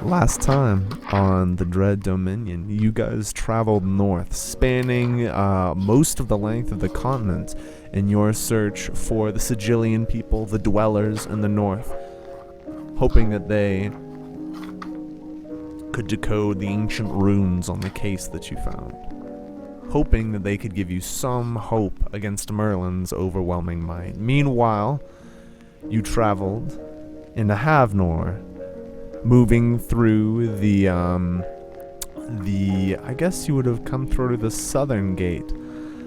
Last time on the Dread Dominion, you guys traveled north, spanning most of the length of the continent in your search for the Sigillian people, the dwellers in the north, hoping that they could decode the ancient runes on the case that you found, hoping that they could give you some hope against Merlin's overwhelming might. Meanwhile, you traveled into Havnor, moving through the I guess you would have come through the southern gate.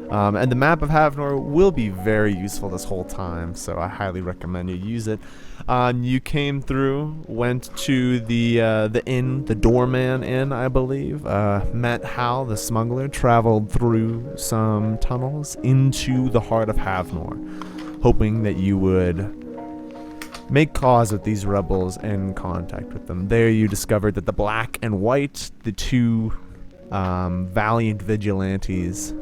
And the map of Havnor will be very useful this whole time, so I highly recommend you use it. You came through, went to the inn, the Doorman Inn, I believe. Met Hal, the smuggler, traveled through some tunnels into the heart of Havnor, hoping that you would make cause with these rebels and contact with them. There you discovered that the Black and White, the two valiant vigilantes,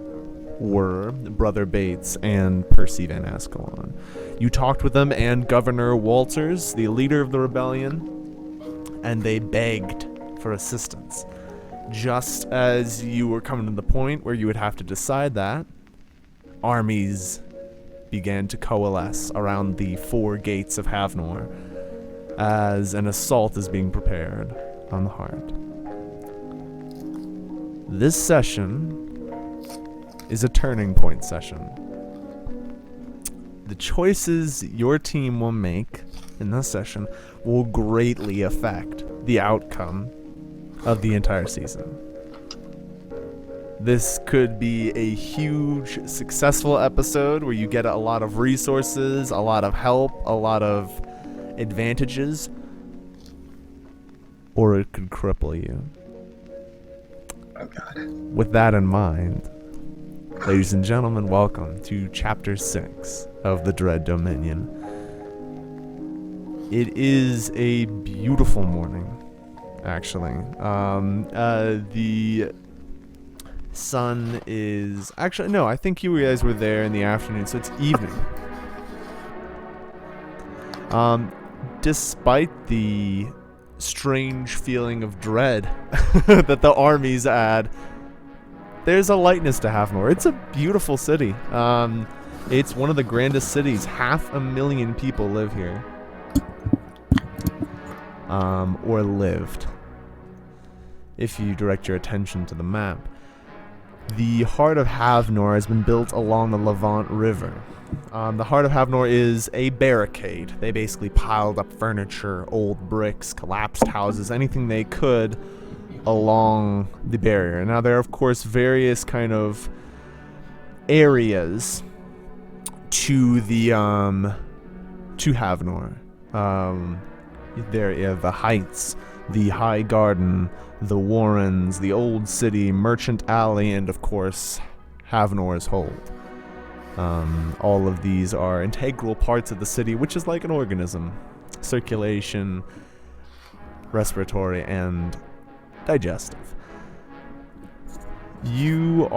were Brother Bates and Percy Van Ascalon. You talked with them and Governor Walters, the leader of the rebellion, and they begged for assistance. Just as you were coming to the point where you would have to decide that, armies began to coalesce around the four gates of Havnor as an assault is being prepared on the heart. This session is a turning point session. The choices your team will make in this session will greatly affect the outcome of the entire season. This could be a huge, successful episode where you get a lot of resources, a lot of help, a lot of advantages, or it could cripple you. Oh God. With that in mind, ladies and gentlemen, welcome to Chapter 6 of the Dread Dominion. It is a beautiful morning, actually. The sun is... Actually, no, I think you guys were there in the afternoon, so it's evening. Despite the strange feeling of dread that the armies add, there's a lightness to Havnor. It's a beautiful city. It's one of the grandest cities. 500,000 people live here. Or lived, if you direct your attention to the map. The heart of Havnor has been built along the Levant River. The heart of Havnor is a barricade. They basically piled up furniture, old bricks, collapsed houses, anything they could along the barrier. Now there are of course various kind of areas to the to Havnor. There are the Heights, the High Garden, the Warrens, the Old City, Merchant Alley, and of course Havnor's Hold. All of these are integral parts of the city, which is like an organism. Circulation, respiratory, and digestive. You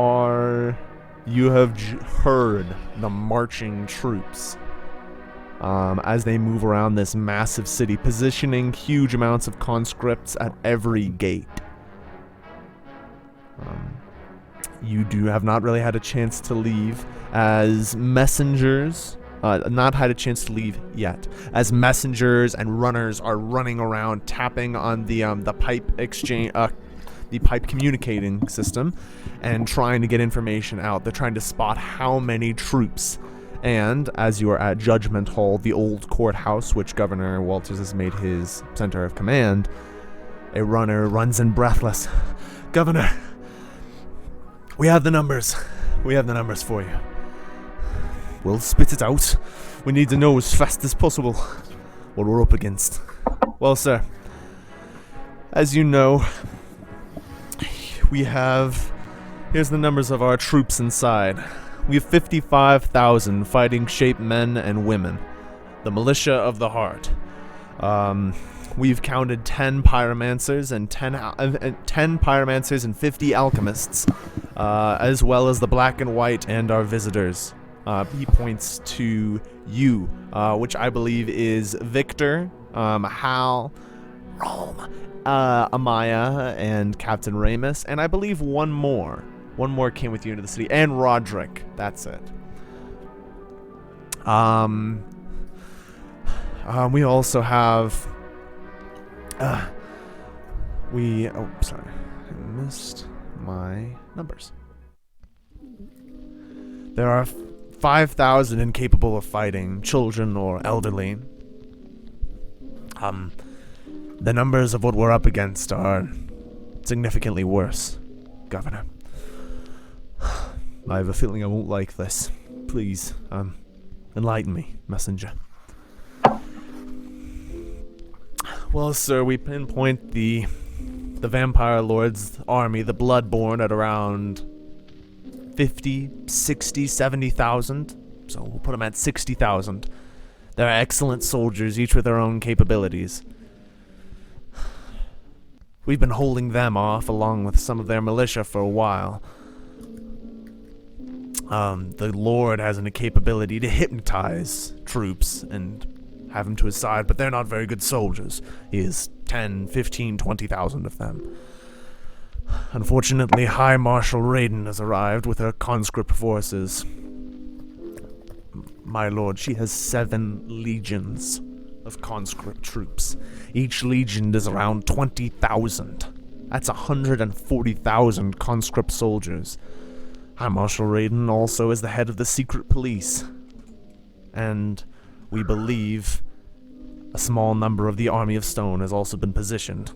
have heard the marching troops as they move around this massive city, positioning huge amounts of conscripts at every gate. You have not really had a chance to leave as messengers. Not had a chance to leave yet, as messengers and runners are running around, tapping on the pipe exchange, the pipe communicating system, and trying to get information out. They're trying to spot how many troops. And as you are at Judgment Hall, the old courthouse, which Governor Walters has made his center of command, a runner runs in breathless. "Governor, we have the numbers. We have the numbers for you." "Well, spit it out. We need to know as fast as possible what we're up against." "Well, sir, as you know, here's the numbers of our troops inside. We have 55,000 fighting shape men and women, the militia of the heart. We've counted 10 pyromancers and 10 pyromancers and 50 alchemists, as well as the Black and White and our visitors. He points to you, which I believe is Victor, Hal, Amaya and Captain Ramus, and I believe one more. One more came with you into the city, and Roderick. That's it. We also have. Oh, sorry, I missed my numbers. There are 5,000 incapable of fighting, children or elderly. The numbers of what we're up against are significantly worse, Governor. I have a feeling I won't like this. Please, enlighten me, messenger. Well, sir, we pinpoint the Vampire Lord's army, the Bloodborne, at around 50, 60, 70,000. So we'll put them at 60,000. They're excellent soldiers, each with their own capabilities. We've been holding them off along with some of their militia for a while. The Lord has a capability to hypnotize troops and have them to his side, but they're not very good soldiers. He has 10, 15, 20,000 of them. Unfortunately, High Marshal Raiden has arrived with her conscript forces. My lord, she has 7 legions of conscript troops. Each legion is around 20,000. That's 140,000 conscript soldiers. High Marshal Raiden also is the head of the secret police. And we believe a small number of the Army of Stone has also been positioned.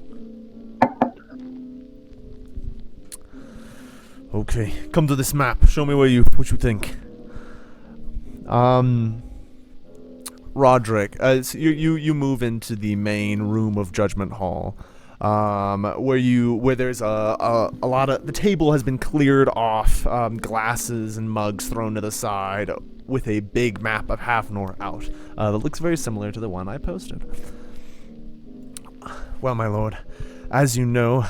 Okay, come to this map. Show me what you think. Roderick, so you move into the main room of Judgment Hall, where there's a lot of, the table has been cleared off, glasses and mugs thrown to the side, with a big map of Havnor out. That looks very similar to the one I posted. Well, my lord, as you know,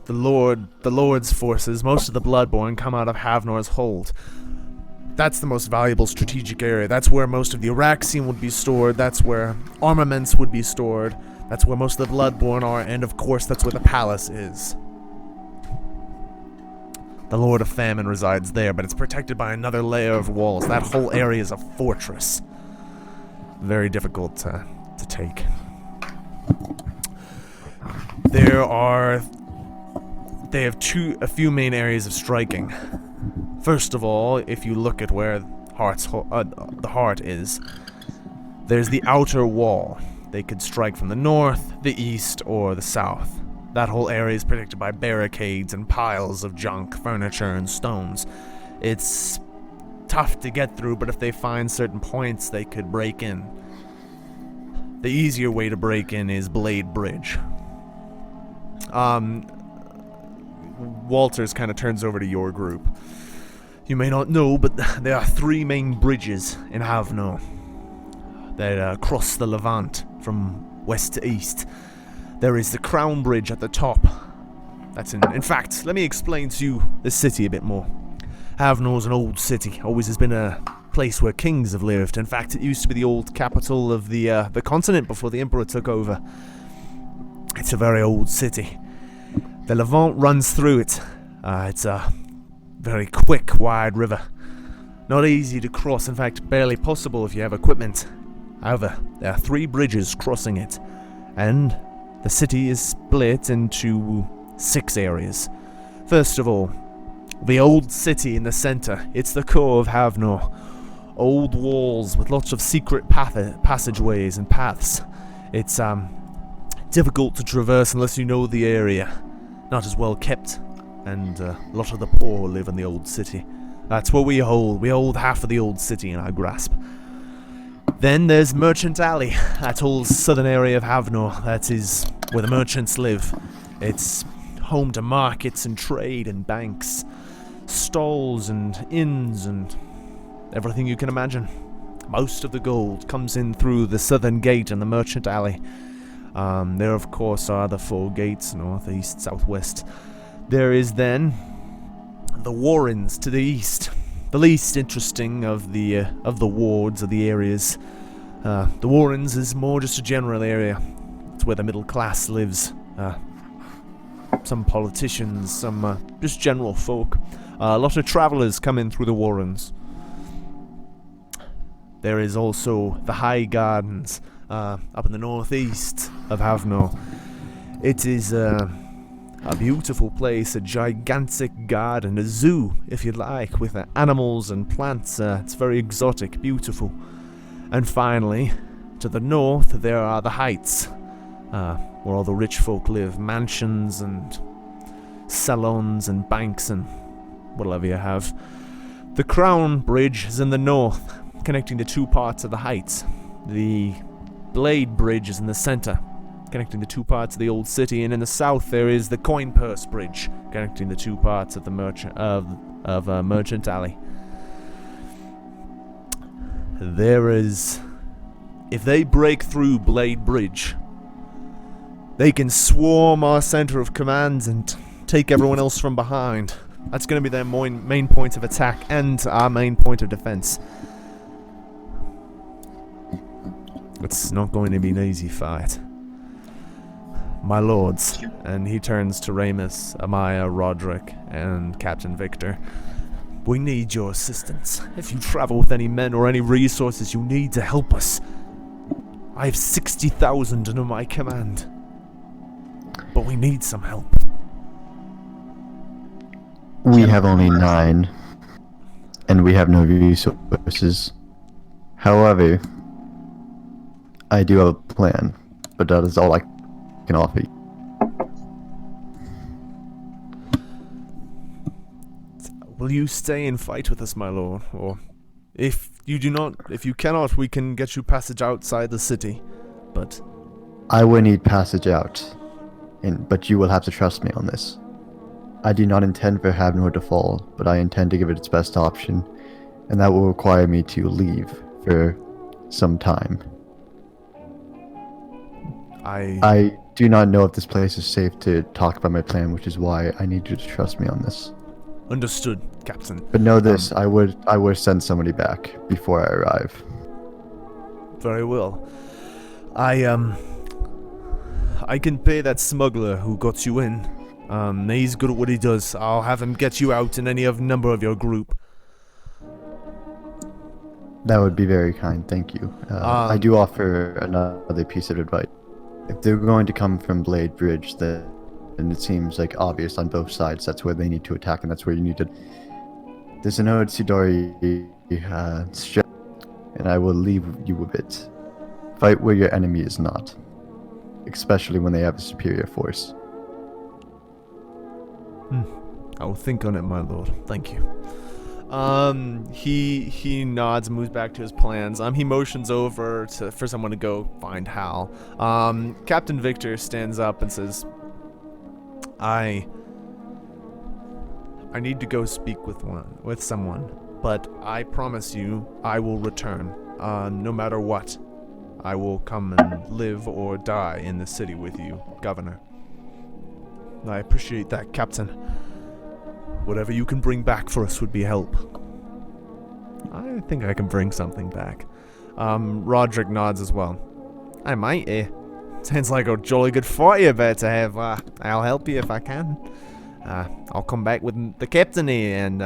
the Lord's forces, most of the Bloodborne, come out of Havnor's hold. That's the most valuable strategic area. That's where most of the Araxian would be stored. That's where armaments would be stored. That's where most of the Bloodborne are, and of course, that's where the palace is. The Lord of Famine resides there, but it's protected by another layer of walls. That whole area is a fortress. Very difficult to take. They have a few main areas of striking. First of all, if you look at where the heart is, there's the outer wall. They could strike from the north, the east, or the south. That whole area is protected by barricades and piles of junk, furniture, and stones. It's tough to get through, but if they find certain points, they could break in. The easier way to break in is Blade Bridge. Walters kind of turns over to your group. You may not know, but there are 3 main bridges in Havnor that cross the Levant from west to east. There is the Crown Bridge at the top. That's in fact, let me explain to you the city a bit more. Havnor's an old city, always has been a place where kings have lived. In fact, it used to be the old capital of the continent before the Emperor took over. It's a very old city. The Levant runs through it. It's a very quick, wide river. Not easy to cross, in fact, barely possible if you have equipment. However, there are 3 bridges crossing it, and the city is split into 6 areas. First of all, the old city in the center. It's the core of Havnor. Old walls with lots of secret passageways and paths. It's difficult to traverse unless you know the area. Not as well kept, and a lot of the poor live in the old city. That's what we hold. We hold half of the old city in our grasp. Then there's Merchant Alley, that whole southern area of Havnor. That is where the merchants live. It's home to markets and trade and banks, stalls and inns and everything you can imagine. Most of the gold comes in through the southern gate and the Merchant Alley. There, of course, are the 4 gates, north, east, southwest. There is then the Warrens to the east, the least interesting of the wards or the areas. The Warrens is more just a general area. It's where the middle class lives. Some politicians, some just general folk. A lot of travelers come in through the warrens. There is also the High Gardens up in the northeast of Havnor. It is a beautiful place, a gigantic garden, a zoo, if you like, with animals and plants. It's very exotic, beautiful. And finally, to the north, there are the heights, where all the rich folk live, mansions and salons and banks and whatever you have. The Crown Bridge is in the north, connecting the two parts of the heights. The Blade Bridge is in the center, connecting the two parts of the old city, and in the south there is the Coin Purse Bridge, connecting the two parts of the Merchant Alley. There is... If they break through Blade Bridge, they can swarm our center of command and take everyone else from behind. That's going to be their main point of attack and our main point of defense. It's not going to be an easy fight. My lords, and he turns to Ramus, Amaya, Roderick, and Captain Victor. We need your assistance. If you travel with any men or any resources you need to help us. I have 60,000 under my command. But we need some help. We have only 9. And we have no resources. However, I do have a plan. But that is all I can offer you. Will you stay and fight with us, my lord? Or if you cannot, we can get you passage outside the city. But I will need passage out, but you will have to trust me on this. I do not intend for Havnor to fall, but I intend to give it its best option, and that will require me to leave for some time. I do not know if this place is safe to talk about my plan, which is why I need you to trust me on this. Understood, Captain. But know this, I would send somebody back before I arrive. Very well. I can pay that smuggler who got you in. He's good at what he does. I'll have him get you out in any number of your group. That would be very kind, thank you. I do offer another piece of advice. If they're going to come from Blade Bridge, then it seems like obvious on both sides that's where they need to attack, and that's where you need to... There's an Otsidori and I will leave you with it. Fight where your enemy is not, especially when they have a superior force. I will think on it, my lord. Thank you. He nods and moves back to his plans. He motions over for someone to go find Hal. Captain Victor stands up and says, I need to go speak with someone, but I promise you I will return. No matter what, I will come and live or die in the city with you, Governor. I appreciate that, Captain. Whatever you can bring back for us would be help. I think I can bring something back. Roderick nods as well. I might, Sounds like a jolly good fight you're about to have. I'll help you if I can. I'll come back with the captain here and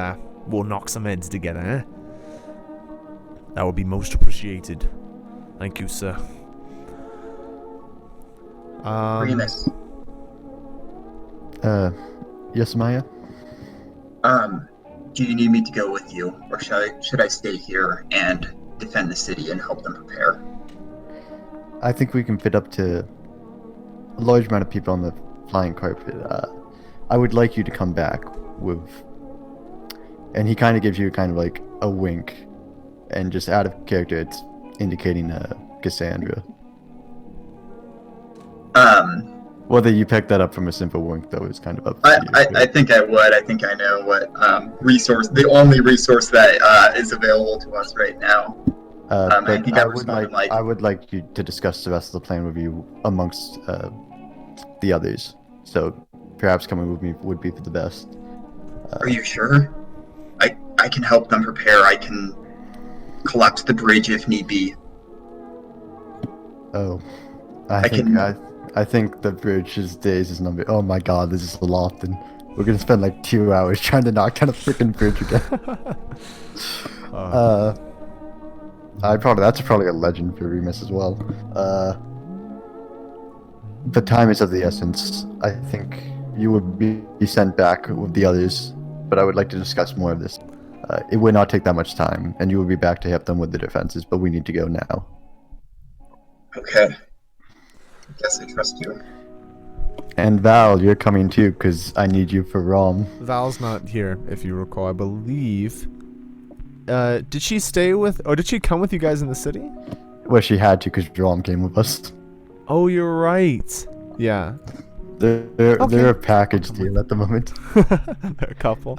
we'll knock some heads together, eh? That would be most appreciated. Thank you, sir. Remus. Yes, Maya? Do you need me to go with you, or should I stay here and defend the city and help them prepare? I think we can fit up to a large amount of people on the flying carpet. I would like you to come back with... And he kind of gives you kind of like a wink. And just out of character, it's indicating Cassandra. Whether you picked that up from a simple wink, though, is kind of up to you. I think I would. I think I know what the only resource that is available to us right now. But I would like you to discuss the rest of the plan with you amongst the others. So perhaps coming with me would be for the best. Are you sure? I can help them prepare. I can collapse the bridge if need be. Oh, I think the bridge's days is number. Oh my god, this is a lot. And we're gonna spend like 2 hours trying to knock down a freaking bridge again. That's probably a legend for Remus as well. But time is of the essence. I think you would be sent back with the others, but I would like to discuss more of this. It would not take that much time, and you will be back to help them with the defenses, but we need to go now. Okay. I guess I trust you. And Val, you're coming too, because I need you for Rom. Val's not here, if you recall, I believe. Did she stay with, or did she come with you guys in the city? Well, she had to, because Rom came with us. Oh, you're right. Yeah. They're a package deal at the moment. They're a couple.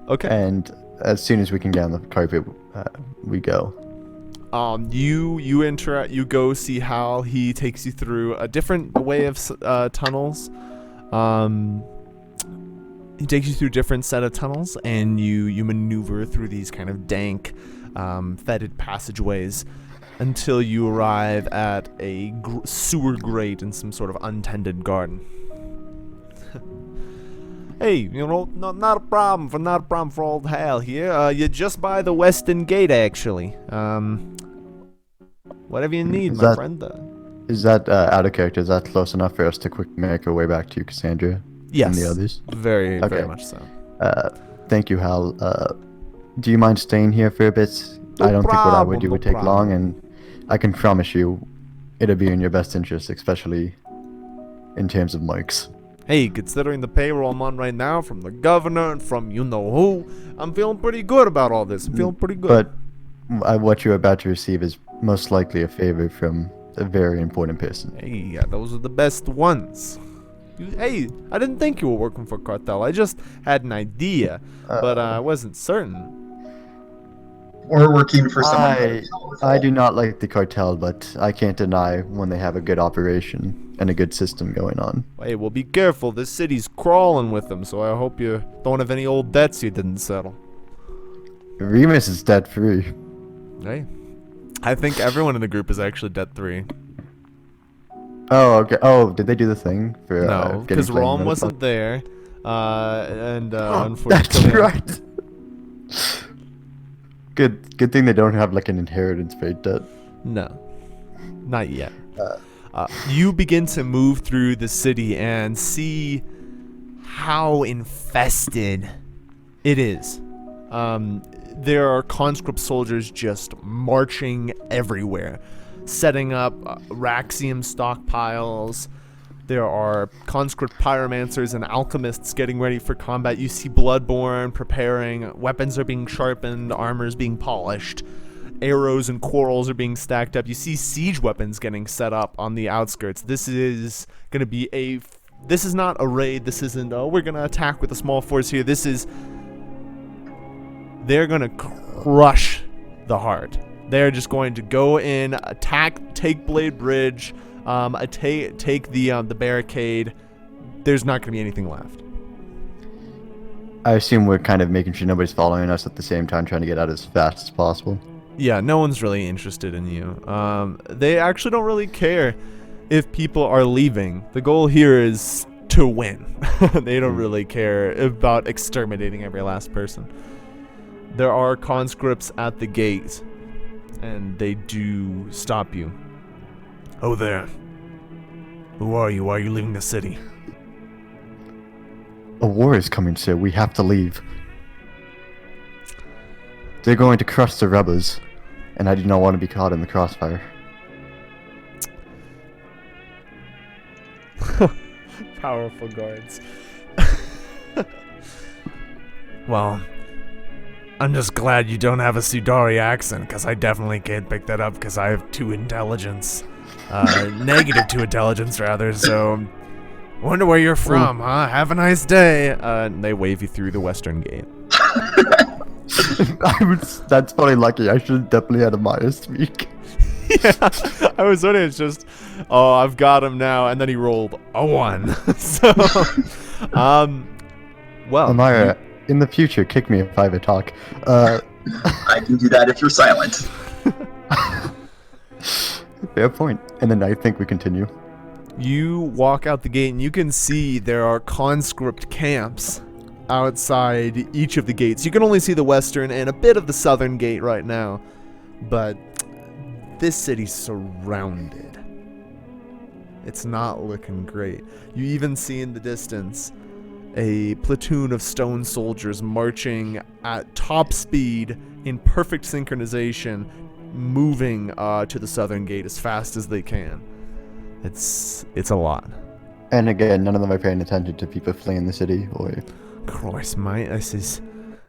Okay. And as soon as we can get on the carpet, we go. You go see Hal. He takes you through a different way of tunnels. He takes you through a different set of tunnels, and you maneuver through these kind of dank, fetid passageways until you arrive at a sewer grate in some sort of untended garden. Hey, not a problem for old Hal here. You're just by the western gate, actually. Whatever you need, my friend. Is that out of character? Is that close enough for us to quickly make our way back to Cassandra? Yes. And the others? Very much so. Thank you, Hal. Do you mind staying here for a bit? I don't think what I would do would take long, and I can promise you it'll be in your best interest, especially in terms of mics. Hey, considering the payroll I'm on right now from the governor and from you-know-who, I'm feeling pretty good about all this. I'm feeling pretty good. But what you're about to receive is most likely a favor from a very important person. Hey, those are the best ones. Hey, I didn't think you were working for Cartel. I just had an idea, but I wasn't certain. Or working for someone. I do not like the cartel, but I can't deny when they have a good operation and a good system going on. Hey, well, be careful. This city's crawling with them, so I hope you don't have any old debts you didn't settle. Remus is debt-free. Hey, I think everyone in the group is actually debt-free. Oh, okay. Oh, did they do the thing for no, because Rom wasn't there, and unfortunately. That's right. Good thing they don't have like an inheritance rate debt. No, not yet. You begin to move through the city and see how infested it is. There are conscript soldiers just marching everywhere, setting up Raxium stockpiles. There are conscript pyromancers and alchemists getting ready for combat. You see Bloodborne preparing. Weapons are being sharpened. Armors being polished. Arrows and quarrels are being stacked up. You see siege weapons getting set up on the outskirts. This is going to be this is not a raid. This isn't, we're going to attack with a small force here. This is, they're going to crush the heart. They're just going to go in, attack, take Blade Bridge, take the barricade. There's not going to be anything left. I assume we're kind of making sure nobody's following us at the same time, trying to get out as fast as possible. Yeah, no one's really interested in you. They actually don't really care if people are leaving. The goal here is to win. They don't really care about exterminating every last person. There are conscripts at the gate, and they do stop you. Oh there. Who are you? Why are you leaving the city? A war is coming, sir. We have to leave. They're going to crush the rebels, and I do not want to be caught in the crossfire. Powerful guards. Well, I'm just glad you don't have a Sudari accent, because I definitely can't pick that up because I have 2 intelligence. Negative 2 intelligence, rather, so... Wonder where you're from, huh? Have a nice day. And they wave you through the western gate. That's probably lucky. I should have definitely had a Maya speak. Yeah, I was wondering, it's just, oh, I've got him now, and then he rolled a 1. So, well. Amira, in the future, kick me if I ever talk. I can do that if you're silent. Fair point. And then I think we continue. You walk out the gate and you can see there are conscript camps outside each of the gates. You can only see the western and a bit of the southern gate right now, but this city's surrounded. It's not looking great. You even see in the distance a platoon of stone soldiers marching at top speed in perfect synchronization, moving to the southern gate as fast as they can. It's a lot. And again, none of them are paying attention to people fleeing the city, or... Christ, mate, this is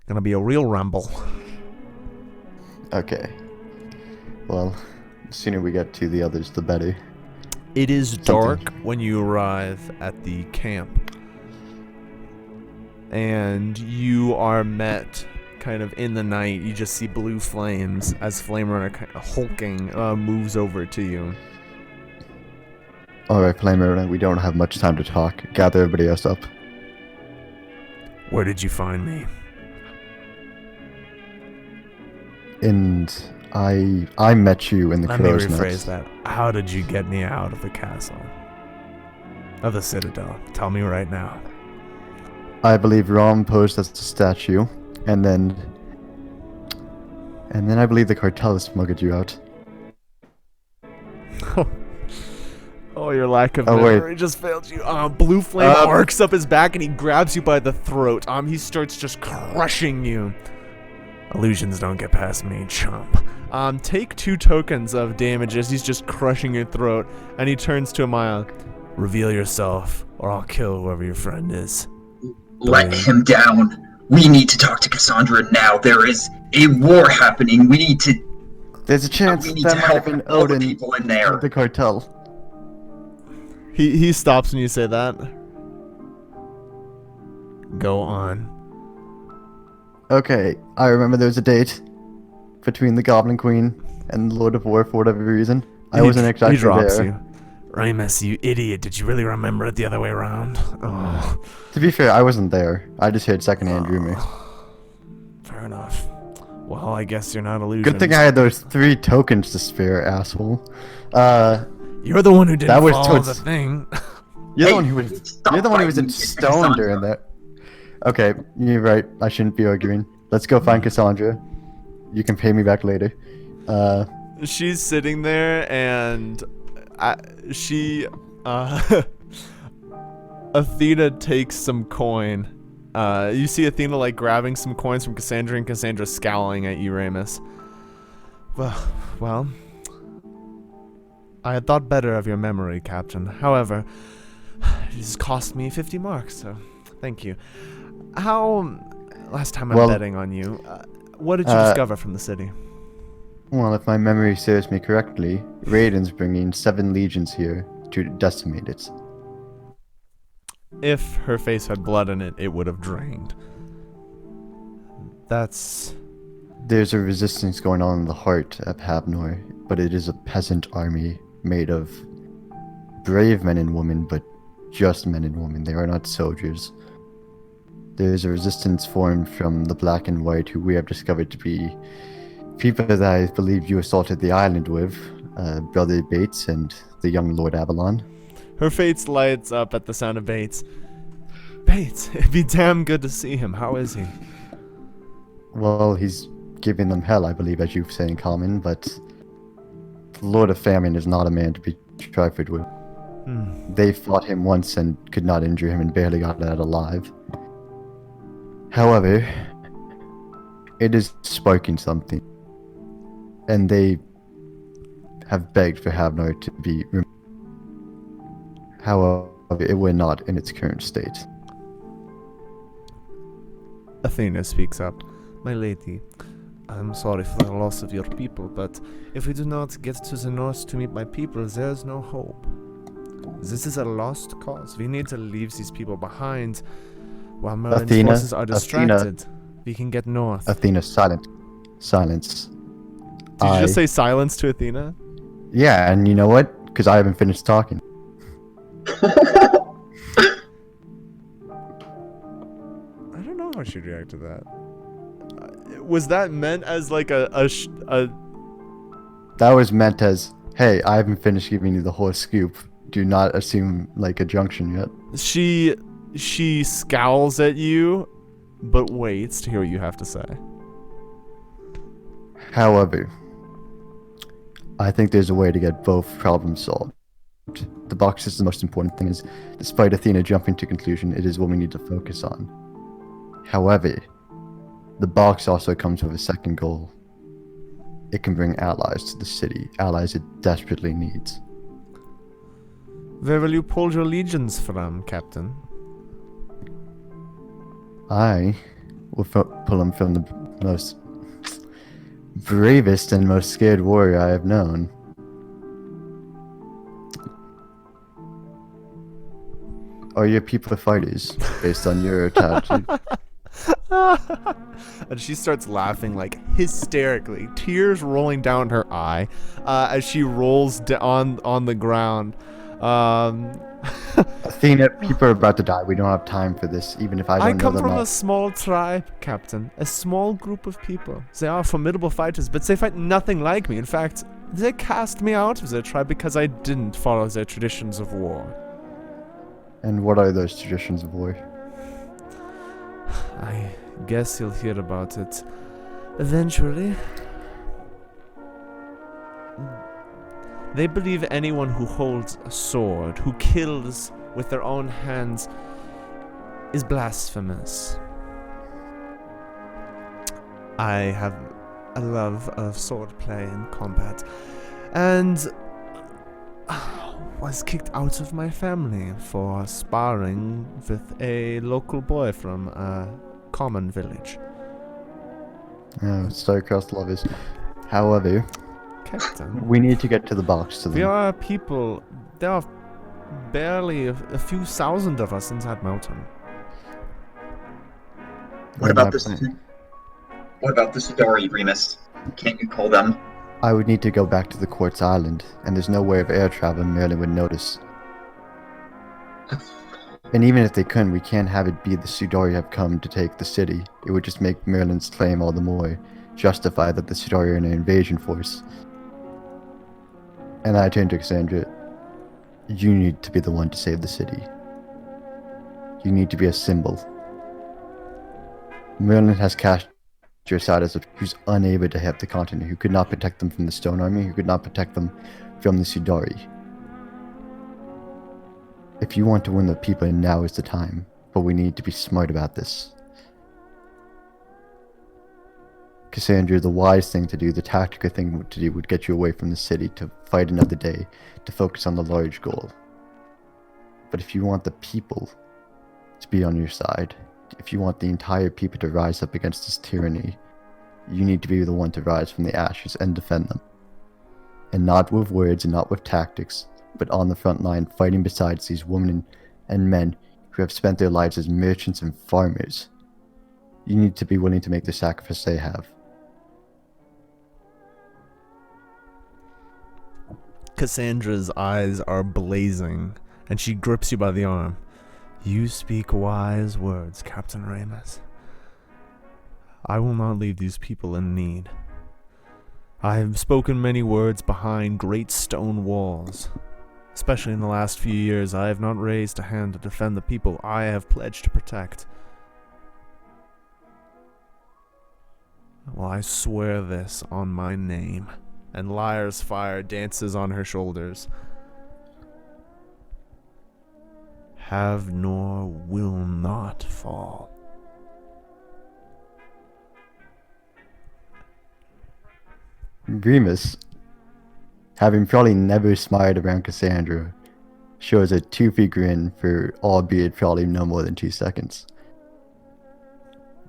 gonna be a real ramble. Okay. Well, the sooner we get to the others, the better. It is dark when you arrive at the camp. And you are met kind of in the night. You just see blue flames as Flame Runner kind of hulking moves over to you. Alright, Flame Runner, we don't have much time to talk. Gather everybody else up. Where did you find me? And I met you in the Let me crow's rephrase nest. that. How did you get me out of the castle? Of the citadel? Tell me right now. I believe Rom posed as a statue, and then I believe the cartel smuggled you out. Oh, your lack of Oh, wait. memory just failed you. Blue Flame arcs up his back and he grabs you by the throat. He starts just crushing you. Illusions don't get past me, chump. Take 2 tokens of damage as he's just crushing your throat, and he turns to Amaya. Reveal yourself, or I'll kill whoever your friend is. Let him down. We need to talk to Cassandra now. There is a war happening. We need to. There's a chance We need that to might have help been all the Odin people in of there. the cartel. He stops when you say that. Go on. Okay, I remember there was a date between the Goblin Queen and the Lord of War for whatever reason. I wasn't exactly He drops there. you. Ramus, you idiot. Did you really remember it the other way around? Oh, To be fair, I wasn't there. I just heard secondhand rumor. fair enough. Well, I guess you're not illusioned. Good thing I had those 3 tokens to spare, asshole. You're the one who didn't That was follow towards- the thing. You're Hey, the one who was. stop You're the one who was in fighting stone Cassandra. during that. Okay, you're right. I shouldn't be arguing. Let's go find Cassandra. You can pay me back later. She's sitting there and Athena takes some coin. You see Athena like grabbing some coins from Cassandra and Cassandra scowling at you, Ramus. Well, I had thought better of your memory, Captain. However, it has cost me 50 marks, so thank you. Last time I'm Well, betting on you, what did you discover from the city? Well, if my memory serves me correctly, Raiden's bringing 7 legions here to decimate it. If her face had blood in it, it would have drained. There's a resistance going on in the heart of Havnor, but it is a peasant army made of brave men and women, but just men and women. They are not soldiers. There's a resistance formed from the black and white, who we have discovered to be people that I believe you assaulted the island with, Brother Bates and the young Lord Avalon. Her face lights up at the sound of Bates. Bates, it'd be damn good to see him. How is he? Well, he's giving them hell, I believe, as you've said in common, but the Lord of Famine is not a man to be trifled with. They fought him once and could not injure him and barely got out alive. However, it is sparking something, and they have begged for Havnor to be removed. However, it will not in its current state. Athena speaks up. My lady, I'm sorry for the loss of your people, but if we do not get to the north to meet my people, there's no hope. This is a lost cause. We need to leave these people behind while Merlin's Athena, forces are Athena. distracted. We can get north. Athena, silence. Silence. Did you just say silence to Athena? Yeah, and you know what? Because I haven't finished talking. I don't know how she'd react to that. Was that meant as like a That was meant as, Hey, I haven't finished giving you the whole scoop. Do not assume like a junction yet. She scowls at you, but waits to hear what you have to say. However, I think there's a way to get both problems solved. The box is the most important thing. Is despite Athena jumping to conclusion, it is what we need to focus on. However, the box also comes with a second goal. It can bring allies to the city, allies it desperately needs. Where will you pull your legions from, Captain? I will pull them from the most bravest and most scared warrior I have known. Are your people fighters, based on your attitude? And she starts laughing like hysterically, tears rolling down her eye as she rolls on the ground. Athena, people are about to die. We don't have time for this, even if I don't I know come them from all. a small tribe, Captain. A small group of people. They are formidable fighters, but they fight nothing like me. In fact, they cast me out of their tribe because I didn't follow their traditions of war. And what are those traditions of war? I guess you'll hear about it eventually. They believe anyone who holds a sword, who kills with their own hands, is blasphemous. I have a love of swordplay and combat, and was kicked out of my family for sparring with a local boy from a common village. Oh, star-crossed lovers. However, Captain, we need to get to the box to them. we are people. There are barely a few thousand of us in that mountain. What about the Sidari, Remus? Can't you call them? I would need to go back to the Quartz Island, and there's no way of air travel Merlin would notice. And even if they couldn't, we can't have it be the Sudari have come to take the city. It would just make Merlin's claim all the more justify that the Sudari are an invasion force. And I turn to Cassandra. You need to be the one to save the city. You need to be a symbol. Merlin has cast your side as who's unable to help the continent, who could not protect them from the Stone Army, who could not protect them from the Sudari. If you want to win the people, now is the time, but we need to be smart about this. Cassandra, the wise thing to do, the tactical thing to do would get you away from the city to fight another day, to focus on the large goal. But if you want the people to be on your side, if you want the entire people to rise up against this tyranny, you need to be the one to rise from the ashes and defend them. And not with words and not with tactics, but on the front line, fighting beside these women and men who have spent their lives as merchants and farmers. You need to be willing to make the sacrifice they have. Cassandra's eyes are blazing, and she grips you by the arm. You speak wise words, Captain Remus. I will not leave these people in need. I have spoken many words behind great stone walls. Especially in the last few years, I have not raised a hand to defend the people I have pledged to protect. Well, I swear this on my name. And Liar's fire dances on her shoulders. Havnor will not fall. Remus, having probably never smiled around Cassandra, shows a toothy grin for albeit probably no more than 2 seconds.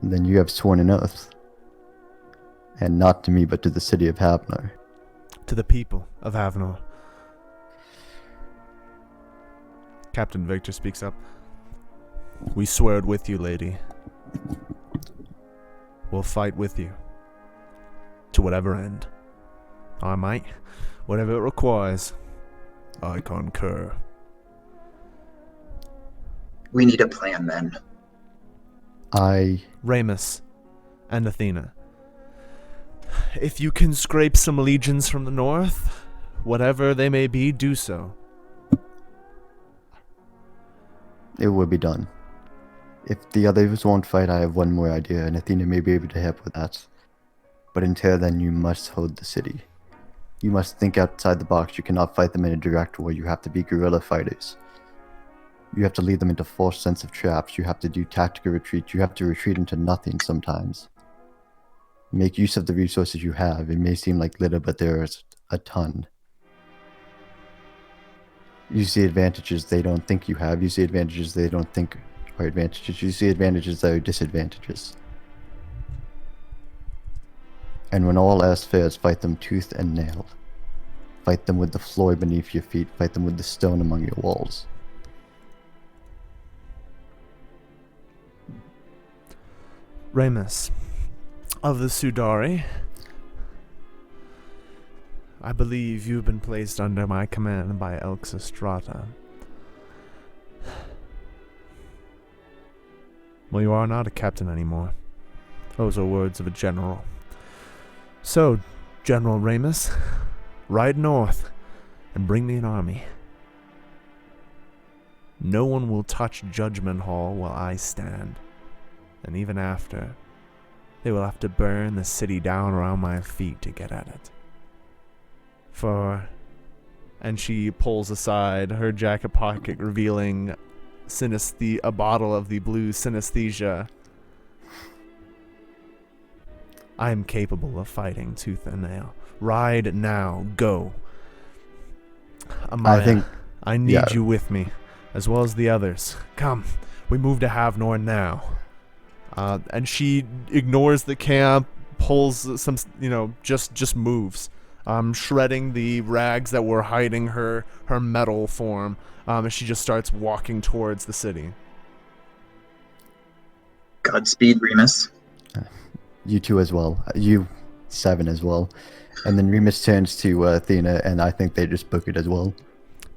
And then you have sworn an oath. And not to me, but to the city of Havnor. To the people of Havnor. Captain Victor speaks up. We swear it with you, lady. We'll fight with you. To whatever end. I might. Whatever it requires. I concur. We need a plan then. Remus and Athena. If you can scrape some legions from the north, whatever they may be, do so. It will be done. If the others won't fight, I have one more idea, and Athena may be able to help with that. But until then, you must hold the city. You must think outside the box. You cannot fight them in a direct war. You have to be guerrilla fighters. You have to lead them into false sense of traps. You have to do tactical retreats. You have to retreat into nothing sometimes. Make use of the resources you have. It may seem like little, but there is a ton. You see advantages they don't think you have. You see advantages they don't think are advantages. You see advantages that are disadvantages. And when all else fails, fight them tooth and nail. Fight them with the floor beneath your feet. Fight them with the stone among your walls. Remus of the Sudari, I believe you've been placed under my command by Elxistrata. Well, you are not a captain anymore. Those are words of a general. So, General Remus, ride north and bring me an army. No one will touch Judgment Hall while I stand. And even after, they will have to burn the city down around my feet to get at it. And she pulls aside her jacket pocket, revealing a bottle of the blue synesthesia. I am capable of fighting tooth and nail. Ride now, go. Amaya, I need you with me, as well as the others. Come, we move to Havnor now. And she ignores the camp, pulls some, just moves, shredding the rags that were hiding her metal form, as she just starts walking towards the city. Godspeed, Remus. You two as well. You 7 as well. And then Remus turns to Athena, and I think they just book it as well.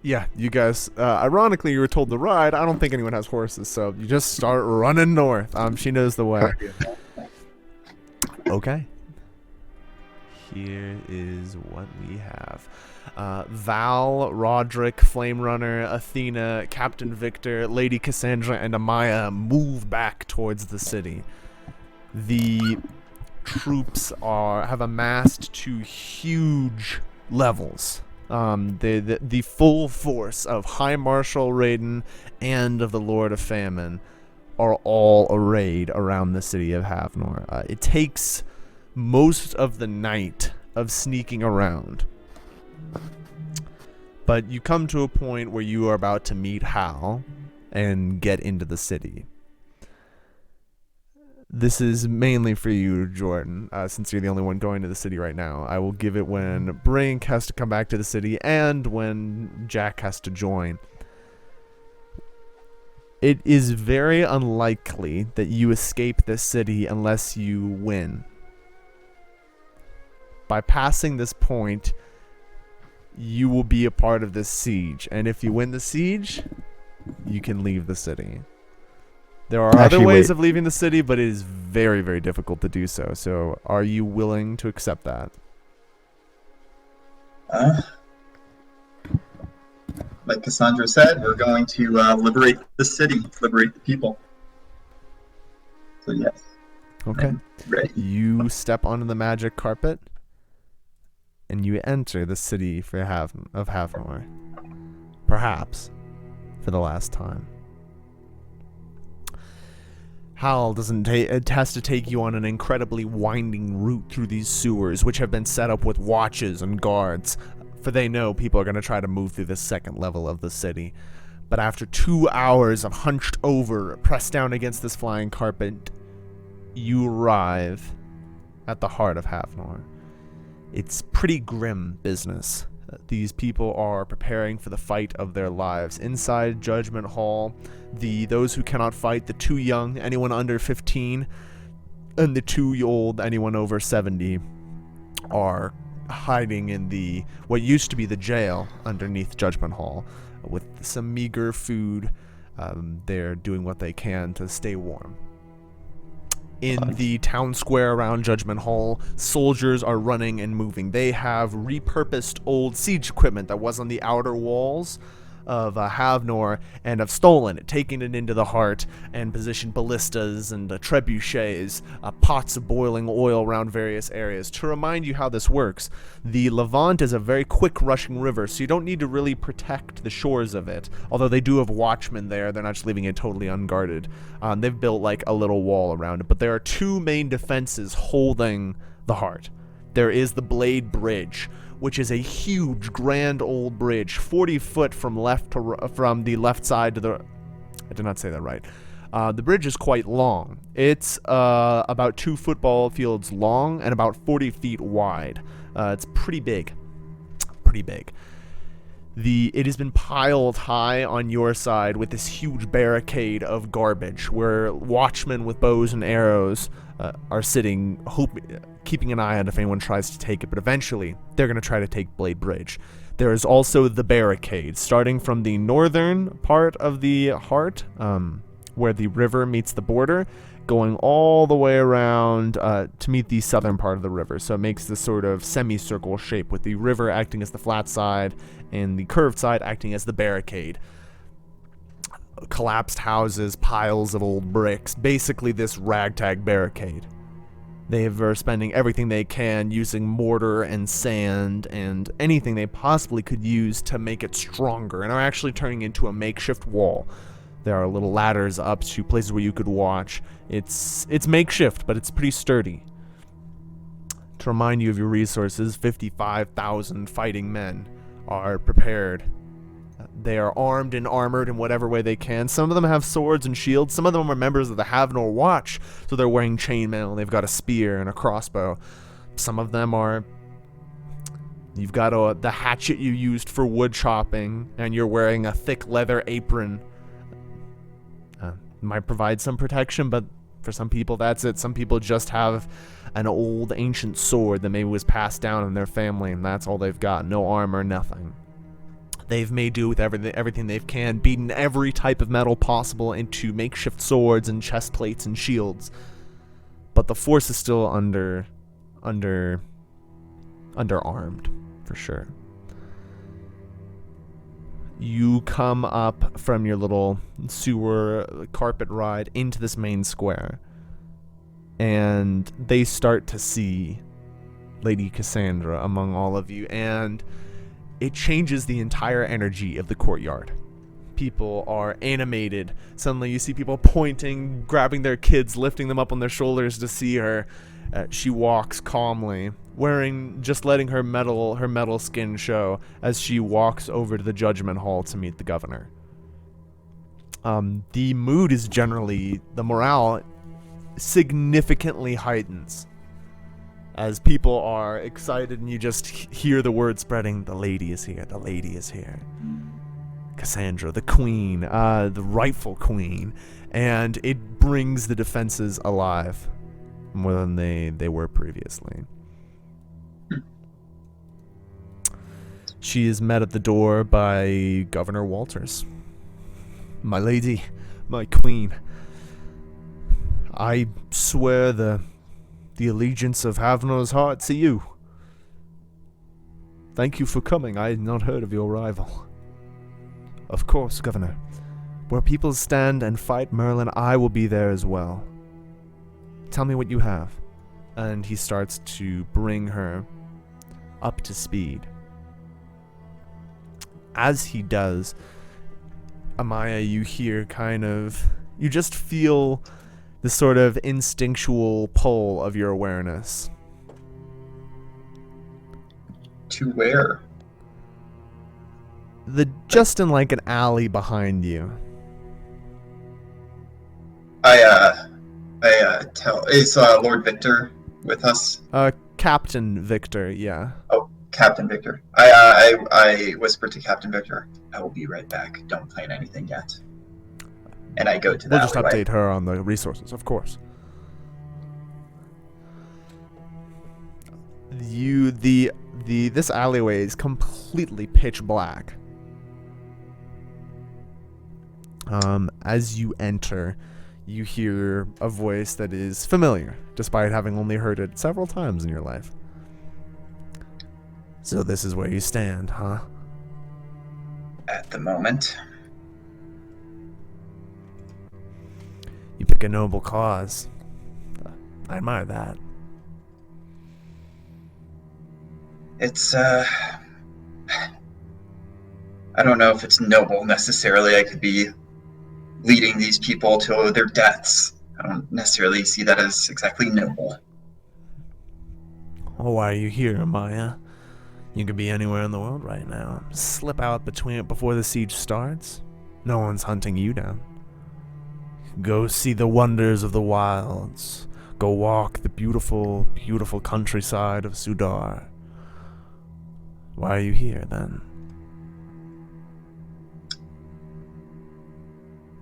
Yeah, you guys, ironically, you were told to ride. I don't think anyone has horses, so you just start running north. She knows the way. Okay. Here is what we have. Val, Roderick, Flame Runner, Athena, Captain Victor, Lady Cassandra, and Amaya move back towards the city. The troops have amassed to huge levels. The full force of High Marshal Raiden and of the Lord of Famine are all arrayed around the city of Havnor. It takes most of the night of sneaking around, but you come to a point where you are about to meet Hal and get into the city. This is mainly for you, Jordan, since you're the only one going to the city right now. I will give it when Brink has to come back to the city and when Jack has to join. It is very unlikely that you escape this city unless you win. By passing this point, you will be a part of this siege. And if you win the siege, you can leave the city. There are other ways of leaving the city, but it is very, very difficult to do so. So are you willing to accept that? Like Cassandra said, we're going to liberate the city, liberate the people. So yes. Okay. Ready. You step onto the magic carpet, and you enter the city of Havnor. Perhaps for the last time. Hal has to take you on an incredibly winding route through these sewers, which have been set up with watches and guards, for they know people are going to try to move through the second level of the city. But after 2 hours of hunched over, pressed down against this flying carpet, you arrive at the heart of Havnor. It's pretty grim business. These people are preparing for the fight of their lives. Inside Judgment Hall, those who cannot fight, the too young, anyone under 15, and the too old, anyone over 70, are hiding in what used to be the jail underneath Judgment Hall with some meager food. They're doing what they can to stay warm. in the town square around Judgment Hall, soldiers are running and moving. They have repurposed old siege equipment that was on the outer walls of Havnor and have stolen it, taking it into the heart and positioned ballistas and trebuchets, pots of boiling oil around various areas. To remind you how this works, the Levant is a very quick rushing river, so you don't need to really protect the shores of it, although they do have watchmen there. They're not just leaving it totally unguarded. They've built like a little wall around it, but there are two main defenses holding the heart. There is the Blade Bridge, which is a huge, grand old bridge, 40 foot from from the left side to the... I did not say that right. The bridge is quite long. It's about 2 football fields long and about 40 feet wide. It's pretty big. Pretty big. It has been piled high on your side with this huge barricade of garbage where watchmen with bows and arrows are sitting, keeping an eye on if anyone tries to take it, but eventually they're going to try to take Blade Bridge. There is also the barricade, starting from the northern part of the heart, where the river meets the border, going all the way around to meet the southern part of the river. So it makes this sort of semicircle shape, with the river acting as the flat side and the curved side acting as the barricade. Collapsed houses, piles of old bricks, basically this ragtag barricade. They are spending everything they can using mortar and sand and anything they possibly could use to make it stronger, and are actually turning into a makeshift wall. There are little ladders up to places where you could watch. It's makeshift, but it's pretty sturdy. To remind you of your resources, 55,000 fighting men are prepared. They are armed and armored in whatever way they can. Some of them have swords and shields. Some of them are members of the Havnor Watch, so they're wearing chainmail and they've got a spear and a crossbow. Some of them are... You've got the hatchet you used for wood chopping, and you're wearing a thick leather apron. Might provide some protection, but for some people that's it. Some people just have an old ancient sword that maybe was passed down in their family, and that's all they've got. No armor, nothing. They've made do with everything they can, beaten every type of metal possible into makeshift swords and chest plates and shields. But the force is still underarmed, for sure. You come up from your little sewer carpet ride into this main square, and they start to see Lady Cassandra among all of you, and it changes the entire energy of the courtyard. People are animated. Suddenly you see people pointing, grabbing their kids, lifting them up on their shoulders to see her. She walks calmly, just letting her metal skin show as she walks over to the Judgment Hall to meet the governor. The mood is generally, the morale significantly heightens as people are excited, and you just hear the word spreading, the lady is here, the lady is here. Cassandra, the queen, the rightful queen, and it brings the defenses alive more than they were previously. She is met at the door by Governor Walters. My lady, my queen, I swear the allegiance of Havnor's heart to you. Thank you for coming. I had not heard of your arrival. Of course, Governor. Where people stand and fight Merlin, I will be there as well. Tell me what you have. And he starts to bring her up to speed. As he does, Amaya, you hear you just feel the sort of instinctual pull of your awareness. To where? Just in like an alley behind you. I tell, is Lord Victor with us? Captain Victor, yeah. Oh, Captain Victor. I whisper to Captain Victor, I will be right back. Don't plan anything yet. And I go to that. We'll just update her on the resources, of course. This alleyway is completely pitch black. As you enter, you hear a voice that is familiar, despite having only heard it several times in your life. So this is where you stand, huh? At the moment. You pick a noble cause. I admire that. It's, I don't know if it's noble necessarily. I could be leading these people to their deaths. I don't necessarily see that as exactly noble. Oh, why are you here, Maya? You could be anywhere in the world right now. Slip out before the siege starts. No one's hunting you down. Go see the wonders of the wilds. Go walk the beautiful, beautiful countryside of Sudar. Why are you here, then?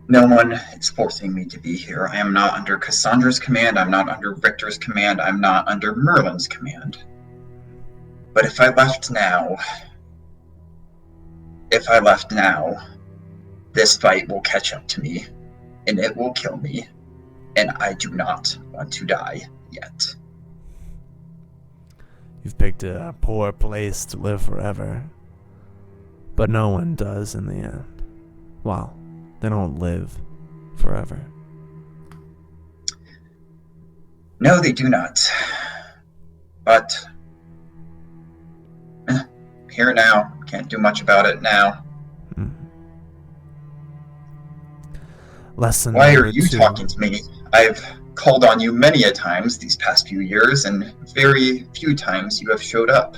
No one is forcing me to be here. I am not under Cassandra's command. I'm not under Victor's command. I'm not under Merlin's command. But if I left now, this fight will catch up to me, and it will kill me, and I do not want to die yet. You've picked a poor place to live forever. But no one does in the end. Well, they don't live forever. No, they do not. But here now. Can't do much about it now. Lesson Why number are you 2. talking to me? I've called on you many a times these past few years, and very few times you have showed up.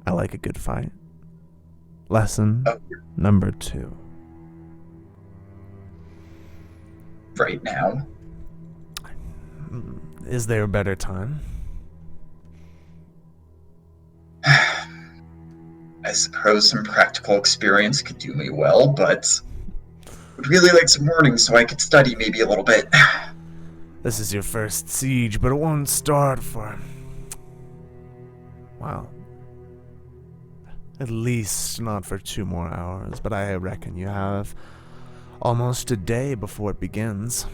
I like a good fight. Lesson number 2. Right now. Is there a better time? I suppose some practical experience could do me well, but would really like some mornings so I could study maybe a little bit. This is your first siege, but it won't start for... well, at least not for 2 more hours, but I reckon you have almost a day before it begins.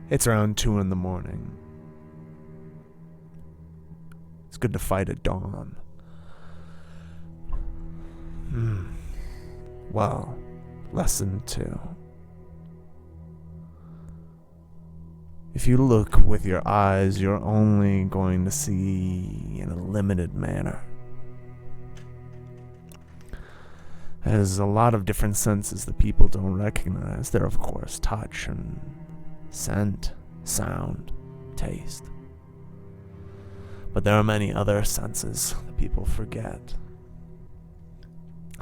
It's around 2 in the morning. It's good to fight at dawn. Well, lesson 2. If you look with your eyes, you're only going to see in a limited manner. There's a lot of different senses that people don't recognize. There are, of course, touch and scent, sound, taste. But there are many other senses that people forget.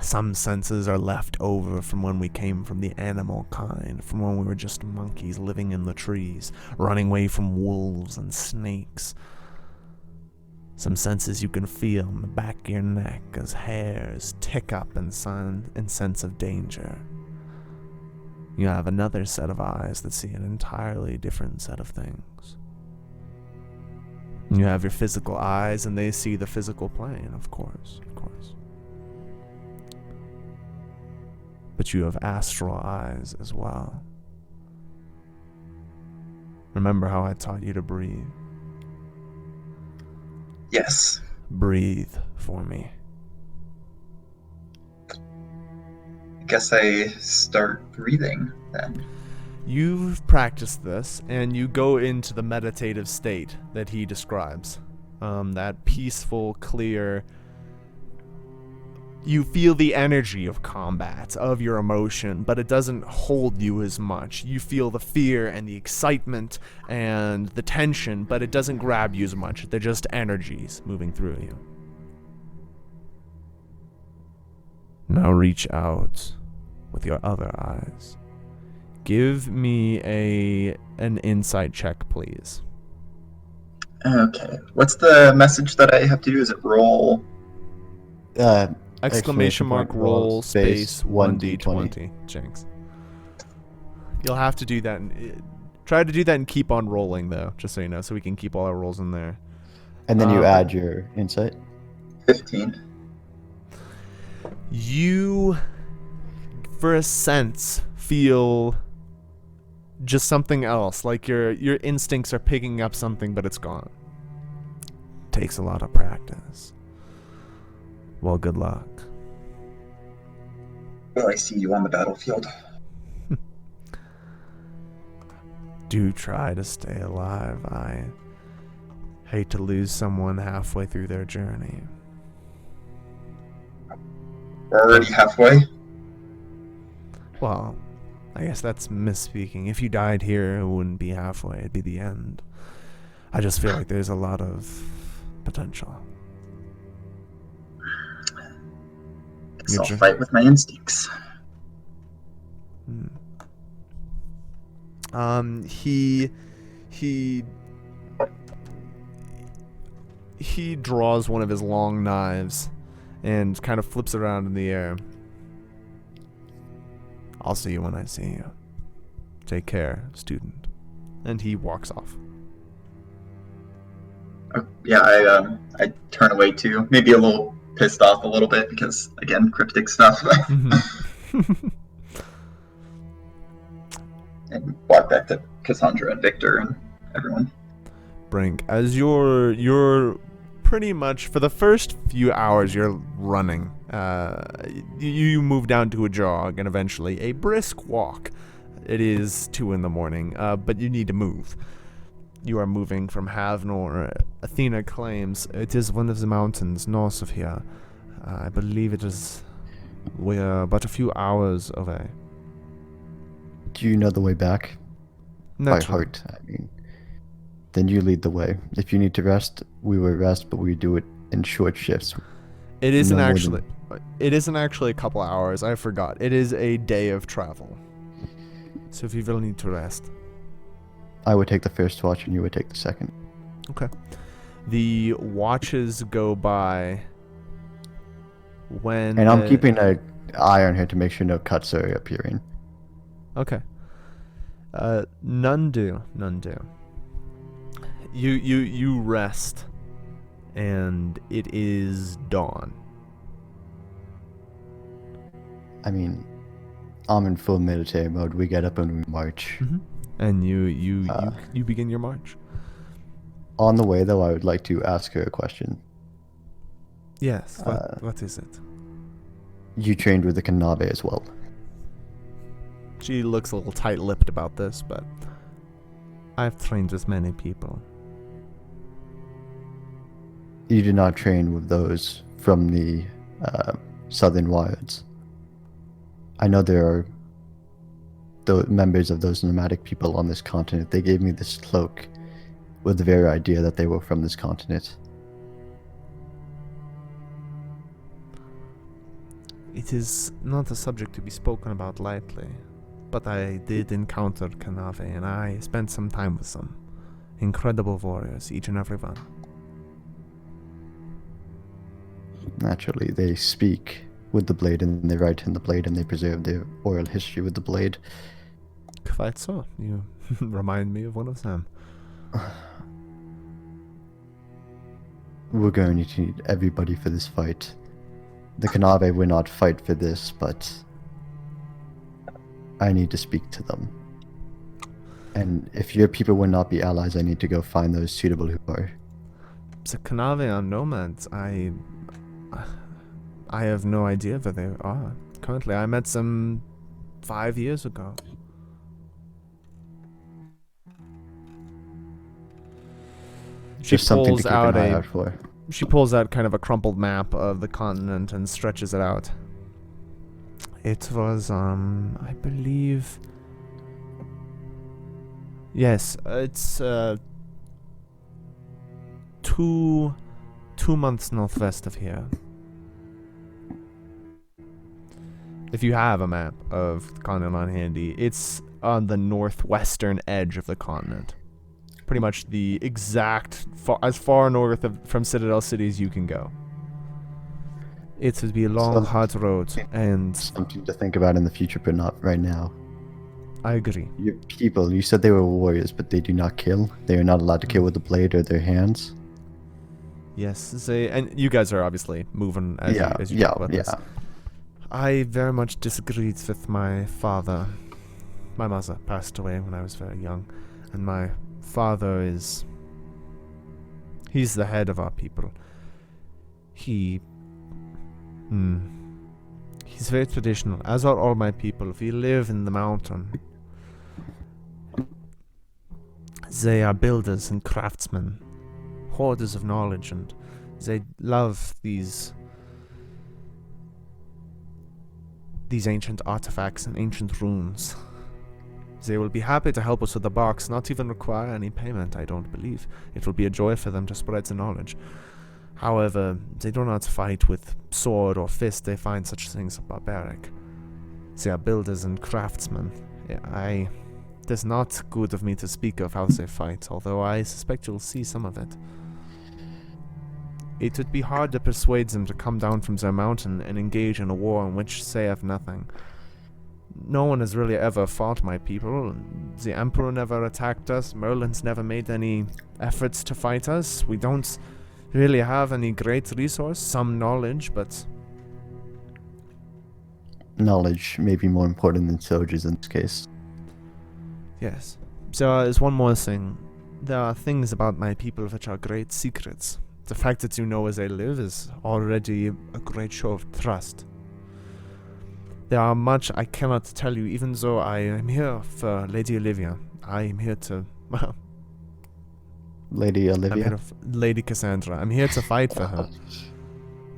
Some senses are left over from when we came from the animal kind, from when we were just monkeys living in the trees, running away from wolves and snakes. Some senses you can feel in the back of your neck as hairs tick up in sense of danger. You have another set of eyes that see an entirely different set of things. You have your physical eyes, and they see the physical plane, of course. But you have astral eyes as well. Remember how I taught you to breathe? Yes. Breathe for me. I guess I start breathing then. You've practiced this, and you go into the meditative state that he describes. That peaceful, clear... You feel the energy of combat, of your emotion, but it doesn't hold you as much. You feel the fear and the excitement and the tension, but it doesn't grab you as much. They're just energies moving through you. Now reach out with your other eyes. Give me an insight check, please. Okay. What's the message that I have to do? Is it roll? Exclamation mark roll space 1d20. Jinx. You'll have to do that. Try to do that and keep on rolling, though, just so you know, so we can keep all our rolls in there. And then you add your insight. 15. You for a sense, feel just something else. Like your instincts are picking up something, but it's gone. Takes a lot of practice. Well, good luck. Will I see you on the battlefield? Do try to stay alive. I hate to lose someone halfway through their journey. We're already halfway. Well, I guess that's misspeaking. If you died here, it wouldn't be halfway. It'd be the end. I just feel like there's a lot of potential. Guess I'll fight with my instincts. He draws one of his long knives and kind of flips it around in the air. I'll see you when I see you. Take care, student. And he walks off. Yeah, I turn away too. Maybe a little pissed off a little bit because, again, cryptic stuff. And walk back to Cassandra and Victor and everyone. Brink, as you're pretty much, for the first few hours, you're running. You move down to a jog and eventually a brisk walk. It is 2 a.m, but you need to move. You are moving from Havnor. Athena claims it is one of the mountains north of here. I believe we're but a few hours away. Do you know the way back? By heart, I mean. Then you lead the way. If you need to rest, we will rest, but we do it in short shifts. It isn't actually a couple hours. I forgot. It is a day of travel. So if you will need to rest. I would take the first watch and you would take the second. Okay. The watches go by when... And I'm keeping an eye on her to make sure no cuts are appearing. Okay. None do. You rest, and it is dawn. I mean, I'm in full military mode. We get up and we march. Mm-hmm. And you begin your march. On the way, though, I would like to ask her a question. Yes. What is it? You trained with the Kanabe as well. She looks a little tight-lipped about this, but I've trained with many people. You did not train with those from the Southern Wilds. I know there are members of those nomadic people on this continent. They gave me this cloak with the very idea that they were from this continent. It is not a subject to be spoken about lightly, but I did encounter Kanave, and I spent some time with them. Incredible warriors, each and every one. Naturally, they speak with the blade, and they write in the blade, and they preserve their oral history with the blade. Quite so. You remind me of one of them. We're going to need everybody for this fight. The Kanabe will not fight for this, but I need to speak to them. And if your people will not be allies, I need to go find those suitable who are. The Kanave are nomads. I have no idea where they are. Currently, I met them 5 years ago. Just something to keep an eye out for. She pulls out kind of a crumpled map of the continent and stretches it out. It was, I believe... Yes, it's, 2 months northwest of here. If you have a map of the continent on handy, it's on the northwestern edge of the continent. Pretty much the exact, as far north from Citadel City as you can go. It would be a long, hard road, and... Something to think about in the future, but not right now. I agree. Your people, you said they were warriors, but they do not kill. They are not allowed to kill with the blade or their hands. Yes, and you guys are obviously moving as you talk about this. I very much disagreed with my father. My mother passed away when I was very young, and my father is... He's the head of our people. He's very traditional, as are all my people. We live in the mountain. They are builders and craftsmen, hoarders of knowledge, and they love these ancient artifacts and ancient runes. They will be happy to help us with the box, not even require any payment, I don't believe. It will be a joy for them to spread the knowledge. However, they do not fight with sword or fist. They find such things barbaric. They are builders and craftsmen. It is not good of me to speak of how they fight, although I suspect you'll see some of it. It would be hard to persuade them to come down from their mountain and engage in a war in which they have nothing. No one has really ever fought my people. The Emperor never attacked us. Merlin's never made any efforts to fight us. We don't really have any great resource. Some knowledge, but... Knowledge may be more important than soldiers in this case. Yes. There is one more thing. There are things about my people which are great secrets. The fact that you know where they live is already a great show of trust. There are much I cannot tell you, even though I am here for Lady Olivia. I am here to... Lady Olivia? Lady Cassandra. I'm here to fight for her.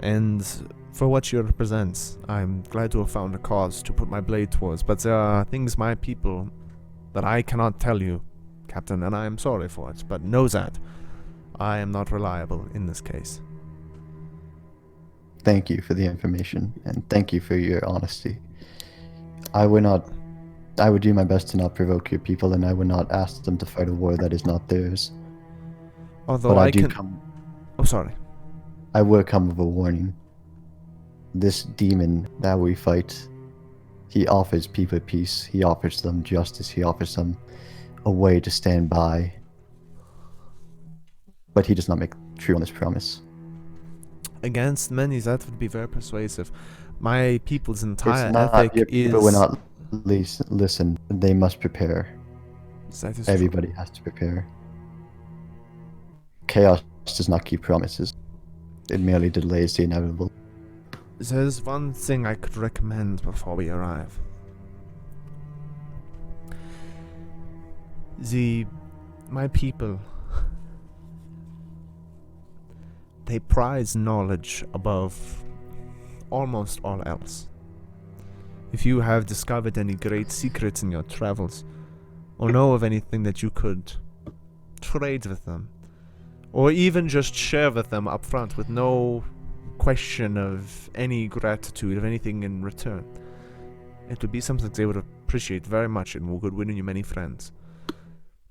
And for what she represents, I'm glad to have found a cause to put my blade towards. But there are things my people that I cannot tell you, Captain, and I am sorry for it. But know that I am not reliable in this case. Thank you for the information, and thank you for your honesty. I would do my best to not provoke your people, and I would not ask them to fight a war that is not theirs. Although But Oh, sorry. I will come with a warning. This demon that we fight, he offers people peace, he offers them justice, he offers them a way to stand by. But he does not make true on this promise. Against many, that would be very persuasive. My people's entire It's not, ethic your is... people will not listen. They must prepare. That is Everybody has to prepare. Chaos does not keep promises. It merely delays the inevitable. There's one thing I could recommend before we arrive. My people, they prize knowledge above almost all else. If you have discovered any great secrets in your travels, or know of anything that you could trade with them, or even just share with them up front with no question of any gratitude, of anything in return, it would be something they would appreciate very much and would win you many friends.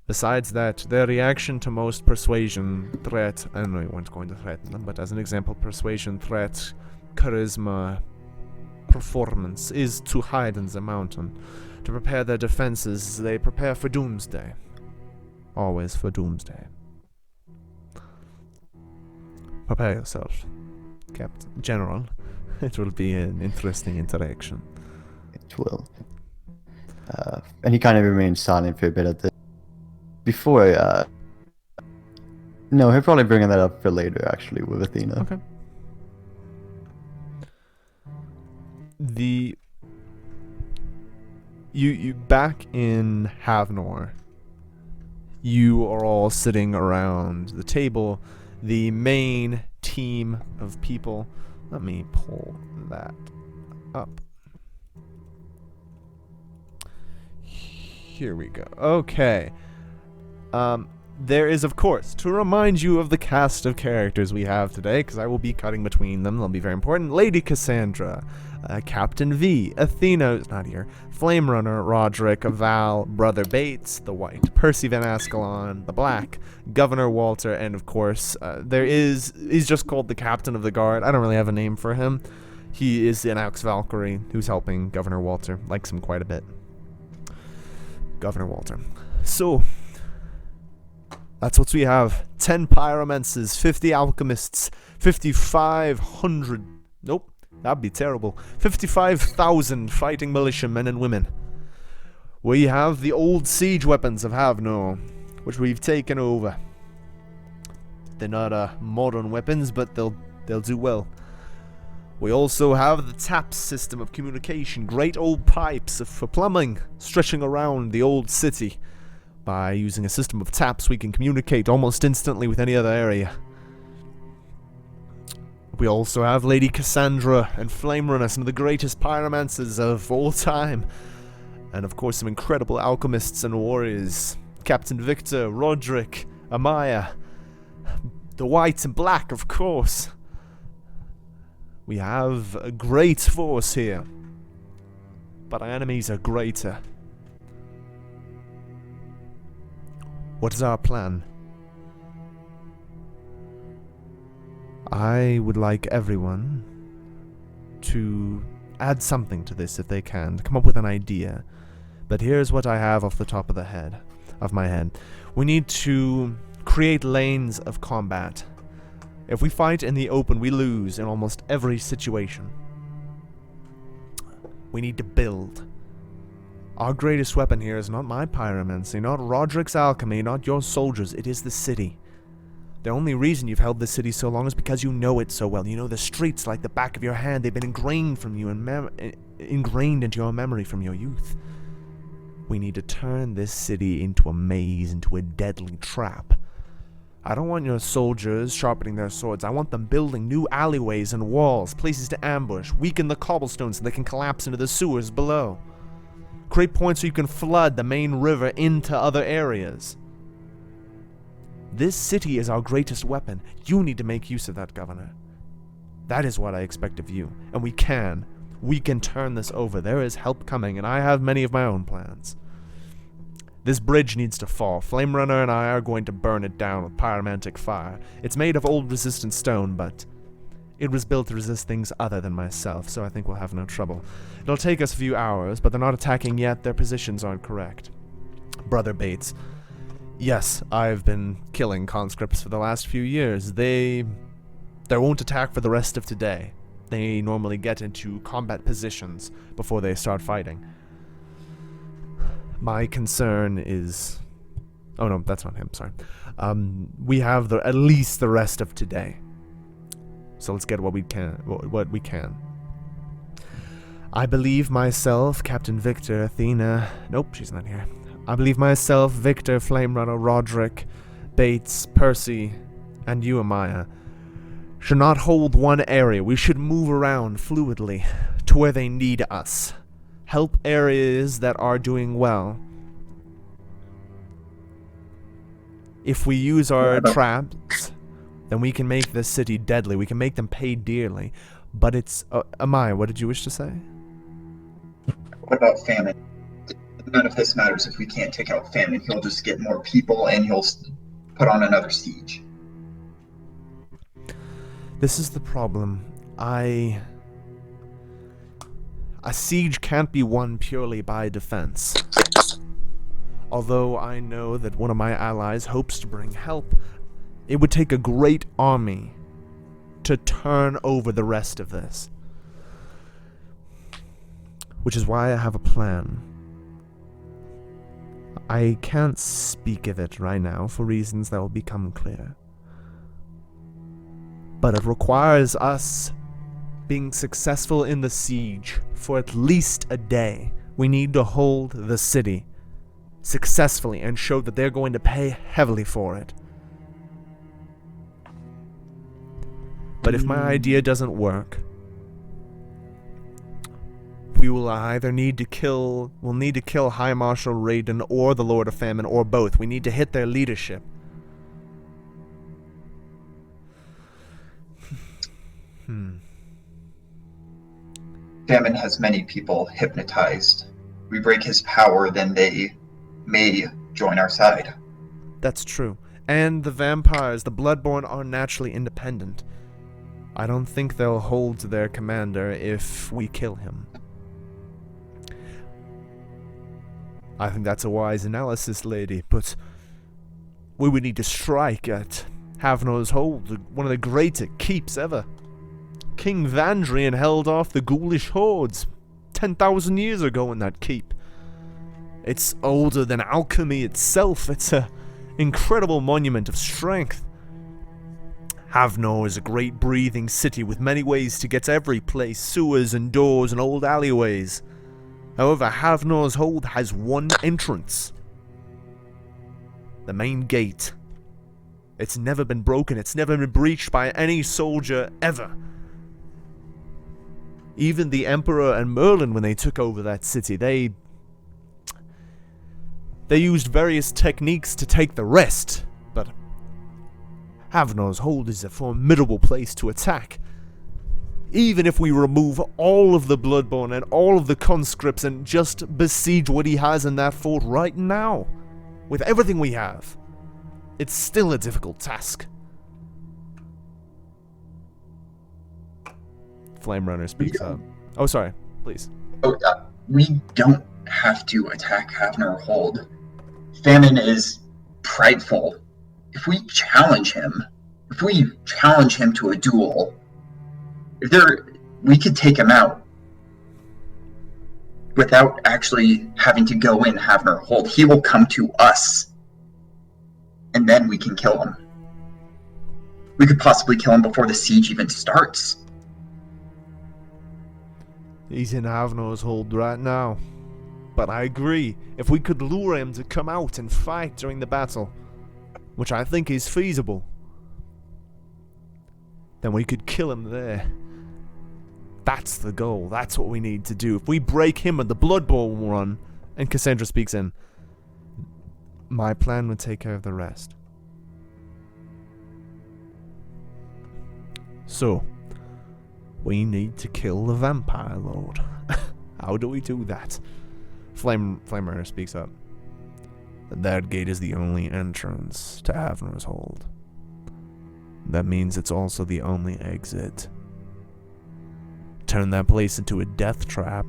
Besides that, their reaction to most persuasion, threat, I don't know, you weren't going to threaten them, but as an example, persuasion, threat, charisma, performance is to hide in the mountain. To prepare their defenses, they prepare for doomsday. Always for doomsday. Prepare yourself, Captain General. It will be an interesting interaction. It will. And he kind of remains silent for a bit at the... Before, no, he'll probably bring that up for later, actually, with Athena. Okay. You back in Havnor, you are all sitting around the table. The main team of people. Let me pull that up. Here we go. Okay. There is, of course, to remind you of the cast of characters we have today, because I will be cutting between them. They'll be very important. Lady Cassandra, Captain V, Athena, who's not here, Flame Runner, Roderick, Val, Brother Bates, the White, Percy Van Ascalon, the Black, Governor Walter, and of course, he's just called the Captain of the Guard. I don't really have a name for him. He is an ex-Valkyrie who's helping Governor Walter. Likes him quite a bit. Governor Walter. So... that's what we have. 10 pyromancers, 50 alchemists, 5,500... Nope. That'd be terrible. 55,000 fighting militiamen and women. We have the old siege weapons of Havnor, which we've taken over. They're not modern weapons, but they'll do well. We also have the tap system of communication, great old pipes for plumbing, stretching around the old city. By using a system of taps, we can communicate almost instantly with any other area. We also have Lady Cassandra and Flame Runner, some of the greatest pyromancers of all time. And of course some incredible alchemists and warriors. Captain Victor, Roderick, Amaya, the white and black, of course. We have a great force here. But our enemies are greater. What is our plan? I would like everyone to add something to this if they can, to come up with an idea. But here's what I have off the top of my head. We need to create lanes of combat. If we fight in the open, we lose in almost every situation. We need to build. Our greatest weapon here is not my pyromancy, not Roderick's alchemy, not your soldiers, it is the city. The only reason you've held this city so long is because you know it so well. You know the streets like the back of your hand. They've been ingrained from you ingrained into your memory from your youth. We need to turn this city into a maze, into a deadly trap. I don't want your soldiers sharpening their swords. I want them building new alleyways and walls, places to ambush, weaken the cobblestones so they can collapse into the sewers below. Create points where you can flood the main river into other areas. This city is our greatest weapon. You need to make use of that, Governor. That is what I expect of you. And we can. We can turn this over. There is help coming, and I have many of my own plans. This bridge needs to fall. Flame Runner and I are going to burn it down with pyromantic fire. It's made of old resistant stone, but it was built to resist things other than myself, so I think we'll have no trouble. It'll take us a few hours, but they're not attacking yet. Their positions aren't correct. Brother Bates. Yes, I've been killing conscripts for the last few years. They won't attack for the rest of today. They normally get into combat positions before they start fighting. My concern is... Oh no, that's not him, sorry. We have at least the rest of today. So let's get what we can. I believe myself, Captain Victor, Athena... Nope, she's not here. I believe myself, Victor, Flame Runner, Roderick, Bates, Percy, and you, Amaya, should not hold one area. We should move around fluidly to where they need us. Help areas that are doing well. If we use our traps, then we can make this city deadly. We can make them pay dearly. But it's... Amaya, what did you wish to say? What about famine? None of this matters if we can't take out famine. He'll just get more people and he'll put on another siege. This is the problem. A siege can't be won purely by defense. Although I know that one of my allies hopes to bring help, it would take a great army to turn over the rest of this. Which is why I have a plan. I can't speak of it right now for reasons that will become clear. But it requires us being successful in the siege for at least a day. We need to hold the city successfully and show that they're going to pay heavily for it. But if my idea doesn't work, we will either need to kill High Marshal Raiden or the Lord of Famine, or both. We need to hit their leadership. Famine has many people hypnotized. We break his power, then they may join our side. That's true. And the vampires, the Bloodborne, are naturally independent. I don't think they'll hold to their commander if we kill him. I think that's a wise analysis, lady, but we would need to strike at Havnor's hold, one of the greatest keeps ever. King Vandrian held off the ghoulish hordes 10,000 years ago in that keep. It's older than alchemy itself. It's an incredible monument of strength. Havnor is a great breathing city with many ways to get to every place, sewers and doors and old alleyways. However, Havnor's hold has one entrance. The main gate. It's never been broken, it's never been breached by any soldier ever. Even the Emperor and Merlin, when they took over that city, they used various techniques to take the rest, but Havnor's hold is a formidable place to attack. Even if we remove all of the Bloodborne and all of the conscripts and just besiege what he has in that fort right now, with everything we have, it's still a difficult task. Flame Runner speaks up. Oh, sorry. Please. We don't have to attack Havnor Hold. Famine is prideful. If we challenge him to a duel, we could take him out without actually having to go in Havnor Hold. He will come to us, and then we can kill him. We could possibly kill him before the siege even starts. He's in Havnor's hold right now. But I agree, if we could lure him to come out and fight during the battle, which I think is feasible, then we could kill him there. That's the goal. That's what we need to do. If we break him at the Bloodborne run, and Cassandra speaks in, my plan would take care of the rest. So, we need to kill the Vampire Lord. How do we do that? Flame Runner speaks up. That gate is the only entrance to Havnor's hold. That means it's also the only exit. Turn that place into a death trap,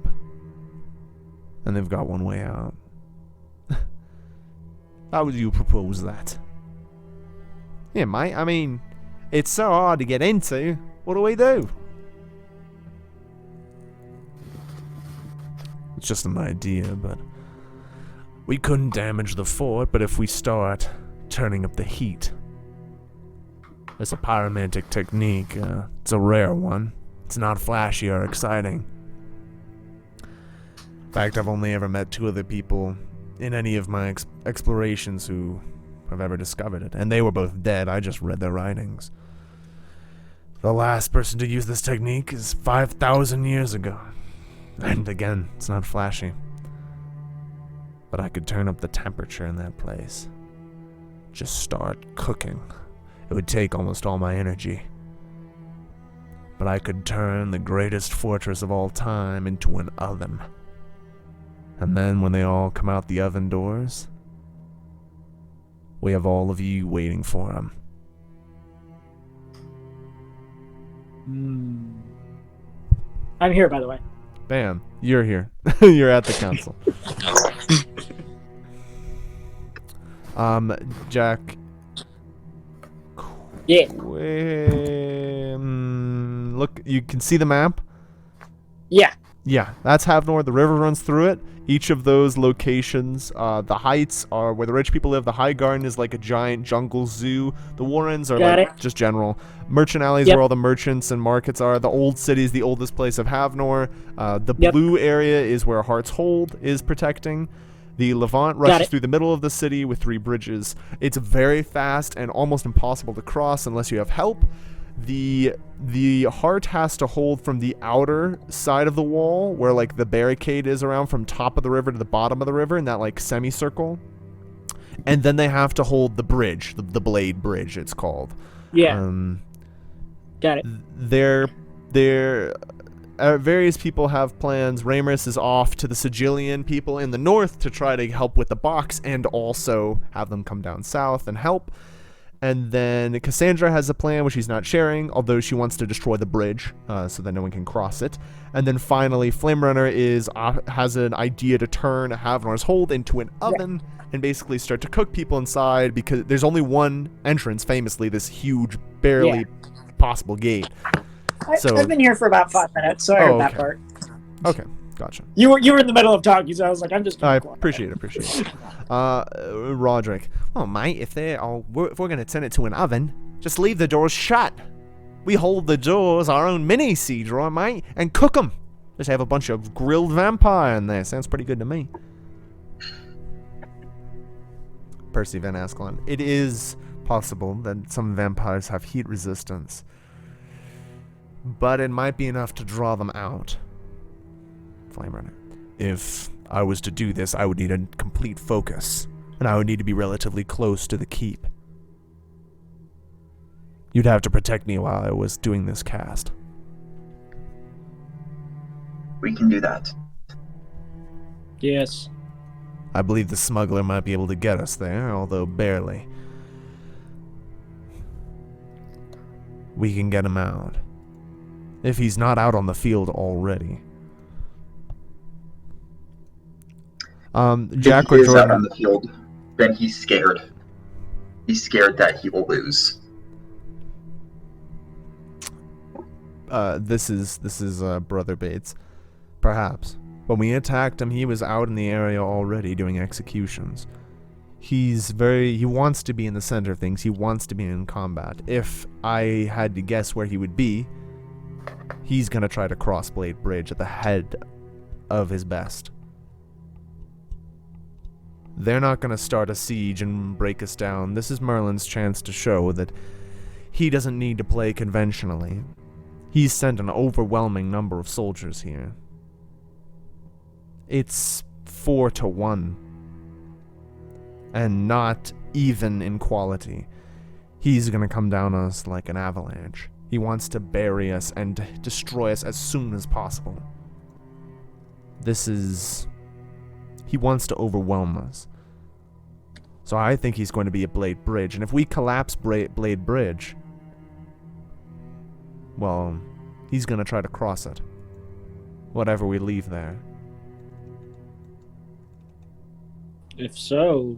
and they've got one way out. How would you propose that? Yeah, mate, I mean, it's so hard to get into. What do we do? It's just an idea, but we couldn't damage the fort, but if we start turning up the heat. It's a pyromantic technique. It's a rare one. It's not flashy or exciting. In fact, I've only ever met 2 other people in any of my explorations who have ever discovered it, and they were both dead. I just read their writings. The last person to use this technique is 5,000 years ago. And again, it's not flashy. But I could turn up the temperature in that place. Just start cooking. It would take almost all my energy. But I could turn the greatest fortress of all time into an oven. And then when they all come out the oven doors, we have all of you waiting for them. I'm here, by the way. Bam, you're here. You're at the council. Jack. Yeah. Look, you can see the map? Yeah. Yeah, that's Havnor. The river runs through it. Each of those locations, the heights are where the rich people live. The High Garden is like a giant jungle zoo. The Warrens are just general. Merchant alleys where all the merchants and markets are. The Old City is the oldest place of Havnor. The blue area is where Heart's Hold is protecting. The Levant rushes through the middle of the city with 3 bridges. It's very fast and almost impossible to cross unless you have help. The Heart has to hold from the outer side of the wall, where like the barricade is around, from top of the river to the bottom of the river in that like semicircle. And then they have to hold the bridge, the Blade Bridge it's called. Yeah. Got it. Various people have plans. Ramos is off to the Sigillian people in the north to try to help with the box and also have them come down south and help. And then Cassandra has a plan which she's not sharing, although she wants to destroy the bridge so that no one can cross it. And then finally, Flame Runner has an idea to turn Havnor's Hold into an oven and basically start to cook people inside, because there's only one entrance, famously, this huge, barely possible gate. I've been here for about 5 minutes, so I heard that part. Okay, gotcha. You were in the middle of talking, so I was like, I'm just. I appreciate it. Roderick. Well, mate, if we're gonna turn it to an oven, just leave the doors shut. We hold the doors our own mini siege, right, mate, and cook them. Just have a bunch of grilled vampire in there. Sounds pretty good to me. Percy Van Ascalon. It is possible that some vampires have heat resistance, but it might be enough to draw them out. Flame Runner. If I was to do this, I would need a complete focus, and I would need to be relatively close to the keep. You'd have to protect me while I was doing this cast. We can do that. Yes. I believe the smuggler might be able to get us there, although barely. We can get him out. If he's not out on the field already. Jack if he or is Jordan... out on the field, then he's scared. He's scared that he will lose. This is Brother Bates. Perhaps. When we attacked him, he was out in the area already doing executions. He wants to be in the center of things. He wants to be in combat. If I had to guess where he would be, he's gonna try to cross Blade Bridge at the head of his best. They're not gonna start a siege and break us down. This is Merlin's chance to show that he doesn't need to play conventionally. He's sent an overwhelming number of soldiers here. It's 4-1. And not even in quality. He's gonna come down on us like an avalanche. He wants to bury us and destroy us as soon as possible. He wants to overwhelm us. So I think he's going to be at Blade Bridge. And if we collapse Blade Bridge, well, he's going to try to cross it. Whatever we leave there. If so,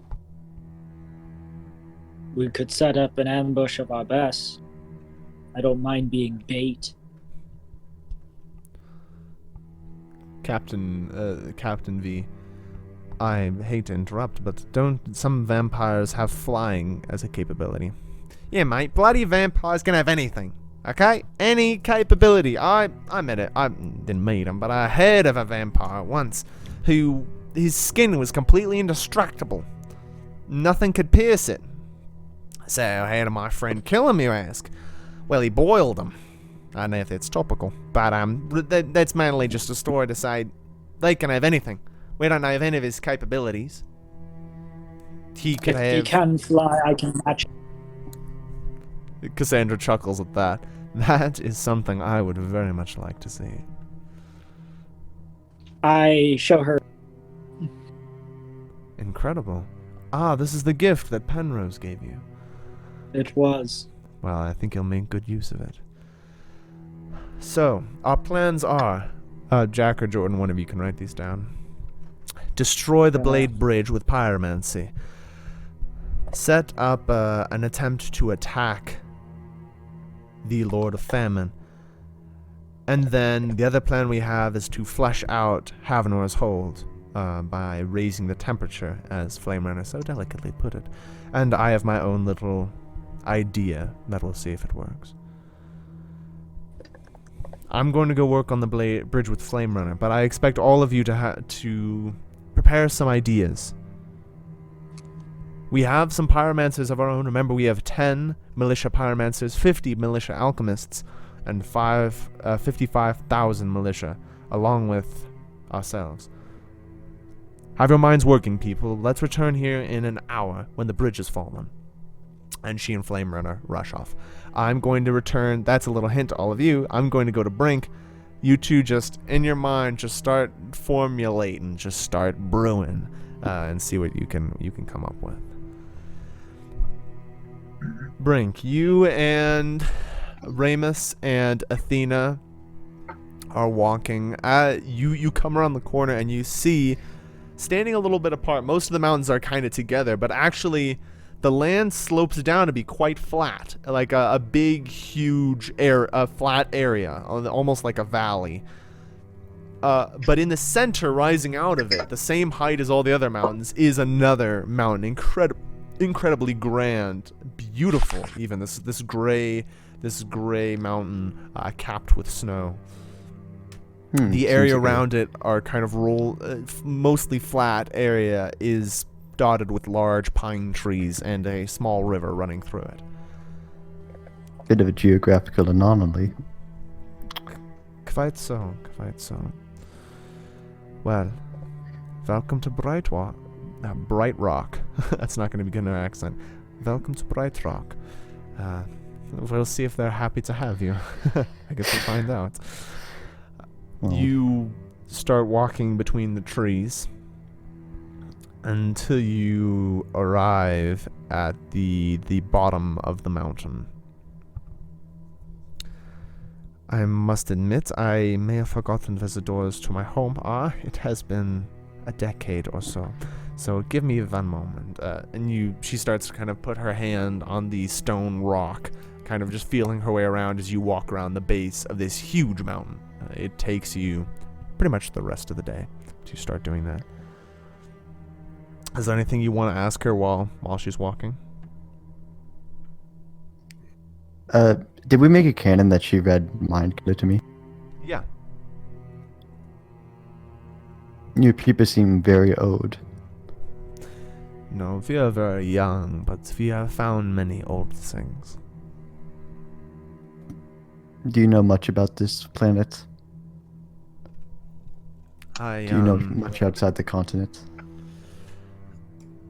we could set up an ambush of our best. I don't mind being bait. Captain V, I hate to interrupt, but don't some vampires have flying as a capability? Yeah, mate, bloody vampires can have anything, okay? Any capability. I met it. I didn't meet him, but I heard of a vampire once who his skin was completely indestructible. Nothing could pierce it. So how did my friend kill him, you ask? Well, he boiled him. I don't know if that's topical, but that's mainly just a story to say they can have anything. We don't know of any of his capabilities. He can fly, I can match. Cassandra chuckles at that. That is something I would very much like to see. I show her. Incredible. Ah, this is the gift that Penrose gave you. It was. Well, I think he'll make good use of it. So, our plans are... Jack or Jordan, one of you can write these down. Destroy the Blade Bridge with pyromancy. Set up an attempt to attack the Lord of Famine. And then the other plan we have is to flesh out Havnor's hold by raising the temperature, as Flame Runner so delicately put it. And I have my own little idea that we'll see if it works. I'm going to go work on the bridge with Flame Runner, but I expect all of you to prepare some ideas. We have some pyromancers of our own. Remember, we have 10 militia pyromancers, 50 militia alchemists, and 55,000 militia, along with ourselves. Have your minds working, people. Let's return here in an hour when the bridge has fallen. And she and Flame Runner rush off. I'm going to return. That's a little hint to all of you. I'm going to go to Brink. You two just, in your mind, just start formulating. Just start brewing. And see what you can come up with. Brink, you and Ramus and Athena are walking. You come around the corner and you see, standing a little bit apart, most of the mountains are kind of together, but actually the land slopes down to be quite flat, like a big, huge flat area, almost like a valley. But in the center, rising out of it, the same height as all the other mountains, is another mountain, incredibly grand, beautiful. Even this gray mountain capped with snow. The area around it are kind of mostly flat area is dotted with large pine trees and a small river running through it. Bit of a geographical anomaly. Quite so. Well, welcome to Bright Rock. That's not going to be good in our accent. Welcome to Bright Rock. We'll see if they're happy to have you. I guess we'll find out. Well, You start walking between the trees until you arrive at the bottom of the mountain. I must admit, I may have forgotten where the doors to my home are. It has been a decade or so. So give me 1 moment. She starts to kind of put her hand on the stone rock, kind of just feeling her way around as you walk around the base of this huge mountain. It takes you pretty much the rest of the day to start doing that. Is there anything you want to ask her while she's walking? Did we make a canon that she read Mind Killer to me? Yeah. Your people seem very old. No, we are very young, but we have found many old things. Do you know much about this planet? Do you know much outside the continent?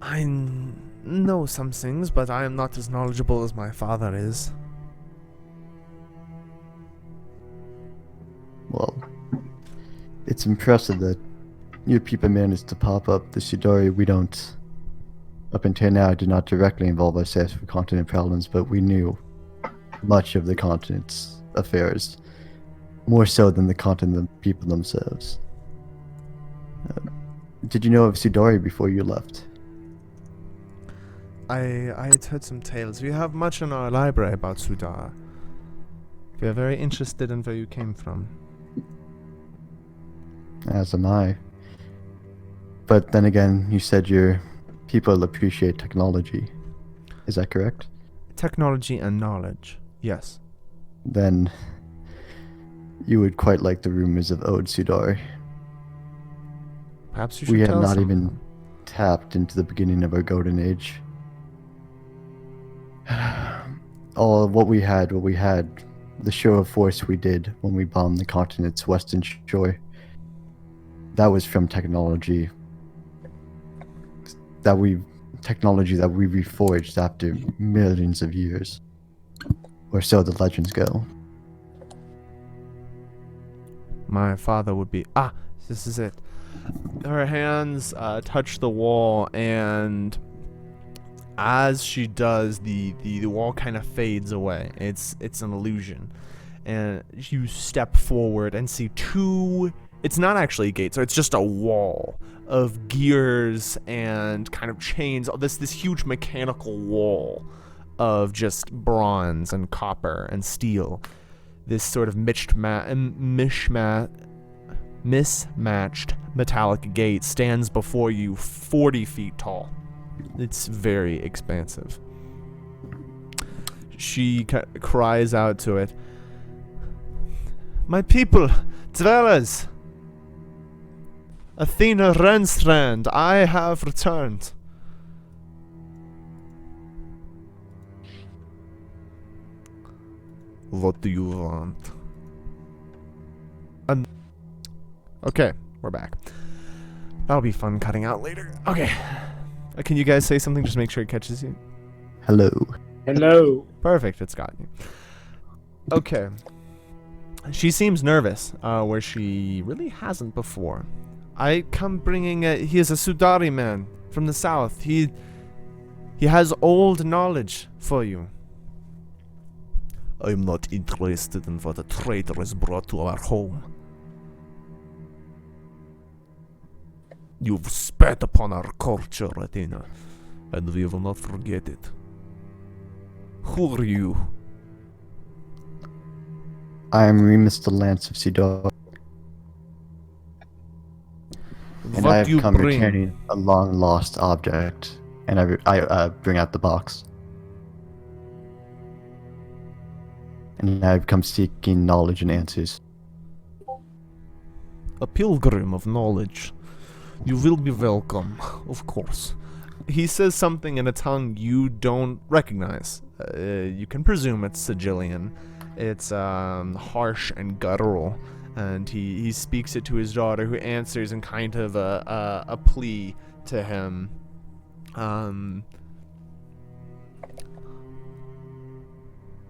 I know some things, but I am not as knowledgeable as my father is. Well, it's impressive that your people managed to pop up the Sidori. We don't, up until now, did not directly involve ourselves with continent problems, but we knew much of the continent's affairs, more so than the continent people themselves. Did you know of Sidori before you left? I had heard some tales. We have much in our library about Sudar. We are very interested in where you came from. As am I. But then again, you said your people appreciate technology. Is that correct? Technology and knowledge, yes. Then you would quite like the rumors of Ode Sudar. Perhaps you should We have tell not someone. even tapped into the beginning of our golden age. All what we had, the show of force we did when we bombed the continent's western shore, that was from technology that we reforged after millions of years, or so the legends go. My father would be... this is it. Her hands touch the wall, and as she does, the wall kind of fades away. It's an illusion. And you step forward and see two... It's not actually a gate, so it's just a wall of gears and kind of chains. This huge mechanical wall of just bronze and copper and steel. This sort of mismatched metallic gate stands before you 40 feet tall. It's very expansive. She cries out to it. My people, dwellers! Athena Renstrand, I have returned. What do you want? Okay, we're back. That'll be fun cutting out later. Okay. Can you guys say something? Just make sure it catches you. Hello. Hello. Perfect, it's got you. Okay. She seems nervous, where she really hasn't before. I come bringing he is a Sudari man from the south. He has old knowledge for you. I'm not interested in what a traitor has brought to our home. You've spat upon our culture, Athena. and we will not forget it. Who are you? I am Remus the Lance of Sidor, and I What have you come bring? returning a long lost object. And I bring out the box. And I've come seeking knowledge and answers. A pilgrim of knowledge. You will be welcome, of course. He says something in a tongue you don't recognize. You can presume it's Sigillian. It's harsh and guttural, and he speaks it to his daughter, who answers in kind of a plea to him.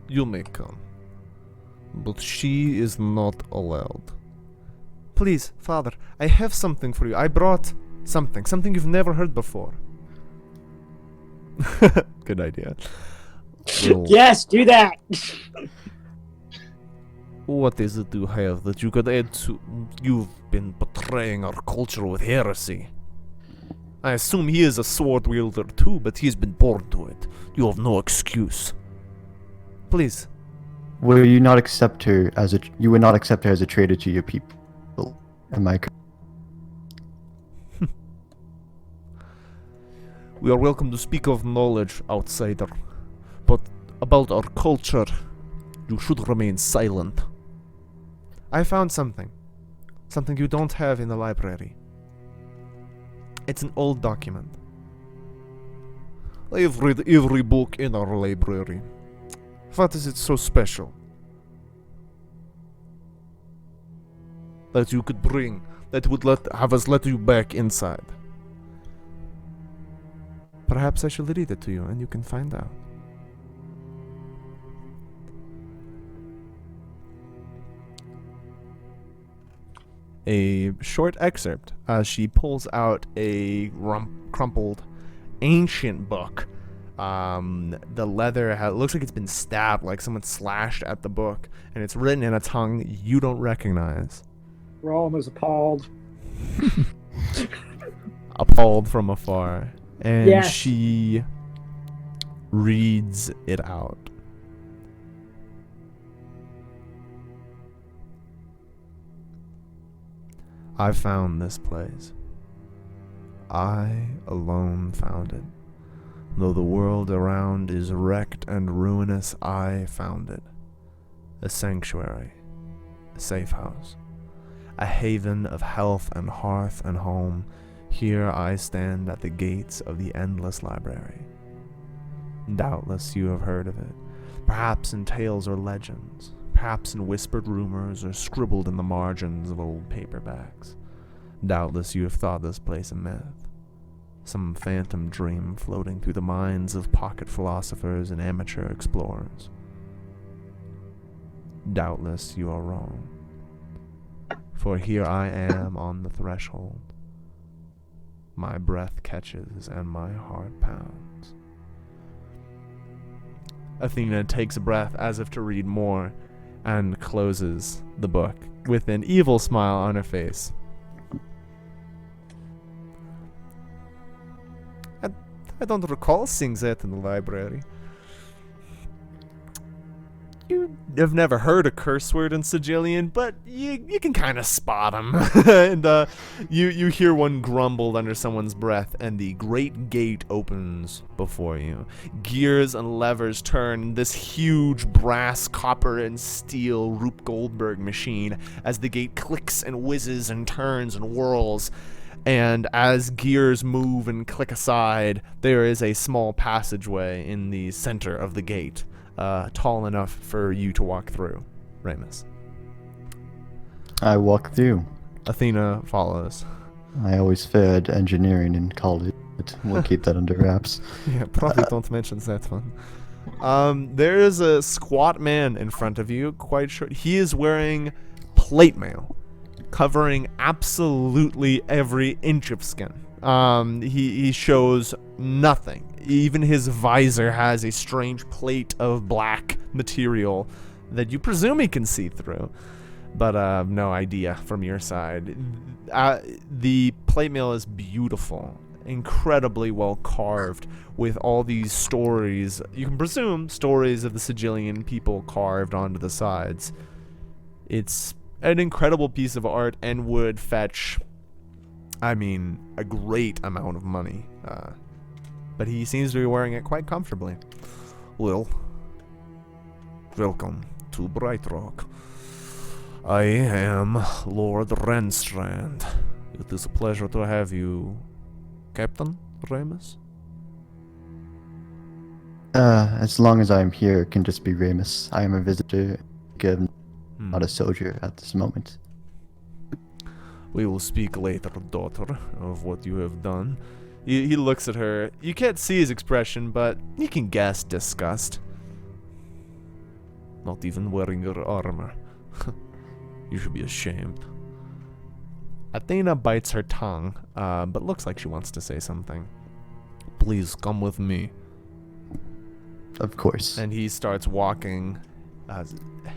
You may come, but she is not allowed. Please, father, I have something for you. I brought something you've never heard before. Good idea. Well, Yes, do that. what is it you have that you could add to? You've been betraying our culture with heresy. I assume he is a sword wielder too, but he's been born to it. You have no excuse. Please. Will you not accept her as you would not accept her as a traitor to your people? Am I correct? We are welcome to speak of knowledge, outsider. But about our culture, you should remain silent. I found something. Something you don't have in the library. It's an old document. I've read every book in our library. What is it so special? That you could bring, that would have us let you back inside. Perhaps I shall read it to you and you can find out. A short excerpt as she pulls out a crumpled ancient book. The leather looks like it's been stabbed, like someone slashed at the book, and it's written in a tongue you don't recognize. Rome is appalled. Appalled from afar. And Yes. she reads it out. I found this place. I alone found it. Though the world around is wrecked and ruinous, I found it. A sanctuary, a safe house, a haven of health and hearth and home. Here I stand at the gates of the endless library. Doubtless you have heard of it, perhaps in tales or legends, perhaps in whispered rumors or scribbled in the margins of old paperbacks. Doubtless you have thought this place a myth, some phantom dream floating through the minds of pocket philosophers and amateur explorers. Doubtless you are wrong, for here I am on the threshold. My breath catches and my heart pounds. Athena takes a breath as if to read more and closes the book with an evil smile on her face. I don't recall seeing that in the library. You have never heard a curse word in Sigillian, but you can kind of spot them. And you hear one grumbled under someone's breath, and the great gate opens before you. Gears and levers turn this huge brass, copper, and steel Rube Goldberg machine as the gate clicks and whizzes and turns and whirls. And as gears move and click aside, there is a small passageway in the center of the gate. Tall enough for you to walk through. Remus. I walk through. Athena follows. I always failed engineering in college, but we'll keep that under wraps. Yeah, probably don't mention that one. There is a squat man in front of you, quite short. He is wearing plate mail, covering absolutely every inch of skin. He shows nothing. Even his visor has a strange plate of black material that you presume he can see through, but no idea from your side. The plate mail is beautiful. incredibly well carved with all these stories. You can presume stories of the Sigillian people carved onto the sides. It's an incredible piece of art and would fetch, I mean, a great amount of money. But he seems to be wearing it quite comfortably. Well, welcome to Bright Rock. I am Lord Renstrand. It is a pleasure to have you, Captain Remus. As long as I'm here, it can just be Remus. I am a visitor, not a soldier at this moment. We will speak later, daughter, of what you have done. He looks at her. You can't see his expression, but you can guess disgust. Not even wearing your armor. You should be ashamed. Athena bites her tongue, but looks like she wants to say something. Please come with me. Of course. And he starts walking,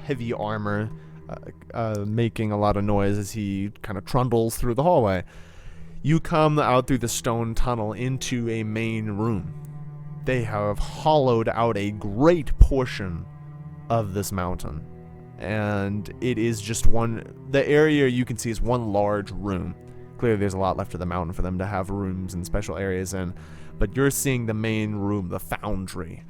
heavy armor, making a lot of noise as he kind of trundles through the hallway. You come out through the stone tunnel into a main room. They have hollowed out a great portion of this mountain. And it is just the area you can see is one large room. Clearly there's a lot left of the mountain for them to have rooms and special areas in. But you're seeing the main room, the foundry.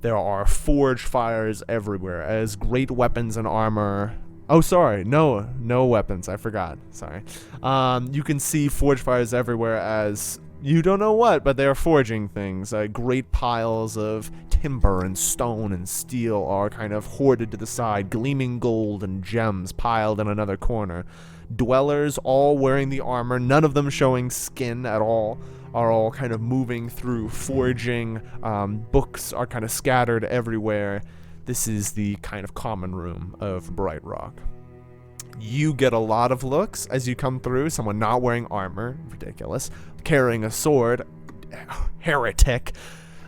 There are forge fires everywhere as great weapons and armor. Oh, sorry. No weapons. I forgot. Sorry. You can see forge fires everywhere as you don't know what, but they're forging things. Great piles of timber and stone and steel are kind of hoarded to the side. Gleaming gold and gems piled in another corner. Dwellers all wearing the armor, none of them showing skin at all, are all kind of moving through forging. Books are kind of scattered everywhere. This is the kind of common room of Bright Rock. You get a lot of looks as you come through. Someone not wearing armor, ridiculous. Carrying a sword, heretic.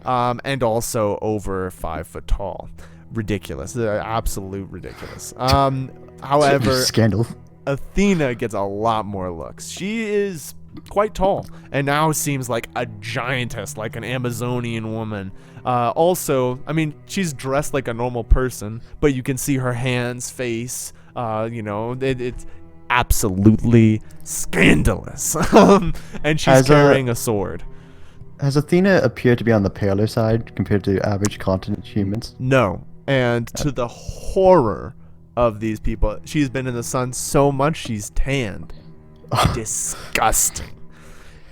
And also over 5 foot tall. Ridiculous. Absolute ridiculous. However, scandal. Athena gets a lot more looks. She is quite tall and now seems like a giantess, like an Amazonian woman. Also, I mean, she's dressed like a normal person, but you can see her hands, face, it's absolutely scandalous. And she's carrying a sword. Has Athena appeared to be on the paler side compared to average continent humans? No. And to the horror of these people, she's been in the sun so much she's tanned. Disgusting.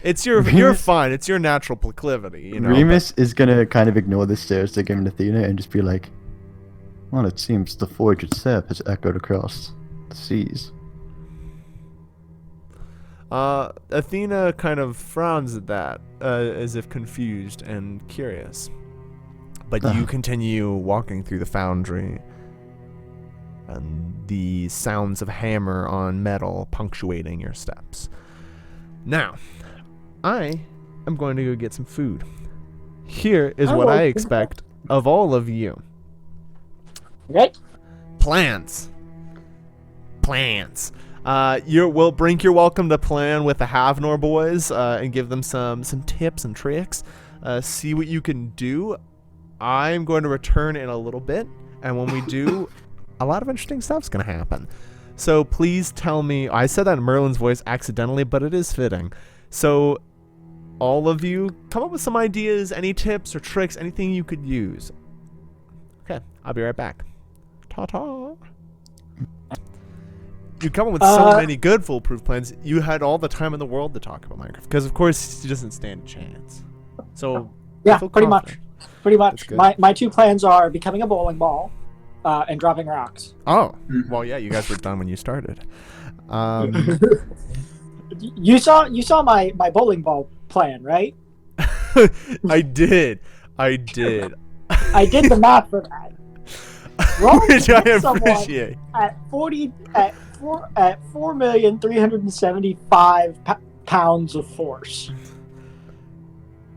You're fine. It's your natural proclivity, you know. Remus is gonna kind of ignore the stares they give Athena and just be like, well, it seems the forge itself has echoed across the seas. Athena kind of frowns at that, as if confused and curious. But you continue walking through the foundry, and the sounds of hammer on metal punctuating your steps. Now, I am going to go get some food. Here is what I expect of all of you. Okay. Plans. We'll bring your welcome to plan with the Havnor boys and give them some tips and tricks. See what you can do. I'm going to return in a little bit, and when we do, a lot of interesting stuff's going to happen. So please tell me, I said that in Merlin's voice accidentally, but it is fitting. So all of you, come up with some ideas, any tips or tricks, anything you could use. Okay, I'll be right back. Ta-ta. You come up with so many good foolproof plans. You had all the time in the world to talk about Minecraft, because of course he doesn't stand a chance. So yeah, pretty much. My 2 plans are becoming a bowling ball, and dropping rocks. Oh, well, yeah, you guys were done when you started. You saw my bowling ball plan, right? I did. I did the math for that. Which I appreciate. At 4,375 pounds of force.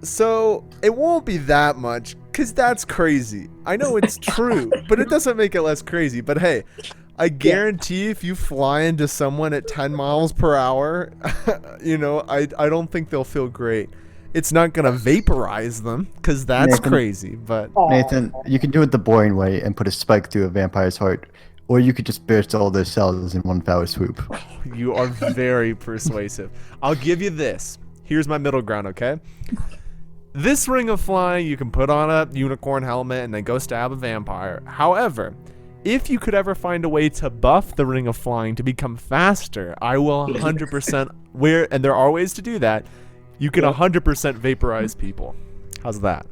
So it won't be that much, because that's crazy. I know it's true, but it doesn't make it less crazy. But hey, I guarantee if you fly into someone at 10 miles per hour, I don't think they'll feel great. It's not going to vaporize them, because that's Nathan- crazy, but... Nathan, you can do it the boring way and put a spike through a vampire's heart, or you could just burst all their cells in one foul swoop. You are very persuasive. I'll give you this. Here's my middle ground, okay? This ring of flying, you can put on a unicorn helmet and then go stab a vampire. However, if you could ever find a way to buff the ring of flying to become faster, I will 100% and there are ways to do that, you can 100% vaporize people. How's that?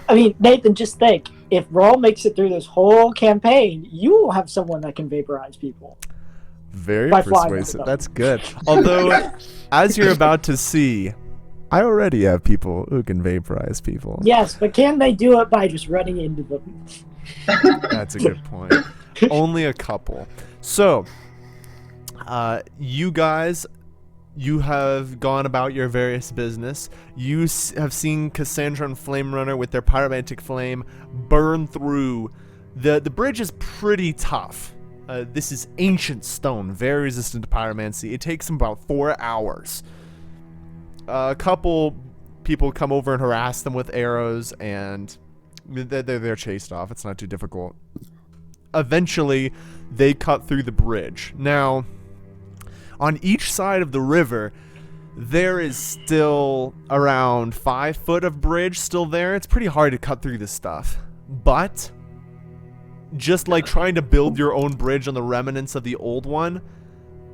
I mean, Nathan, just think. If Rawl makes it through this whole campaign, you will have someone that can vaporize people. Very By flying persuasive. over them. That's good. Although, as you're about to see, I already have people who can vaporize people. Yes, but can they do it by just running into them? That's a good point. Only a couple. So, you guys... You have gone about your various business. You have seen Cassandra and Flame Runner with their pyromantic flame burn through. The bridge is pretty tough. This is ancient stone, very resistant to pyromancy. It takes them about 4 hours. A couple people come over and harass them with arrows, and they're chased off. It's not too difficult. Eventually, they cut through the bridge. Now... on each side of the river, there is still around 5 foot of bridge still there. It's pretty hard to cut through this stuff. But, just like trying to build your own bridge on the remnants of the old one,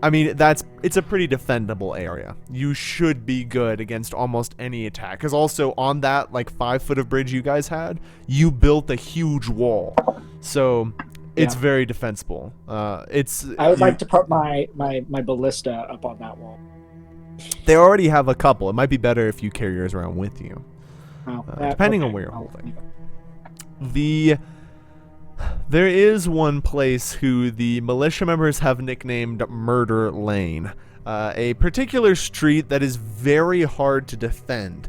I mean, it's a pretty defendable area. You should be good against almost any attack. Because also, on that, 5 foot of bridge you guys had, you built a huge wall. So... it's very defensible. I would like to put my ballista up on that wall. They already have a couple. It might be better if you carry yours around with you. Depending on where you're holding. There is one place who the militia members have nicknamed Murder Lane. A particular street that is very hard to defend.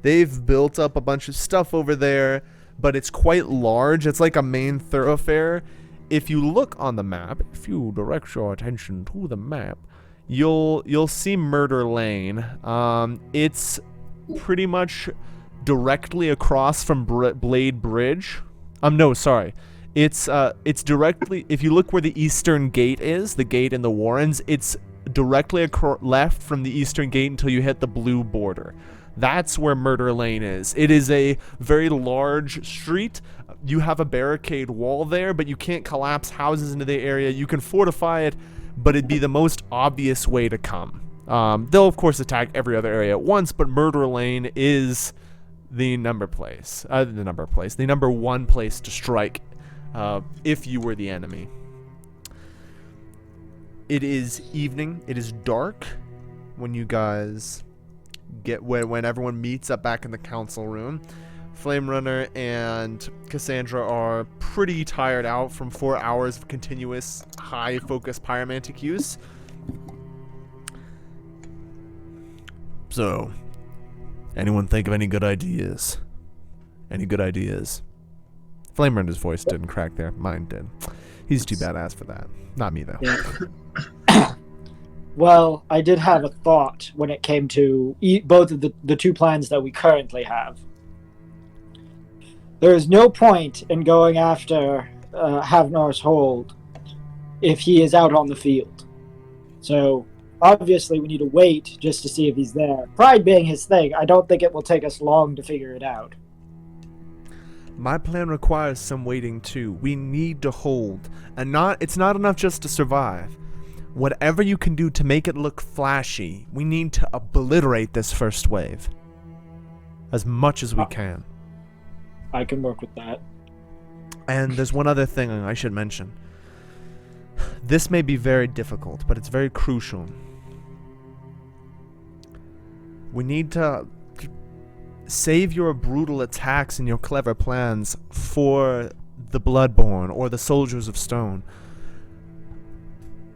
They've built up a bunch of stuff over there, but it's quite large. It's like a main thoroughfare. If you look on the map, if you direct your attention to the map, you'll see Murder Lane. It's pretty much directly across from Blade Bridge. No, sorry. It's directly, if you look where the eastern gate is, the gate in the Warrens, it's directly left from the eastern gate until you hit the blue border. That's where Murder Lane is. It is a very large street. You have a barricade wall there, but you can't collapse houses into the area. You can fortify it, but it'd be the most obvious way to come. They'll, of course, attack every other area at once, but Murder Lane is the number one place to strike if you were the enemy. It is evening. It is dark when you guys when everyone meets up back in the council room. Flame Runner and Cassandra are pretty tired out from 4 hours of continuous high-focus pyromantic use. So, anyone think of any good ideas? Any good ideas? Flame Runner's voice didn't crack there. Mine did. He's too badass for that. Not me, though. Yeah. Well, I did have a thought when it came to both of the two plans that we currently have. There is no point in going after Havnor's hold if he is out on the field. So, obviously, we need to wait just to see if he's there. Pride being his thing, I don't think it will take us long to figure it out. My plan requires some waiting, too. We need to hold. And it's not enough just to survive. Whatever you can do to make it look flashy, we need to obliterate this first wave. As much as we can. I can work with that. And there's one other thing I should mention. This may be very difficult, but it's very crucial. We need to save your brutal attacks and your clever plans for the Bloodborne or the Soldiers of Stone.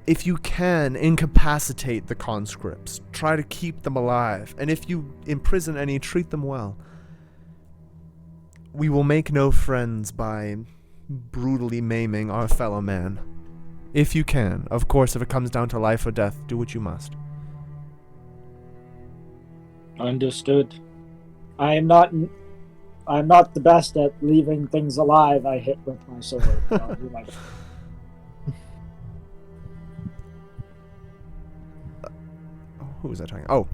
If you can, incapacitate the conscripts. Try to keep them alive. And if you imprison any, treat them well. We will make no friends by brutally maiming our fellow man. If you can. Of course, if it comes down to life or death, do what you must. Understood. I'm not the best at leaving things alive I hit with my sword. I'll do my best. Who was I talking? Oh,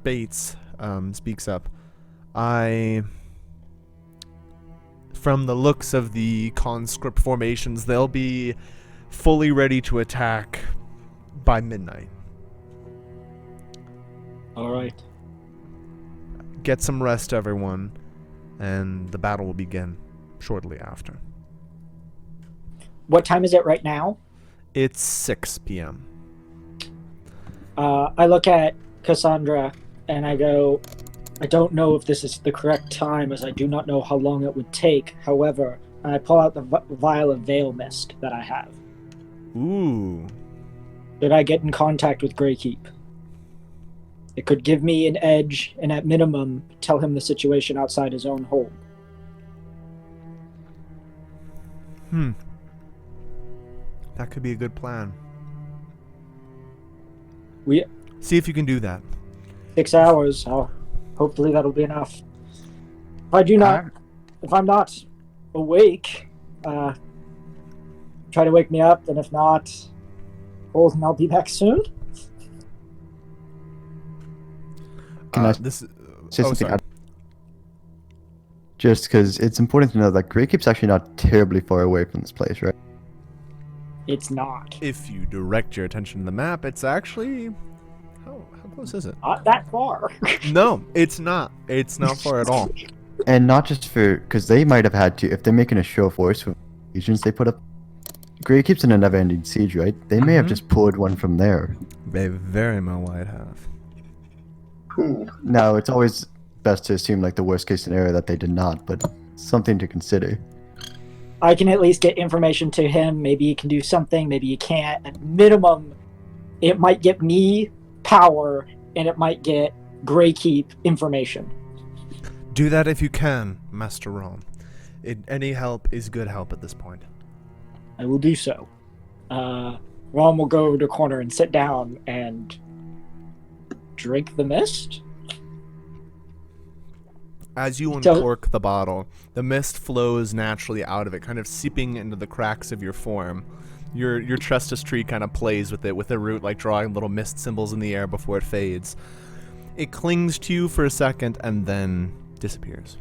Bates speaks up. From the looks of the conscript formations, they'll be fully ready to attack by midnight. All right. Get some rest, everyone, and the battle will begin shortly after. What time is it right now? It's 6 p.m. I look at Cassandra and I go, I don't know if this is the correct time, as I do not know how long it would take. However, I pull out the vial of veil mist that I have. Ooh. Did I get in contact with Greykeep? It could give me an edge, and at minimum, tell him the situation outside his own hold. That could be a good plan. See if you can do that. 6 hours. Hopefully that'll be enough. If I'm not awake, try to wake me up, and if not, hold, and I'll be back soon. Can I this say something? sorry. Just because it's important to know that Greykeep's actually not terribly far away from this place, right? It's not. If you direct your attention to the map, it's actually... How close is it? Not that far. No, it's not. It's not far at all. And not just for... Because they might have had to... If they're making a show of force with agents they put up... Greykeep's in a never-ending siege, right? They may have just pulled one from there. They very well might have. Cool. Now, it's always best to assume like the worst-case scenario that they did not, but something to consider. I can at least get information to him. Maybe he can do something. Maybe he can't. At minimum, it might get me power, and it might get Greykeep information. Do that if you can, Master Ron. Any help is good help at this point. I will do so. Ron will go over to a corner and sit down and drink the mist. As you uncork the bottle, the mist flows naturally out of it, kind of seeping into the cracks of your form. Your Trestus tree kind of plays with it, with a root like drawing little mist symbols in the air before it fades. It clings to you for a second and then disappears.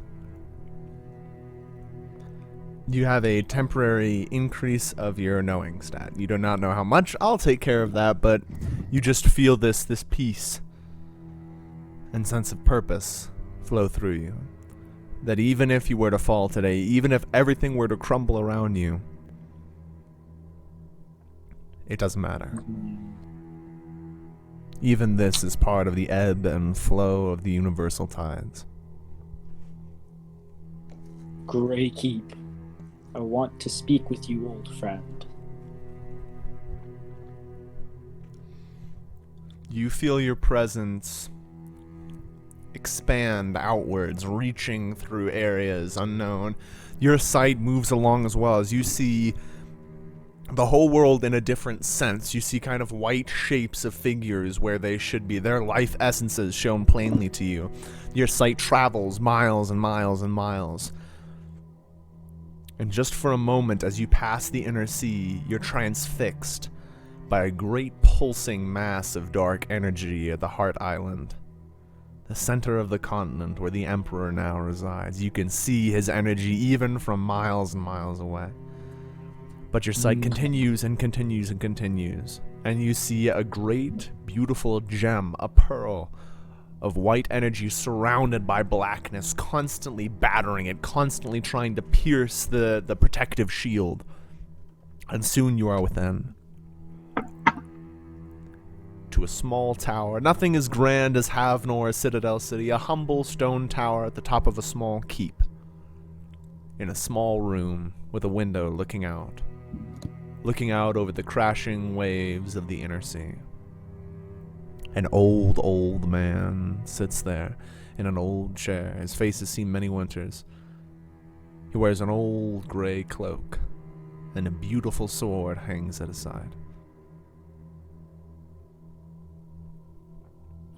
You have a temporary increase of your knowing stat. You do not know how much. I'll take care of that, but you just feel this peace and sense of purpose flow through you. That even if you were to fall today, even if everything were to crumble around you, it doesn't matter. Even this is part of the ebb and flow of the universal tides. Greykeep, I want to speak with you, old friend. You feel your presence expand outwards, reaching through areas unknown. Your sight moves along as well as you see the whole world in a different sense. You see kind of white shapes of figures where they should be, their life essences shown plainly to you. Your sight travels miles and miles and miles. And just for a moment, as you pass the inner sea, you're transfixed by a great pulsing mass of dark energy at the Heart Island, the center of the continent where the Emperor now resides. You can see his energy even from miles and miles away. But your sight continues and continues and continues, and you see a great, beautiful gem, a pearl of white energy surrounded by blackness, constantly battering it, constantly trying to pierce the protective shield. And soon you are within. To a small tower, nothing as grand as Havnor, Citadel City, a humble stone tower at the top of a small keep. In a small room with a window looking out over the crashing waves of the inner sea. An old man sits there in an old chair. His face has seen many winters. He wears an old gray cloak, and a beautiful sword hangs at his side.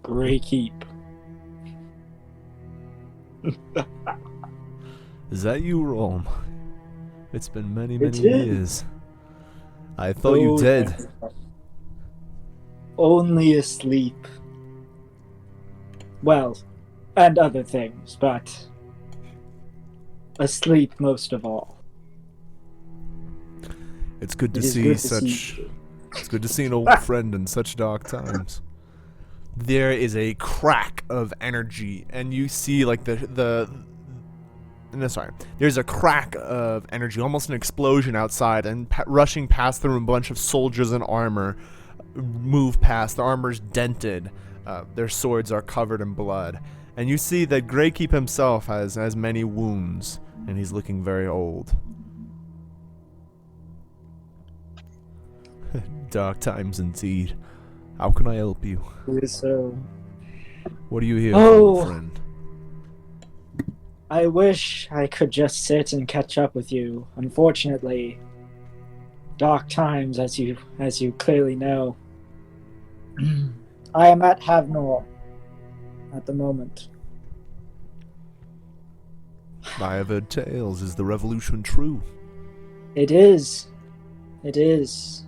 Grey Keep. Is that you, Rome? It's been many, It many is. years. I thought you dead. Only asleep. Well, and other things, but asleep most of all. It's good to It is see good to such. see you. It's good to see an old friend in such dark times. There is a crack of energy, and you see like there's a crack of energy, almost an explosion outside, and rushing past through a bunch of soldiers in armor move past. The armor's dented, their swords are covered in blood, and you see that Greykeep himself has many wounds, and he's looking very old. Dark times indeed. How can I help you? So, What are you here Oh. for, friend? I wish I could just sit and catch up with you. Unfortunately, dark times, as you clearly know. I am at Havnor at the moment. I have heard tales. Is the revolution true? It is. It is.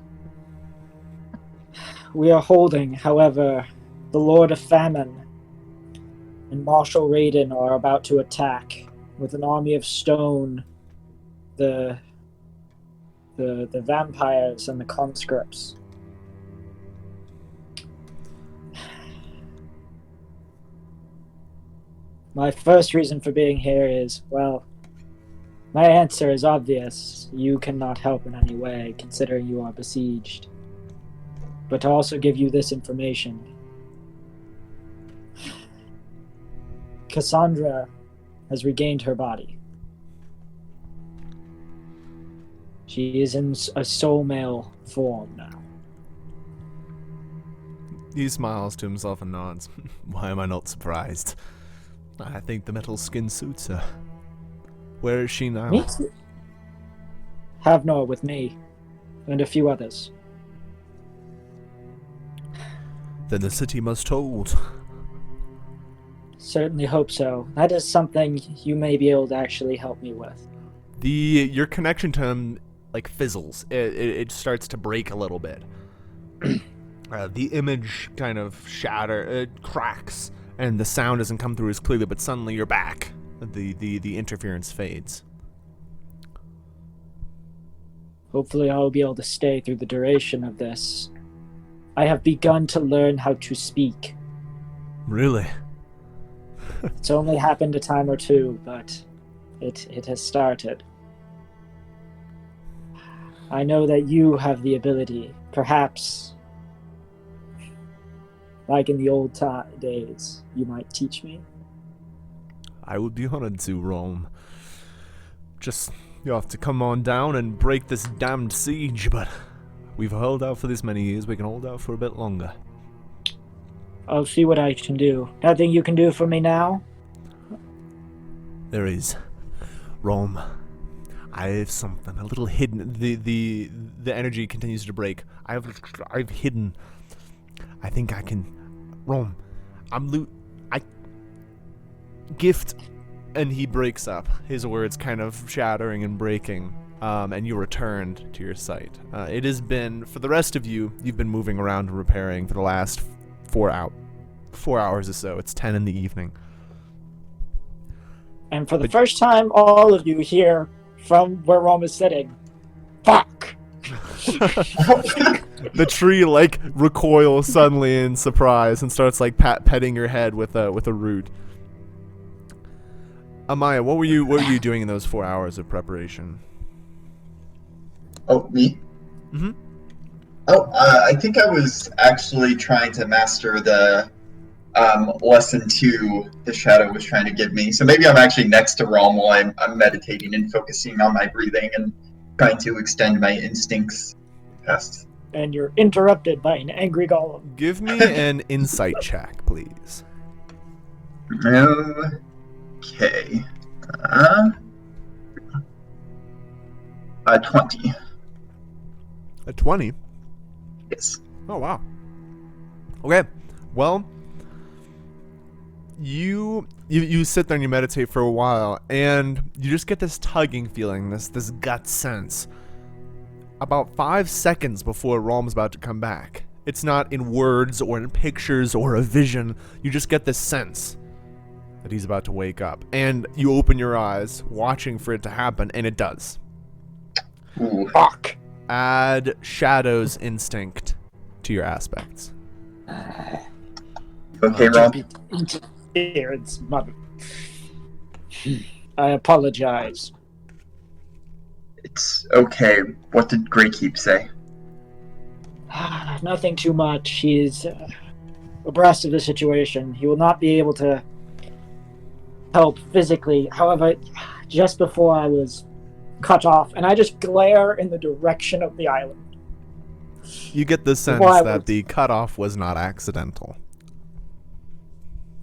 We are holding, however, the Lord of Famine and Marshal Raiden are about to attack with an army of stone the vampires and the conscripts. My first reason for being here is, well, my answer is obvious. You cannot help in any way, considering you are besieged. But to also give you this information. Cassandra has regained her body. She is in a soul male form now. He smiles to himself and nods. Why am I not surprised? I think the metal skin suits her. Where is she now? Me too. Havnor with me, and a few others. Then the city must hold. Certainly hope so. That is something you may be able to actually help me with. Your connection to him like fizzles. It starts to break a little bit. The image kind of it cracks, and the sound doesn't come through as clearly. But suddenly you're back. The interference fades. Hopefully I'll be able to stay through the duration of this. I have begun to learn how to speak. Really? It's only happened a time or two, but it has started. I know that you have the ability, perhaps, like in the old days, you might teach me. I would be honored to, Rome. Just, you have to come on down and break this damned siege, but we've held out for this many years, we can hold out for a bit longer. I'll see what I can do. Nothing you can do for me now? There is. Rome, I have something, a little hidden. The energy continues to break. I've hidden. I think I can. Rome, I gift, and he breaks up. His words kind of shattering and breaking. And you returned to your site. It has been, for the rest of you, you've been moving around and repairing for the last 4 hours or so. It's 10 in the evening. And for the first time, all of you hear from where Rome is sitting, fuck! The tree recoils suddenly in surprise and starts petting your head with a root. Amaya, what were you doing in those 4 hours of preparation? Oh, me? Mm-hmm. Oh, I think I was actually trying to master the lesson 2 the shadow was trying to give me. So maybe I'm actually next to Realm while I'm meditating and focusing on my breathing and trying to extend my instincts past. And you're interrupted by an angry golem. Give me an insight check, please. Okay. 20. A 20? Yes. Oh, wow. Okay. Well, you sit there and you meditate for a while, and you just get this tugging feeling, this gut sense. About 5 seconds before Ralm's about to come back. It's not in words or in pictures or a vision. You just get this sense that he's about to wake up. And you open your eyes, watching for it to happen, and it does. Ooh. Fuck. Add Shadow's instinct to your aspects. Okay, Rom? Interference, mother. I apologize. It's okay. What did Greykeep say? Nothing too much. He's abreast of the situation. He will not be able to help physically. However, just before I was cut off, and I just glare in the direction of the island. You get the sense that the cutoff was not accidental.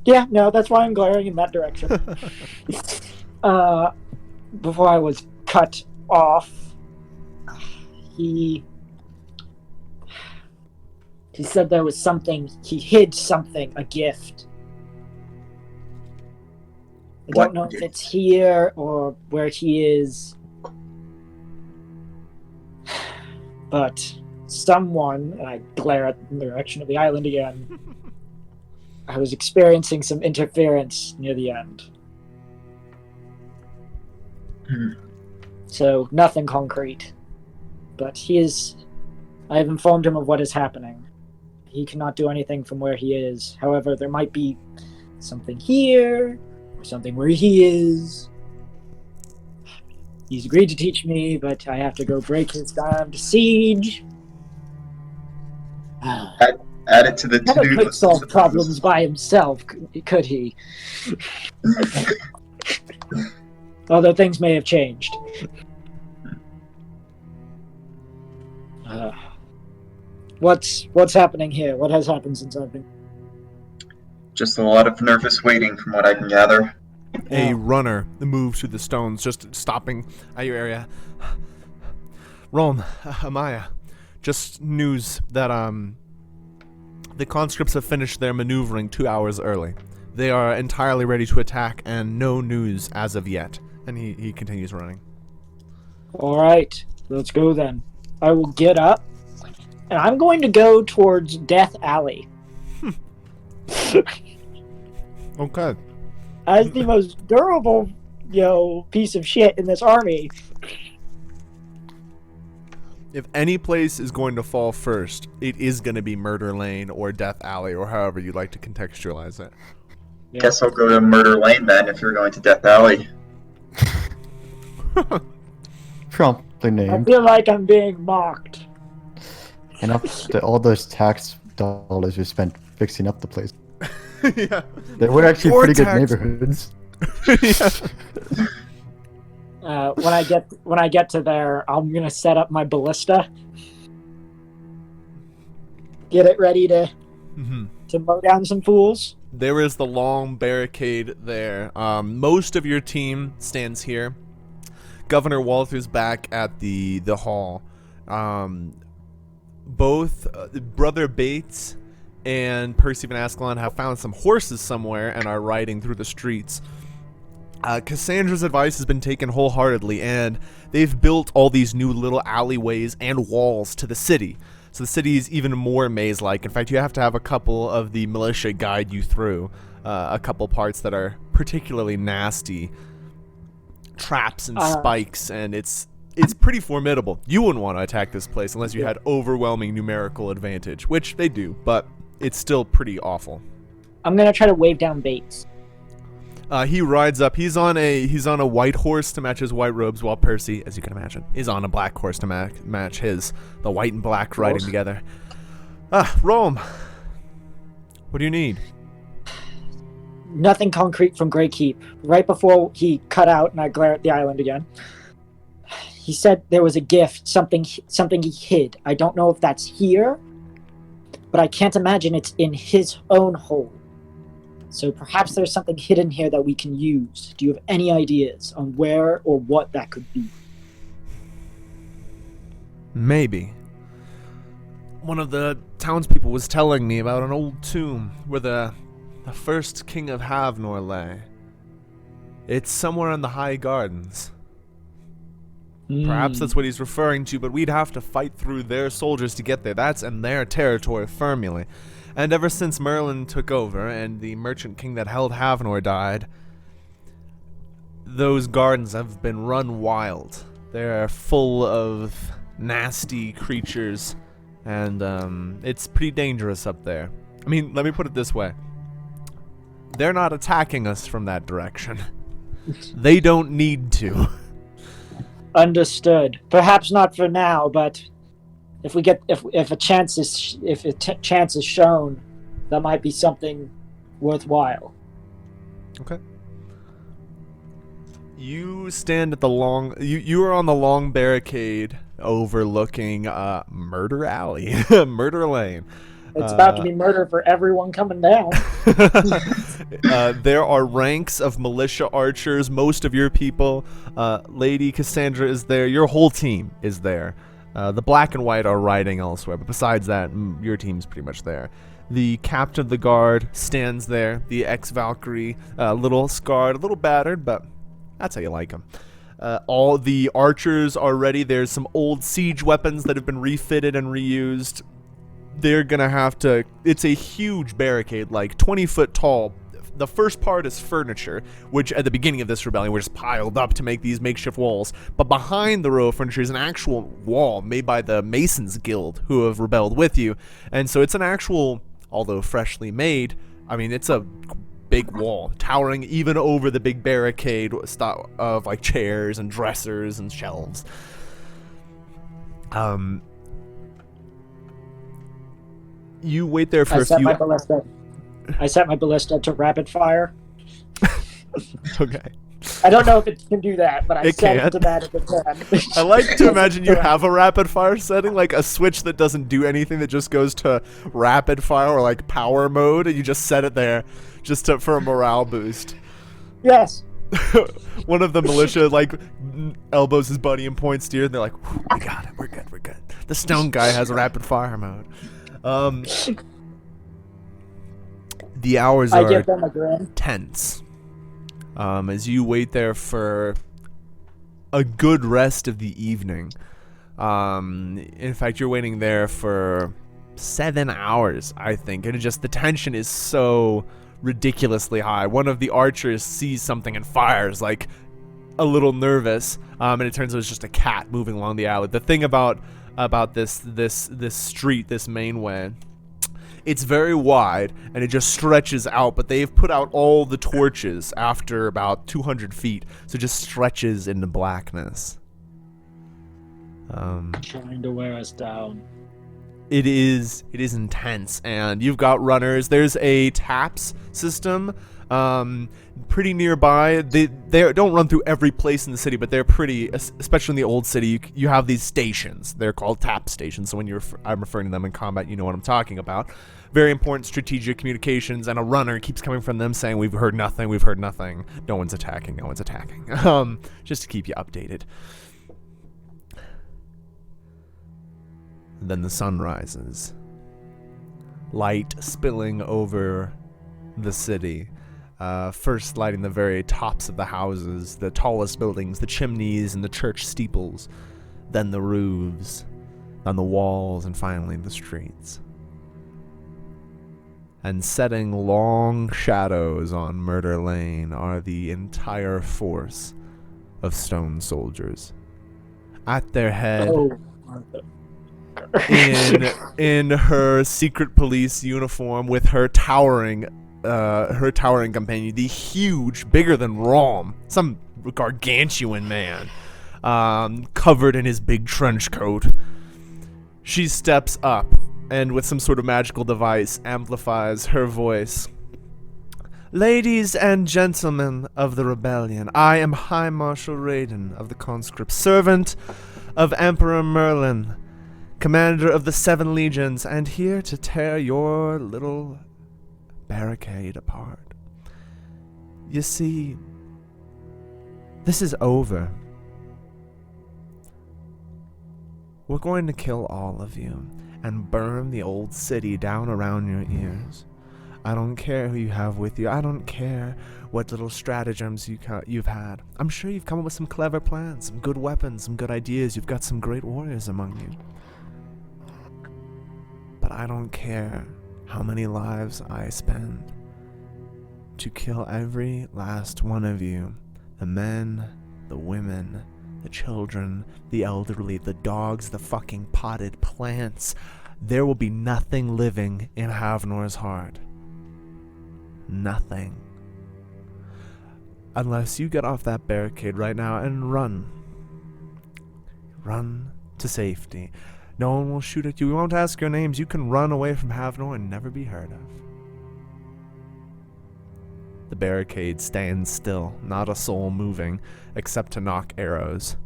Yeah, no, that's why I'm glaring in that direction. Before I was cut off, he said there was something, he hid something, a gift. I don't know if it's here or where he is, but someone, and I glare in the direction of the island again, I was experiencing some interference near the end. So, nothing concrete. But I have informed him of what is happening. He cannot do anything from where he is. However, there might be something here, or something where he is. He's agreed to teach me, but I have to go break his damned siege. Add it to the Never to-do could list. solve problems by himself, could he? Although things may have changed. What's happening here? What has happened since I've been... Just a lot of nervous waiting, from what I can gather. A runner moves through the stones, just stopping at your area. Rome, Amaya, just news that the conscripts have finished their maneuvering 2 hours early. They are entirely ready to attack, and no news as of yet. And he continues running. Alright, let's go then. I will get up, and I'm going to go towards Death Alley. Okay. As the most durable, piece of shit in this army. If any place is going to fall first, it is going to be Murder Lane or Death Alley, or however you'd like to contextualize it. Yeah. Guess I'll go to Murder Lane then, if you're going to Death Alley. Promptly I named. feel like I'm being mocked. And all those tax dollars we spent fixing up the place. Yeah. They were actually More pretty tax- good neighborhoods. Yeah. When I get to there, I'm gonna set up my ballista. Get it ready to mow down some fools. There is the long barricade there. Most of your team stands here. Governor Walther's back at the hall. Both Brother Bates and Percy Van Ascalon have found some horses somewhere and are riding through the streets. Cassandra's advice has been taken wholeheartedly, and they've built all these new little alleyways and walls to the city. So the city is even more maze-like. In fact, you have to have a couple of the militia guide you through a couple parts that are particularly nasty. Traps and spikes, and it's pretty formidable. You wouldn't want to attack this place unless you had overwhelming numerical advantage, which they do, but it's still pretty awful. I'm gonna try to wave down Bates. He rides up. He's on a white horse to match his white robes, while Percy, as you can imagine, is on a black horse to match his. The white and black riding together. Rome. What do you need? Nothing concrete from Greykeep. Right before he cut out, and I glare at the island again. He said there was a gift, something he hid. I don't know if that's here, but I can't imagine it's in his own hold. So perhaps there's something hidden here that we can use. Do you have any ideas on where or what that could be? Maybe. One of the townspeople was telling me about an old tomb where the the first king of Havnor lay. It's somewhere in the High Gardens. Perhaps that's what he's referring to, but we'd have to fight through their soldiers to get there. That's in their territory firmly. And ever since Merlin took over and the merchant king that held Havnor died, those gardens have been run wild. They're full of nasty creatures, and it's pretty dangerous up there. I mean, let me put it this way. They're not attacking us from that direction. They don't need to. Understood. Perhaps not for now, but if a chance is shown, that might be something worthwhile. Okay. You stand at the long. You are on the long barricade overlooking Murder Alley, Murder Lane. It's about to be murder for everyone coming down. There are ranks of militia archers. Most of your people, Lady Cassandra is there. Your whole team is there. The black and white are riding elsewhere, but besides that, your team's pretty much there. The captain of the guard stands there. The ex-Valkyrie, a little scarred, a little battered, but that's how you like him. All the archers are ready. There's some old siege weapons that have been refitted and reused. They're gonna have to. It's a huge barricade, like 20 foot tall. The first part is furniture, which at the beginning of this rebellion were just piled up to make these makeshift walls. But behind the row of furniture is an actual wall made by the Masons Guild, who have rebelled with you. And so it's an actual, although freshly made, I mean, it's a big wall, towering even over the big barricade of like chairs and dressers and shelves. You wait there for a few. I set my ballista to rapid fire. Okay. I don't know if it can do that, but I set it to that if it can. I like to imagine you have a rapid fire setting, like a switch that doesn't do anything, that just goes to rapid fire or like power mode, and you just set it there just for a morale boost. Yes. One of the militia like elbows his buddy and points to you, and they're like, "We got it. We're good. We're good." The stone guy has a rapid fire mode. The hours I are give them a grin. tense. As you wait there for a good rest of the evening. In fact, you're waiting there for 7 hours, I think, and the tension is so ridiculously high. One of the archers sees something and fires, like a little nervous, and it turns out it's just a cat moving along the alley. The thing about this street, this main way, it's very wide and it just stretches out, but they've put out all the torches after about 200 feet, so it just stretches into blackness. Trying to wear us down. It is intense, and you've got runners. There's a taps system pretty nearby. They don't run through every place in the city, but they're pretty, especially in the old city. You have these stations. They're called tap stations, so when I'm referring to them in combat, you know what I'm talking about. Very important strategic communications, and a runner keeps coming from them saying, "We've heard nothing, we've heard nothing. No one's attacking, no one's attacking." Just to keep you updated. Then the sun rises. Light spilling over the city. First lighting the very tops of the houses, the tallest buildings, the chimneys and the church steeples. Then the roofs, then the walls, and finally the streets. And setting long shadows on Murder Lane are the entire force of stone soldiers. At their head... Oh. in her secret police uniform with her towering companion, the huge, bigger than Rom, some gargantuan man, covered in his big trench coat. She steps up and with some sort of magical device amplifies her voice. "Ladies and gentlemen of the rebellion, I am High Marshal Raiden of the Conscript, servant of Emperor Merlin, commander of the 7 legions, and here to tear your little barricade apart. You see, this is over. We're going to kill all of you and burn the old city down around your ears. I don't care who you have with you. I don't care what little stratagems you've had. I'm sure you've come up with some clever plans, some good weapons, some good ideas. You've got some great warriors among you. But I don't care how many lives I spend to kill every last one of you. The men, the women, the children, the elderly, the dogs, the fucking potted plants. There will be nothing living in Havnor's heart. Nothing. Unless you get off that barricade right now and run. Run to safety. No one will shoot at you. We won't ask your names. You can run away from Havnor and never be heard of. The barricade stands still, not a soul moving, except to knock arrows.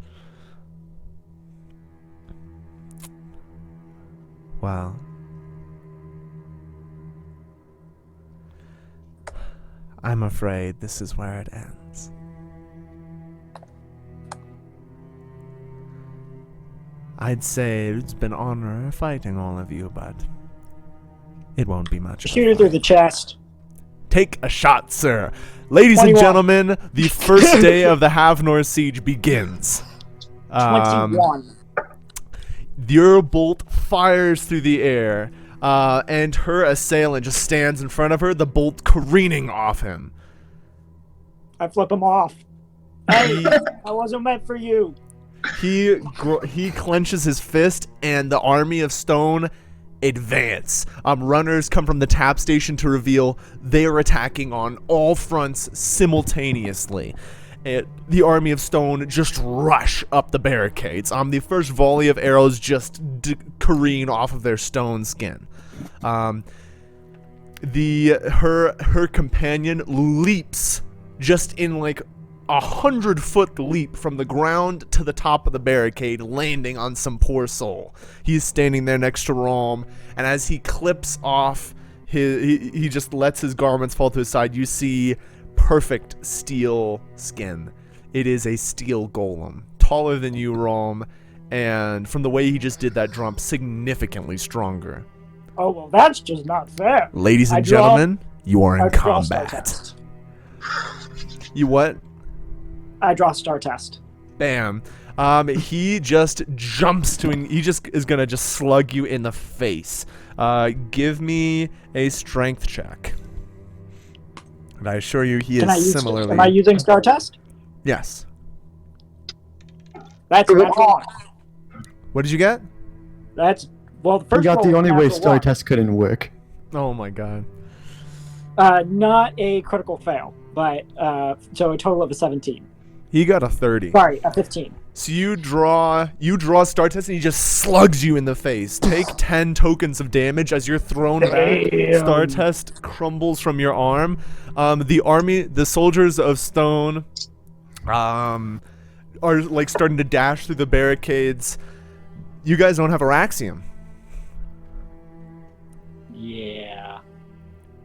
Well, I'm afraid this is where it ends. I'd say it's been an honor fighting all of you, but it won't be much. Shoot her through the chest. Take a shot, sir. Ladies 21. and gentlemen, the first day of the Havnor siege begins. 21. Your bolt fires through the air, and her assailant just stands in front of her, the bolt careening off him. I flip him off. Hey, I wasn't meant for you. He clenches his fist, and the army of stone advance. Runners come from the tap station to reveal they are attacking on all fronts simultaneously. The army of stone just rush up the barricades. The first volley of arrows just careen off of their stone skin. Her companion leaps just in like 100-foot leap from the ground to the top of the barricade, landing on some poor soul. He's standing there next to Rom, and as he clips off he just lets his garments fall to his side. You see perfect steel skin. It is a steel golem, taller than you, Rom, and from the way he just did that jump, significantly stronger. Oh, well, that's just not fair. Ladies and gentlemen, you are in combat. You what? I draw star test. Bam. He just jumps he just is gonna just slug you in the face. Give me a strength check. And I assure you he is similarly... Am I using star test? Yes. That's wrong. What did you get? That's... Well, the first You got the roll only was way natural star one. test couldn't work. Oh my god. Not a critical fail, but so a total of a 17. He got a 30. Sorry, a 15. So you draw star test and he just slugs you in the face. Take 10 tokens of damage as you're thrown back. Star test crumbles from your arm. The soldiers of stone are like starting to dash through the barricades. You guys don't have Araxium. Yeah.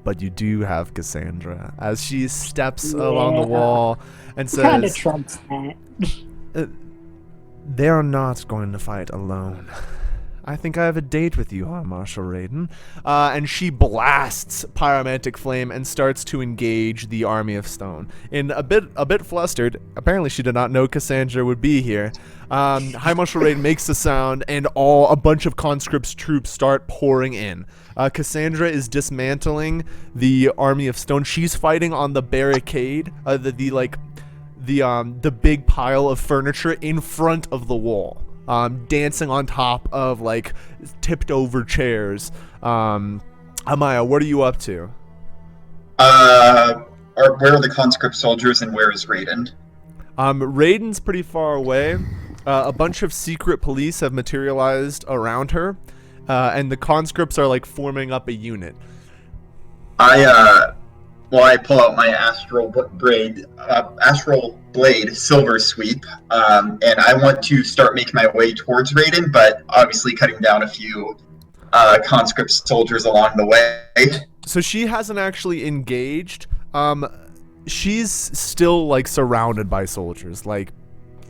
But you do have Cassandra as she steps along the wall and says, Kind of trumps that. They are not going to fight alone. I think I have a date with you, Marshal Raiden. And she blasts pyromantic flame and starts to engage the army of stone. In a bit flustered, apparently she did not know Cassandra would be here. High Marshal Raiden makes the sound, and a bunch of conscripts troops start pouring in. Cassandra is dismantling the army of stone. She's fighting on the barricade, the big pile of furniture in front of the wall. Dancing on top of like tipped over chairs. Amaya, what are you up to? Where are the conscript soldiers and where is Raiden? Raiden's pretty far away. A bunch of secret police have materialized around her, and the conscripts are like forming up a unit. I pull out my astral blade silver sweep, and I want to start making my way towards Raiden, but obviously cutting down a few conscript soldiers along the way. So she hasn't actually engaged. She's still like surrounded by soldiers, like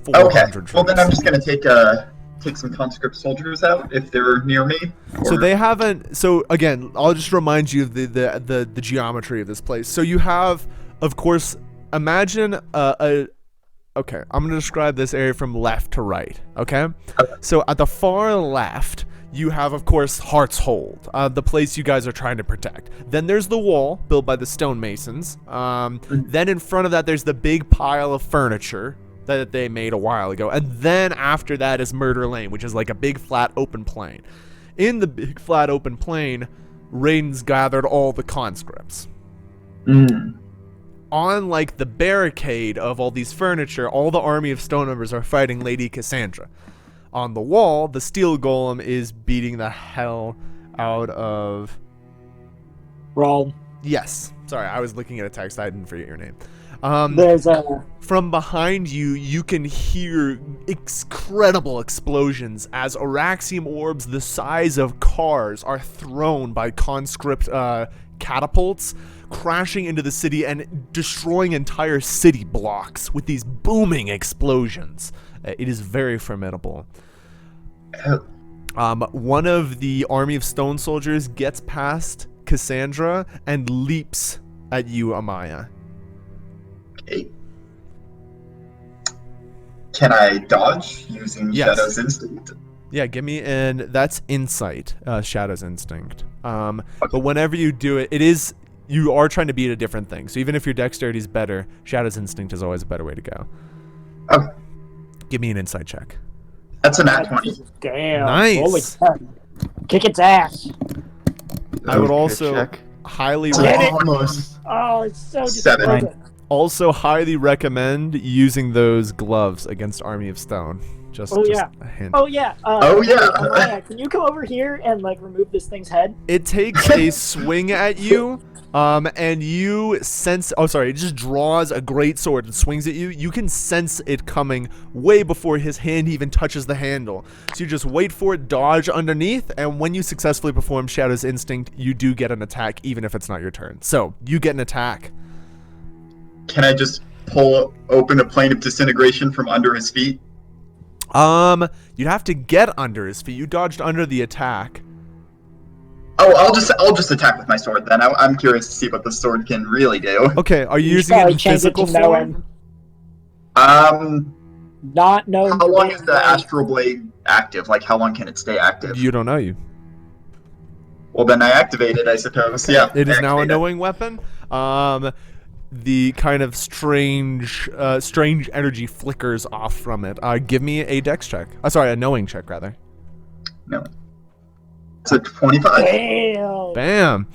400 Okay. troops. Well, then I'm just gonna take a take some conscript soldiers out if they're near me? So Or- they haven't. So again, I'll just remind you of the geometry of this place. So you have, of course, imagine Okay, I'm gonna describe this area from left to right. Okay. So at the far left, you have, of course, Heart's Hold, the place you guys are trying to protect. Then there's the wall built by the stonemasons. Then in front of that, there's the big pile of furniture that they made a while ago. And then after that is Murder Lane, which is like a big flat open plain. In the big flat open plain, Raiden's gathered all the conscripts. On like the barricade of all these furniture, all the army of stone members are fighting Lady Cassandra. On the wall, the steel golem is beating the hell out of... Roll. Yes. Sorry, I was looking at a text. I didn't forget your name. There's a... From behind you, you can hear incredible explosions as Araxium orbs the size of cars are thrown by conscript catapults, crashing into the city and destroying entire city blocks with these booming explosions. It is very formidable. One of the army of stone soldiers gets past Cassandra and leaps at you, Amaya. Okay. Can I dodge using Yes. Shadow's Instinct? Yeah, give me that's Insight, Shadow's Instinct. But whenever you do it, you are trying to beat a different thing. So even if your dexterity is better, Shadow's Instinct is always a better way to go. Okay. Give me an Insight check. That's a nat 20. Damn. Nice. Holy crap. Kick its ass. I would Crit also check. highly Almost. Oh, it's so Seven. disappointing. highly recommend using those gloves against Army of Stone. Just yeah. a hint. Oh yeah. Oh, yeah. Amaya, can you come over here and like remove this thing's head? It takes a swing at you, and you sense. Oh, sorry. It just draws a great sword and swings at you. You can sense it coming way before his hand even touches the handle. So you just wait for it, dodge underneath, and when you successfully perform Shadow's Instinct, you do get an attack, even if it's not your turn. So you get an attack. Can I just pull open a plane of disintegration from under his feet? You'd have to get under his feet. You dodged under the attack. Oh, I'll just attack with my sword then. I'm curious to see what the sword can really do. Okay, are you You using it probably in change it physical to form? Um, Not knowing. how long is the astral blade active? Like, how long can it stay active? You don't know. You. Well, then I activate it, I suppose. Yeah. It is I now a activate it. knowing weapon. The kind of strange energy flickers off from it. Give me a dex check. Sorry, a knowing check rather. No. It's a 25. Damn. Bam.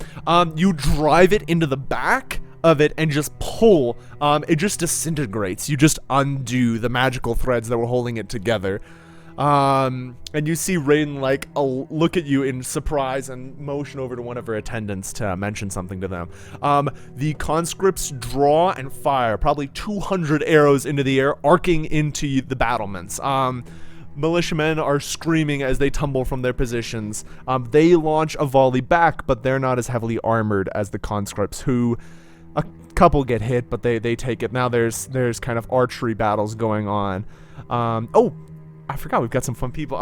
You drive it into the back of it and just pull. It just disintegrates. You just undo the magical threads that were holding it together. And you see Raiden like look at you in surprise and motion over to one of her attendants to mention something to them. The conscripts draw and fire probably 200 arrows into the air, arcing into the battlements. Militiamen are screaming as they tumble from their positions. They launch a volley back, but they're not as heavily armored as the conscripts, who a couple get hit, but they take it. Now there's kind of archery battles going on. Oh, I forgot we've got some fun people.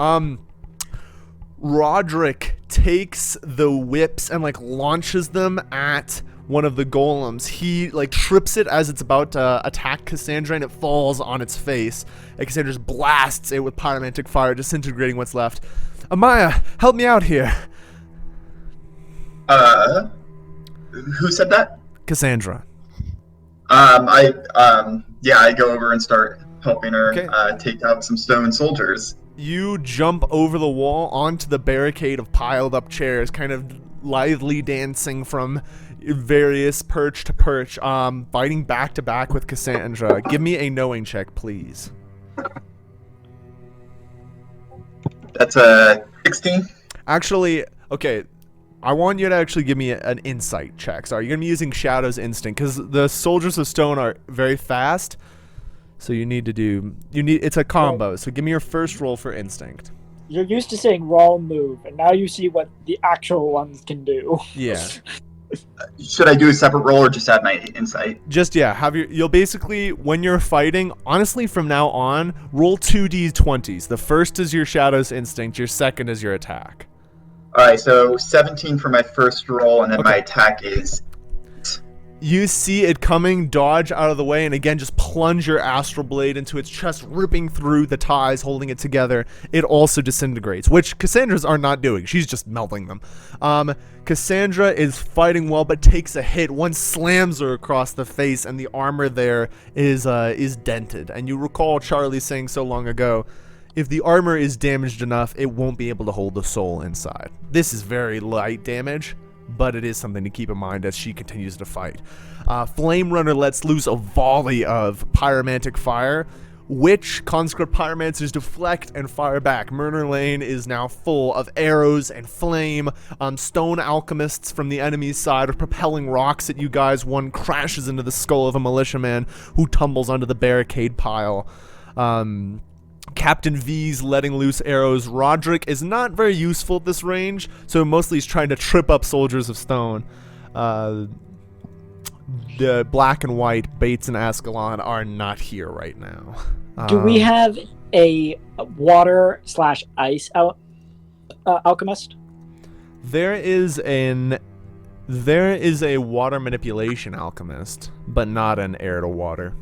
Roderick takes the whips and like launches them at one of the golems. He like trips it as it's about to attack Cassandra, and it falls on its face. And Cassandra just blasts it with pyromantic fire, disintegrating what's left. Amaya, help me out here. Who said that? Cassandra. I go over and start helping her Okay. take out some stone soldiers. You jump over the wall onto the barricade of piled up chairs, kind of lithely dancing from various perch to perch, fighting back to back with Cassandra. Give me a knowing check, please. That's a 16. Actually, okay, I want you to actually give me an insight check. So you're going to be using Shadow's Instinct, because the soldiers of stone are very fast. So it's a combo. So give me your first roll for instinct. You're used to saying roll move, and now you see what the actual ones can do. Yeah. Should I do a separate roll or just add my insight? Just you'll basically, when you're fighting, honestly from now on, roll 2d20s. The first is your Shadow's Instinct, your second is your attack. Alright, so 17 for my first roll, and then Okay. my attack is... You see it coming, dodge out of the way, and again just plunge your astral blade into its chest, ripping through the ties, holding it together. It also disintegrates, which Cassandra's are not doing. She's just melting them. Cassandra is fighting well, but takes a hit. One slams her across the face, and the armor there is dented. And you recall Charlie saying so long ago, if the armor is damaged enough, it won't be able to hold the soul inside. This is very light damage, but it is something to keep in mind as she continues to fight. Flame Runner lets loose a volley of pyromantic fire, which conscript pyromancers deflect and fire back. Murder Lane is now full of arrows and flame. Stone alchemists from the enemy's side are propelling rocks at you guys. One crashes into the skull of a militiaman who tumbles onto the barricade pile. Captain V's letting loose arrows. Roderick is not very useful at this range, so mostly he's trying to trip up soldiers of stone. The black and white, Bates and Ascalon, are not here right now. Do we have a water/ice alchemist? There is a water manipulation alchemist, but not an air to water.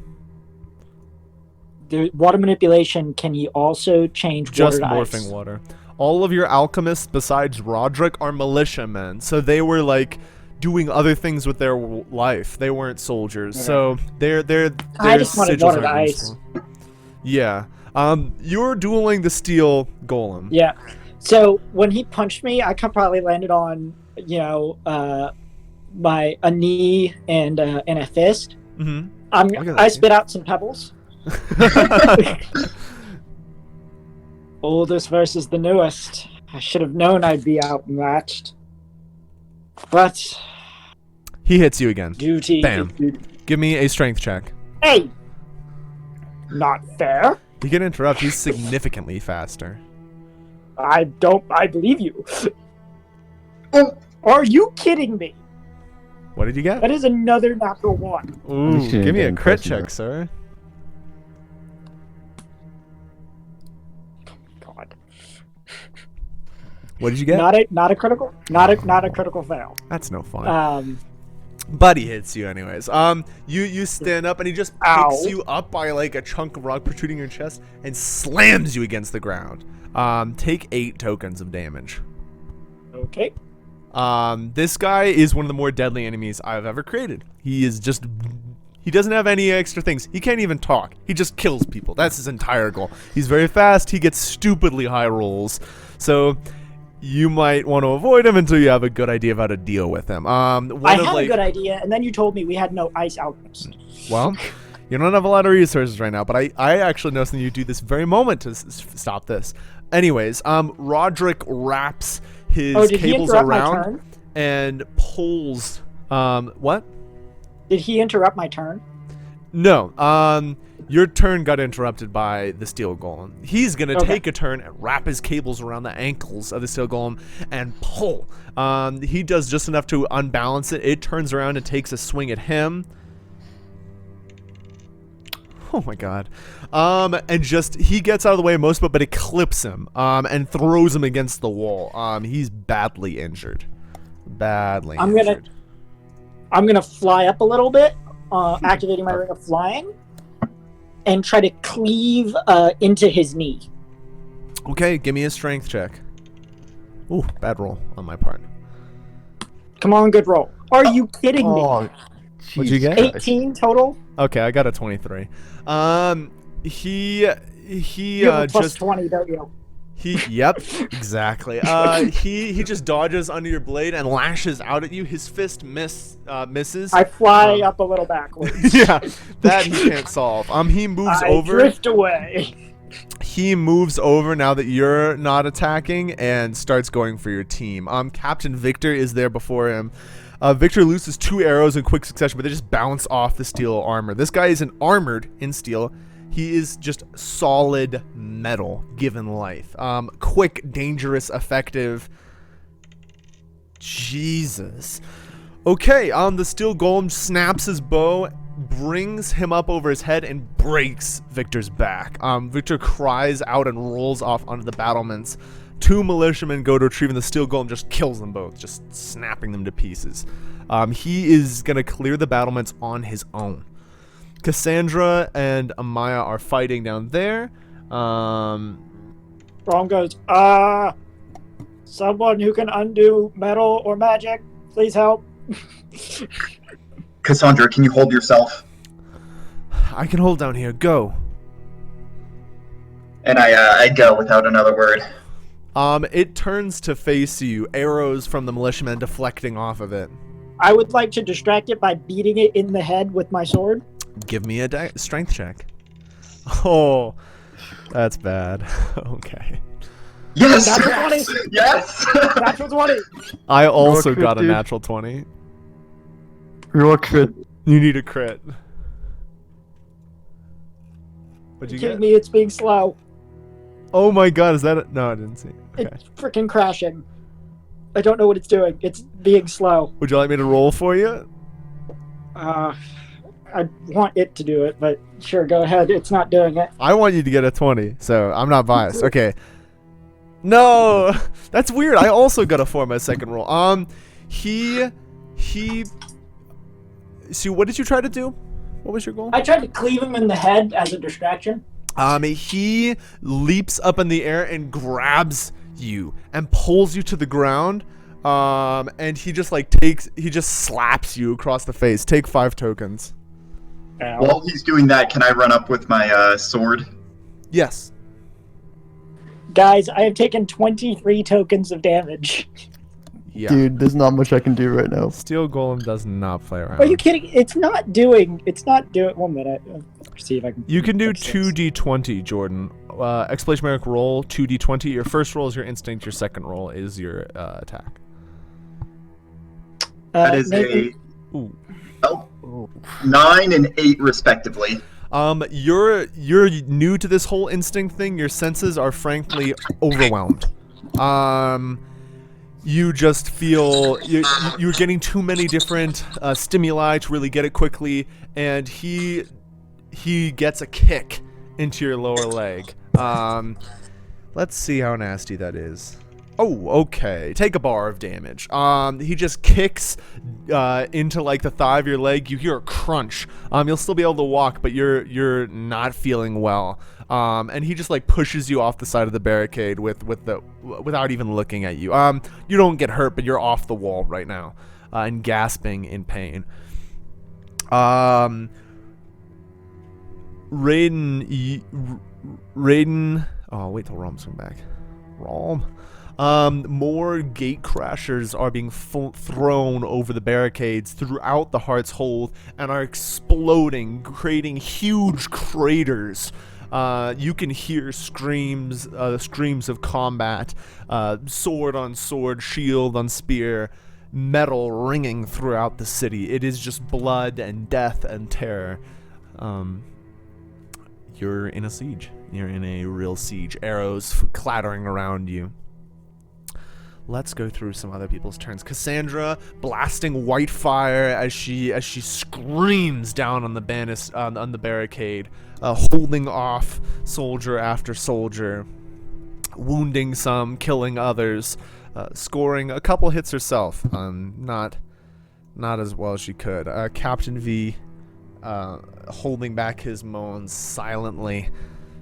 The water manipulation, can he also change Just water to morphing ice? water. All of your alchemists besides Roderick are militiamen, so they were like doing other things with their life. They weren't soldiers, Okay. so their I just wanted sigils water to aren't ice. useful. Yeah. You're dueling the steel golem. Yeah. So when he punched me, I probably landed on, a knee and a fist. Mm-hmm. I at that, spit out some pebbles. Oldest versus the newest. I should have known I'd be outmatched. But He hits you again. duty. Bam. is duty. Give me a strength check. Hey! Not fair. You can interrupt. He's significantly faster. I believe you. Oh, Are you kidding me? What did you get? That is another natural one. Ooh, shouldn't give me get a crit impressive. check, sir. God. What did you get? Not a critical fail. That's no fun. Um But he hits you anyways. You stand up and he just Ow. picks you up by like a chunk of rock protruding your chest and slams you against the ground. Take 8 tokens of damage. okay. This guy is one of the more deadly enemies I've ever created. He doesn't have any extra things. He can't even talk. He just kills people. That's his entire goal. He's very fast. He gets stupidly high rolls. So you might want to avoid him until you have a good idea of how to deal with him. I had a good idea, and then you told me we had no ice alchemist. Well, you don't have a lot of resources right now, but I actually know something you do this very moment to stop this. Anyways, Roderick wraps his Did he cables interrupt my around turn? and pulls. What? Did he interrupt my turn? No. Your turn got interrupted by the steel golem. He's gonna Okay. take a turn and wrap his cables around the ankles of the steel golem and pull. He does just enough to unbalance it. It turns around and takes a swing at him. Oh my god. And just he gets out of the way of most of it, but it clips him and throws him against the wall. He's badly injured. Badly injured. I'm gonna fly up a little bit, activating my ring of flying, and try to cleave into his knee. Okay, give me a strength check. Ooh, bad roll on my part. Come on, good roll. Are you kidding me? Oh, What'd you Jesus get? Christ. 18 total. Okay, I got a 23. He You have a plus just 20, don't you? yep, exactly. He just dodges under your blade and lashes out at you. His fist misses. I fly up a little backwards. Yeah, that he can't solve. He moves I over. drift away. He moves over now that you're not attacking and starts going for your team. Captain Victor is there before him. Victor looses 2 arrows in quick succession, but they just bounce off the steel armor. This guy isn't armored in steel. He is just solid metal given life. Quick, dangerous, effective. Jesus. Okay, the steel golem snaps his bow, brings him up over his head, and breaks Victor's back. Victor cries out and rolls off onto the battlements. 2 militiamen go to retrieve, and the steel golem just kills them both, just snapping them to pieces. He is going to clear the battlements on his own. Cassandra and Amaya are fighting down there. Rom goes, someone who can undo metal or magic, please help. Cassandra, can you hold yourself? I can hold down here. Go. And I go without another word. It turns to face you, arrows from the militiamen deflecting off of it. I would like to distract it by beating it in the head with my sword. Give me a strength check. Oh, that's bad. Okay. Yes! Natural 20! Yes! Natural 20! I also crit, got a dude. natural 20. Roll crit. You need a crit. What'd you Kidding get? me, it's being slow. Oh my god, is that no, I didn't see. Okay. It's freaking crashing. I don't know what it's doing. It's being slow. Would you like me to roll for you? I want it to do it, but sure, go ahead. It's not doing it. I want you to get a 20, so I'm not biased. Okay. No! That's weird. I also got a 4 on my second roll. He See, what did you try to do? What was your goal? I tried to cleave him in the head as a distraction. He leaps up in the air and grabs you and pulls you to the ground. And he just slaps you across the face. Take 5 tokens. Ow. While he's doing that, can I run up with my sword? Yes. Guys, I have taken 23 tokens of damage. Yeah. Dude, there's not much I can do right now. Steel Golem does not play around. Are you kidding? It's not doing. 1 minute. See if I can. You can do fix this. 2d20, Jordan. Exclamation mark roll 2d20. Your first roll is your instinct. Your second roll is your attack. That is maybe- Ooh. 9 and 8 respectively. You're new to this whole instinct thing. Your senses are frankly overwhelmed. You just feel you're getting too many different stimuli to really get it quickly, and he gets a kick into your lower leg. Let's see how nasty that is. Oh, okay. Take a bar of damage. He just kicks into like the thigh of your leg. You hear a crunch. You'll still be able to walk, but you're not feeling well. And he just like pushes you off the side of the barricade without even looking at you. You don't get hurt, but you're off the wall right now, and gasping in pain. Raiden. Oh, wait till Rom's come back. Rom. More gate crashers are being thrown over the barricades throughout the Heart's Hold and are exploding, creating huge craters. You can hear screams of combat, sword on sword, shield on spear, metal ringing throughout the city. It is just blood and death and terror. You're in a siege. You're in a real siege. Arrows clattering around you. Let's go through some other people's turns. Cassandra blasting white fire as she screams down on the on the barricade, holding off soldier after soldier, wounding some, killing others, scoring a couple hits herself. Not as well as she could. Captain V holding back his moans silently,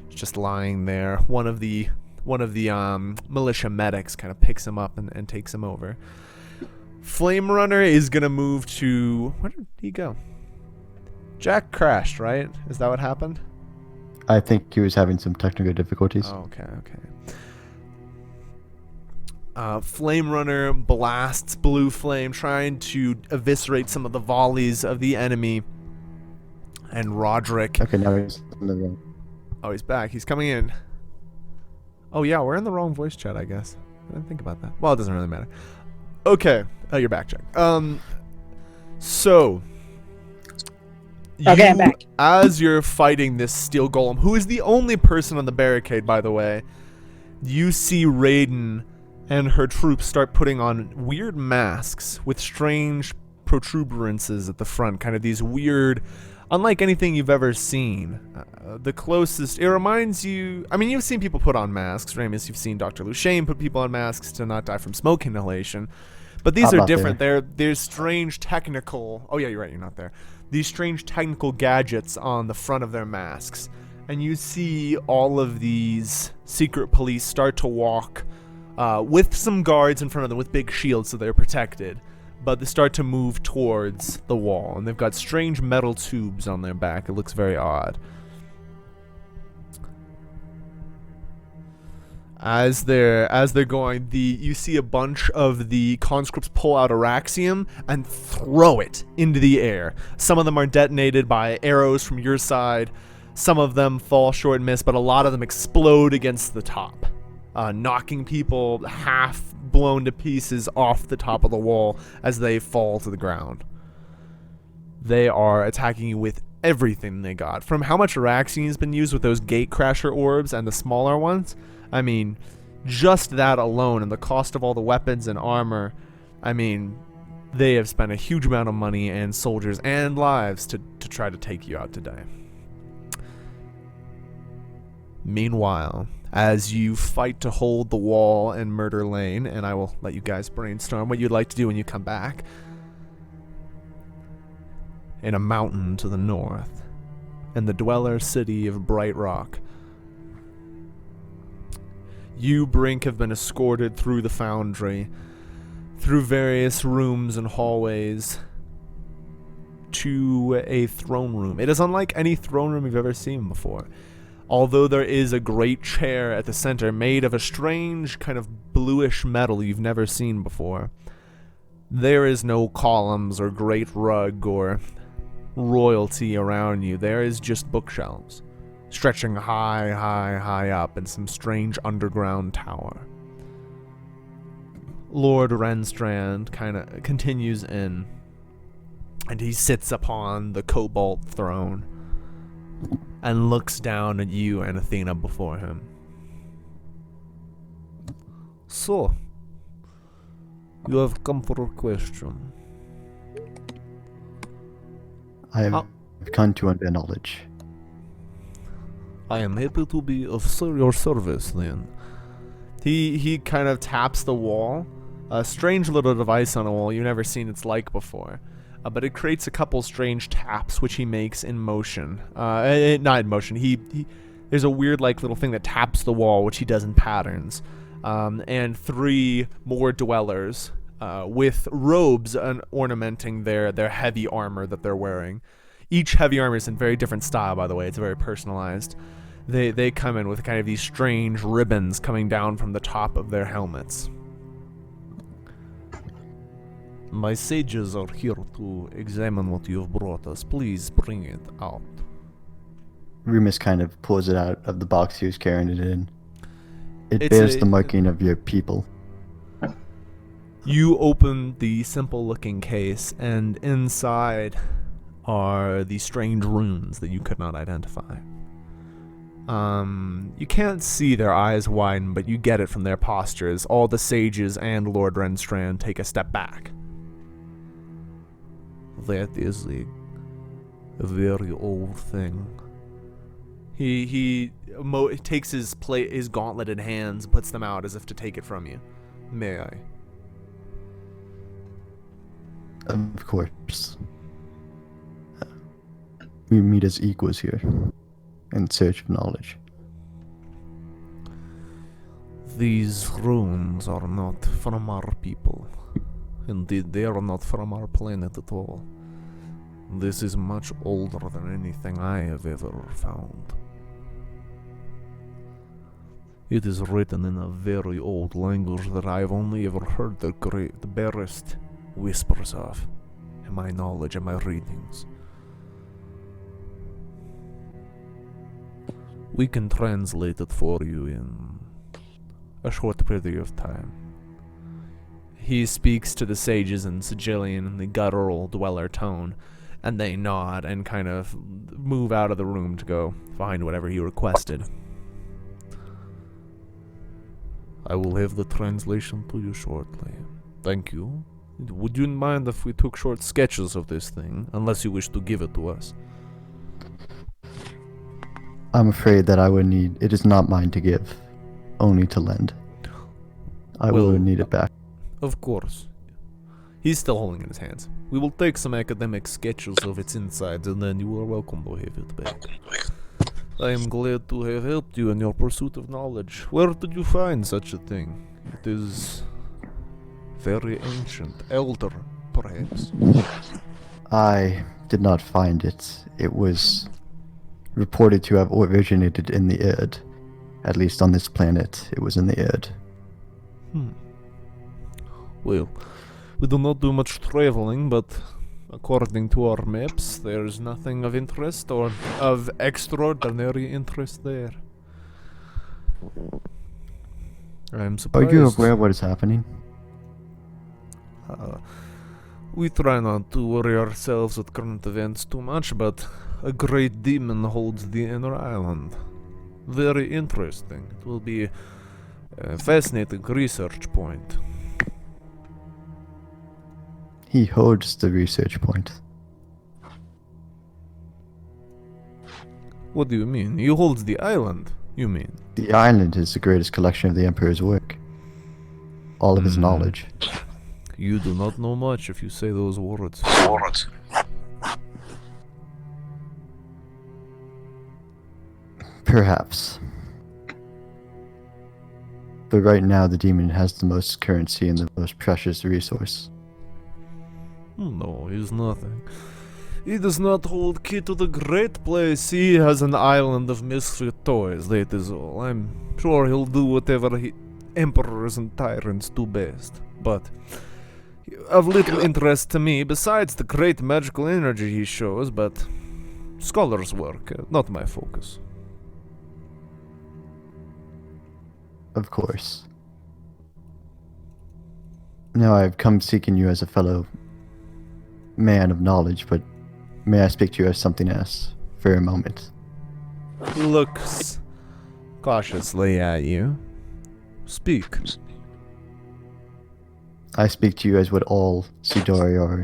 just lying there. One of the militia medics kind of picks him up and takes him over. Flame Runner is gonna move to, where did he go? Jack crashed, right? Is that what happened? I think he was having some technical difficulties. Oh, okay. Flame Runner blasts Blue Flame, trying to eviscerate some of the volleys of the enemy. And Roderick. Okay, now he's in the room. Oh, he's back. He's coming in. Oh yeah, we're in the wrong voice chat, I guess. I didn't think about that. Well, it doesn't really matter. Okay. Oh, you're back, Jack. So Okay, I'm back. As you're fighting this steel golem, who is the only person on the barricade, by the way, you see Raiden and her troops start putting on weird masks with strange protuberances at the front, kind of these weird, unlike anything you've ever seen. The closest, it reminds you, I mean, you've seen people put on masks, Ramus, you've seen Dr. Lushane put people on masks to not die from smoke inhalation, but these are different. There's strange technical, oh yeah, you're right, you're not there. These strange technical gadgets on the front of their masks. And you see all of these secret police start to walk with some guards in front of them with big shields so they're protected. But they start to move towards the wall, and they've got strange metal tubes on their back. It looks very odd. As they're going, you see a bunch of the conscripts pull out Araxium and throw it into the air. Some of them are detonated by arrows from your side. Some of them fall short and miss, but a lot of them explode against the top, knocking people half blown to pieces off the top of the wall as they fall to the ground. They are attacking you with everything they got. From how much Araxium has been used with those gate crasher orbs and the smaller ones, I mean, just that alone and the cost of all the weapons and armor, I mean, they have spent a huge amount of money and soldiers and lives to try to take you out today. Meanwhile, as you fight to hold the wall and Murder Lane, and I will let you guys brainstorm what you'd like to do when you come back, in a mountain to the north, in the dweller city of Bright Rock, you, Brink, have been escorted through the foundry, through various rooms and hallways, to a throne room. It is unlike any throne room you've ever seen before. Although there is a great chair at the center made of a strange kind of bluish metal you've never seen before, there is no columns or great rug or royalty around you. There is just bookshelves, stretching high up in some strange underground tower. Lord Renstrand kind of continues in, and he sits upon the cobalt throne and looks down at you and Athena before him. So, you have come for a question. I have come to unveil knowledge. I am happy to be of your service, then. He kind of taps the wall. A strange little device on a wall. You've never seen its like before. But it creates a couple strange taps, which he makes in motion. Not in motion. There's a weird, like, little thing that taps the wall, which he does in patterns. And 3 more dwellers with robes ornamenting their heavy armor that they're wearing. Each heavy armor is in very different style, by the way. It's very personalized. They come in with kind of these strange ribbons coming down from the top of their helmets. My sages are here to examine what you've brought us. Please bring it out. Remus kind of pulls it out of the box he was carrying it in. It bears the marking of your people. You open the simple-looking case, and inside are the strange runes that you could not identify. You can't see their eyes widen, but you get it from their postures. All the sages and Lord Renstrand take a step back. That is a very old thing. He takes his gauntleted hands, puts them out as if to take it from you. May I? Of course. We meet as equals here, in search of knowledge. These runes are not from our people. Indeed, they are not from our planet at all. This is much older than anything I have ever found. It is written in a very old language that I have only ever heard the barest whispers of in my knowledge and my readings. We can translate it for you in a short period of time. He speaks to the sages in Sigillian in the guttural dweller tone, and they nod and kind of move out of the room to go find whatever he requested. I will have the translation to you shortly. Thank you. Would you mind if we took short sketches of this thing, unless you wish to give it to us? I'm afraid that I would need. It is not mine to give, only to lend. I will Well, need it back. Of course. He's still holding it in his hands. We will take some academic sketches of its insides, and then you are welcome to have it back. I am glad to have helped you in your pursuit of knowledge. Where did you find such a thing? It is very ancient, elder, perhaps. I did not find it. It was reported to have originated in the Erd. At least on this planet, it was in the Erd. Well, we do not do much traveling, but according to our maps, there's nothing of interest or of extraordinary interest there. I'm Are surprised. you aware of what is happening? We try not to worry ourselves with current events too much, but a great demon holds the inner island. Very interesting. It will be a fascinating research point. He holds the research point. What do you mean? He holds the island, you mean? The island is the greatest collection of the Emperor's work. All of his knowledge. You do not know much if you say those words. Perhaps. But right now the demon has the most currency and the most precious resource. No, he's nothing. He does not hold key to the great place. He has an island of misfit toys, that is all. I'm sure he'll do whatever emperors and tyrants do best. But of little interest to me, besides the great magical energy he shows, but scholar's work, not my focus. Of course. Now I have come seeking you as a fellow man of knowledge, but may I speak to you as something else for a moment? He looks cautiously at you. Speak. I speak to you as what all Sidori are,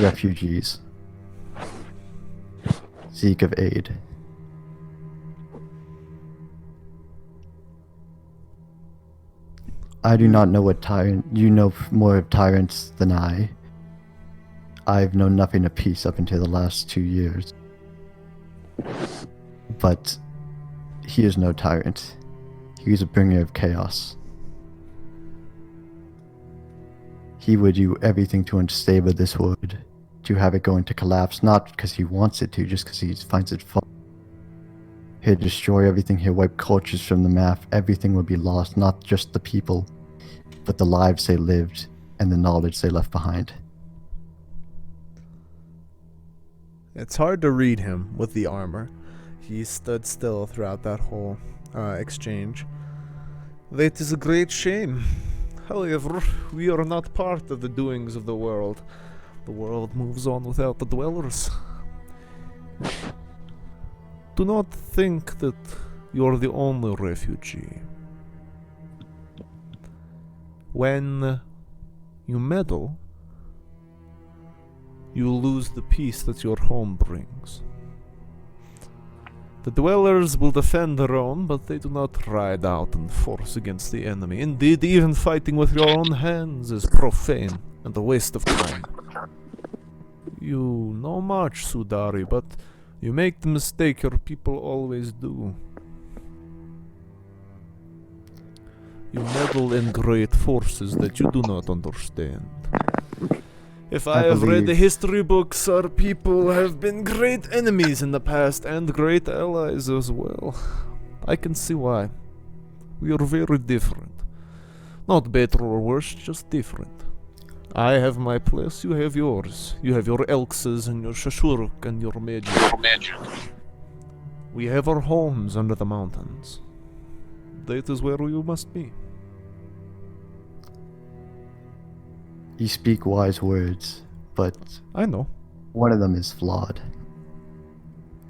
refugees. Seek of aid. I do not know what tyrant. You know more of tyrants than I. I've known nothing of peace up until the last 2 years. But he is no tyrant. He is a bringer of chaos. He would do everything to unstable this world, to have it go into collapse, not because he wants it to, just because he finds it fun. He'll destroy everything, he'll wipe cultures from the map, everything will be lost, not just the people, but the lives they lived and the knowledge they left behind. It's hard to read him with the armor. He stood still throughout that whole exchange. That is a great shame. However, we are not part of the doings of the world. The world moves on without the dwellers. Do not think that you're the only refugee. When you meddle, you lose the peace that your home brings. The dwellers will defend their own, but they do not ride out in force against the enemy. Indeed, even fighting with your own hands is profane and a waste of time. You know much, Sudari, but you make the mistake your people always do. You meddle in great forces that you do not understand. If I have read the history books, our people have been great enemies in the past and great allies as well. I can see why. We are very different. Not better or worse, just different. I have my place, you have yours. You have your Elxes and your Shashuruk and your magic. We have our homes under the mountains. That is where you must be. You speak wise words, but I know. one of them is flawed.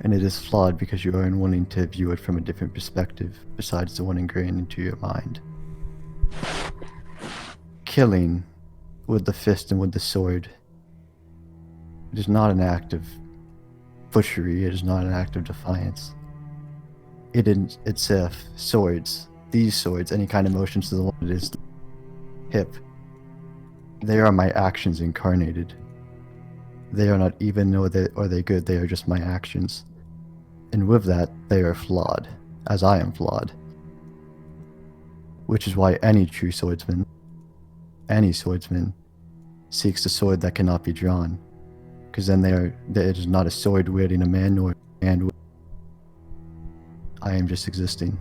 And it is flawed because you are unwilling to view it from a different perspective besides the one ingrained into your mind. Killing with the fist and with the sword. It is not an act of butchery, it is not an act of defiance. It is itself swords, these swords, any kind of motions to the one it is hip. They are my actions incarnated. They are not even nor are they good, they are just my actions. And with that, they are flawed, as I am flawed. Which is why any true swordsman, any swordsman, seeks a sword that cannot be drawn. Because then it is not a sword wielding a man, nor a man. I am just existing.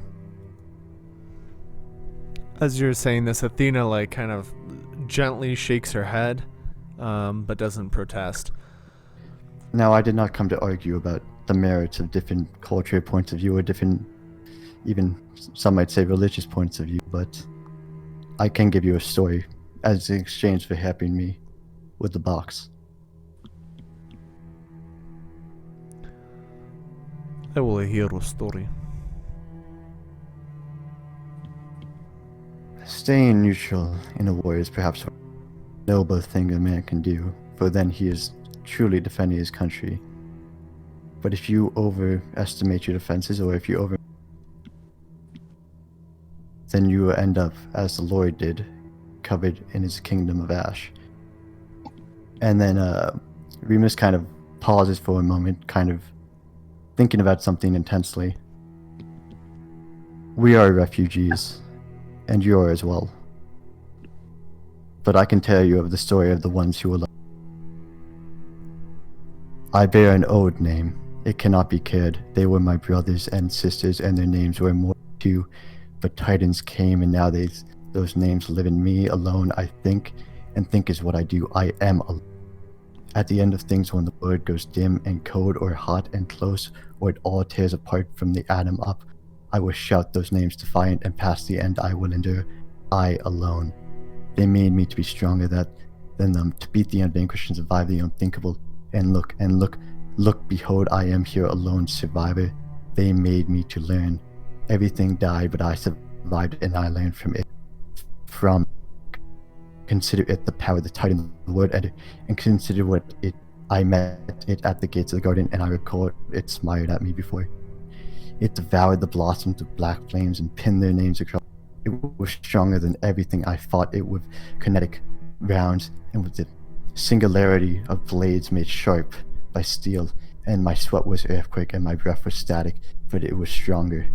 As you're saying this, Athena like kind of gently shakes her head, but doesn't protest. Now, I did not come to argue about the merits of different cultural points of view or different, even some might say religious points of view, but I can give you a story as an exchange for helping me with the box. I will hear a story. Staying neutral in a war is perhaps the noble thing a man can do, for then he is truly defending his country. But if you overestimate your defenses, or if you then you will end up, as the Lord did, covered in his kingdom of ash. And then Remus kind of pauses for a moment, kind of thinking about something intensely. We are refugees, and you are as well. But I can tell you of the story of the ones who will. I bear an old name. It cannot be cared. They were my brothers and sisters, and their names were more too. But Titans came, and now those names live in me alone. I think, and think is what I do. I am alone. At the end of things, when the world goes dim and cold, or hot and close, or it all tears apart from the atom up, I will shout those names defiant, and past the end I will endure. I alone. They made me to be stronger than them, to beat the unvanquished and survive the unthinkable. And look, behold, I am here alone, survivor. They made me to learn. Everything died, but I survived, and I learned from it. Consider it the power, the titan, the word, and consider what it. I met it at the gates of the garden, and I recall it smiled at me before. It devoured the blossoms of black flames and pinned their names across. It was stronger than everything I fought it with kinetic rounds, and with the singularity of blades made sharp by steel, and my sweat was earthquake and my breath was static, but it was stronger.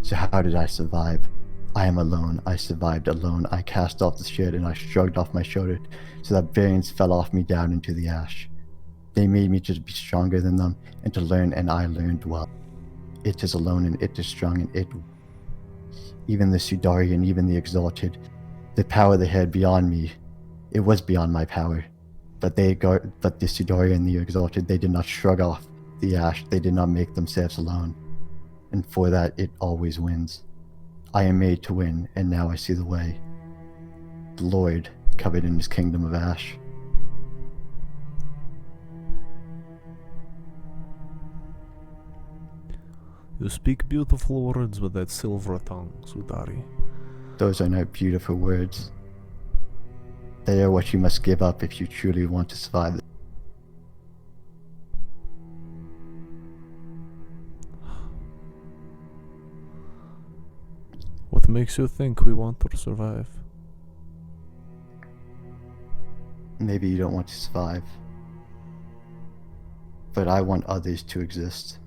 So how did I survive? I am alone. I survived alone. I cast off the shield and I shrugged off my shoulder so that variance fell off me down into the ash. They made me to be stronger than them and to learn, and I learned well. It is alone and it is strong, and it, even the Sudari and even the exalted, the power they had beyond me, it was beyond my power. But the Sudari and the exalted, they did not shrug off the ash. They did not make themselves alone. And for that, it always wins. I am made to win, and now I see the way. The Lord, covered in his kingdom of ash. You speak beautiful words with that silver tongue, Sudari. Those are not beautiful words. They are what you must give up if you truly want to survive. What makes you think we want to survive? Maybe you don't want to survive, but I want others to exist.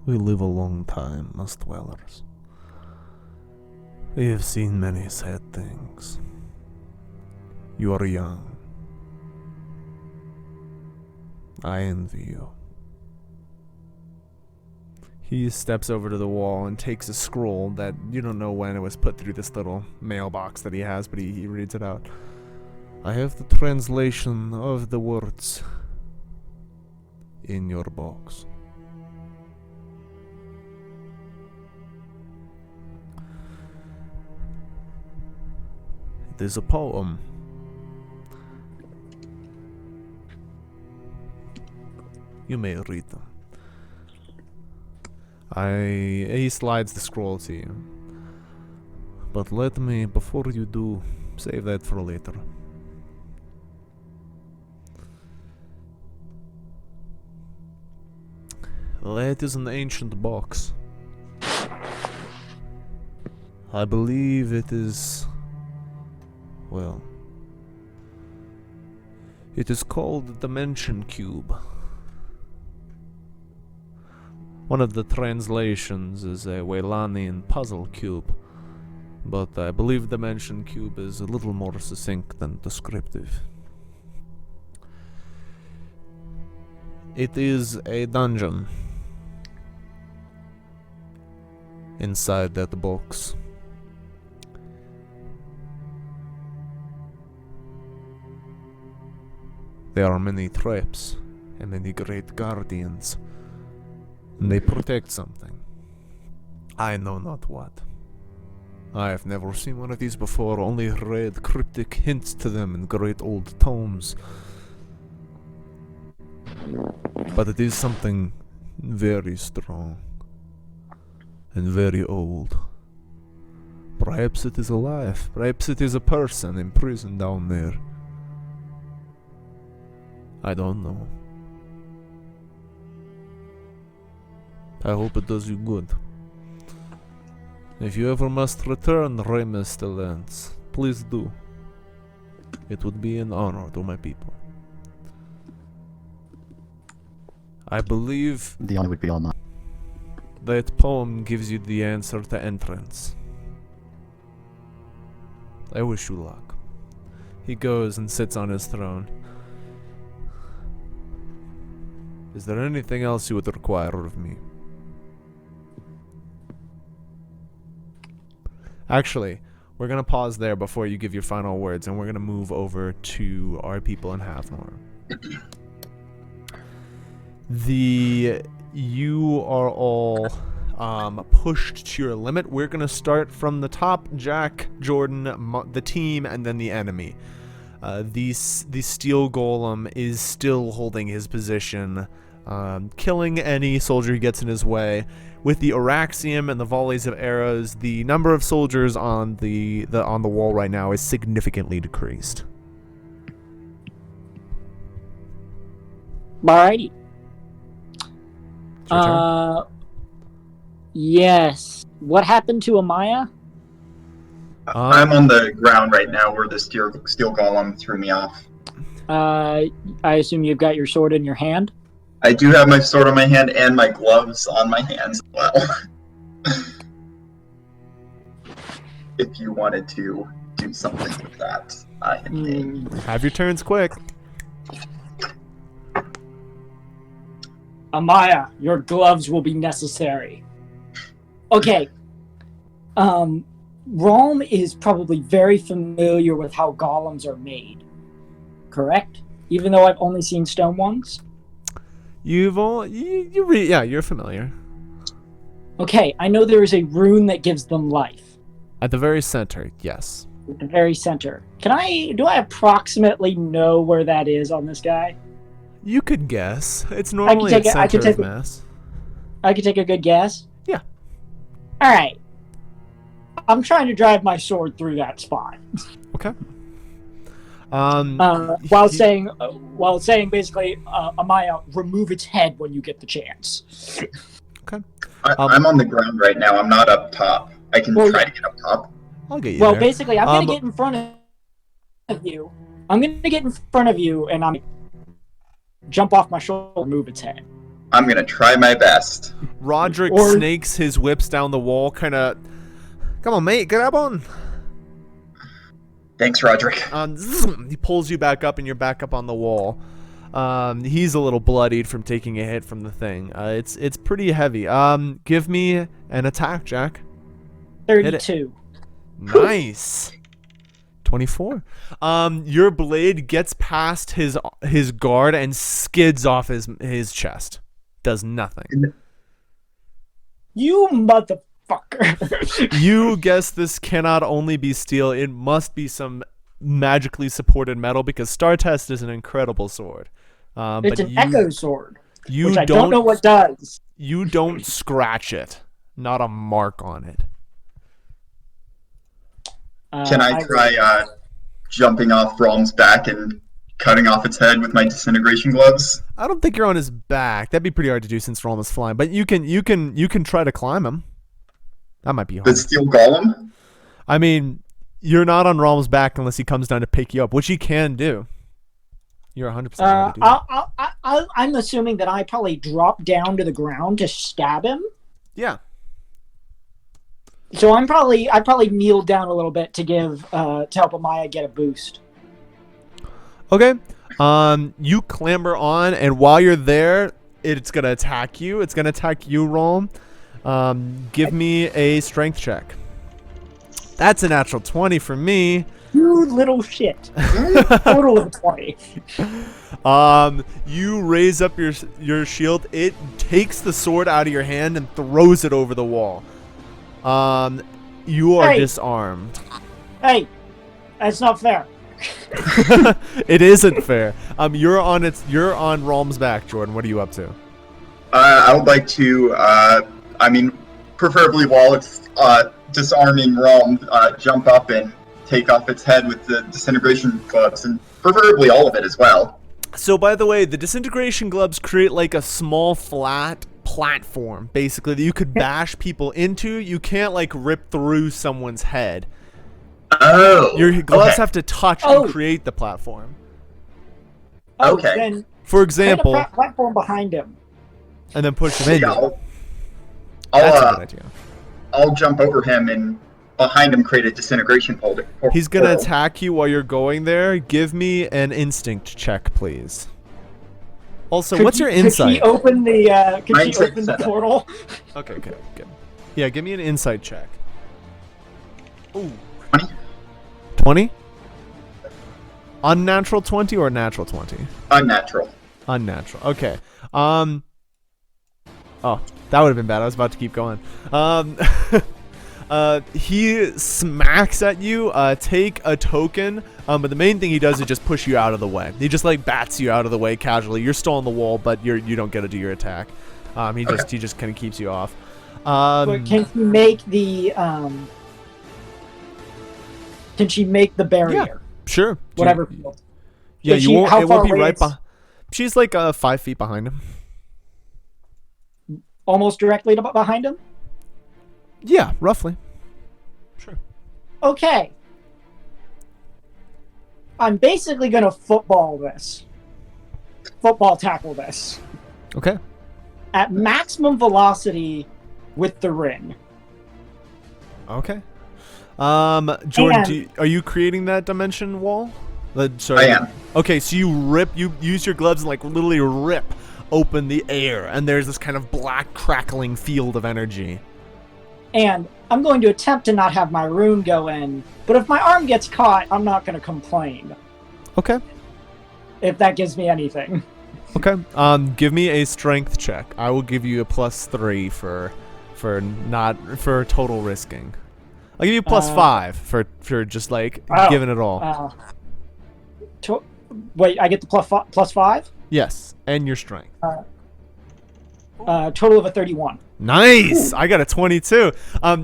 We live a long time as dwellers. We have seen many sad things. You are young. I envy you. He steps over to the wall and takes a scroll that you don't know when it was put through this little mailbox that he has, but he reads it out. I have the translation of the words in your box. It is a poem. You may read them. He slides the scroll to you. But let me, before you do, save that for later. That is an ancient box. I believe it is... well... it is called the Dimension Cube. One of the translations is a Waylanian puzzle cube, but I believe Dimension Cube is a little more succinct than descriptive. It is a dungeon inside that box. There are many traps and many great guardians. And they protect something. I know not what. I have never seen one of these before, only read cryptic hints to them in great old tomes. But it is something very strong and very old. Perhaps it is alive. Perhaps it is a person imprisoned down there. I don't know. I hope it does you good. If you ever must return, Remus de Lens, please do. It would be an honor to my people. I believe The honor would be all mine. that poem gives you the answer to entrance. I wish you luck. He goes and sits on his throne. Is there anything else you would require of me? Actually, we're going to pause there before you give your final words, and we're going to move over to our people in Havnor. You are all pushed to your limit. We're going to start from the top. Jack, Jordan, the team, and then the enemy. The steel golem is still holding his position, killing any soldier who gets in his way. With the Araxium and the volleys of arrows, the number of soldiers on the wall right now is significantly decreased. Alrighty. It's your turn. Yes. What happened to Amaya? I'm on the ground right now where the steel golem threw me off. I assume you've got your sword in your hand? I do have my sword on my hand and my gloves on my hands as well. If you wanted to do something with that, I think. Have your turns quick. Amaya, your gloves will be necessary. Okay. Rome is probably very familiar with how golems are made. Correct? Even though I've only seen stone ones? You're familiar. Okay, I know there is a rune that gives them life. At the very center, yes. At the very center. Do I approximately know where that is on this guy? You could guess. It's normally at center of mass. I could take a good guess? Yeah. Alright. I'm trying to drive my sword through that spot. Okay. While saying basically, Amaya, remove its head when you get the chance. Okay. I'm on the ground right now. I'm not up top. I can try to get up top. I'll get you Well, there. basically, I'm going to get in front of you. I'm going to get in front of you, and I'm jump off my shoulder, remove its head. I'm going to try my best. Roderick snakes his whips down the wall, kind of... Come on, mate, grab on. Thanks, Roderick. He pulls you back up, and you're back up on the wall. He's a little bloodied from taking a hit from the thing. It's pretty heavy. Give me an attack, Jack. 32. Nice. 24. Your blade gets past his guard and skids off his chest. Does nothing. You motherfucker. You guess this cannot only be steel, it must be some magically supported metal, because Star Test is an incredible sword. It's an echo sword. You which I don't know what does. You don't scratch it. Not a mark on it. Can I try jumping off Rom's back and cutting off its head with my disintegration gloves? I don't think you're on his back. That'd be pretty hard to do since Rom is flying. But you can try to climb him. That might be hard. The steel golem? I mean, you're not on Rom's back unless he comes down to pick you up, which he can do. You're 100% allowed to do that. I'm assuming that I probably drop down to the ground to stab him. Yeah. So I probably kneel down a little bit to give to help Amaya get a boost. Okay. You clamber on, and while you're there, it's gonna attack you. It's gonna attack you, Rom. Give me a strength check. That's a natural 20 for me. You little shit. Total of 20. You raise up your shield. It takes the sword out of your hand and throws it over the wall. You are disarmed. Hey, that's not fair. It isn't fair. You're on Rom's back, Jordan. What are you up to? I would like to, preferably while it's disarming Rom, jump up and take off its head with the disintegration gloves, and preferably all of it as well. So, by the way, the disintegration gloves create like a small flat platform, basically, that you could bash people into. You can't like rip through someone's head. Oh. Your gloves have to touch and create the platform. Okay. Then for example, a platform behind him, and then push him in. That's a good idea. I'll jump over him and behind him create a disintegration portal. He's gonna attack you while you're going there. Give me an instinct check, please. Also, what's your insight? Could she open the portal? Okay, good. Yeah, give me an insight check. Ooh. 20? 20? Unnatural 20 or natural 20? Unnatural. Unnatural. Okay. Oh, that would have been bad. I was about to keep going. He smacks at you. Take a token. But the main thing he does is just push you out of the way. He just like bats you out of the way casually. You're still on the wall, but you don't get to do your attack. He just kind of keeps you off. But can she make the barrier? Yeah, sure. Whatever. Yeah, you won't. It won't be right behind. She's like 5 feet behind him. Almost directly behind him? Yeah, roughly. Sure. Okay. I'm basically going to football tackle this. Okay. At maximum velocity with the ring. Okay. Jordan, are you creating that dimension wall? Sorry. I am. Okay, so you use your gloves and like literally rip open the air, and there's this kind of black crackling field of energy. And I'm going to attempt to not have my rune go in, but if my arm gets caught, I'm not going to complain. Okay. If that gives me anything. Okay. Give me a strength check. I will give you a +3 for total risking. I'll give you +5 for just like giving it all. Wait, I get the +5? Yes, and your strength. Total of a 31. Nice! Ooh. I got a 22.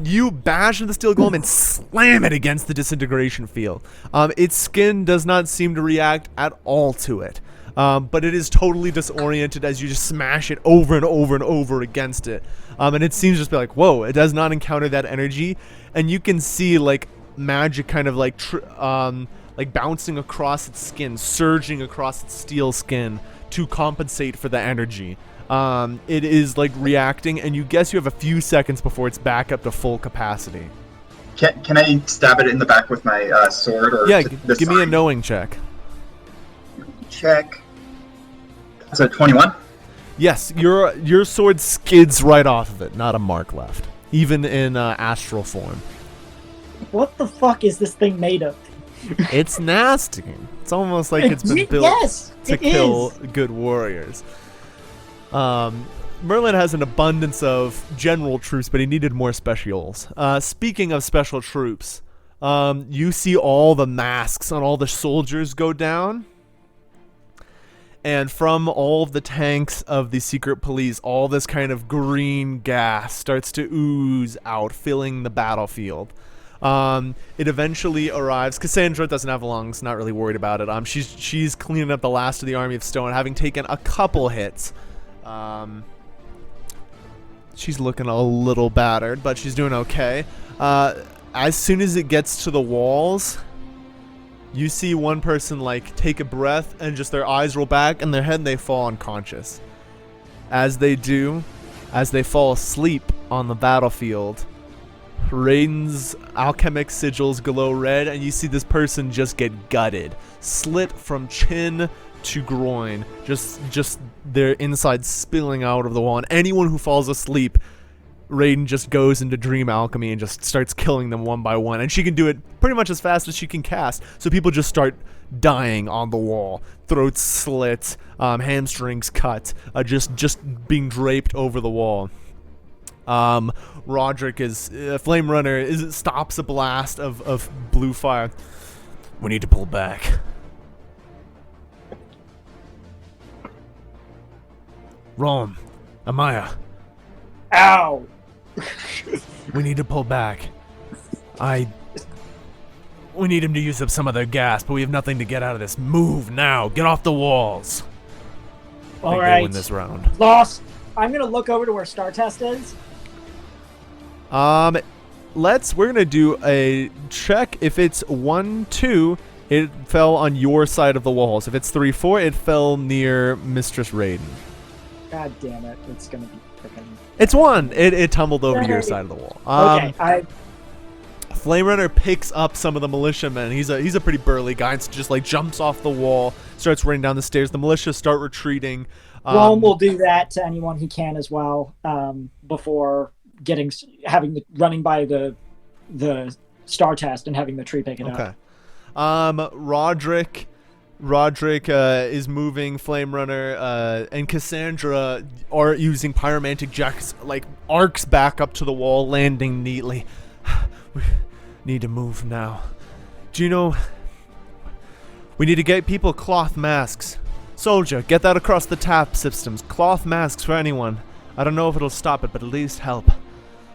You bash into the steel golem and slam it against the disintegration field. Its skin does not seem to react at all to it. But it is totally disoriented as you just smash it over and over and over against it. And it seems just be like, whoa, it does not encounter that energy. And you can see like magic kind of like bouncing across its skin, surging across its steel skin to compensate for the energy. It is like reacting, and you guess you have a few seconds before it's back up to full capacity. Can I stab it in the back with my sword? Or yeah, give me a knowing check. Check. That's a 21. Yes, your sword skids right off of it, not a mark left, even in astral form. What the fuck is this thing made of? It's nasty. It's almost like it's been built to kill good warriors. Merlin has an abundance of general troops, but he needed more specials. Speaking of special troops, you see all the masks on all the soldiers go down. And from all of the tanks of the secret police, all this kind of green gas starts to ooze out, filling the battlefield. It eventually arrives. Cassandra doesn't have lungs, not really worried about it. She's cleaning up the last of the army of stone, having taken a couple hits. She's looking a little battered, but she's doing okay. As soon as it gets to the walls, you see one person like take a breath and just their eyes roll back and their head and they fall unconscious. As they do, as they fall asleep on the battlefield, Raiden's alchemic sigils glow red, and you see this person just get gutted, slit from chin to groin, just their insides spilling out of the wall. And anyone who falls asleep, Raiden just goes into dream alchemy and just starts killing them one by one. And she can do it pretty much as fast as she can cast. So people just start dying on the wall, throats slit, hamstrings cut, just being draped over the wall. Roderick is Flame Runner stops a blast of blue fire. We need to pull back. Rom, Amaya. Ow! We need to pull back. We need him to use up some of their gas, but we have nothing to get out of this. Move now. Get off the walls. I think they win this round. Lost. I'm gonna look over to where Star Test is. We're gonna do a check. If it's 1-2, it fell on your side of the walls. If it's 3-4, it fell near Mistress Raiden. God damn it! It's gonna be freaking. It's 1. It tumbled over to your side of the wall. Okay, Flame Runner picks up some of the militiamen. He's a pretty burly guy. And just like jumps off the wall, starts running down the stairs. The militia start retreating. Rome will do that to anyone he can as well. Before running by the Star Test and having the tree pick it up. Okay. Roderick is moving. Flame Runner and Cassandra are using pyromantic jacks, like arcs back up to the wall, landing neatly. We need to move now. Do you know? We need to get people cloth masks. Soldier, get that across the tap systems. Cloth masks for anyone. I don't know if it'll stop it, but at least help.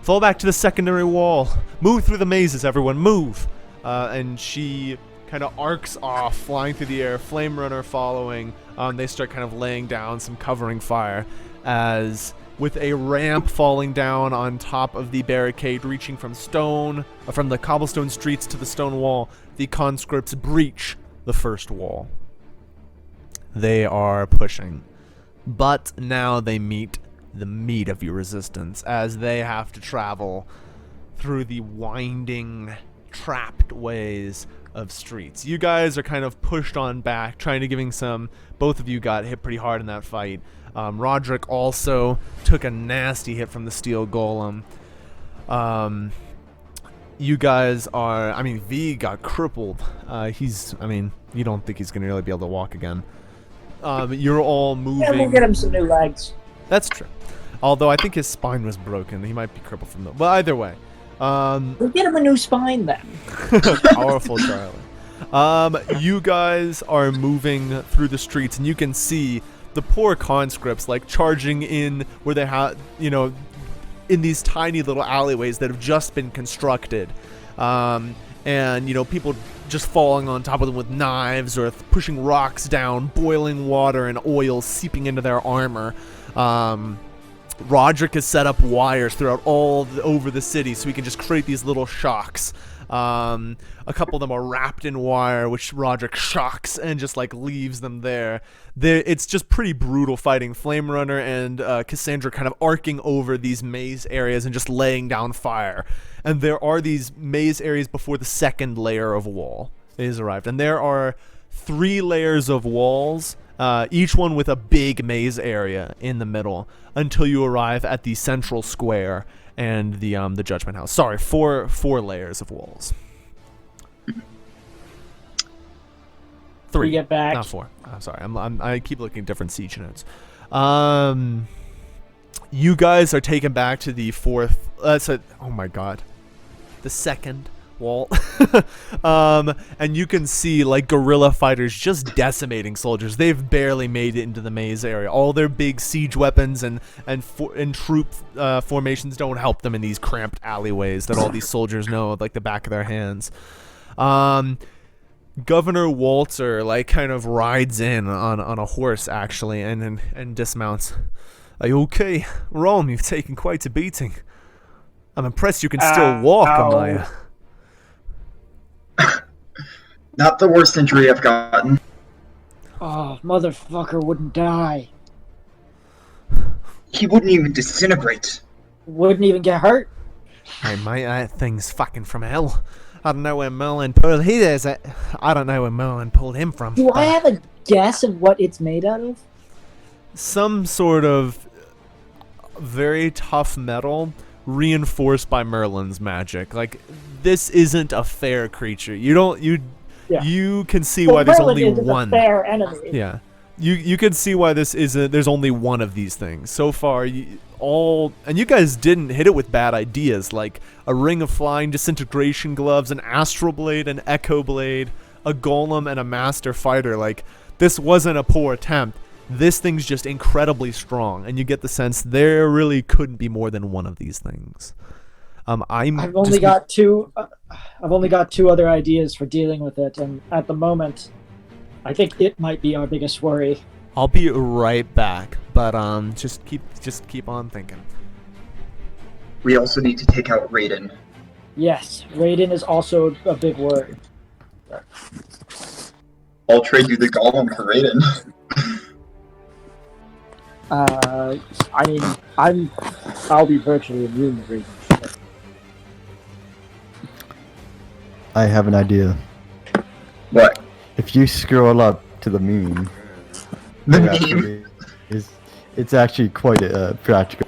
Fall back to the secondary wall. Move through the mazes, everyone. Move. And she kind of arcs off, flying through the air. Flame Runner following. They start kind of laying down some covering fire, as with a ramp falling down on top of the barricade, reaching from the cobblestone streets to the stone wall, the conscripts breach the first wall. They are pushing, but now they meet the meat of your resistance, as they have to travel through the winding, trapped ways of streets. You guys are kind of pushed on back, trying to both of you got hit pretty hard in that fight. Roderick also took a nasty hit from the steel golem. You guys are, V got crippled. You don't think he's going to really be able to walk again. You're all moving. Yeah, we'll get him some new legs. That's true. Although I think his spine was broken. He might be crippled from Well, either way. We'll get him a new spine then. Powerful Charlie. You guys are moving through the streets, and you can see the poor conscripts like charging in where they have, in these tiny little alleyways that have just been constructed. And people just falling on top of them with knives or pushing rocks down, boiling water and oil seeping into their armor. Roderick has set up wires throughout over the city so he can just create these little shocks. A couple of them are wrapped in wire, which Roderick shocks and just like leaves them there. It's just pretty brutal fighting. Flame Runner and Cassandra kind of arcing over these maze areas and just laying down fire. And there are these maze areas before the second layer of wall is arrived. And there are 3 layers of walls, each one with a big maze area in the middle, until you arrive at the central square and the Judgment House. Sorry, four layers of walls. 3. We get back. Not 4. I'm sorry. I keep looking at different siege notes. You guys are taken back to the 4th. Oh my God. The second wall. And you can see like guerrilla fighters just decimating soldiers. They've barely made it into the maze area. All their big siege weapons and troop formations don't help them in these cramped alleyways that all these soldiers know like the back of their hands. Governor Walter like kind of rides in on a horse actually and dismounts. Are you okay? Rome, you've taken quite a beating. I'm impressed you can still walk, Amaya. Not the worst injury I've gotten. Oh, motherfucker wouldn't die. He wouldn't even disintegrate. Wouldn't even get hurt. Hey mate, that thing's fucking from hell. I don't know where Merlin pulled I don't know where Merlin pulled him from. Do I have a guess of what it's made out of? Some sort of very tough metal reinforced by Merlin's magic. Like, this isn't a fair creature. You can see why there's Merlin only isn't one. a fair enemy. Yeah. You can see why this isn't. There's only one of these things so far. And you guys didn't hit it with bad ideas, like a ring of flying disintegration gloves, an astral blade, an echo blade, a golem, and a master fighter. Like, this wasn't a poor attempt. This thing's just incredibly strong, and you get the sense there really couldn't be more than one of these things. I've only got two other ideas for dealing with it, and at the moment, I think it might be our biggest worry. I'll be right back, but just keep on thinking. We also need to take out Raiden. Yes, Raiden is also a big worry. I'll trade you the golem for Raiden. I mean, I'll be virtually immune to Raiden. I have an idea. What? If you scroll up to the meme, The it meme? actually it's actually quite practical.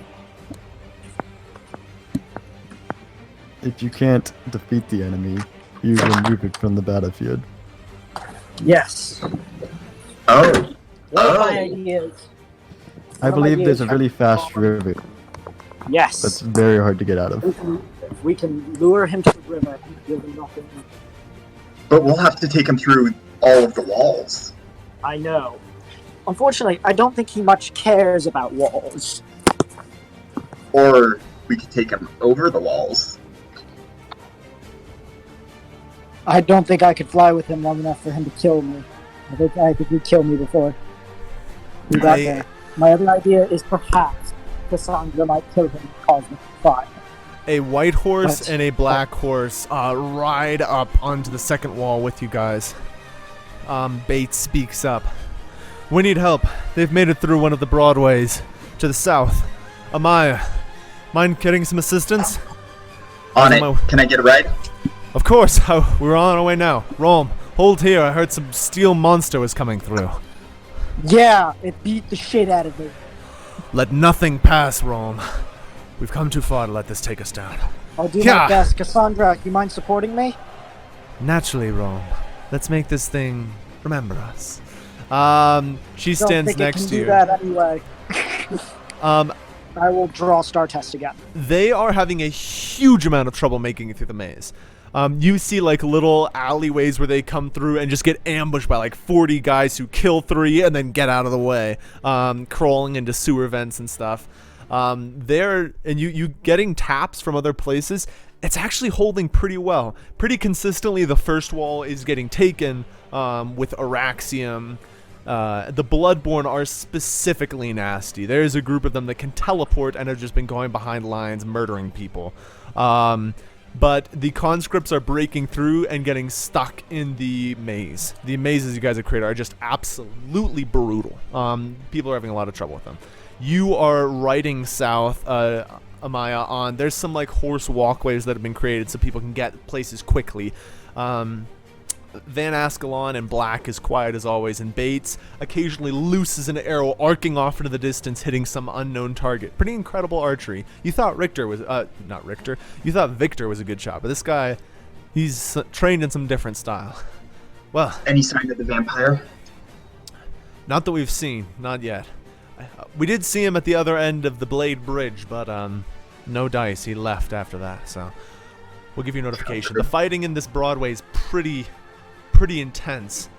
If you can't defeat the enemy, you remove it from the battlefield. Yes. Oh. One of my Oh. ideas. I believe there's a really fast river Yes. that's very hard to get out of. If we can lure him to the river and give him nothing. But we'll have to take him through all of the walls. I know. Unfortunately, I don't think he much cares about walls. Or we could take him over the walls. I don't think I could fly with him long enough for him to kill me. I think he'd kill me before we got there. My other idea is perhaps Cassandra might kill him and cause him to fire. A white horse What? and a black horse ride up onto the second wall with you guys. Bates speaks up. We need help. They've made it through one of the broadways to the south. Amaya, mind getting some assistance? On it. my- Can I get a ride? Of course. We're on our way now. Rome, hold here. I heard some steel monster was coming through. Yeah, it beat the shit out of me. Let nothing pass, Rome. We've come too far to let this take us down. I'll do Yeah. my best. Cassandra, you mind supporting me? Naturally, Rome. Let's make this thing remember us. She Don't stands think it next can to do you. that anyway. Um, I will draw Star Test again. they are having a huge amount of trouble making it through the maze. You see like little alleyways where they come through and just get ambushed by like 40 guys who kill 3 and then get out of the way, crawling into sewer vents and stuff. You getting taps from other places. It's actually holding pretty well. Pretty consistently, the first wall is getting taken with Araxium. The Bloodborne are specifically nasty. There's a group of them that can teleport and have just been going behind lines murdering people. But the conscripts are breaking through and getting stuck in the maze. The mazes you guys have created are just absolutely brutal. People are having a lot of trouble with them. You are riding south, Amaya, on. There's some like horse walkways that have been created so people can get places quickly. Van Ascalon and Black is quiet as always, and Bates occasionally looses an arrow arcing off into the distance, hitting some unknown target. Pretty incredible archery. You thought Victor was a good shot, but this guy, he's trained in some different style. Well, Any sign of the vampire? not that we've seen, not yet. We did see him at the other end of the Blade Bridge, but no dice. He left after that, so we'll give you a notification. The fighting in this Broadway is pretty intense.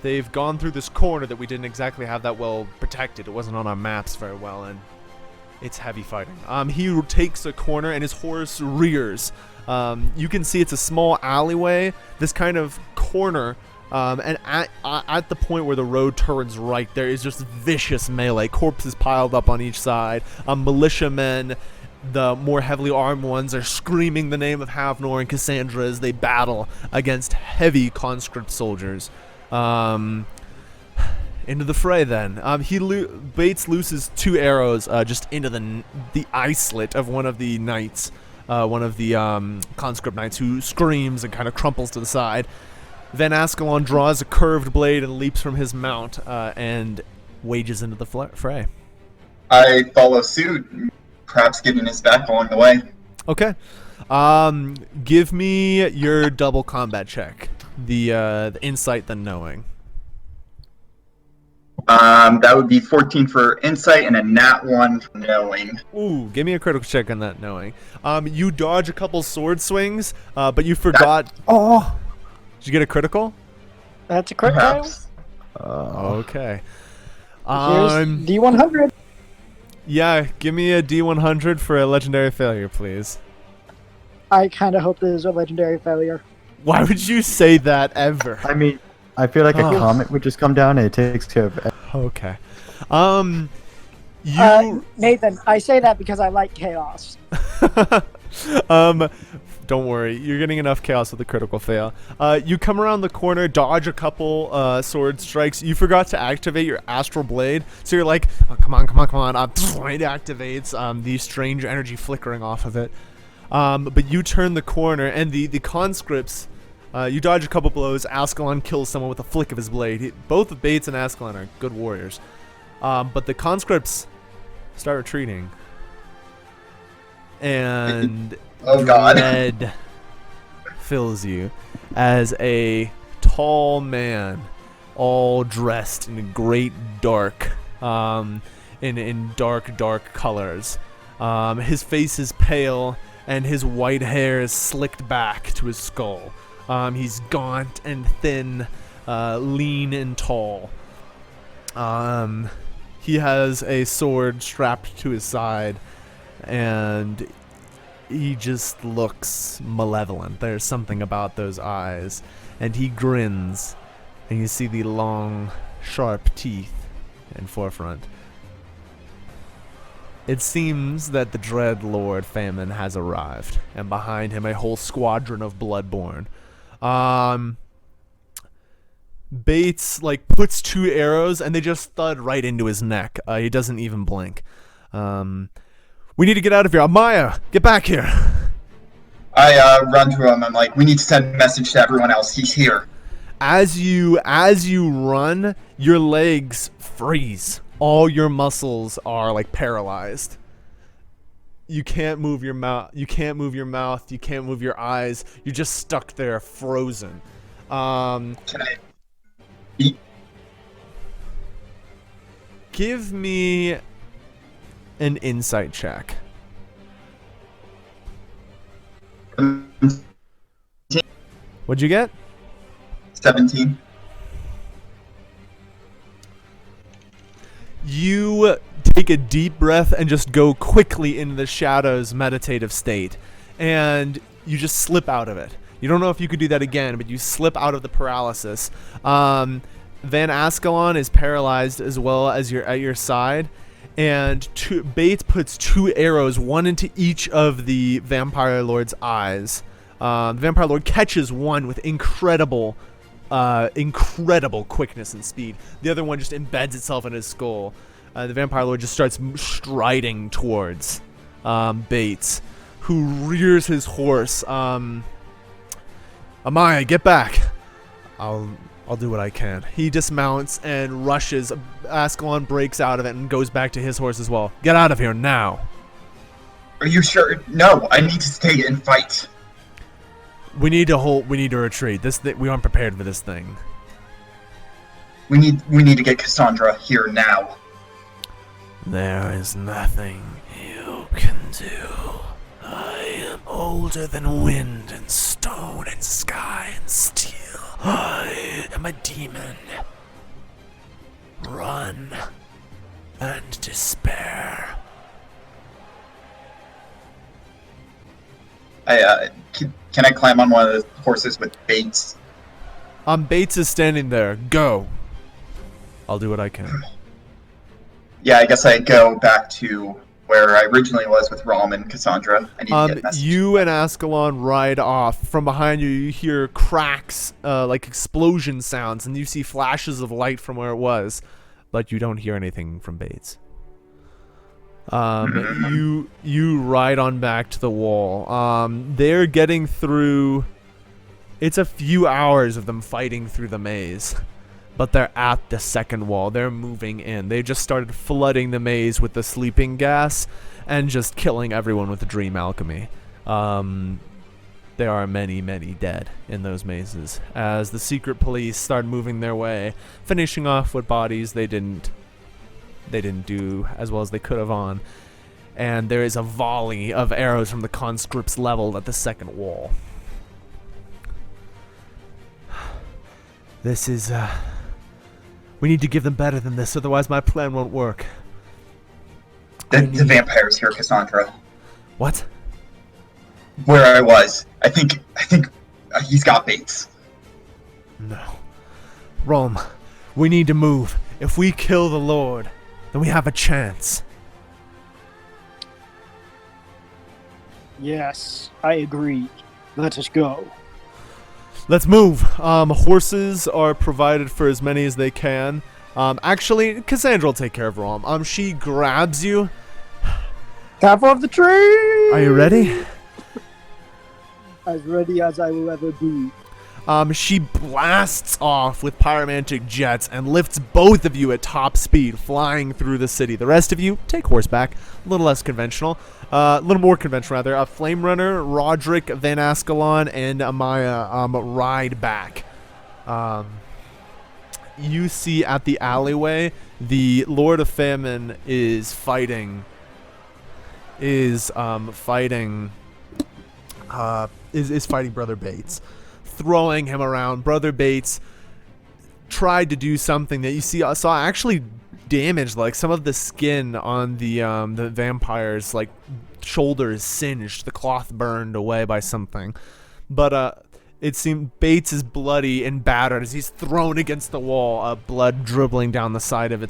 They've gone through this corner that we didn't exactly have that well protected. It wasn't on our maps very well, and it's heavy fighting. He takes a corner, and his horse rears. You can see it's a small alleyway, this kind of corner, and at the point where the road turns right, there is just vicious melee. Corpses piled up on each side. Militiamen, the more heavily armed ones, are screaming the name of Havnor and Cassandra as they battle against heavy conscript soldiers. Into the fray then. Bates looses 2 arrows just into the eye slit of one of the knights. One of the conscript knights, who screams and kind of crumples to the side. Van Ascalon draws a curved blade and leaps from his mount and wages into the fray. I follow suit, perhaps getting his back along the way. Okay. Give me your double combat check. The insight, then knowing. That would be 14 for insight and a nat 1 for knowing. Ooh, give me a critical check on that knowing. You dodge a couple sword swings, but you forgot. Oh, did you get a critical? That's a crit fail. Okay. Here's D100. Yeah, give me a D100 for a legendary failure, please. I kind of hope this is a legendary failure. Why would you say that ever? I mean, I feel like a comet would just come down and it takes care of it. Okay. Nathan, I say that because I like chaos. Don't worry, you're getting enough chaos with a critical fail. You come around the corner, dodge a couple sword strikes. You forgot to activate your astral blade, so you're like, oh, come on. It activates, the strange energy flickering off of it. But you turn the corner, and the conscripts, you dodge a couple blows. Ascalon kills someone with a flick of his blade. Both Bates and Ascalon are good warriors. But the conscripts start retreating. And Oh God! dread fills you as a tall man, all dressed in great dark, in dark colors. His face is pale, and his white hair is slicked back to his skull. He's gaunt and thin, lean and tall. He has a sword strapped to his side, and he just looks malevolent. There's something about those eyes, and he grins, and you see the long, sharp teeth in forefront. It seems that the dread Lord Famine has arrived, and behind him a whole squadron of Bloodborne. Bates puts 2 arrows, and they just thud right into his neck. He doesn't even blink. We need to get out of here. Amaya, get back here. I run to him. I'm like, we need to send a message to everyone else. He's here. As you run, your legs freeze. All your muscles are paralyzed. You can't move your mouth. You can't move your mouth. You can't move your eyes. You're just stuck there, frozen. Can I eat? Give me an insight check. 'What'd you get? 17. You take a deep breath and just go quickly into the shadow's meditative state, and you just slip out of it. You don't know if you could do that again, but you slip out of the paralysis. Van Ascalon is paralyzed as well as you're at your side, and Bates puts 2 arrows, one into each of the Vampire Lord's eyes. The Vampire Lord catches one with incredible quickness and speed. The other one just embeds itself in his skull. The Vampire Lord just starts striding towards Bates, who rears his horse. Amaya, get back. I'll do what I can. He dismounts and rushes. Ascalon breaks out of it and goes back to his horse as well. Get out of here now. Are you sure? No, I need to stay and fight. We need to retreat. We aren't prepared for this thing. We need to get Cassandra here now. There is nothing you can do. I am older than wind and stone and sky and steel. I am a demon. Run and despair. Can I climb on one of the horses with Bates? Bates is standing there. Go. I'll do what I can. Yeah, I guess I go back to where I originally was with Rom and Cassandra. I need to get messages. You and Ascalon ride off. From behind you, you hear cracks, like explosion sounds, and you see flashes of light from where it was, but you don't hear anything from Bates. You ride on back to the wall. They're getting through. It's a few hours of them fighting through the maze, but they're at the second wall. They're moving in. They just started flooding the maze with the sleeping gas and just killing everyone with the dream alchemy. There are many, many dead in those mazes. As the secret police start moving their way, finishing off what bodies they didn't do as well as they could have on. And there is a volley of arrows from the conscripts leveled at the second wall. This is, we need to give them better than this, otherwise my plan won't work. The vampire's here, Cassandra. What? Where I was. I think he's got Bates. No. Rome, we need to move. If we kill the Lord, then we have a chance. Yes, I agree. Let us go. Let's move. Horses are provided for as many as they can. Actually, Cassandra will take care of Rome. She grabs you. Careful of the tree! Are you ready? As ready as I will ever be. She blasts off with pyromantic jets and lifts both of you at top speed, flying through the city. The rest of you take horseback, a little less conventional, a little more conventional rather. Flame Runner, Roderick, Van Ascalon, and Amaya ride back. You see at the alleyway, the Lord of Famine is fighting Brother Bates, throwing him around. Brother Bates tried to do something that you saw actually damage, like some of the skin on the vampire's like shoulders singed, the cloth burned away by something. But it seemed Bates is bloody and battered as he's thrown against the wall, blood dribbling down the side of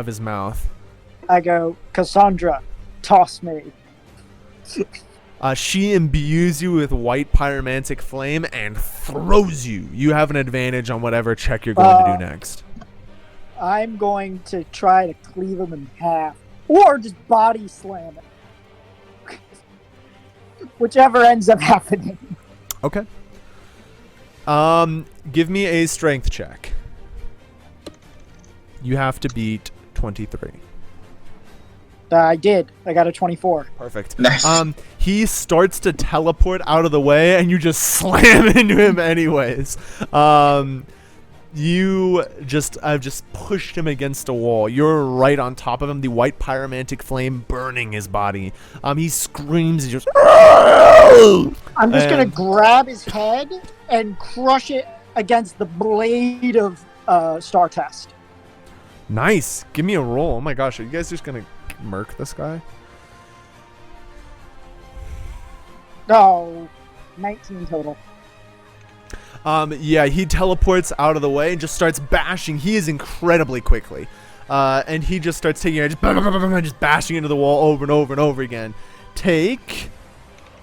his mouth. I go, Cassandra, toss me. She imbues you with white pyromantic flame and throws you. You have an advantage on whatever check you're going to do next. I'm going to try to cleave him in half. Or just body slam it. Whichever ends up happening. Okay. Give me a strength check. You have to beat 23. I did. I got a 24. Perfect. Nice. He starts to teleport out of the way, and you just slam into him anyways. I've just pushed him against a wall. You're right on top of him, the white pyromantic flame burning his body. He screams and just... I'm just going to grab his head and crush it against the blade of Star Test. Nice. Give me a roll. Oh my gosh, are you guys just going to murk this guy? No, 19 total. Yeah, he teleports out of the way and just starts bashing. He is incredibly quickly. And he just starts taking it, just bashing into the wall over and over and over again. Take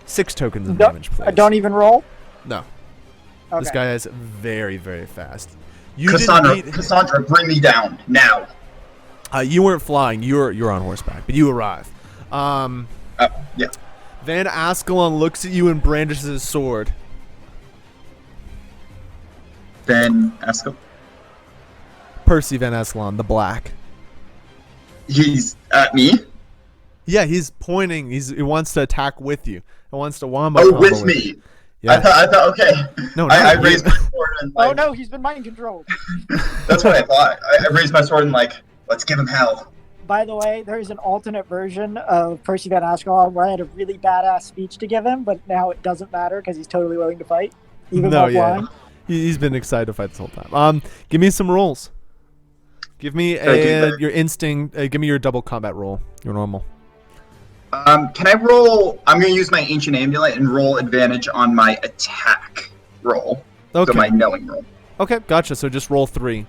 6 tokens of damage, please. I don't even roll? No. Okay. This guy is very, very fast. Cassandra, bring me down now. You weren't flying. You're on horseback, but you arrive. Yeah. Van Ascalon looks at you and brandishes his sword. Van Ascalon? Percy Van Ascalon, the Black. He's at me? Yeah, he's pointing. He wants to attack with you. He wants to wombo. Oh, with me. Yeah. I thought. Okay. No, I raised my sword and oh no, he's been mind controlled. That's what I thought. I raised my sword and let's give him hell. by the way, there's an alternate version of Percy Van Ascalon where I had a really badass speech to give him, but now it doesn't matter because he's totally willing to fight, even No, while yeah. blind. He's been excited to fight this whole time. Give me some rolls. Give me your instinct. Give me your double combat roll. Your normal. Can I roll? I'm going to use my Ancient Amulet and roll advantage on my attack roll. Okay. So my knowing roll. Okay, gotcha. So just roll 3.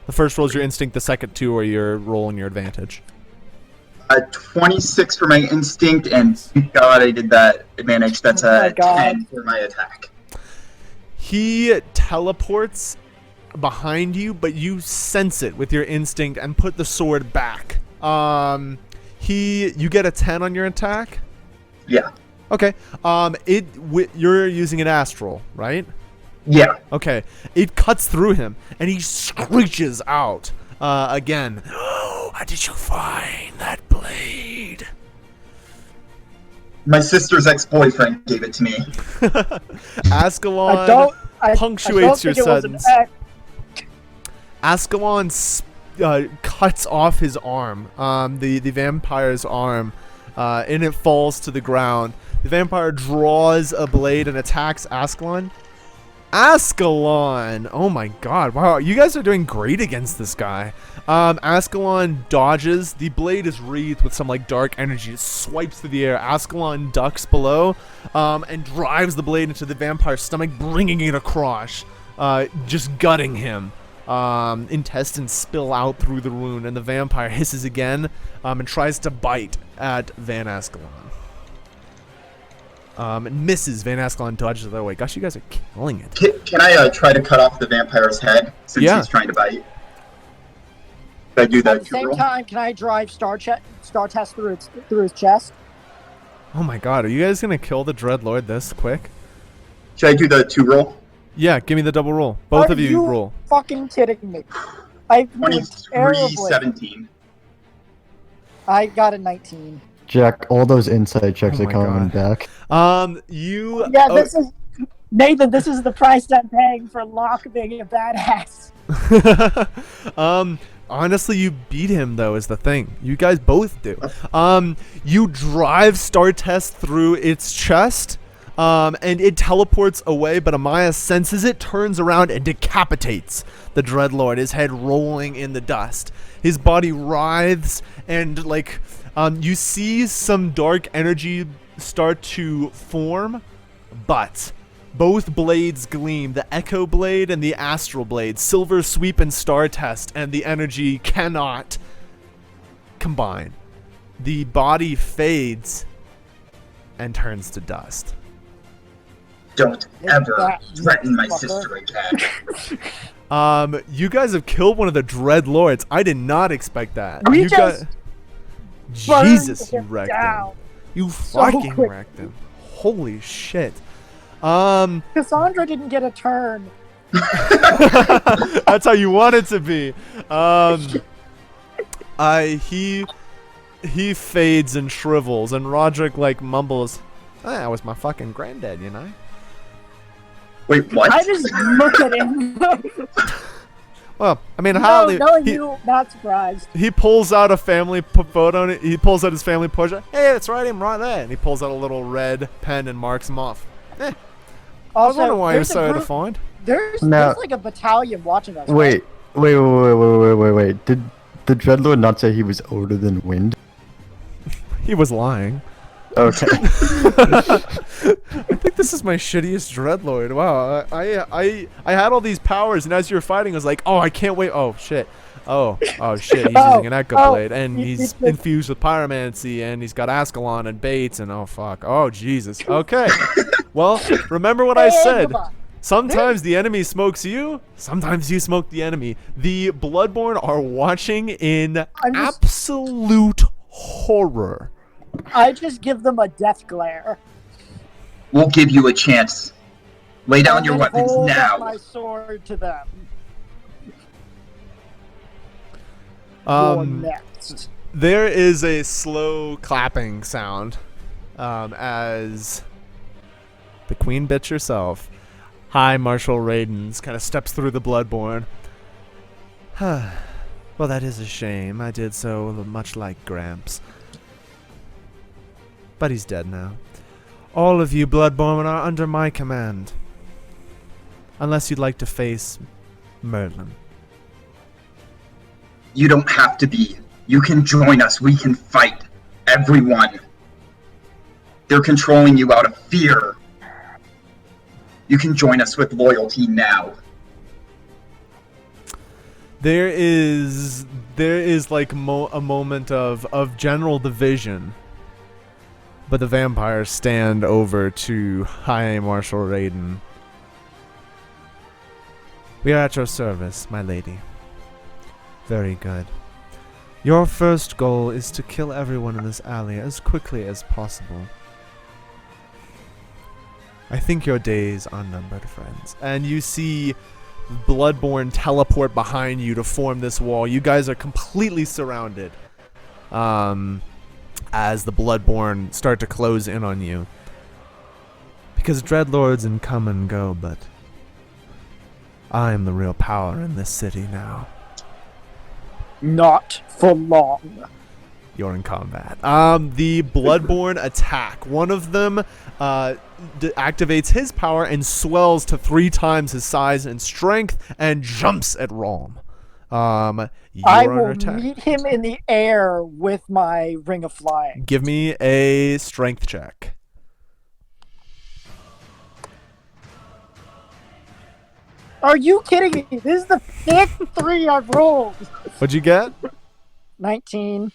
The first roll is your instinct. The second 2 are your roll and your advantage. 26 for my instinct, and thank God I did that advantage. That's a 10 for my attack. He teleports behind you, but you sense it with your instinct and put the sword back. You get a 10 on your attack? Yeah. Okay. You're using an astral, right? Yeah. Okay. It cuts through him and he screeches out again. Oh, how did you find that blade? My sister's ex-boyfriend gave it to me. Ascalon punctuates your sentence. Ascalon cuts off his arm, the vampire's arm, and it falls to the ground. The vampire draws a blade and attacks Ascalon. Ascalon! Oh my god, wow, you guys are doing great against this guy. Ascalon dodges. The blade is wreathed with some like dark energy. It swipes through the air. Ascalon ducks below and drives the blade into the vampire's stomach, bringing it across, just gutting him. Intestines spill out through the wound, and the vampire hisses again and tries to bite at Van Ascalon. And misses. Van Ascalon dodges the other way. Gosh, you guys are killing it. Can I try to cut off the vampire's head since he's trying to bite? Can I do that? At the same time, can I drive Star Test through his chest? Oh my god, are you guys gonna kill the Dreadlord this quick? Should I do the 2 roll? Yeah, give me the double roll. Both of you roll. Fucking kidding me? I 23-17. I got a 19. Jack, all those inside checks are coming back. This is Nathan. This is the price I'm paying for Locke being a badass. Honestly, you beat him though is the thing. You guys both do. You drive Star Test through its chest. And it teleports away, but Amaya senses it, turns around, and decapitates the Dreadlord, his head rolling in the dust. His body writhes, and, you see some dark energy start to form, but both blades gleam, the Echo Blade and the Astral Blade, Silver Sweep and Star Test, and the energy cannot combine. The body fades and turns to dust. Don't ever threaten my sister again. You guys have killed one of the Dreadlords. I did not expect that. Jesus, you wrecked him. You fucking wrecked him. Holy shit. Cassandra didn't get a turn. That's how you want it to be. He fades and shrivels, and Roderick mumbles, that was my fucking granddad, you know? Wait, what? I just look at him. Well, I mean, not surprised. He pulls out a family photo. He pulls out his family portrait. Hey, that's right, him right there. And he pulls out a little red pen and marks him off. I was wondering why he was so hard to find. There's like a battalion watching us. Wait. Did the Dreadlord not say he was older than wind? He was lying. Okay. I think this is my shittiest Dreadlord. Wow, I had all these powers, and as you were fighting, I was like, oh, I can't wait. Oh shit. Oh shit. He's using an Echo Blade, and he's infused with pyromancy, and he's got Ascalon and Bates, and oh fuck. Oh Jesus. Okay. Well, remember what I said. Sometimes the enemy smokes you, sometimes you smoke the enemy. The Bloodborne are watching in absolute horror. I just give them a death glare. We'll give you a chance. Lay down your weapons now. My sword to them. Next. There is a slow clapping sound as the queen bitch herself, High Marshal Raidens, kind of steps through the Bloodborne. Well, that is a shame. I did so much like Gramps. But he's dead now. All of you Bloodborne are under my command. Unless you'd like to face Merlin. You don't have to be. You can join us. We can fight. Everyone. They're controlling you out of fear. You can join us with loyalty now. There is like a moment of general division. But the vampires stand over to High Marshal Raiden. We are at your service, my lady. Very good. Your first goal is to kill everyone in this alley as quickly as possible. I think your days are numbered, friends. And you see Bloodborne teleport behind you to form this wall. You guys are completely surrounded. As the Bloodborne start to close in on you. Because Dreadlords can come and go, but I am the real power in this city now. Not for long. You're in combat. The Bloodborne attack. One of them activates his power and swells to 3 times his size and strength and jumps at Ralm. I will meet him in the air with my Ring of Flying. Give me a strength check. Are you kidding me? This is the 5th 3 I've rolled. What'd you get? 19.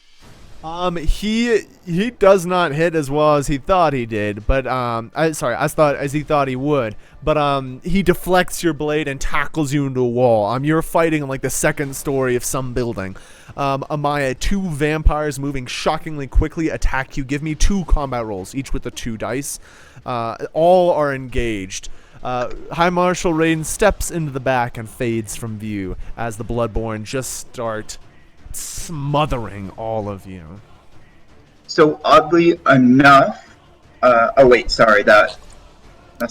He does not hit as well as he thought he did, but as he thought he would. But he deflects your blade and tackles you into a wall. You're fighting in like the 2nd story of some building. Amaya, 2 vampires moving shockingly quickly attack you. Give me 2 combat rolls, each with the 2 dice. All are engaged. High Marshal Raiden steps into the back and fades from view as the Bloodborne just start smothering all of you. So oddly enough, that's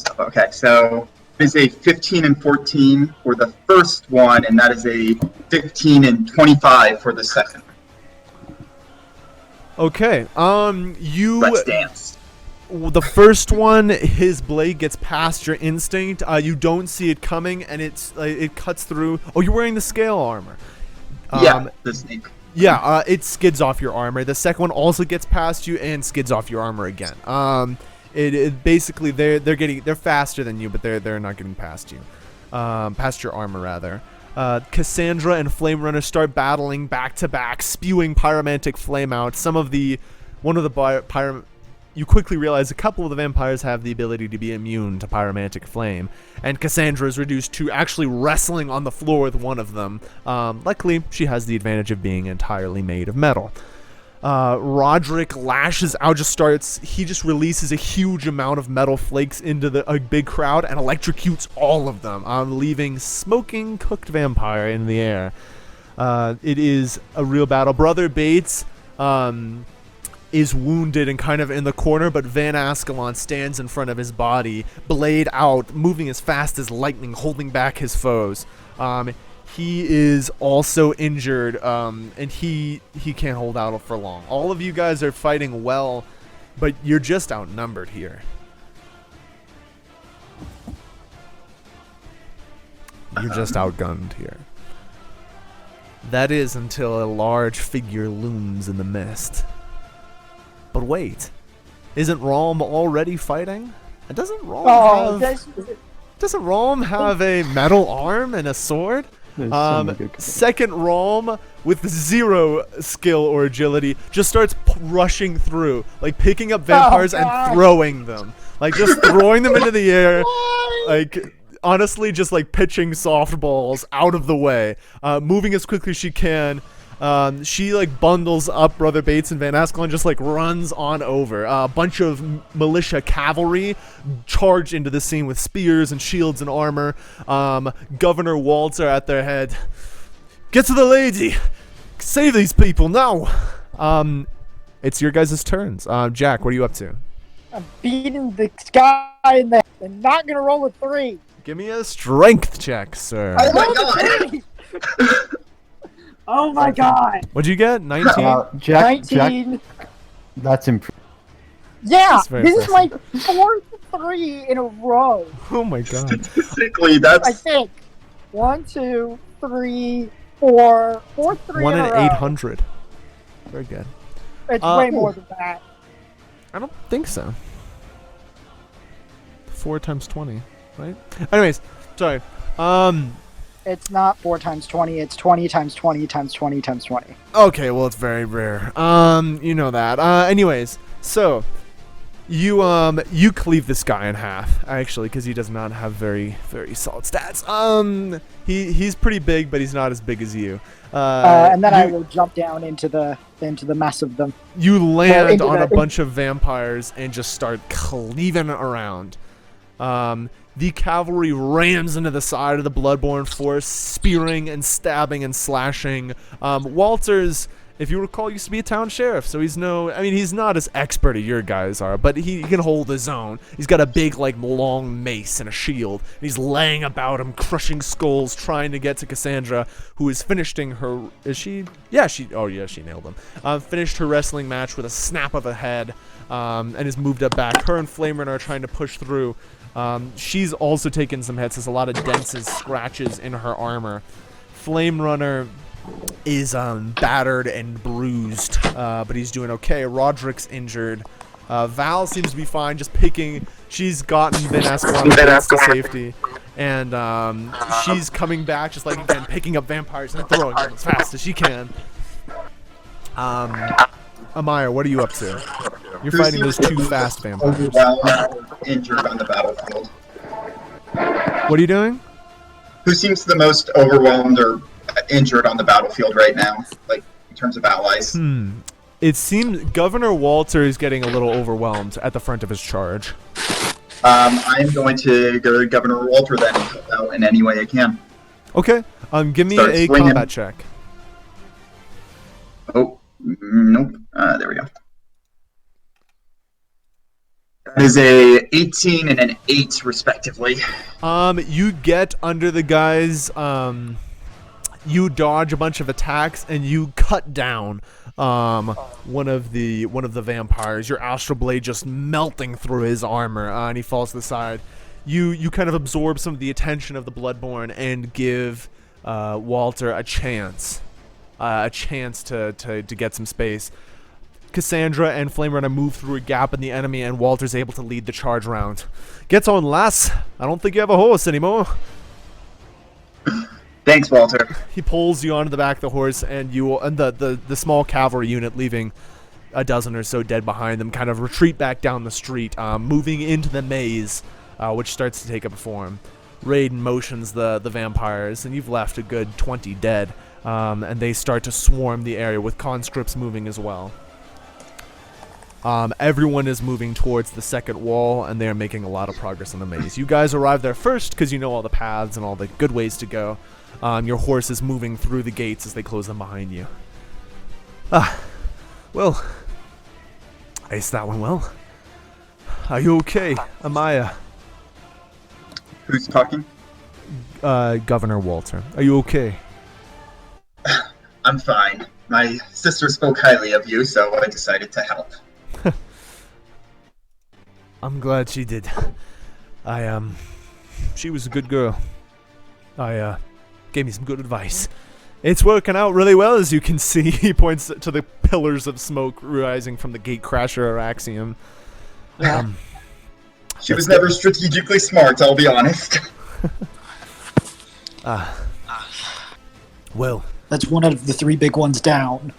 up. Okay, so it's a 15 and 14 for the first one, and that is a 15 and 25 for the second. Okay, Let's dance. The first one, his blade gets past your instinct. You don't see it coming, and it cuts through. Oh, you're wearing the scale armor. The snake. Yeah, it skids off your armor. The second one also gets past you and skids off your armor again. It basically they're faster than you, but they're not getting past you, past your armor rather. Cassandra and Flame Runner start battling back to back, spewing pyromantic flame out. You quickly realize a couple of the vampires have the ability to be immune to pyromantic flame, and Cassandra is reduced to actually wrestling on the floor with one of them. Luckily, she has the advantage of being entirely made of metal. Roderick lashes out, he just releases a huge amount of metal flakes into a big crowd and electrocutes all of them, leaving smoking cooked vampire in the air. It is a real battle. Brother Bates, is wounded and kind of in the corner, but Van Ascalon stands in front of his body, blade out, moving as fast as lightning, holding back his foes. He is also injured, and he can't hold out for long. All of you guys are fighting well, but you're just outnumbered here. You're just outgunned here. That is until a large figure looms in the mist. But wait, isn't Ralm already fighting? And doesn't Ralm have a metal arm and a sword? Second Ralm, with 0 skill or agility, just starts rushing through, like picking up vampires and throwing them. Like just throwing them into the air. Like honestly just like pitching softballs out of the way. Moving as quickly as she can. She like bundles up Brother Bates and Van Ascalon, just like runs on over. A bunch of militia cavalry charge into the scene with spears and shields and armor. Governor Waltz are at their head. Get to the lady! Save these people now! It's your guys' turns. Jack, what are you up to? I'm beating the guy in the... I'm not gonna roll a 3. Give me a strength check, sir. Oh my god! Oh my god! What'd you get? 19? Jack, 19. that's improved. Yeah, That's very this is my 4th 3 in a row. Oh my god. Statistically, I that's think. 1, 2, 3, 4. 4th 3 1 in in a row. 800. Very good. It's way more than that. I don't think so. 4 times 20, right? Anyways, sorry. It's not 4 times 20. It's 20 times 20 times 20 times 20. Okay, well, it's very rare. You know that. Anyways, so you cleave this guy in half, actually, because he does not have very solid stats. He's pretty big, but he's not as big as you. And then I will jump down into the mess of them. You land into on the- a bunch of vampires and just start cleaving around. The cavalry rams into the side of the Bloodborne force, spearing and stabbing and slashing. Walters, if you recall, used to be a town sheriff, so he's not as expert as your guys are, but he can hold his own. He's got a big, long mace and a shield. And he's laying about him, crushing skulls, trying to get to Cassandra, who is finishing her. Is she? Yeah, she nailed him. Finished her wrestling match with a snap of a head, and has moved up back. Her and Flame Runner are trying to push through. She's also taken some hits. There's a lot of dents and scratches in her armor. Flame Runner is battered and bruised, but he's doing okay. Roderick's injured. Val seems to be fine, just picking. She's gotten Vin Escalon to safety, and she's coming back, just again, picking up vampires and throwing them as fast as she can. Amaya, what are you up to? You're fighting those 2 fast vampires. overwhelmed, injured on the battlefield. What are you doing? Who seems the most overwhelmed or injured on the battlefield right now, in terms of allies? It seems Governor Walter is getting a little overwhelmed at the front of his charge. I'm going to go to Governor Walter then and help out in any way I can. Okay. Give me Start a swinging. combat check. Oh, nope. There we go. That is a 18 and an 8, respectively. You get under the guys. You dodge a bunch of attacks and you cut down one of the vampires. Your astral blade just melting through his armor, and he falls to the side. You kind of absorb some of the attention of the Bloodborne and give Walter a chance to get some space. Cassandra and Flame Runner move through a gap in the enemy, and Walter's able to lead the charge round. Gets on, lass. I don't think you have a horse anymore. Thanks, Walter. He pulls you onto the back of the horse, and the small cavalry unit, leaving a dozen or so dead behind them, kind of retreat back down the street, moving into the maze, which starts to take up form. Raiden motions the vampires, and you've left a good 20 dead, and they start to swarm the area, with conscripts moving as well. Everyone is moving towards the second wall, and they are making a lot of progress in the maze. You guys arrive there first because you know all the paths and all the good ways to go. Your horse is moving through the gates as they close them behind you. Well, I aced that one well. Are you okay, Amaya? Who's talking? Governor Walter. Are you okay? I'm fine. My sister spoke highly of you, so I decided to help. I'm glad she did. She was a good girl. Gave me some good advice. It's working out really well, as you can see. He points to the pillars of smoke rising from the Gatecrasher Araxium. She was never strategically smart, I'll be honest. Well, That's one of the 3 big ones down.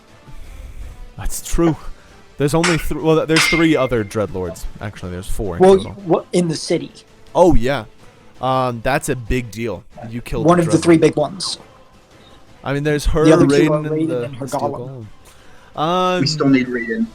that's true. There's only there's 3 other Dreadlords. Actually, there's 4 in Well, total. in the city. Oh yeah, that's a big deal. You killed One of the 3 Dreadlord. big ones. I mean, there's her, The other 2 are Raiden, Raiden and her Steel Golem. Golem. We still need Raiden.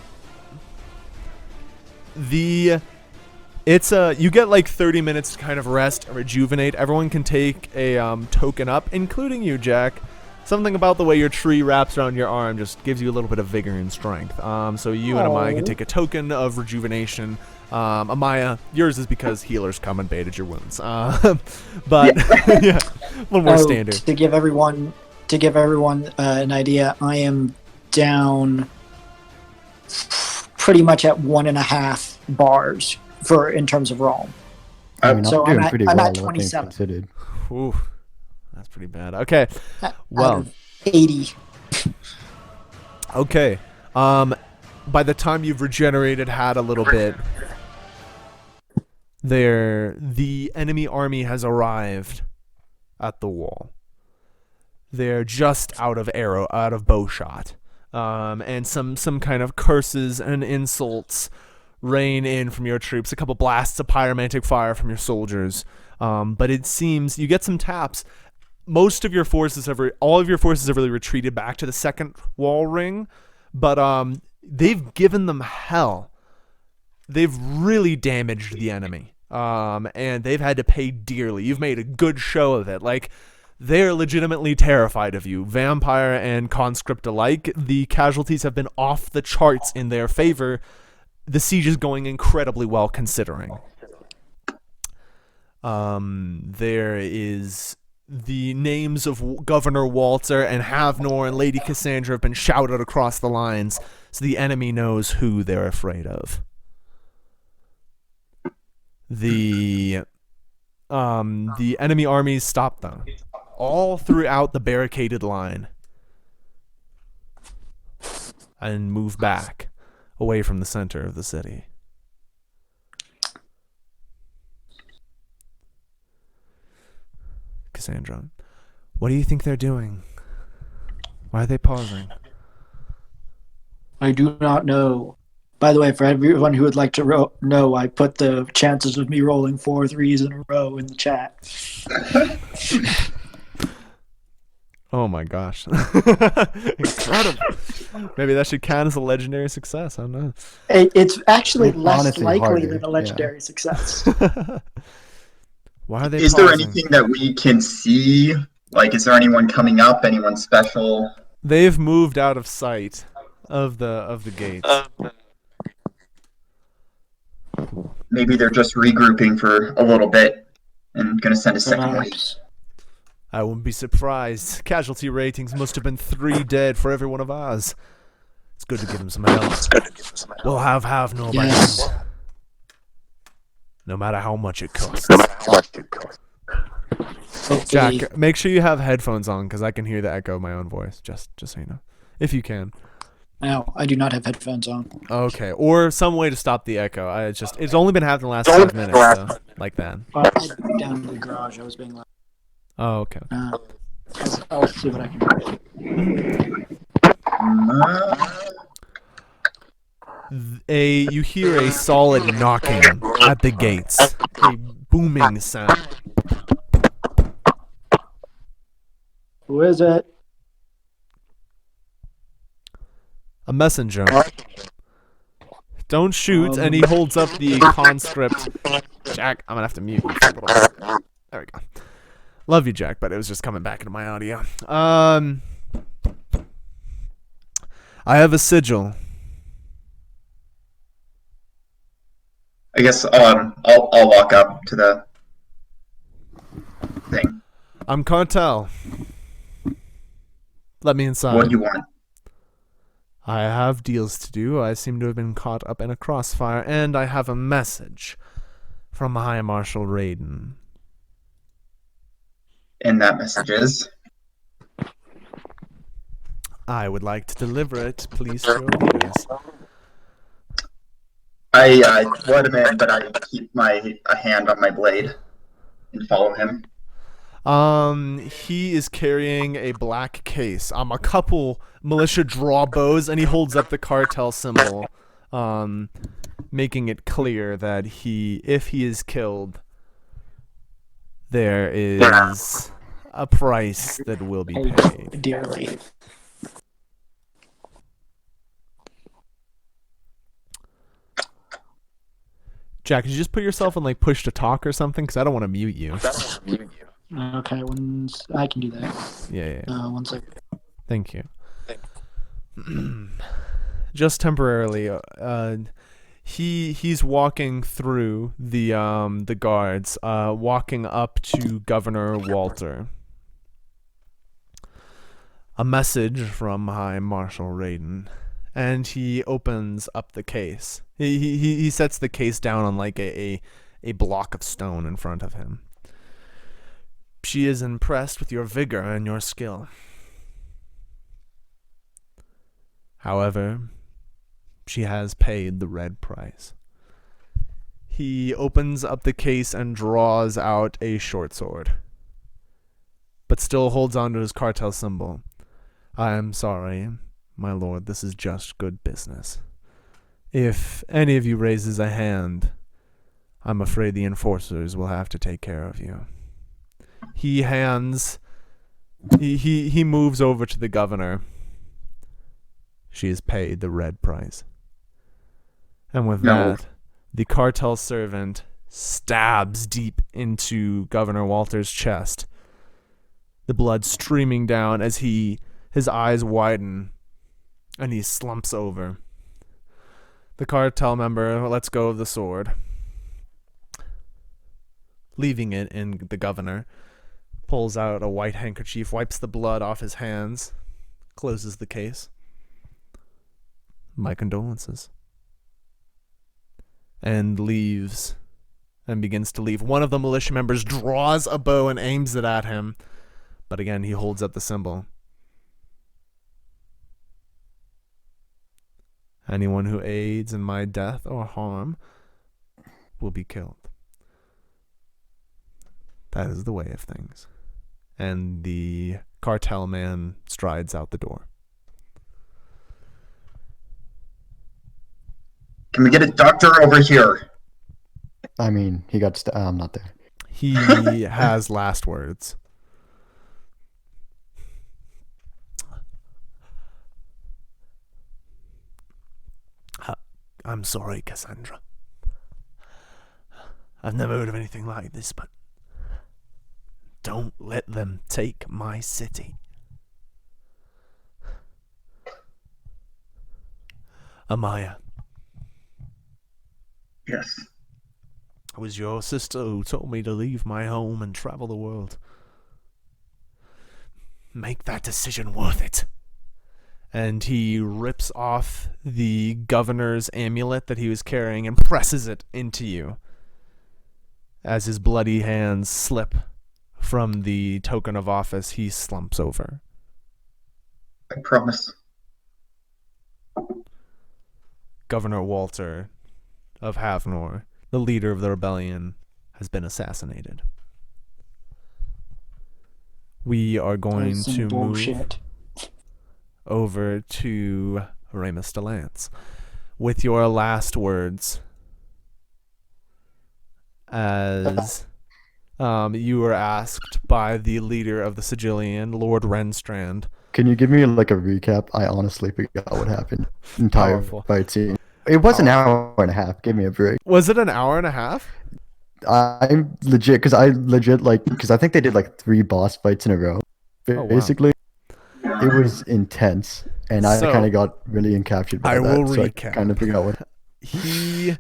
You get 30 minutes to kind of rest and rejuvenate. Everyone can take a token up, including you, Jack. Something about the way your tree wraps around your arm just gives you a little bit of vigor and strength. So you and Amaya can take a token of rejuvenation. Amaya, yours is because healers come and baited your wounds. But yeah, a little more standard. To give everyone to give everyone an idea, I am down pretty much at 1.5 bars in terms of Rome. I mean, So I'm doing I'm pretty at well, all things 27. considered. Ooh, that's pretty bad. Okay, Out well, of 80. okay. By the time you've regenerated, had a little bit, the enemy army has arrived at the wall. They're just out of bow shot, and some kind of curses and insults rain in from your troops. A couple blasts of pyromantic fire from your soldiers, but it seems you get some taps. All of your forces have really retreated back to the second wall ring, but they've given them hell. They've really damaged the enemy, and they've had to pay dearly. You've made a good show of it. Like, they're legitimately terrified of you, vampire and conscript alike. The casualties have been off the charts in their favor. The siege is going incredibly well, considering. There is the names of Governor Walter and Havnor and Lady Cassandra have been shouted across the lines, so the enemy knows who they're afraid of. The enemy armies stop them all throughout the barricaded line and move back away from the center of the city. Cassandra, what do you think they're doing? Why are they pausing? I do not know. By the way, for everyone who would like to know, I put the chances of me rolling 4 3s in a row in the chat. Oh my gosh. Incredible. Maybe that should count as a legendary success. I don't know. It's actually It's less honestly likely harder, than a legendary success. Why are they Is pausing? there anything that we can see? Like, is there anyone coming up? Anyone special? They've moved out of sight of the gates. Maybe they're just regrouping for a little bit and going to send a second wave. Perhaps. I wouldn't be surprised. Casualty ratings must have been 3 dead for every one of ours. It's good to give them some help. We'll have Havnor by Yes. then. No matter how much it costs. Hopefully- Jack, make sure you have headphones on, because I can hear the echo of my own voice. Just so you know. If you can. No, I do not have headphones on. Okay. Or some way to stop the echo. It's only been happening the last 5 minutes, so like that. I went down to the garage. I was being like, Oh, okay. I'll see what I can do. You hear a solid knocking at the gates. A booming sound. Who is it? A messenger. Don't shoot, and he holds up the conscript. Jack, I'm gonna have to mute you for a little bit. There we go. Love you, Jack, but it was just coming back into my audio. I have a sigil. I guess I'll walk up to the thing. I'm Cartel. Let me inside. What do you want? I have deals to do. I seem to have been caught up in a crossfire, and I have a message from High Marshal Raiden. And that message is? I would like to deliver it, please, to your leaders. I let him in, but I keep a hand on my blade and follow him. He is carrying a black case. A couple militia draw bows, and he holds up the cartel symbol, making it clear that if he is killed, there is a price that will be paid. Dearly. Jack, could you just put yourself in like push to talk or something? Because I don't want to mute you. Okay, I can do that. Yeah. 1 second. Thank you. Just temporarily, he's walking through the guards, walking up to Governor Walter. a message from High Marshal Raiden, and he opens up the case. He sets the case down on like a block of stone in front of him. She is impressed with your vigor and your skill. However, she has paid the red price. He opens up the case and draws out a short sword, but still holds on to his cartel symbol. I am sorry, my lord, this is just good business. If any of you raises a hand, I'm afraid the enforcers will have to take care of you. He moves over to the governor. She has paid the red price. And with that, the cartel servant stabs deep into Governor Walter's chest, the blood streaming down as his eyes widen and he slumps over. The cartel member lets go of the sword, leaving it in the governor, pulls out a white handkerchief, wipes the blood off his hands, closes the case. My condolences. And leaves and begins to leave. One of the militia members draws a bow and aims it at him, but again he holds up the symbol. Anyone who aids in my death or harm will be killed. That is the way of things. And the cartel man strides out the door. Can we get a doctor over here? I mean, he got I'm not there. He has last words. I'm sorry, Cassandra. I've never heard of anything like this, but don't let them take my city. Amaya. Yes. It was your sister who told me to leave my home and travel the world. Make that decision worth it. And he rips off the governor's amulet that he was carrying and presses it into you as his bloody hands slip from the token of office. He slumps over. I promise. Governor Walter of Havnor, the leader of the rebellion, has been assassinated. We are going to move over to Ramus DeLance with your last words as you were asked by the leader of the Sigillian, Lord Renstrand. Can you give me like a recap? I honestly forgot what happened. Entire Powerful. fight scene. It was an hour and a half. Give me a break. Was it an hour and a half? I'm legit because I think they did like 3 boss fights in a row. Oh, wow. Basically, it was intense, and I So, kind of got really encaptured by I will that. So recap. I kind of forgot what. He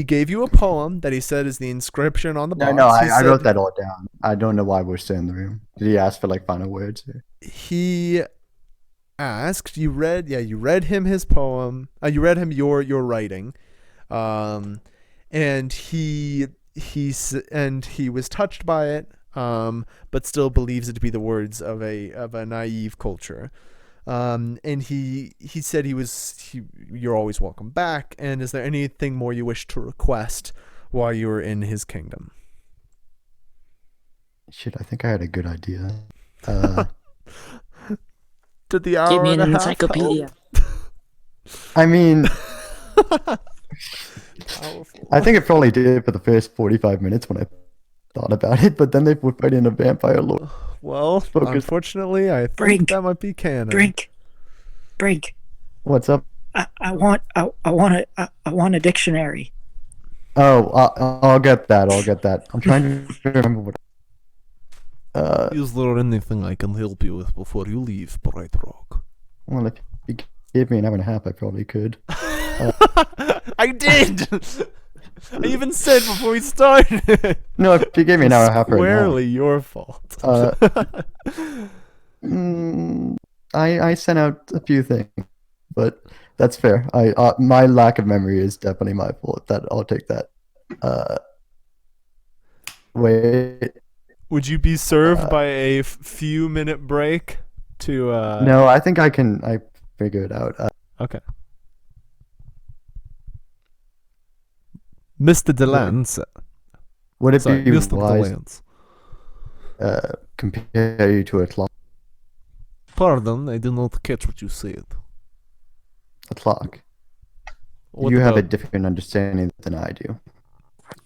gave you a poem that he said is the inscription on the box. No, He I said- wrote that all down. I don't know why we're still in the room. Did he ask for like final words? He asked, you read him his poem. You read him your writing, and he was touched by it, but still believes it to be the words of a naive culture. And he said you're always welcome back. And is there anything more you wish to request while you were in his kingdom? Shit, I think I had a good idea. Did the hour Give me an and a half encyclopedia. I mean, Powerful. I think it probably did for the first 45 minutes when I thought about it, but then they were fighting a vampire lord. Well, Focus. unfortunately, I think Brink. that might be canon. Brink. What's up? I want a dictionary. Oh, I'll get that. I'm trying to remember what. Is there anything I can help you with before you leave, Bright Rock? Well, if you gave me an hour and a half, I probably could. I did! I even said before we started. No, if you gave me an hour and a half right now. Squarely your fault. Mm, I sent out a few things, but that's fair. My lack of memory is definitely my fault. That I'll take that. Uh, wait. Would you be served by a few minute break to No, I think I can. I figure it out. Okay. Mr. DeLance. Would it Sorry, be Mr. wise DeLance. compare you to a clock? Pardon, I did not catch what you said. A clock. What You have a about different understanding than I do.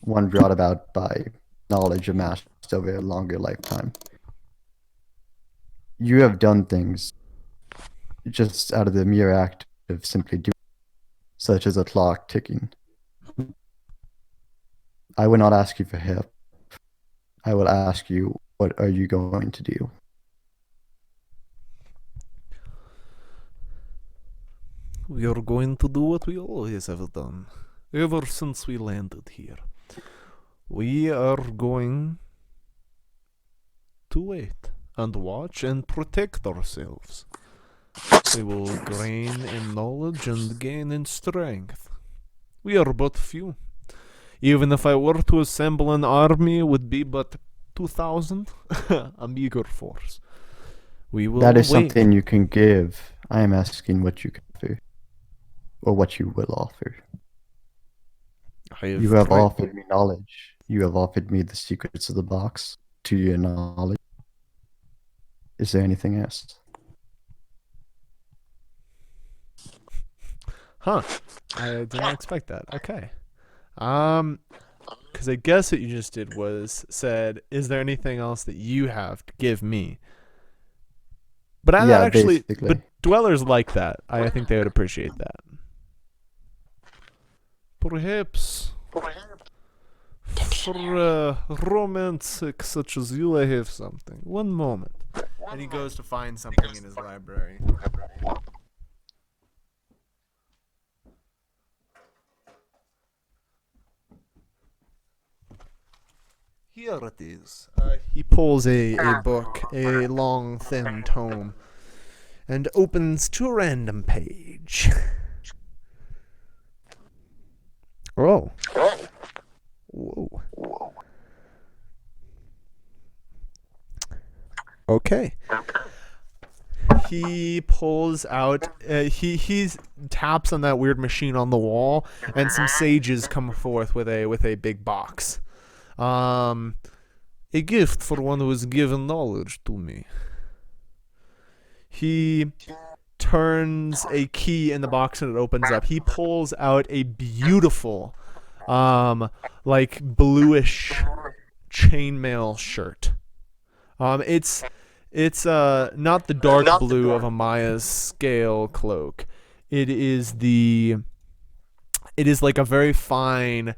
One brought about by knowledge amassed over a longer lifetime. You have done things just out of the mere act of simply doing, such as a clock ticking. I will not ask you for help. I will ask you, what are you going to do? We are going to do what we always have done, ever since we landed here. We are going to wait and watch and protect ourselves. We will gain in knowledge and gain in strength. We are but few. Even if I were to assemble an army, it would be but 2,000, a meager force. We will That is wait. something you can give. I am asking what you can offer, or what you will offer. You have offered me knowledge. You have offered me the secrets of the box. To your knowledge, is there anything else? Huh. I did not expect that. Okay. Because I guess what you just did was said, is there anything else that you have to give me? But I'm not actually. Basically. But dwellers like that. I think they would appreciate that. Perhaps for romantic such as you, I have something. One moment. And he goes to find something in his library. Here it is. He pulls a book, a long, thin tome, and opens to a random page. Oh. Whoa. Okay. He pulls out. He taps on that weird machine on the wall, and some sages come forth with a big box. A gift for one who has given knowledge to me. He turns a key in the box and it opens up. He pulls out a beautiful, like bluish chainmail shirt. It's not the dark blue of a Maya's scale cloak. It is like a very fine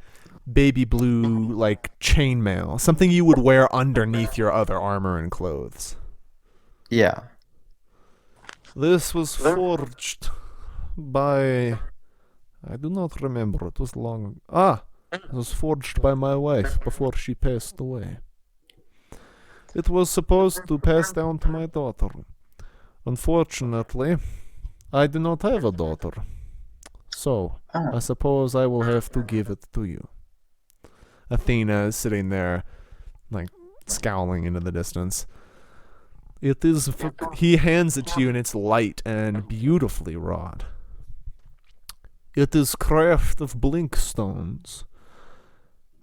baby blue, like chainmail, something you would wear underneath your other armor and clothes. Yeah. This was forged by, I do not remember, it was long. It was forged by my wife before she passed away. It was supposed to pass down to my daughter. Unfortunately, I do not have a daughter. So, I suppose I will have to give it to you. Athena is sitting there, like, scowling into the distance. It is. He hands it to you, and it's light and beautifully wrought. It is craft of blinkstones.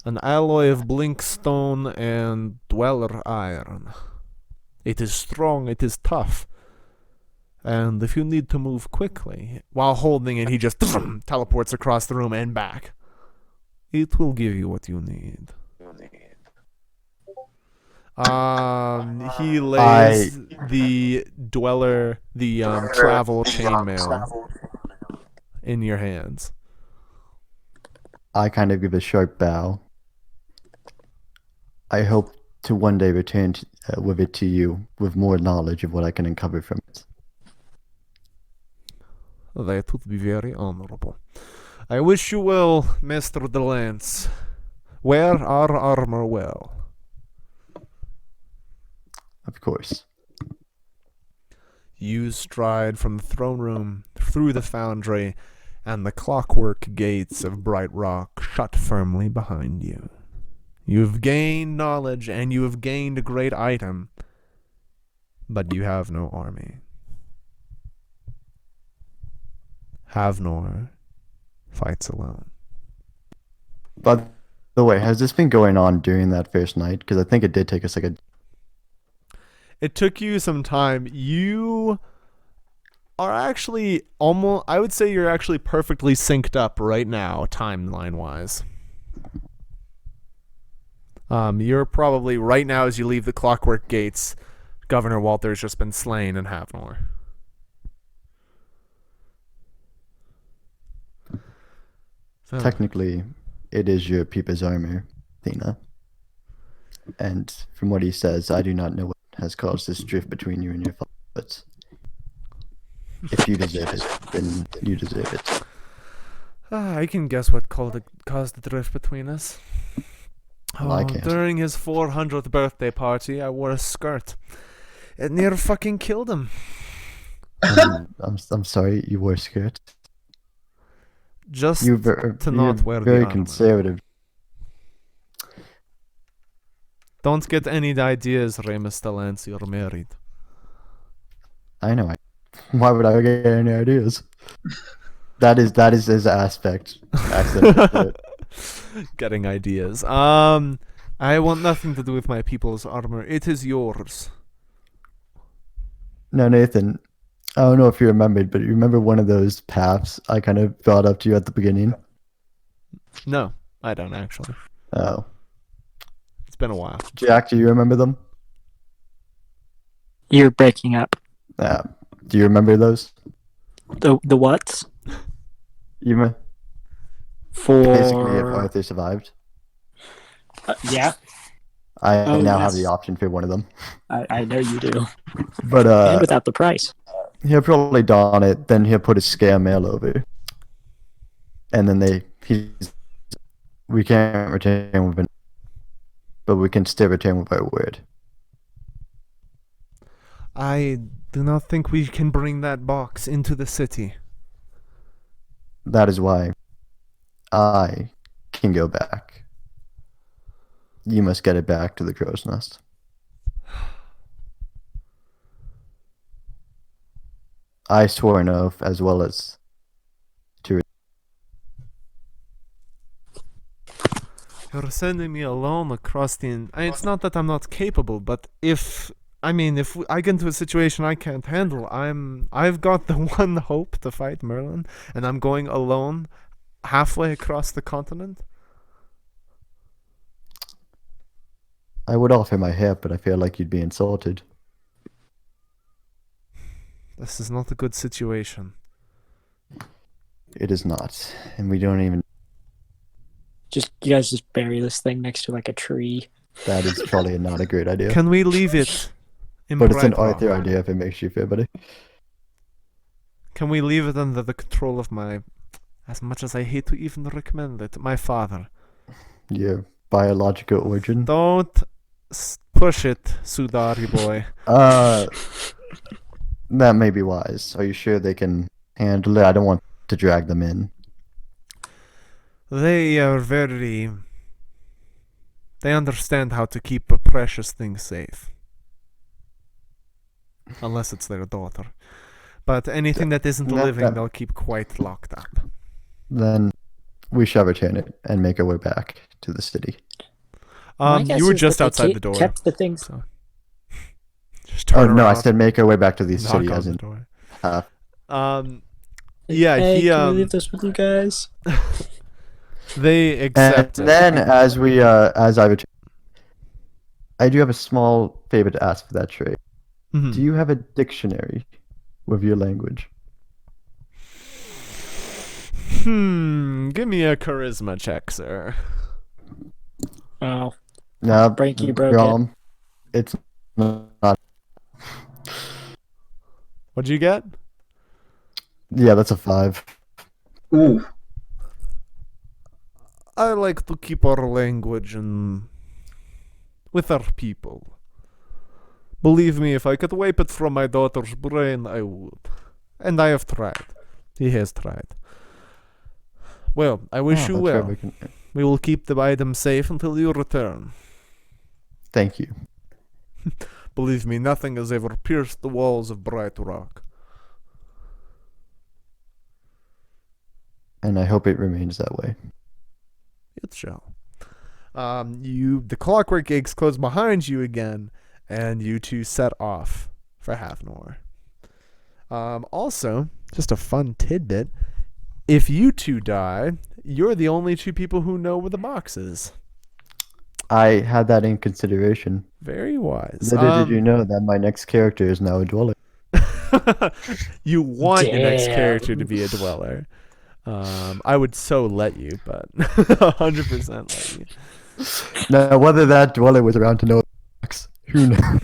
An alloy of blinkstone and dweller iron. It is strong, it is tough. And if you need to move quickly, while holding it, he just teleports across the room and back. It will give you what you need. He lays the dweller, the travel chainmail in your hands. I kind of give a sharp bow. I hope to one day return with it to you with more knowledge of what I can uncover from it. That would be very honorable. I wish you well, Mr. DeLance. Wear our armor well. Of course. You stride from the throne room, through the foundry, and the clockwork gates of Bright Rock shut firmly behind you. You've gained knowledge, and you have gained a great item, but you have no army. Havnor fights alone. By the way, has this been going on during that first night? Because I think it did take us like a... It took you some time. You are actually almost, I would say you're actually perfectly synced up right now, timeline-wise. You're probably, right now as you leave the Clockwork Gates, Governor Walter's just been slain in Havnor. So, Technically, it is your people's armor, Athena. And from what he says, I do not know what has caused this drift between you and your father. But if you deserve it, then you deserve it. I can guess what caused the drift between us. Well, I can't. During his 400th birthday party, I wore a skirt. It near fucking killed him. I'm sorry, you wore a skirt. Just You were to not wear the very armor. conservative. Don't get any ideas, Remus Talents, you're married. I know. Why would I get any ideas? That is his aspect. Accent to it. Getting ideas. I want nothing to do with my people's armor. It is yours. No, Nathan. I don't know if you remembered, but you remember one of those paths I kind of brought up to you at the beginning? No, I don't actually. Oh. It's been a while. Jack, do you remember them? You're breaking up. Do you remember those? The what? You basically, if For Arthur survived, yeah, I Oh, now have yes. the option for one of them. I know you do. But And without the price. he'll probably don it, then he'll put a scare mail over. And then we can't return with an, but we can still return with our word. I do not think we can bring that box into the city. That is why I can go back. You must get it back to the crow's nest. I swore an oath as well as to... You're sending me alone across the... It's not that I'm not capable, but if I get into a situation I can't handle, I've got the one hope to fight Merlin, and I'm going alone halfway across the continent. I would offer my help, but I feel like you'd be insulted. This is not a good situation. It is not, and we don't even... You guys just bury this thing next to like a tree. That is probably not a great idea. Can we leave it in But it's an Bright Rock? Arthur idea if it makes you feel better. Can we leave it under the control of my, as much as I hate to even recommend it, my father? Your biological origin. Don't push it, Sudari boy. That may be wise. Are you sure they can handle it? I don't want to drag them in. They are very... They understand how to keep a precious thing safe. Unless it's their daughter. But anything that isn't living, they'll keep quite locked up. Then we shall return it and make our way back to the city. My guess You were is just that they outside the door. Kept the things. So. Just turn Oh no, I around, said make our way back to the knock city on as the in door. half. Yeah, Hey, he can we leave this with you guys? They And accept it. then as I return, I do have a small favor to ask for that trade. Mhm. Do you have a dictionary with your language? Give me a charisma check, sir. Oh, No, Frankie broke it. Grom, it's not. What'd you get? Yeah, that's a 5. Ooh, I like to keep our language and with our people. Believe me, if I could wipe it from my daughter's brain, I would. And I have tried. He has tried. Well, I wish you that's right, well. We will keep the item safe until you return. Thank you. Believe me, nothing has ever pierced the walls of Bright Rock. And I hope it remains that way. It shall. The clockwork gates close behind you again, and you two set off for Havnor. Also, just a fun tidbit, if you two die, you're the only two people who know where the box is. I had that in consideration. Very wise. Little did you know that my next character is now a dweller. You want your next Damn. character to be a dweller. I would so let you, but 100% let you. Now, whether that dweller was around to know the box, who knows?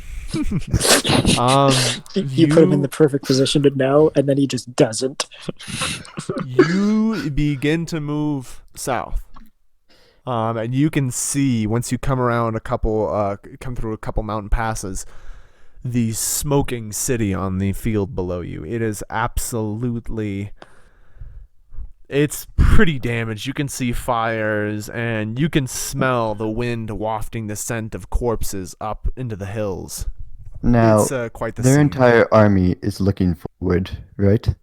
You put him in the perfect position to know, and then he just doesn't. You begin to move south. And you can see, once you come around come through a couple mountain passes, the smoking city on the field below you. It is it's pretty damaged. You can see fires, and you can smell the wind wafting the scent of corpses up into the hills. Now, It's quite the their scene. entire army is looking forward, right?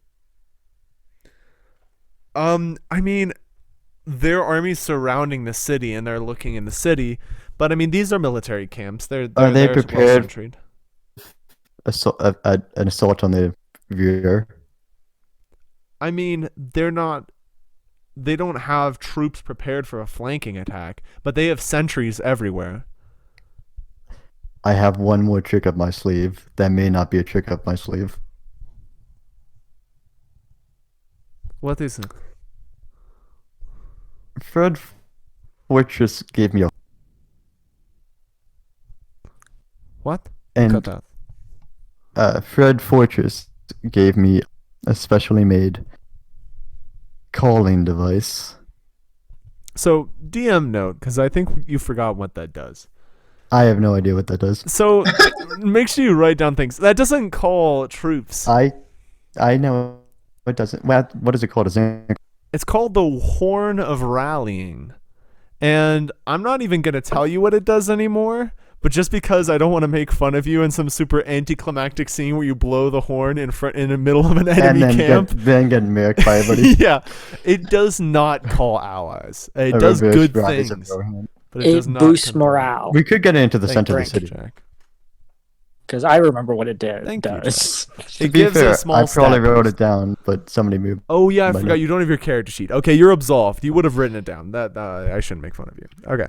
I mean, their army's surrounding the city, and they're looking in the city. But I mean, these are military camps. Are Are they well prepared? sentried. An assault on the rear. I mean, they're not. They don't have troops prepared for a flanking attack, but they have sentries everywhere. I have one more trick up my sleeve. That may not be a trick up my sleeve. What is it? Fred Fortress gave me a What? and Cut that. Fred Fortress gave me a specially made calling device. So, DM note, because I think you forgot what that does. I have no idea what that does. So, make sure you write down things. That doesn't call troops. I know it doesn't. What is it called? It's called the Horn of Rallying. And I'm not even going to tell you what it does anymore, but just because I don't want to make fun of you in some super anticlimactic scene where you blow the horn in the middle of an enemy and camp. then get murked by everybody. Yeah, it does not call allies. It A does reverse good rise things, of Rohan. but It does not boosts confirm. morale. We could get into the Thank center of the you, city. Jack. Because I remember what it Thank you, does. To It be gives fair, a small I probably stat wrote boost. it down, but somebody moved. Oh yeah, I But forgot no. you don't have your character sheet. Okay, you're absolved. You would have written it down. That I shouldn't make fun of you. Okay.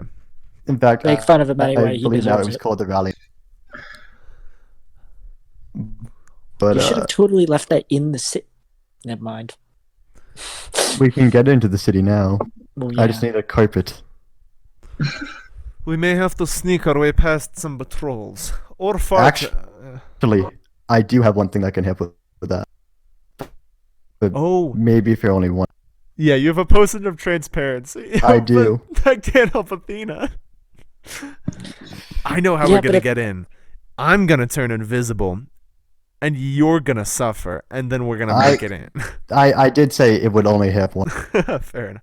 In fact, Make fun of him I anyway. He believe now it deserves was it. called the rally. But You should have totally left that in the city. Never mind. we can get into the city now. Well, I just need a carpet. We may have to sneak our way past some patrols or fight. Actually, I do have one thing that can help with that. Oh Maybe if you're only one. yeah, you have a potion of transparency. I But do. that can't help Athena. I know how Yeah, we're gonna but if- get in. I'm gonna turn invisible, and you're gonna suffer, and then we're gonna make it in. I did say it would only have one. Fair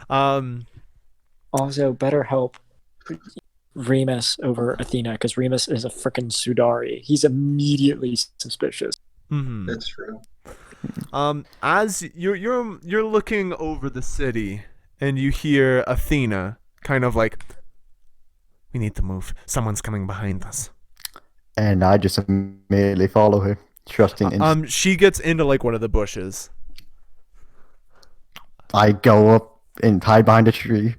enough. Also, better help Remus over Athena, because Remus is a freaking Sudari. He's immediately suspicious. mhm. That's true. As you're looking over the city, and you hear Athena kind of like, "We need to move. Someone's coming behind us." And I just immediately follow her, trusting in. She gets into like one of the bushes. I go up and hide behind a tree.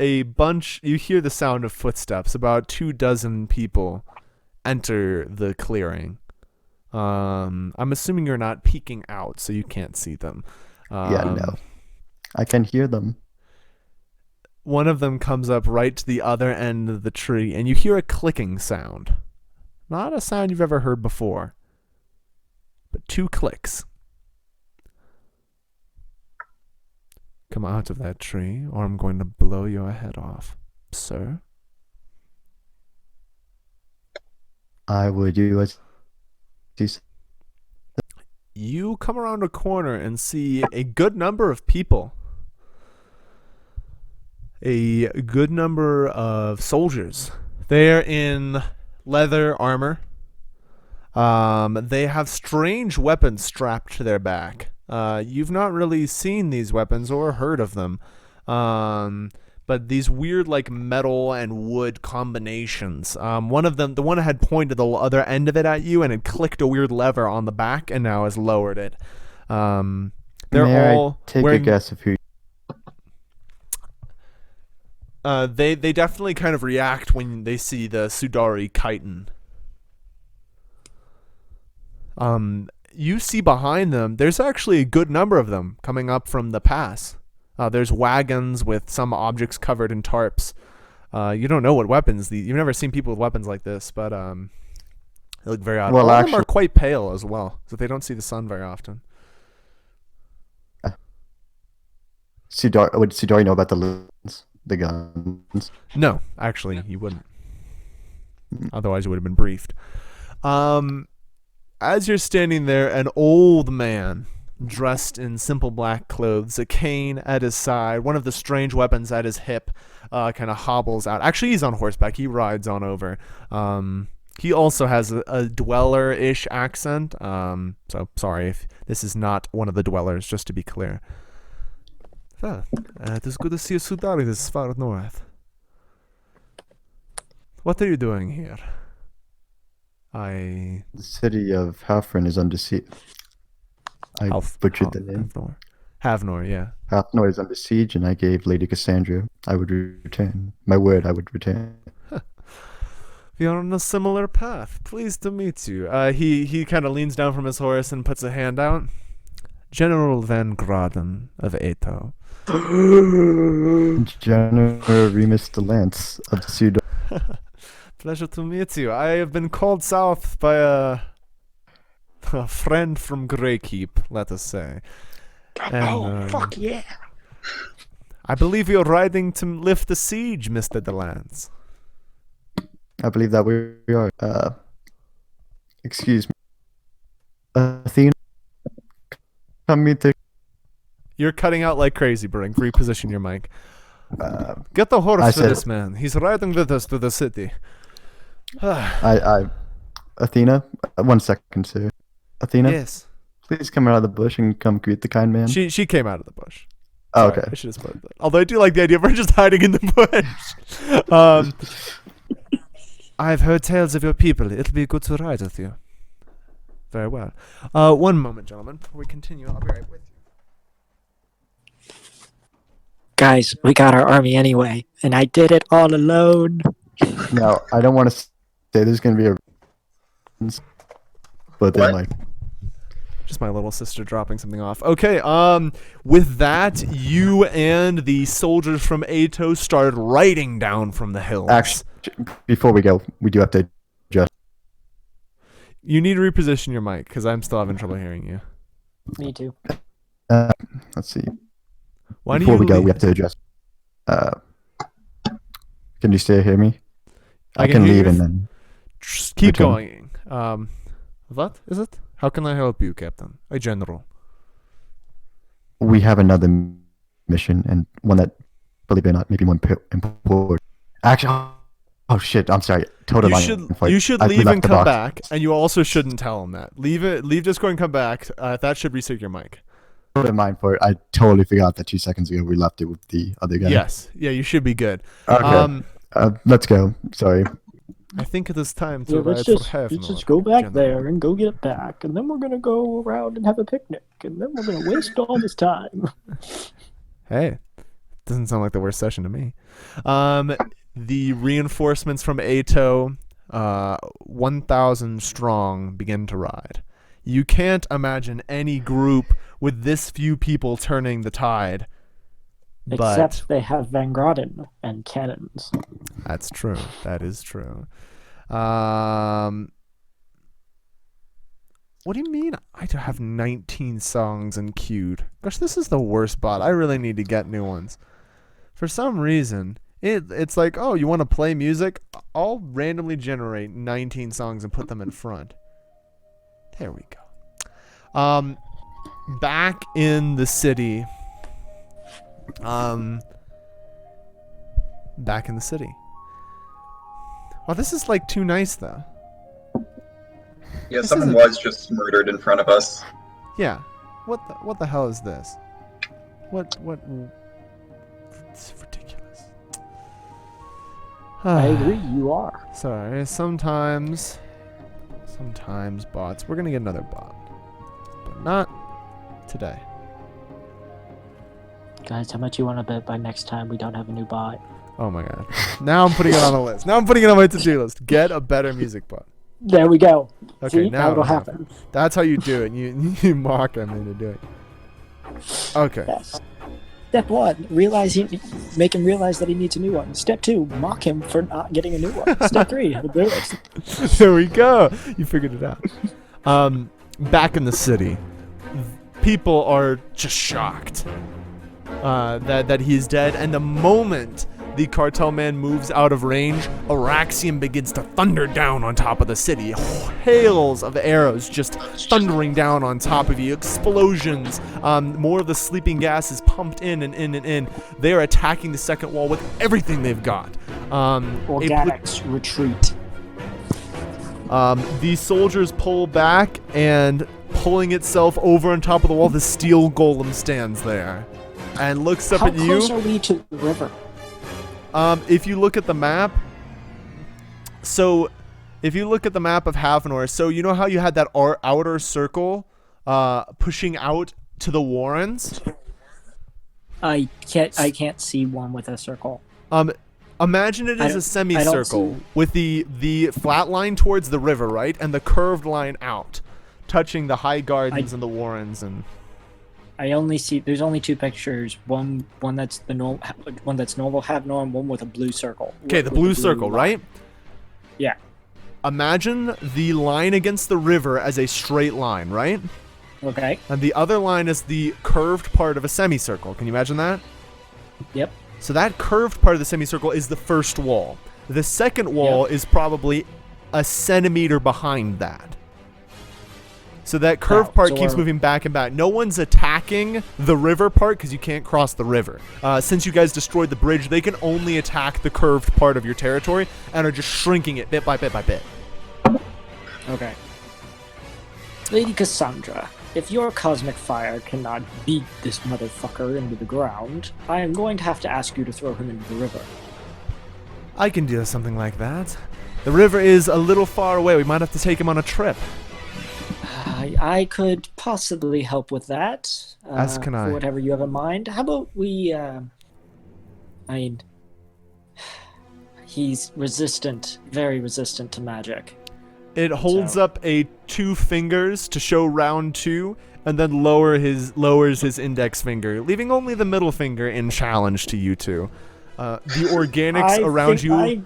You hear the sound of footsteps. About 24 people enter the clearing. I'm assuming you're not peeking out, so you can't see them. Yeah, no. I can hear them. One of them comes up right to the other end of the tree, and you hear a clicking sound. Not a sound you've ever heard before, but 2 clicks. Come out of that tree, or I'm going to blow your head off, sir. I would do as you said. You come around a corner and see a good number of people. A good number of soldiers. They're in leather armor. They have strange weapons strapped to their back. You've not really seen these weapons or heard of them. But these weird like metal and wood combinations. One of them, the one that had pointed the other end of it at you and had clicked a weird lever on the back and now has lowered it. They're May all I take wearing, a guess of who? they definitely kind of react when they see the Sudari chitin. You see behind them, there's actually a good number of them coming up from the pass. There's wagons with some objects covered in tarps. You don't know what weapons. You've never seen people with weapons like this, but they look very odd. Well, All of them are actually- quite pale as well, so they don't see the sun very often. Would Sudari know about the guns? No, actually, you wouldn't. Otherwise, you would have been briefed. As you're standing there, an old man dressed in simple black clothes, a cane at his side, one of the strange weapons at his hip, kind of hobbles out. Actually, he's on horseback. He rides on over. He also has a dweller-ish accent. So sorry if this is not one of the dwellers, just to be clear. It is good to see you, Sudari, this far north. What are you doing here? The city of Havnor is under siege. I butchered the name. Havnor, yeah. Havnor is under siege, and I gave Lady Cassandra I would return. My word, I would return. We are on a similar path. Pleased to meet you. He kind of leans down from his horse and puts a hand out. General Van Graden of Ato. General Remus de Lance of the Sudar. Pleasure to meet you. I have been called south by a friend from Greykeep, let us say. And, fuck yeah. I believe you're riding to lift the siege, Mr. DeLance. I believe that we are. Excuse me. Athena, come meet the. You're cutting out like crazy, Brink. Reposition your mic. Get the horse for this man. He's riding with us to the city. Athena, 1 second, sir. Athena, Yes. please come out of the bush and come greet the kind man. She came out of the bush. Oh, Sorry, okay. I should have spoken that. Although I do like the idea of her just hiding in the bush. I've heard tales of your people. It'll be good to ride with you. Very well. One moment, gentlemen. Before we continue, I'll be right with you. Guys, we got our army anyway, and I did it all alone. Now, I don't want to say there's going to be a. But then, What? like. Just my little sister dropping something off. Okay, with that, you and the soldiers from Ato started riding down from the hills. Actually, before we go, we do have to adjust. You need to reposition your mic, because I'm still having trouble hearing you. Me too. Let's see. Why Before do we you go, leave? we have to adjust. Can you still hear me? I can can hear leave you. and then. Just keep Return. going. What is it? How can I help you, Captain? A general. We have another mission, and one that, believe it or not, maybe more important. Actually, oh shit! I'm sorry. Totally. You should leave and come back, and you also shouldn't tell him that. Leave Discord and come back. That should reset your mic. Totally mind for it. I totally forgot that 2 seconds ago we left it with the other guy. Yes. Yeah, you should be good. Okay. Let's go. Sorry. I think it is time to Yeah, ride let's for just Havnor, go back General. there and go get it back, and then we're gonna go around and have a picnic, and then we're gonna waste all this time. Hey, doesn't sound like the worst session to me. The reinforcements from Ato, 1,000 strong, begin to ride. You can't imagine any group with this few people turning the tide. Except they have Van Graden and cannons. That's true. That is true. What do you mean I have 19 songs and queued? Gosh, this is the worst bot. I really need to get new ones. For some reason, It's like, oh, you want to play music? I'll randomly generate 19 songs and put them in front. There we go. Back in the city. Back in the city. Oh, this is like too nice though. Yeah, someone was just murdered in front of us. Yeah. What the hell is this? What it's ridiculous. I agree, you are. Sorry, sometimes bots. We're gonna get another bot. But not today. Guys, how much you want to bet by next time we don't have a new bot? Oh my god. Now I'm putting it on the list. Now I'm putting it on my to-do list. Get a better music bot. There we go. Okay, See, now it'll happen. That's how you do it. You mock him into doing it. Okay. Yes. Step 1, make him realize that he needs a new one. Step 2, mock him for not getting a new one. Step 3, he'll do it. There we go. You figured it out. Back in the city, people are just shocked that he's dead. And the moment the cartel man moves out of range, Araxium begins to thunder down on top of the city. Hails of arrows just thundering down on top of you. Explosions. More of the sleeping gas is pumped in and in and in. They are attacking the second wall with everything they've got. Organics retreat. The soldiers pull back, and pulling itself over on top of the wall, the steel golem stands there and looks up How at you. close are we to the river? If you look at the map, if you look at the map of Havnor, so you know how you had that outer circle pushing out to the Warrens? I can't see one with a circle. Imagine it as a semicircle with the flat line towards the river, right? And the curved line out, touching the high gardens and the Warrens and... I only see there's only two pictures. One that's the normal Havnor, and one with a blue circle. Okay, the blue circle, right? Yeah. Imagine the line against the river as a straight line, right? Okay. And the other line is the curved part of a semicircle. Can you imagine that? Yep. So that curved part of the semicircle is the first wall. The second wall is probably a centimeter behind that. So that curved part keeps moving back and back. No one's attacking the river part because you can't cross the river. Since you guys destroyed the bridge, they can only attack the curved part of your territory and are just shrinking it bit by bit by bit. Okay. Lady Cassandra, if your cosmic fire cannot beat this motherfucker into the ground, I am going to have to ask you to throw him into the river. I can do something like that. The river is a little far away. We might have to take him on a trip. I could possibly help with that. As can I. For whatever you have in mind. How about we, he's resistant, very resistant to magic. It holds up 2 fingers to show round 2, and then lowers his index finger, leaving only the middle finger in challenge to you two. The organics around you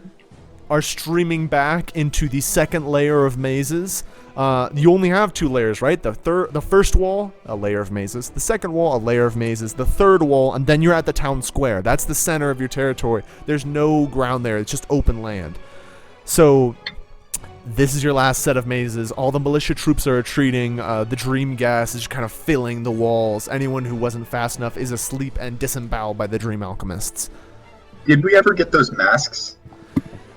are streaming back into the second layer of mazes. You only have 2 layers, right? The first wall, a layer of mazes. The second wall, a layer of mazes. The third wall, and then you're at the town square. That's the center of your territory. There's no ground there. It's just open land. So this is your last set of mazes. All the militia troops are retreating. The dream gas is kind of filling the walls. Anyone who wasn't fast enough is asleep and disemboweled by the dream alchemists. Did we ever get those masks?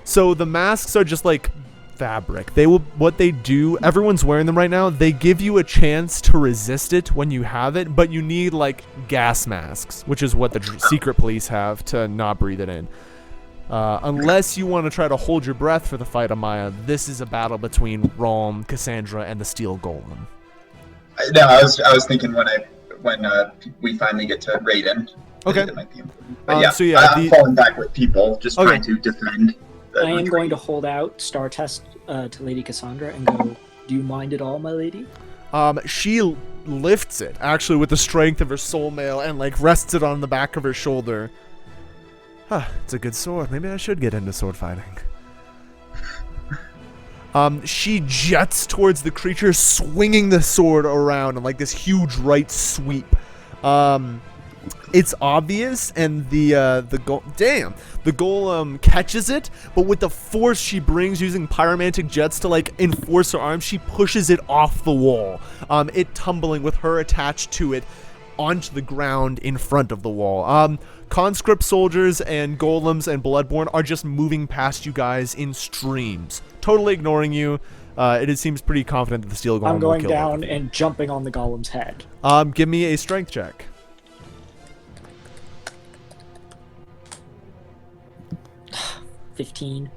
So the masks are just like fabric. What they do, everyone's wearing them right now. They give you a chance to resist it when you have it, but you need like gas masks, which is what the secret police have to not breathe it in. Unless you want to try to hold your breath for the fight, Amaya, this is a battle between Ralm, Cassandra, and the Steel Golem. No, I was thinking when we finally get to Raiden. Okay. That might be important. But I'm falling back with people, just trying to defend. I am going to hold out Star Test to Lady Cassandra and go, do you mind at all, my lady? She lifts it, actually, with the strength of her soul mail and, like, rests it on the back of her shoulder. It's a good sword. Maybe I should get into sword fighting. She jets towards the creature, swinging the sword around in, like, this huge right sweep. it's obvious, and the golem catches it, but with the force she brings using pyromantic jets to like enforce her arm, she pushes it off the wall. It tumbling with her attached to it onto the ground in front of the wall. Conscript soldiers and golems and bloodborne are just moving past you guys in streams, totally ignoring you. It seems pretty confident that the steel golem I'm going will kill down and jumping on the golem's head. Give me a strength check. 15.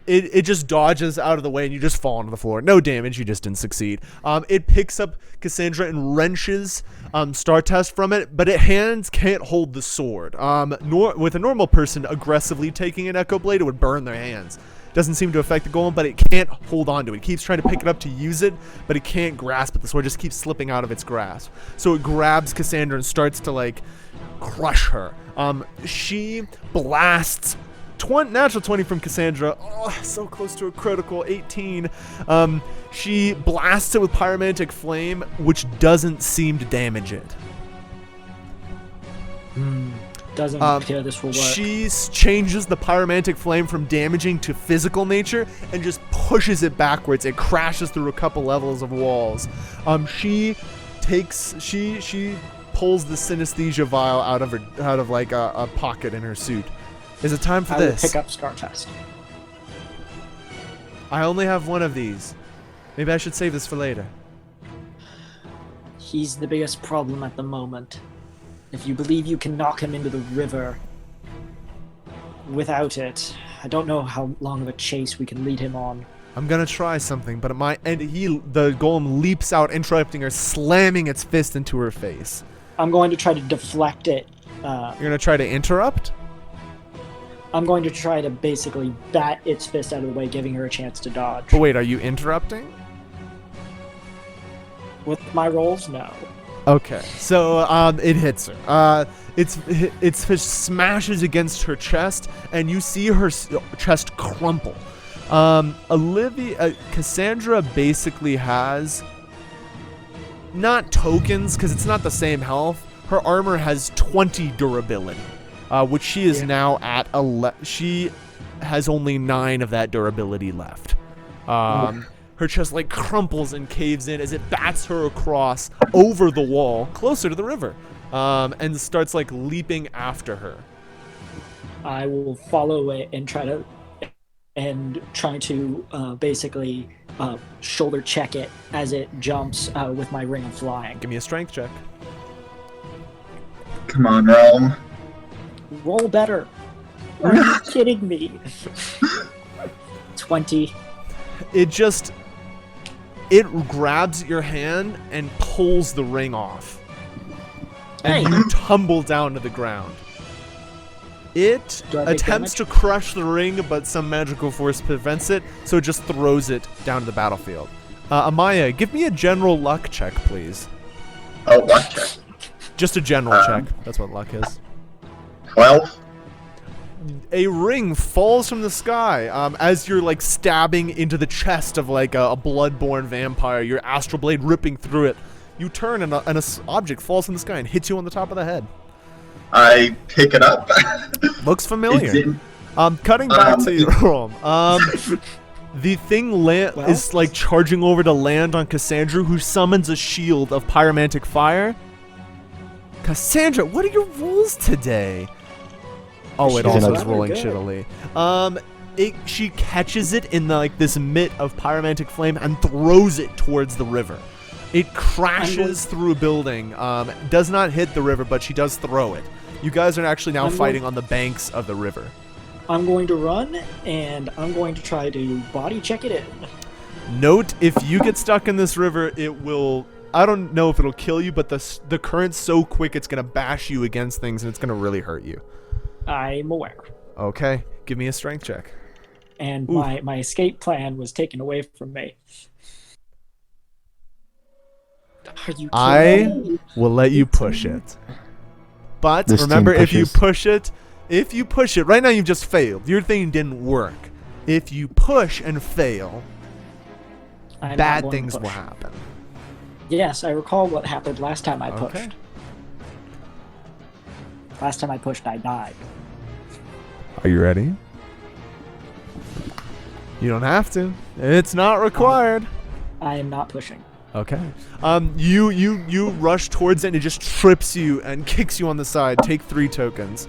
It just dodges out of the way and you just fall onto the floor. No damage, you just didn't succeed. It picks up Cassandra and wrenches Star Test from it, but its hands can't hold the sword. With a normal person aggressively taking an Echo Blade, it would burn their hands. Doesn't seem to affect the golem, but it can't hold on to it. It keeps trying to pick it up to use it, but it can't grasp it. The sword just keeps slipping out of its grasp. So it grabs Cassandra and starts to like crush her. She blasts natural 20 from Cassandra. Oh, so close to a critical 18. She blasts it with pyromantic flame, which doesn't seem to damage it. Doesn't appear this will work. She changes the pyromantic flame from damaging to physical nature and just pushes it backwards. It crashes through a couple levels of walls. She pulls the synesthesia vial out of like a pocket in her suit. Is it time for this? I will pick up Star Test. I only have one of these. Maybe I should save this for later. He's the biggest problem at the moment. If you believe you can knock him into the river without it, I don't know how long of a chase we can lead him on. I'm gonna try something, but the golem leaps out, interrupting her, slamming its fist into her face. I'm going to try to deflect it. You're gonna try to interrupt? I'm going to try to basically bat its fist out of the way, giving her a chance to dodge. But wait, are you interrupting? With my rolls, no. Okay, so it hits her. Its fist smashes against her chest, and you see her chest crumple. Cassandra basically has not tokens, because it's not the same health. Her armor has 20 durability, which she is now at she has only 9 of that durability left. Her chest like crumples and caves in as it bats her across over the wall, closer to the river, and starts like leaping after her. I will follow it and try to basically shoulder check it as it jumps with my ring of flying. Give me a strength check. Come on, Realm. Roll better. Are you kidding me? 20. It grabs your hand and pulls the ring off. And you tumble down to the ground. It attempts to crush the ring, but some magical force prevents it, so it just throws it down to the battlefield. Amaya, give me a general luck check, please. Oh, luck check. Just a general check. That's what luck is. 12. A ring falls from the sky as you're like stabbing into the chest of like a bloodborne vampire, your astral blade ripping through it. You turn and an object falls from the sky and hits you on the top of the head. I pick it up. Looks familiar. Cutting back to your room. The thing is like charging over to land on Cassandra, who summons a shield of pyromantic fire. Cassandra, what are your rolls today? Oh, it also is rolling shittily. She catches it in this mitt of pyromantic flame and throws it towards the river. It crashes through a building. Does not hit the river, but she does throw it. You guys are actually now fighting on the banks of the river. I'm going to run, and I'm going to try to body check it in. Note, if you get stuck in this river, it will... I don't know if it'll kill you, but the current's so quick it's going to bash you against things, and it's going to really hurt you. I'm aware. Okay, give me a strength check. And my escape plan was taken away from me. Are you kidding me? Will let you push it. But remember, if you push it, right now you've just failed. Your thing didn't work. If you push and fail, bad things will happen. Yes, I recall what happened last time I pushed. Last time I pushed, I died. Are you ready? You don't have to. It's not required. I am not pushing. Okay. You rush towards it and it just trips you and kicks you on the side. Take 3 tokens.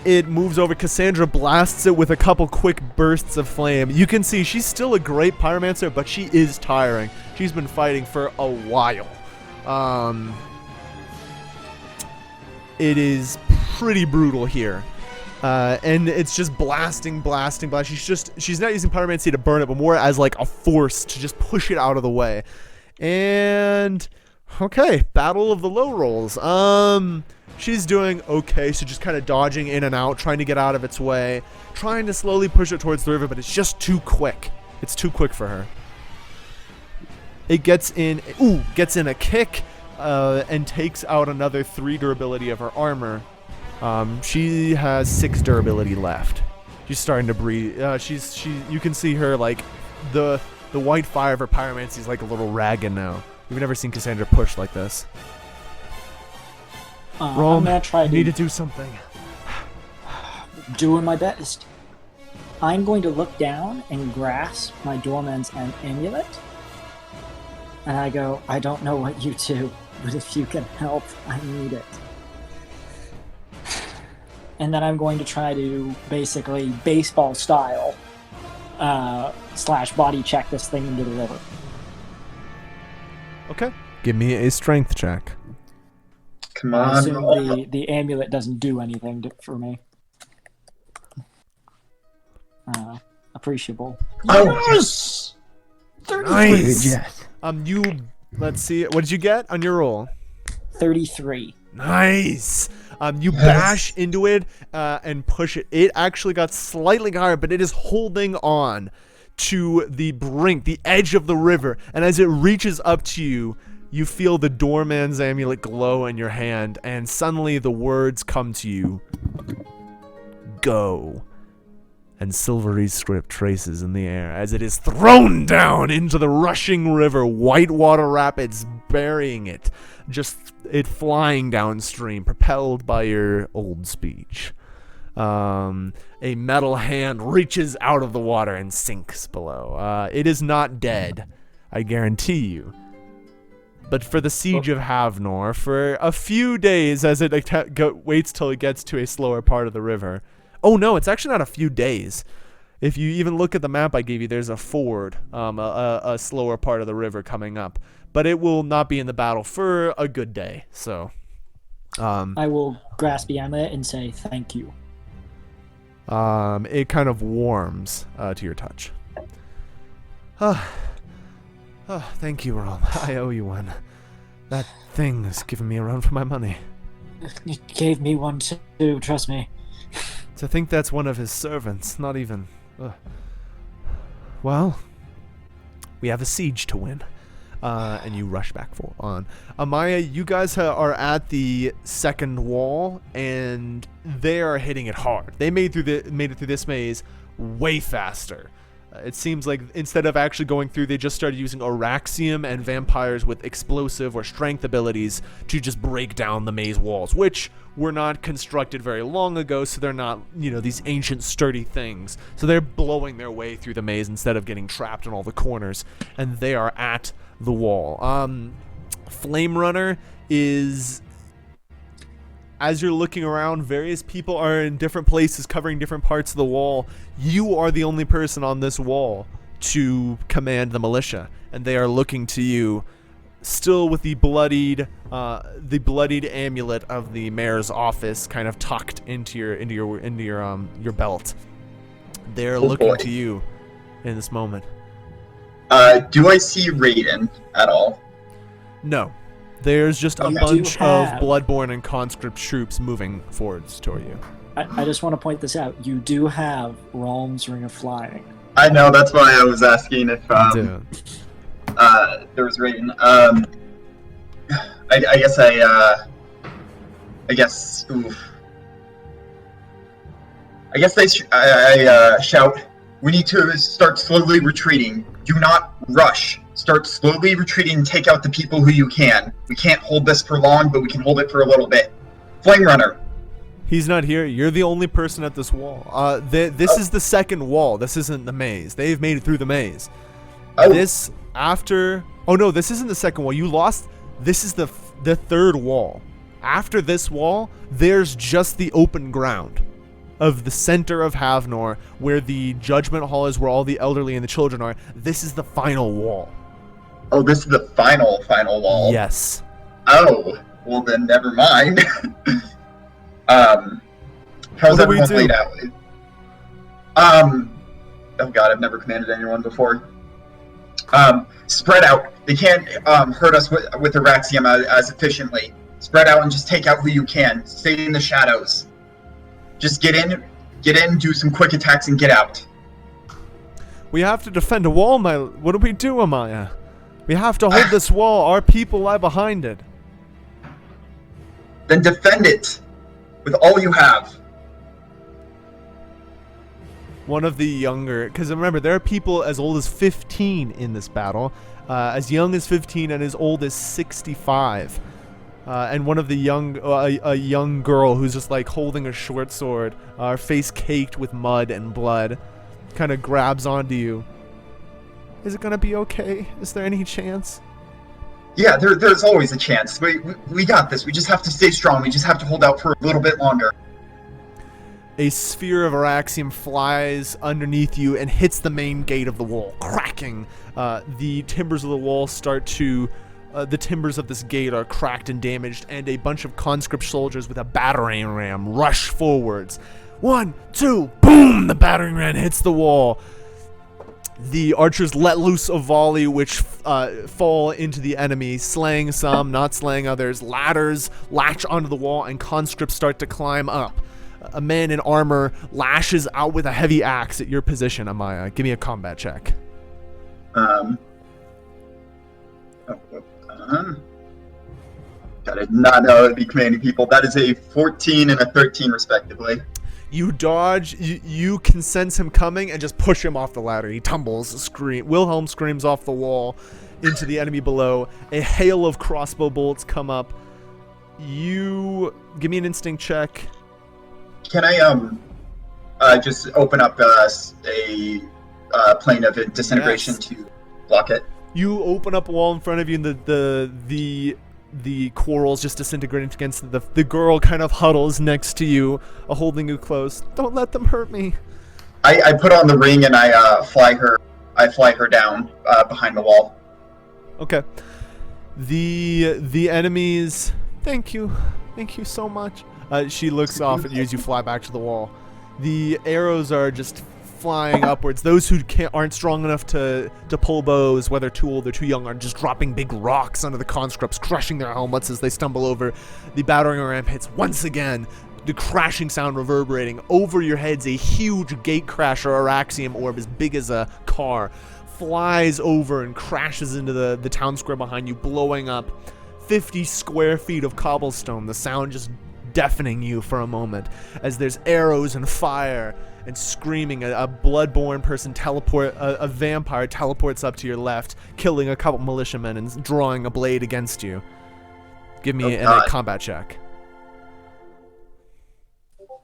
It moves over. Cassandra blasts it with a couple quick bursts of flame. You can see she's still a great pyromancer, but she is tiring. She's been fighting for a while. It is pretty brutal here. And it's just blasting. She's not using pyromancy to burn it, but more as like a force to just push it out of the way. And okay, battle of the low rolls. She's doing okay, so just kind of dodging in and out, trying to get out of its way, trying to slowly push it towards the river, but it's just too quick. It's too quick for her. It gets in a kick, and takes out another 3 durability of her armor. She has 6 durability left. She's starting to breathe. You can see her, like, the white fire of her pyromancy is like a little ragged now. We've never seen Cassandra push like this. I'm gonna try need to do something. Doing my best. I'm going to look down and grasp my doorman's amulet. And I go, I don't know what you do, but if you can help, I need it. And then I'm going to try to basically baseball style / body check this thing into the river. Okay. Give me a strength check. Come I on. assume the amulet doesn't do anything for me. Appreciable. Oh, Yes! 33. Nice. Yes. Let's see. What did you get on your roll? 33. Nice. You bash into it and push it. It actually got slightly higher, but it is holding on to the brink, the edge of the river. And as it reaches up to you, you feel the doorman's amulet glow in your hand, and suddenly the words come to you. Go. And silvery script traces in the air as it is thrown down into the rushing river, whitewater rapids burying it, just it flying downstream, propelled by your old speech. A metal hand reaches out of the water and sinks below. It is not dead, I guarantee you. But for the siege of Havnor, for a few days as it waits till it gets to a slower part of the river. Oh no, it's actually not a few days. If you even look at the map I gave you, there's a ford, a slower part of the river coming up. But it will not be in the battle for a good day. So, I will grasp the amulet and say thank you. it kind of warms to your touch. Thank you, Rom. I owe you one. That thing has given me a run for my money. He gave me one too, trust me. To think that's one of his servants, not even... Well, we have a siege to win. And you rush back on. Amaya, you guys are at the second wall, and they are hitting it hard. They made it through this maze way faster. It seems like instead of actually going through, they just started using Oraxium and vampires with explosive or strength abilities to just break down the maze walls, which were not constructed very long ago, so they're not, these ancient sturdy things. So they're blowing their way through the maze instead of getting trapped in all the corners, and they are at the wall. Flame Runner is... As you're looking around, various people are in different places covering different parts of the wall. You are the only person on this wall to command the militia, and they are looking to you, still with the bloodied amulet of the mayor's office kind of tucked into your belt. They're looking to you in this moment. Do I see Raiden at all? No. There's just a Okay. bunch of Bloodborne and conscript troops moving forwards toward you. I just want to point this out. You do have Ralm's Ring of Flying. I know, that's why I was asking if Dude. there was Raiden. I guess I shout, we need to start slowly retreating. Do not rush. Start slowly retreating and take out the people who you can. We can't hold this for long, but we can hold it for a little bit. Flame Runner. He's not here. You're the only person at this wall. This is the second wall. This isn't the maze. They've made it through the maze. Oh. This after... Oh, no, this isn't the second wall. You lost... This is the third wall. After this wall, there's just the open ground of the center of Havnor, where the Judgment Hall is, where all the elderly and the children are. This is the final wall. Oh, this is the final wall? Yes. Oh, well then never mind. How's everyone laid out? Oh god, I've never commanded anyone before. Spread out. They can't hurt us with Araxium as efficiently. Spread out and just take out who you can. Stay in the shadows. Just get in, do some quick attacks, and get out. We have to defend a wall, what do we do, Amaya? We have to hold this wall. Our people lie behind it. Then defend it with all you have. One of the younger, because remember, there are people as old as 15 in this battle, as young as 15 and as old as 65. And one of the a young girl who's just like holding a short sword, her face caked with mud and blood, kind of grabs onto you. Is it gonna be okay? Is there any chance? Yeah, there's always a chance. We got this. We just have to stay strong. We just have to hold out for a little bit longer. A sphere of Araxium flies underneath you and hits the main gate of the wall, cracking. The timbers of the wall start to... the timbers of this gate are cracked and damaged, and a bunch of conscript soldiers with a battering ram rush forwards. 1, 2, boom! The battering ram hits the wall. The archers let loose a volley which fall into the enemy, slaying some, not slaying others. Ladders latch onto the wall, and conscripts start to climb up. A man in armor lashes out with a heavy axe at your position, Amaya. Give me a combat check. God, I did not know I'd be commanding people. That is a 14 and a 13, respectively. You dodge, you can sense him coming and just push him off the ladder. He tumbles, Wilhelm screams off the wall into the enemy below. A hail of crossbow bolts come up. You give me an instinct check. Can I just open up a plane of disintegration to block it? You open up a wall in front of you, and the corals just disintegrate against the girl kind of huddles next to you, holding you close. Don't let them hurt me. I put on the ring and I fly her down behind the wall. Okay. The enemies. Thank you so much. She looks off at you as you fly back to the wall. The arrows are just flying upwards. Those who aren't strong enough to pull bows, whether too old or too young, are just dropping big rocks onto the conscripts, crushing their helmets as they stumble over. The battering ram hits once again, the crashing sound reverberating. Over your heads, a huge gate crasher Araxium orb as big as a car flies over and crashes into the town square behind you, blowing up 50 square feet of cobblestone. The sound just deafening you for a moment as there's arrows and fire and screaming. A bloodborne person a vampire teleports up to your left, killing a couple militiamen and drawing a blade against you. Give me a combat check.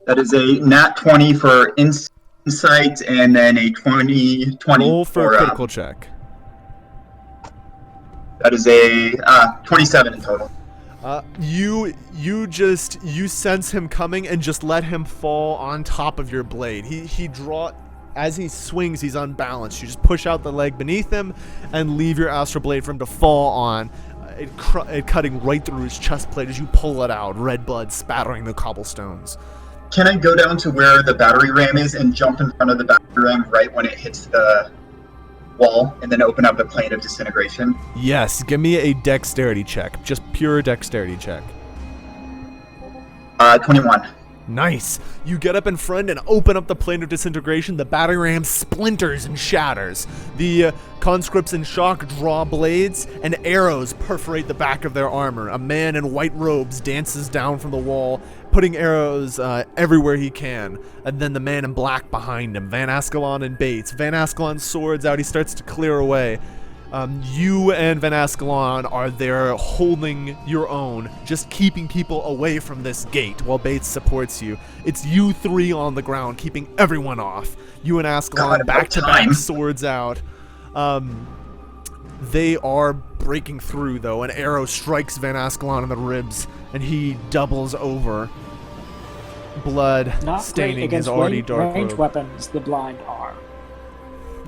That is a nat 20 for insight, and then a 20 Roll for a critical check. That is a 27 in total. You sense him coming and just let him fall on top of your blade. As he swings, he's unbalanced. You just push out the leg beneath him and leave your astral blade for him to fall on, it cutting right through his chest plate as you pull it out, red blood spattering the cobblestones. Can I go down to where the battery ram is and jump in front of the battery ram right when it hits the wall, and then open up a plane of disintegration? Yes, give me a dexterity check. Just pure dexterity check. 21. Nice. You get up in front and open up the plane of disintegration. The battering ram splinters and shatters. The conscripts in shock draw blades, and arrows perforate the back of their armor. A man in white robes dances down from the wall, putting arrows everywhere he can. And then the man in black behind him, Van Ascalon and Bates. Van Ascalon's sword's out. He starts to clear away. You and Van Ascalon are there holding your own, just keeping people away from this gate while Bates supports you. It's you three on the ground, keeping everyone off. You and Ascalon back to back, swords out. They are breaking through, though. An arrow strikes Van Ascalon in the ribs, and he doubles over. Blood staining his already dark range robe. weapons, the blind are.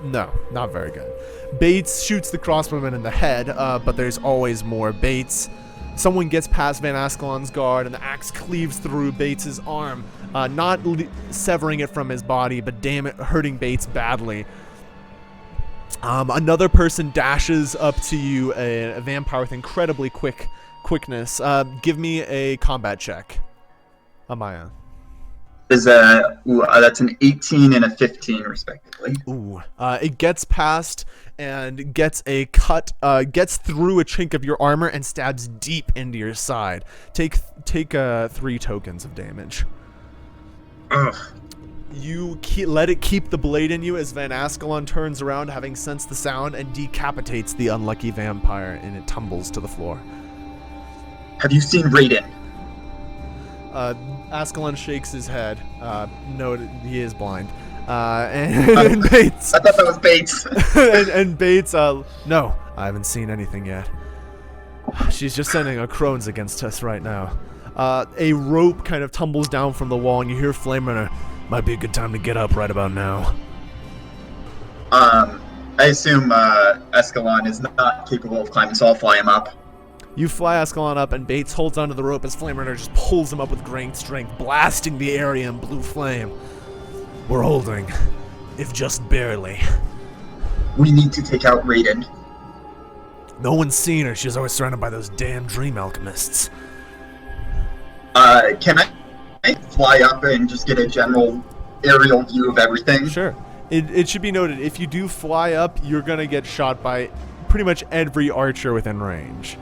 No, not very good. Bates shoots the crossbowman in the head, but there's always more. Someone gets past Van Ascalon's guard, and the axe cleaves through Bates's arm, not severing it from his body, but hurting Bates badly. Another person dashes up to you, a vampire with incredibly quickness. Give me a combat check, Amaya. That's an 18 and a 15 respectively. It gets past and gets a cut, gets through a chink of your armor and stabs deep into your side. Take 3 tokens of damage. Ugh. You let it keep the blade in you as Van Ascalon turns around, having sensed the sound, and decapitates the unlucky vampire, and it tumbles to the floor. Have you seen Raiden? Ascalon shakes his head. No, he is blind. And Bates. I thought that was Bates. and Bates, no, I haven't seen anything yet. She's just sending her crones against us right now. A rope kind of tumbles down from the wall, and you hear Flame Runner. Might be a good time to get up right about now. I assume Ascalon is not capable of climbing, so I'll fly him up. You fly Ascalon up, and Bates holds onto the rope as Flame Runner just pulls him up with great strength, blasting the area in blue flame. We're holding, if just barely. We need to take out Raiden. No one's seen her. She's always surrounded by those damn dream alchemists. Can I fly up and just get a general aerial view of everything? Sure. It should be noted, if you do fly up, you're going to get shot by pretty much every archer within range.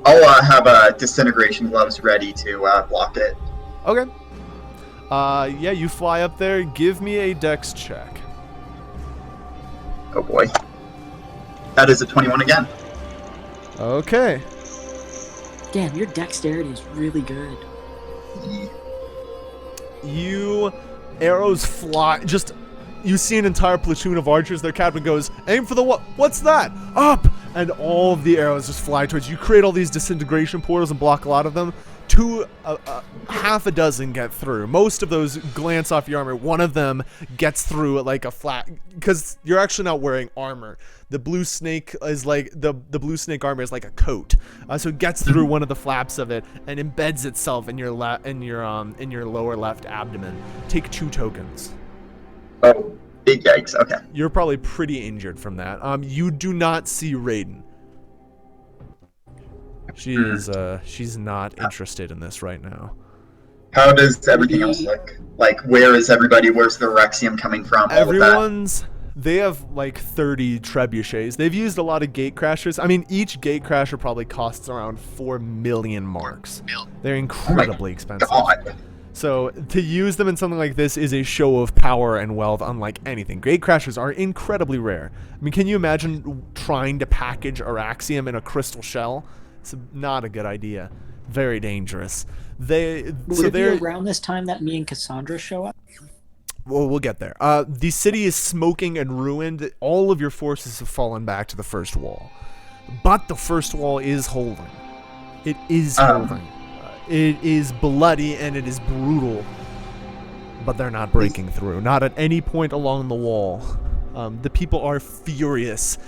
I'll have disintegration gloves ready to block it. Okay. Yeah, you fly up there. Give me a dex check. Oh boy. That is a 21 again. Okay. Damn, your dexterity is really good. Arrows fly, you see an entire platoon of archers. Their captain goes, aim for the what's that? Up! And all of the arrows just fly towards you. You create all these disintegration portals and block a lot of them. Half a dozen get through. Most of those glance off your armor. One of them gets through like a flat, because you're actually not wearing armor. The blue snake is like the blue snake armor is like a coat, so it gets through one of the flaps of it and embeds itself in your lower left abdomen. Take 2 tokens. Oh, big yikes! Okay. You're probably pretty injured from that. You do not see Raiden. She's not interested in this right now. How does everything else look? Like, where is everybody? Where's the Rexium coming from? They have like 30 trebuchets. They've used a lot of gate crashers. I mean, each gate crasher probably costs around 4 million marks. They're incredibly expensive. God. So to use them in something like this is a show of power and wealth unlike anything. Gate crashers are incredibly rare. I mean, can you imagine trying to package Araxium in a crystal shell? It's not a good idea. Very dangerous. Would it be around this time that me and Cassandra show up? Well, we'll get there. The city is smoking and ruined. All of your forces have fallen back to the first wall. But the first wall is holding. It is holding. It is bloody and it is brutal. But they're not breaking through. Not at any point along the wall. The people are furious.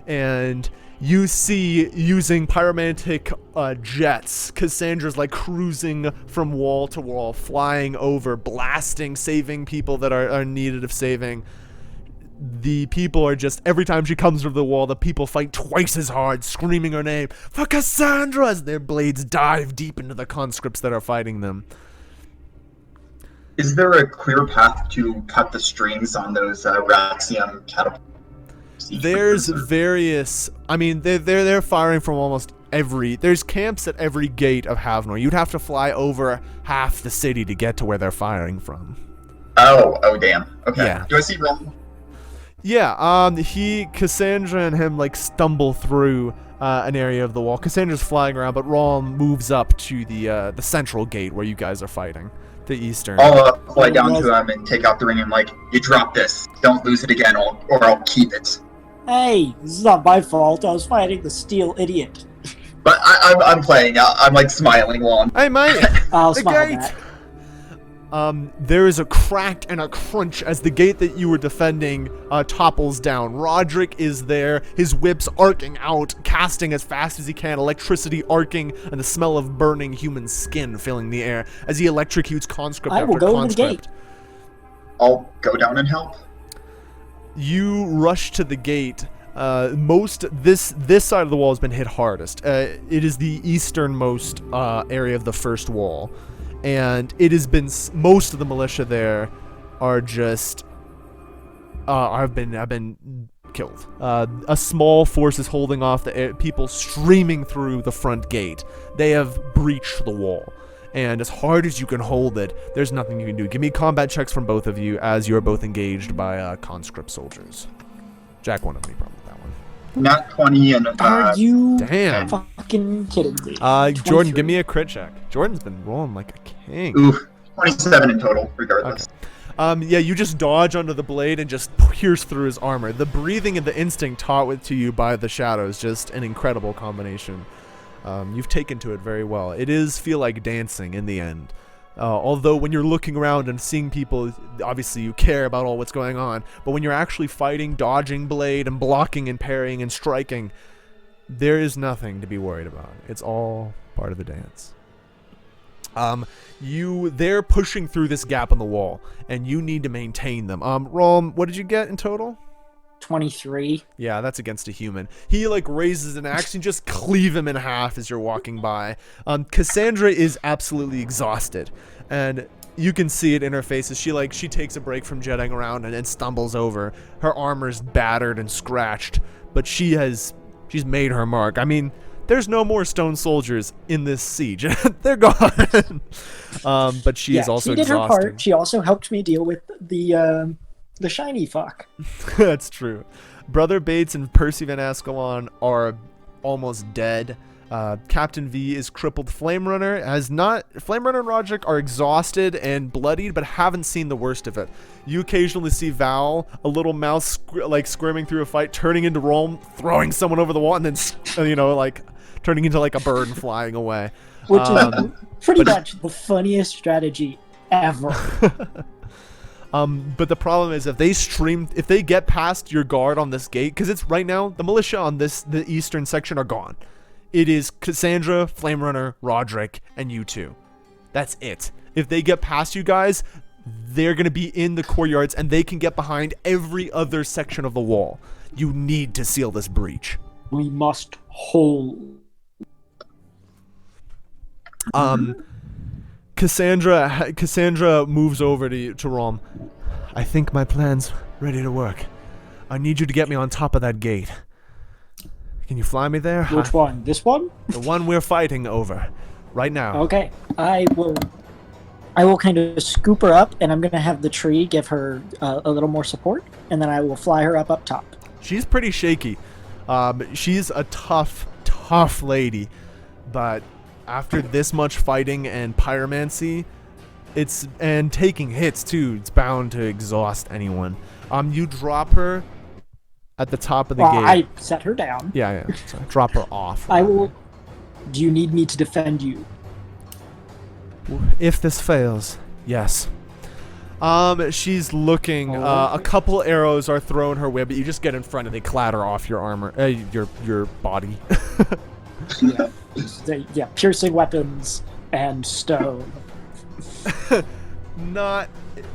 And you see, using pyromantic jets, Cassandra's like cruising from wall to wall, flying over, blasting, saving people that are needed of saving. The people are just, every time she comes over the wall, the people fight twice as hard, screaming her name, for Cassandra, as their blades dive deep into the conscripts that are fighting them. Is there a clear path to cut the strings on those Raxium catapults? There's various, I mean, they're firing from almost there's camps at every gate of Havnor. You'd have to fly over half the city to get to where they're firing from. Oh damn. Okay. Yeah. Do I see Rome? Yeah, Cassandra and him, like, stumble through an area of the wall. Cassandra's flying around, but Rom moves up to the central gate where you guys are fighting. The eastern. I'll fly down to him and take out the ring and like, you drop this. Don't lose it again, or I'll keep it. Hey, this is not my fault. I was fighting the steel idiot. But I'm playing. I'm like smiling along. Hey, mate! I'll The smile gate! back. There is a crack and a crunch as the gate that you were defending topples down. Roderick is there, his whips arcing out, casting as fast as he can, electricity arcing, and the smell of burning human skin filling the air as he electrocutes conscript I after will go to the conscript. gate. I'll go down and help. You rush to the gate. This side of the wall has been hit hardest. It is the easternmost area of the first wall. And it has been most of the militia there are just have been killed. A small force is holding off the people streaming through the front gate. They have breached the wall, and as hard as you can hold it, there's nothing you can do. Give me combat checks from both of you as you are both engaged by conscript soldiers. Jack won't have any problem with that one. Nat 20 and Are you Damn. fucking kidding me? Jordan, 23. give me a crit check. Jordan's been rolling like a king. oof, 27 in total, regardless. Yeah, you just dodge under the blade and just pierce through his armor. The breathing and the instinct taught to you by the shadows, just an incredible combination. You've taken to it very well. It is feel like dancing in the end. Although when you're looking around and seeing people, obviously you care about all what's going on. But when you're actually fighting, dodging blade and blocking and parrying and striking, there is nothing to be worried about. It's all part of the dance. They're pushing through this gap in the wall, and you need to maintain them. Rom, what did you get in total? 23. Yeah, that's against a human. He like raises an axe and just cleave him in half as you're walking by. Cassandra is absolutely exhausted, and you can see it in her face as she takes a break from jetting around and stumbles over. Her armor's battered and scratched, but she's made her mark. I mean, there's no more stone soldiers in this siege. They're gone. But she is also she did her exhausted. part. She also helped me deal with the shiny fuck. That's true. Brother Bates and Percy Van Ascalon are almost dead. Captain V is crippled. Flame Runner and Roderick are exhausted and bloodied, but haven't seen the worst of it. You occasionally see Val, a little mouse, squirming through a fight, turning into Rome, throwing someone over the wall, and then, turning into like a bird and flying away. Which is pretty much the funniest strategy ever. But the problem is if they get past your guard on this gate, because it's right now, the militia on the eastern section are gone. It is Cassandra, Flame Runner, Roderick, and you two. That's it. If they get past you guys, they're going to be in the courtyards, and they can get behind every other section of the wall. You need to seal this breach. We must hold. Cassandra moves over to Rom. I think my plan's ready to work. I need you to get me on top of that gate. Can you fly me there? Which one? This one? The one we're fighting over. Right now. Okay. I will kind of scoop her up, and I'm going to have the tree give her a little more support, and then I will fly her up top. She's pretty shaky. She's a tough lady. But after this much fighting and pyromancy, and taking hits too, it's bound to exhaust anyone. You drop her at the top of the gate. I set her down. Yeah. So drop her off. I will. Do you need me to defend you? If this fails, yes. She's looking. A couple arrows are thrown her way, but you just get in front and they clatter off your armor, your body. Yeah, piercing weapons and stone. Not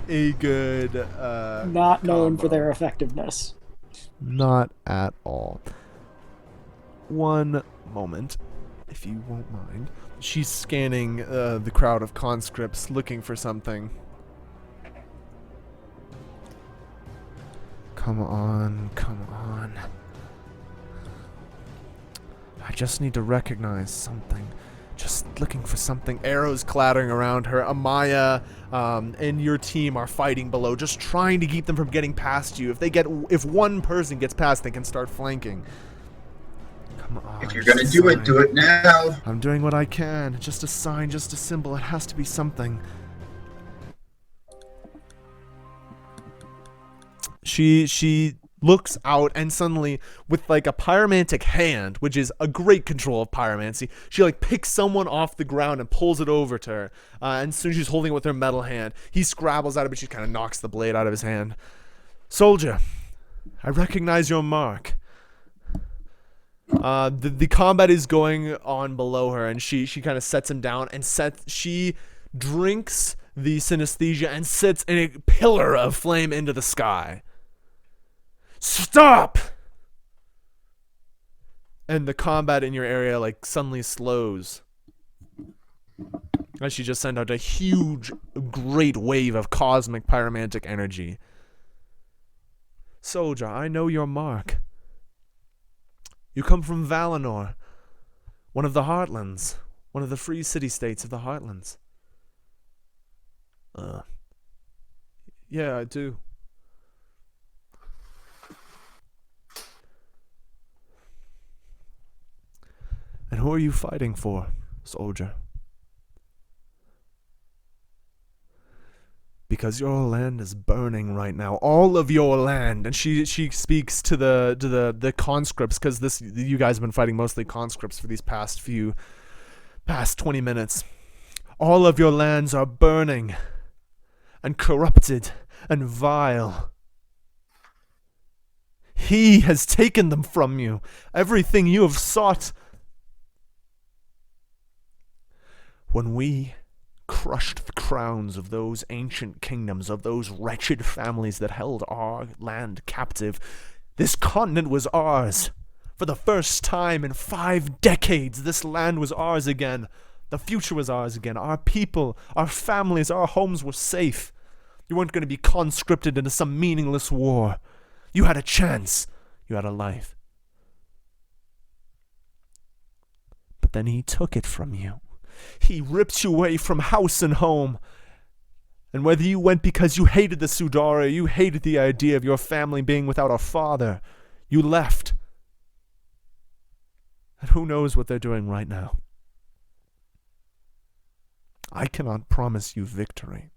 a good. Not known combo. for their effectiveness. Not at all. One moment, if you won't mind. She's scanning the crowd of conscripts, looking for something. Come on. I just need to recognize something. just looking for something. Arrows clattering around her. Amaya and your team are fighting below, just trying to keep them from getting past you. If one person gets past, they can start flanking. Come on. If you're gonna do it now. I'm doing what I can. Just a sign, just a symbol. It has to be something. She looks out, and suddenly, with like a pyromantic hand, which is a great control of pyromancy, she like picks someone off the ground and pulls it over to her. And soon she's holding it with her metal hand. He scrabbles at it, but she kind of knocks the blade out of his hand. Soldier, I recognize your mark. The combat is going on below her, and she kind of sets him down and she drinks the synesthesia and sits in a pillar of flame into the sky. Stop! And the combat in your area like suddenly slows as she just sent out a huge, great wave of cosmic pyromantic energy. Soldier, I know your mark. You come from Valinor, one of the Heartlands, one of the free city-states of the Heartlands. Yeah, I do. And who are you fighting for, soldier? Because your land is burning right now, all of your land. And she speaks to the conscripts, because you guys have been fighting mostly conscripts for these past 20 minutes. All of your lands are burning, and corrupted, and vile. He has taken them from you, everything you have sought. When we crushed the crowns of those ancient kingdoms, of those wretched families that held our land captive, this continent was ours. For the first time in 5 decades, this land was ours again. The future was ours again. Our people, our families, our homes were safe. You weren't going to be conscripted into some meaningless war. You had a chance. You had a life. But then he took it from you. He ripped you away from house and home. And whether you went because you hated the Sudara, you hated the idea of your family being without a father, you left. And who knows what they're doing right now. I cannot promise you victory.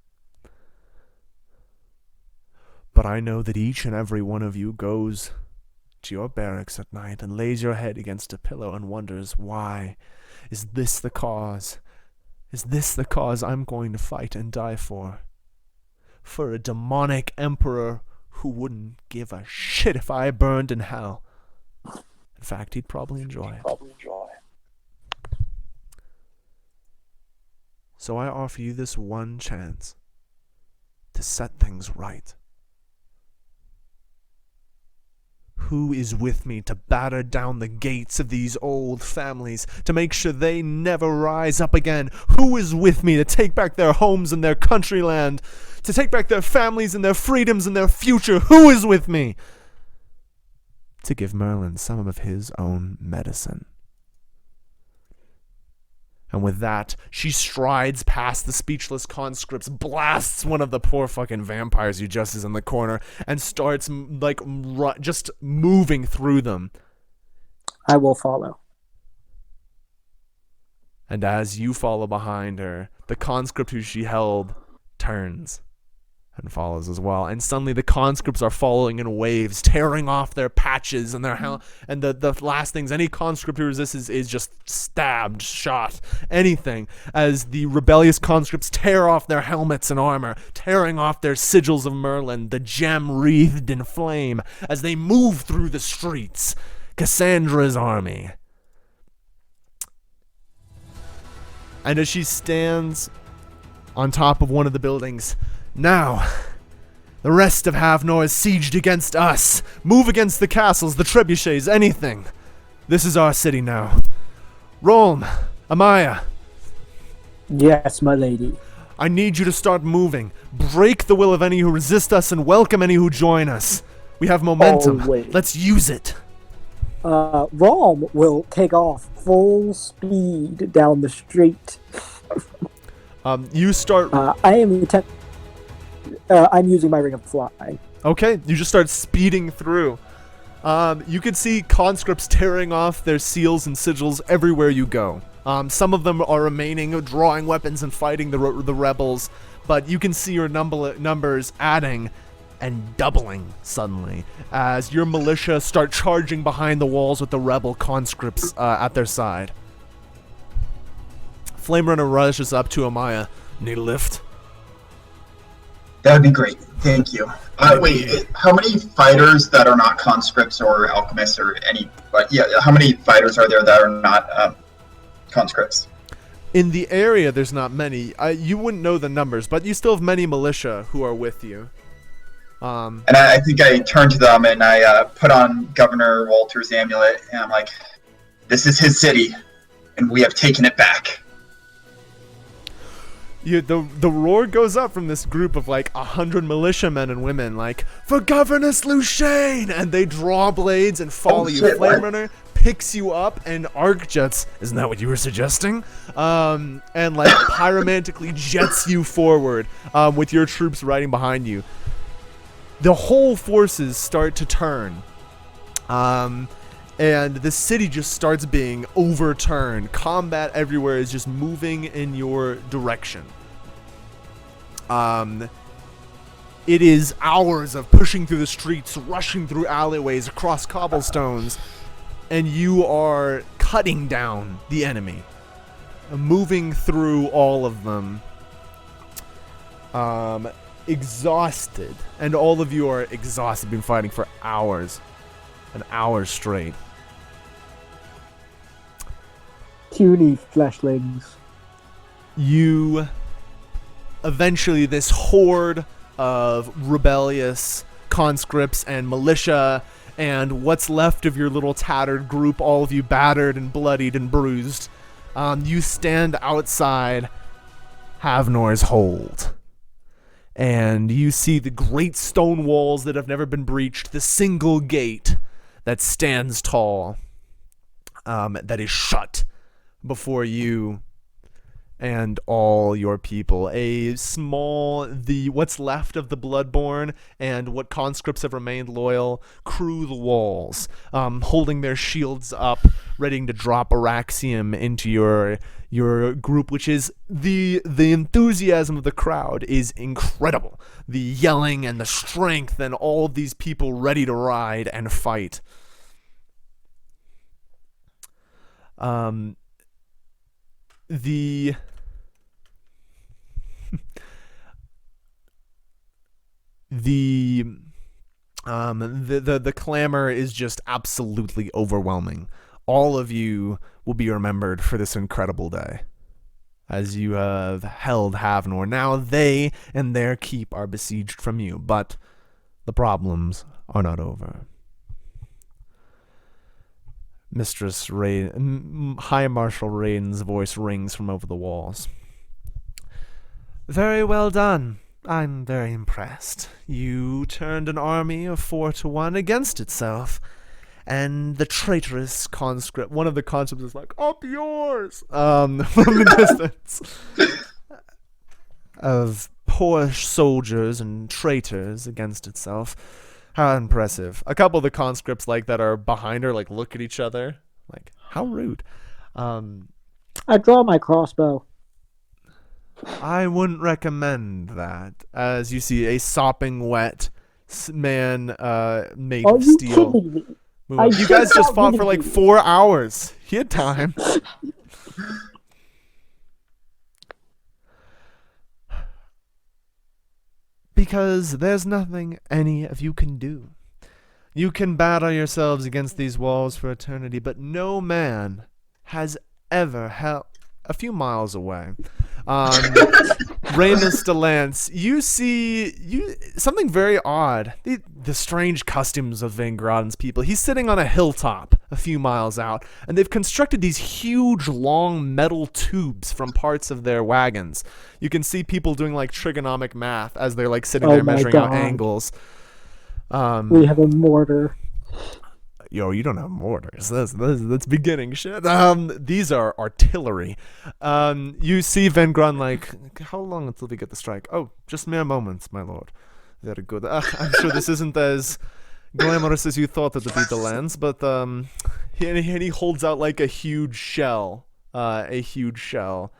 But I know that each and every one of you goes to your barracks at night and lays your head against a pillow and wonders, why? Is this the cause? Is this the cause I'm going to fight and die for? For a demonic emperor who wouldn't give a shit if I burned in hell. In fact, he'd probably enjoy it. So I offer you this one chance to set things right. Who is with me to batter down the gates of these old families, to make sure they never rise up again? Who is with me to take back their homes and their country land, to take back their families and their freedoms and their future? Who is with me to give Merlin some of his own medicine? And with that, she strides past the speechless conscripts, blasts one of the poor fucking vampires who just is in the corner, and starts, just moving through them. I will follow. And as you follow behind her, the conscript who she held turns and follows as well. And suddenly the conscripts are following in waves, tearing off their patches and their and the last things any conscript who resists is just stabbed, shot, anything, as the rebellious conscripts tear off their helmets and armor, tearing off their sigils of Merlin, the gem wreathed in flame, as they move through the streets. Cassandra's army. And as she stands on top of one of the buildings, now, the rest of Havnor is sieged against us. Move against the castles, the trebuchets, anything. This is our city now. Rolm, Amaya. Yes, my lady. I need you to start moving. Break the will of any who resist us and welcome any who join us. We have momentum. Always. Let's use it. Rom will take off full speed down the street. You start. I'm using my ring of flying. Okay, you just start speeding through. You can see conscripts tearing off their seals and sigils everywhere you go. Some of them are remaining, drawing weapons and fighting the rebels, but you can see your numbers adding and doubling suddenly as your militia start charging behind the walls with the rebel conscripts at their side. Flame Runner rushes up to Amaya. Need a lift? That would be great. Thank you. Wait, how many fighters that are not conscripts or alchemists or any... how many fighters are there that are not conscripts? In the area, there's not many. You wouldn't know the numbers, but you still have many militia who are with you. And I think I turn to them and I put on Governor Walter's amulet, and I'm like, this is his city, and we have taken it back. The roar goes up from this group of like 100 militiamen and women, like, for Governess Luciane! And they draw blades and follow you. Flame Runner picks you up and arc jets, isn't that what you were suggesting? And like pyromantically jets you forward with your troops riding behind you. The whole forces start to turn. And the city just starts being overturned. Combat everywhere is just moving in your direction. It is hours of pushing through the streets, rushing through alleyways, across cobblestones, and you are cutting down the enemy, moving through all of them, exhausted, and all of you are exhausted, been fighting for hours and hours straight. Puny fleshlings. You eventually, this horde of rebellious conscripts and militia and what's left of your little tattered group, all of you battered and bloodied and bruised, you stand outside Havnor's hold. And you see the great stone walls that have never been breached, the single gate that stands tall, that is shut before you and all your people. What's left of the Bloodborne and what conscripts have remained loyal crew the walls, holding their shields up, ready to drop Araxium into your group, which is the enthusiasm of the crowd is incredible. The yelling and the strength and all of these people ready to ride and fight. The clamor is just absolutely overwhelming. All of you will be remembered for this incredible day, as you have held Havnor. Now they and their keep are besieged from you, but the problems are not over. Mistress High Marshal Raiden's voice rings from over the walls. Very well done. I'm very impressed. You turned an army of 4-1 against itself. And the traitorous conscript, one of the conscripts is like, up yours! From the distance. Of poor soldiers and traitors against itself. How impressive. A couple of the conscripts like that are behind her, like look at each other. Like, how rude. I draw my crossbow. I wouldn't recommend that. As you see a sopping wet man made of steel. Kidding me? You guys just fought for like 4 hours. He had time. Because there's nothing any of you can do. You can battle yourselves against these walls for eternity, but no man has ever held... A few miles away, Ramus DeLance, you see something very odd. The strange customs of Vangraden's people. He's sitting on a hilltop a few miles out, and they've constructed these huge, long metal tubes from parts of their wagons. You can see people doing like trigonomic math as they're like sitting there measuring out angles. We have a mortar. Yo, you don't have mortars. That's beginning shit. These are artillery. You see Van Grun like, how long until we get the strike? Oh, just mere moments, my lord. Very good. I'm sure this isn't as glamorous as you thought it would be, the lands, but he holds out like a huge shell. A huge shell.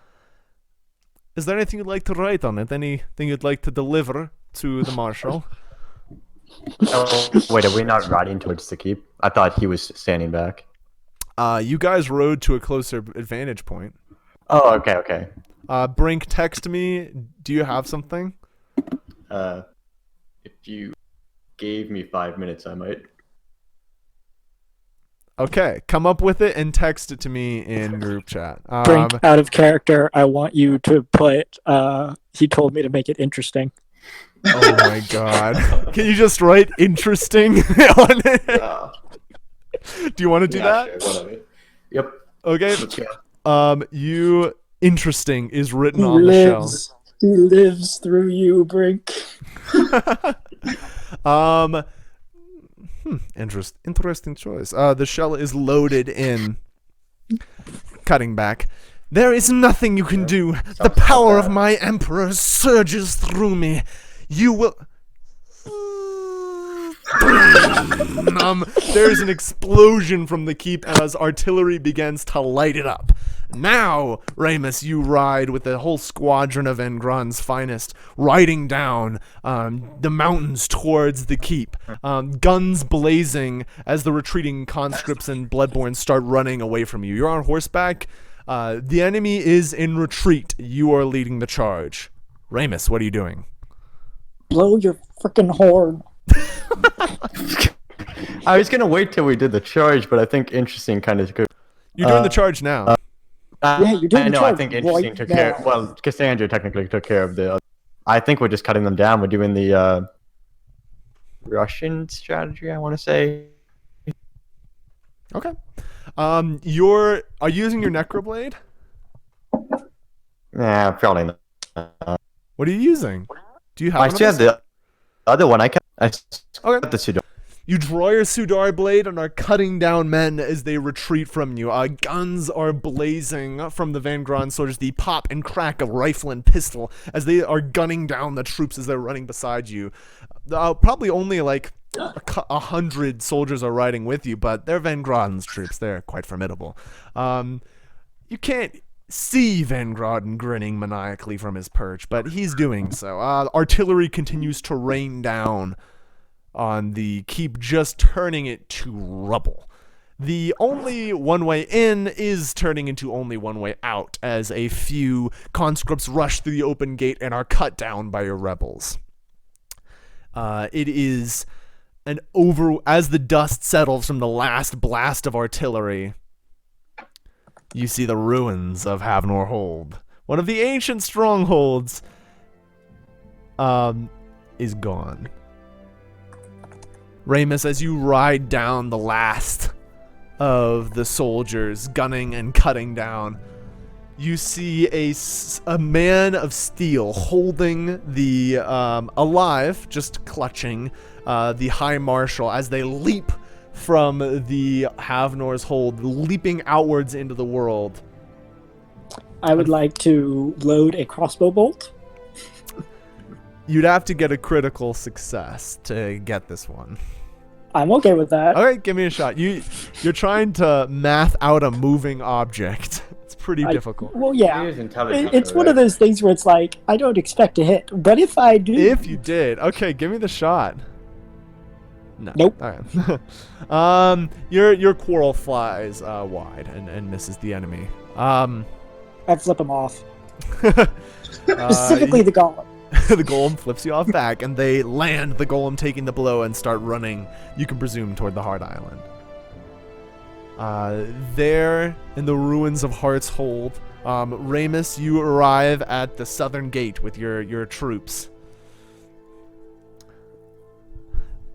Is there anything you'd like to write on it? Anything you'd like to deliver to the marshal? Oh, wait, are we not riding towards the keep? I thought he was standing back. You guys rode to a closer advantage point. Oh, okay. Brink, text me. Do you have something? If you gave me 5 minutes, I might. Okay, come up with it and text it to me in group chat. Brink, out of character, I want you to put, he told me to make it interesting. Oh my god. Can you just write interesting on it? Do you want to do that? Sure, whatever. Yep. Okay. Let's go. You interesting is written on the shell. He lives through you, Brink. Interesting choice. The shell is loaded in. Cutting back. There is nothing you can do. The power of my emperor surges through me. You will. There's an explosion from the keep as artillery begins to light it up. Now, Ramus, you ride with the whole squadron of Engron's finest, riding down the mountains towards the keep, guns blazing as the retreating conscripts and bloodborns start running away from you. You're on horseback. The enemy is in retreat. You are leading the charge. Ramus, what are you doing? Blow your frickin' horn. I was gonna wait till we did the charge, but I think interesting kind of good. You're doing the charge now. Yeah, you're doing I the know. charge I think interesting right took care. now. Well, Cassandra technically took care of the. I think we're just cutting them down. We're doing the Russian strategy, I want to say. Okay. Are you using your Necroblade? Nah, probably not. What are you using? Do you have I one of still have those? the other one. I Okay. got the pseudo. You draw your Sudar blade and are cutting down men as they retreat from you. Guns are blazing from the Van Graan soldiers. The pop and crack of rifle and pistol as they are gunning down the troops as they're running beside you. Probably only like 100 soldiers are riding with you, but they're Van Graan's troops. They're quite formidable. You can't see Van Graden grinning maniacally from his perch, but he's doing so. Artillery continues to rain down on the keep, just turning it to rubble. The only one way in is turning into only one way out, as a few conscripts rush through the open gate and are cut down by your rebels. It is as the dust settles from the last blast of artillery, you see the ruins of Havnor Hold. One of the ancient strongholds is gone. Ramus, as you ride down the last of the soldiers gunning and cutting down, you see a man of steel holding the alive, just clutching the High Marshal as they leap from the Havnor's hold, leaping outwards into the world. I would like to load a crossbow bolt. You'd have to get a critical success to get this one. I'm okay with that. All right, give me a shot. You're trying to math out a moving object. It's pretty difficult. Well, yeah. He is intelligent, It's though, one of right? those things where it's like, I don't expect to hit, but if I do... If you did. Okay, give me the shot. No. Nope. All right. Your quarrel flies wide and misses the enemy. I flip him off. Uh, Specifically the golem. The golem flips you off back, and they land, the golem taking the blow, and start running, you can presume, toward the Heart Island. There, in the ruins of Heart's Hold, Ramus, you arrive at the southern gate with your troops.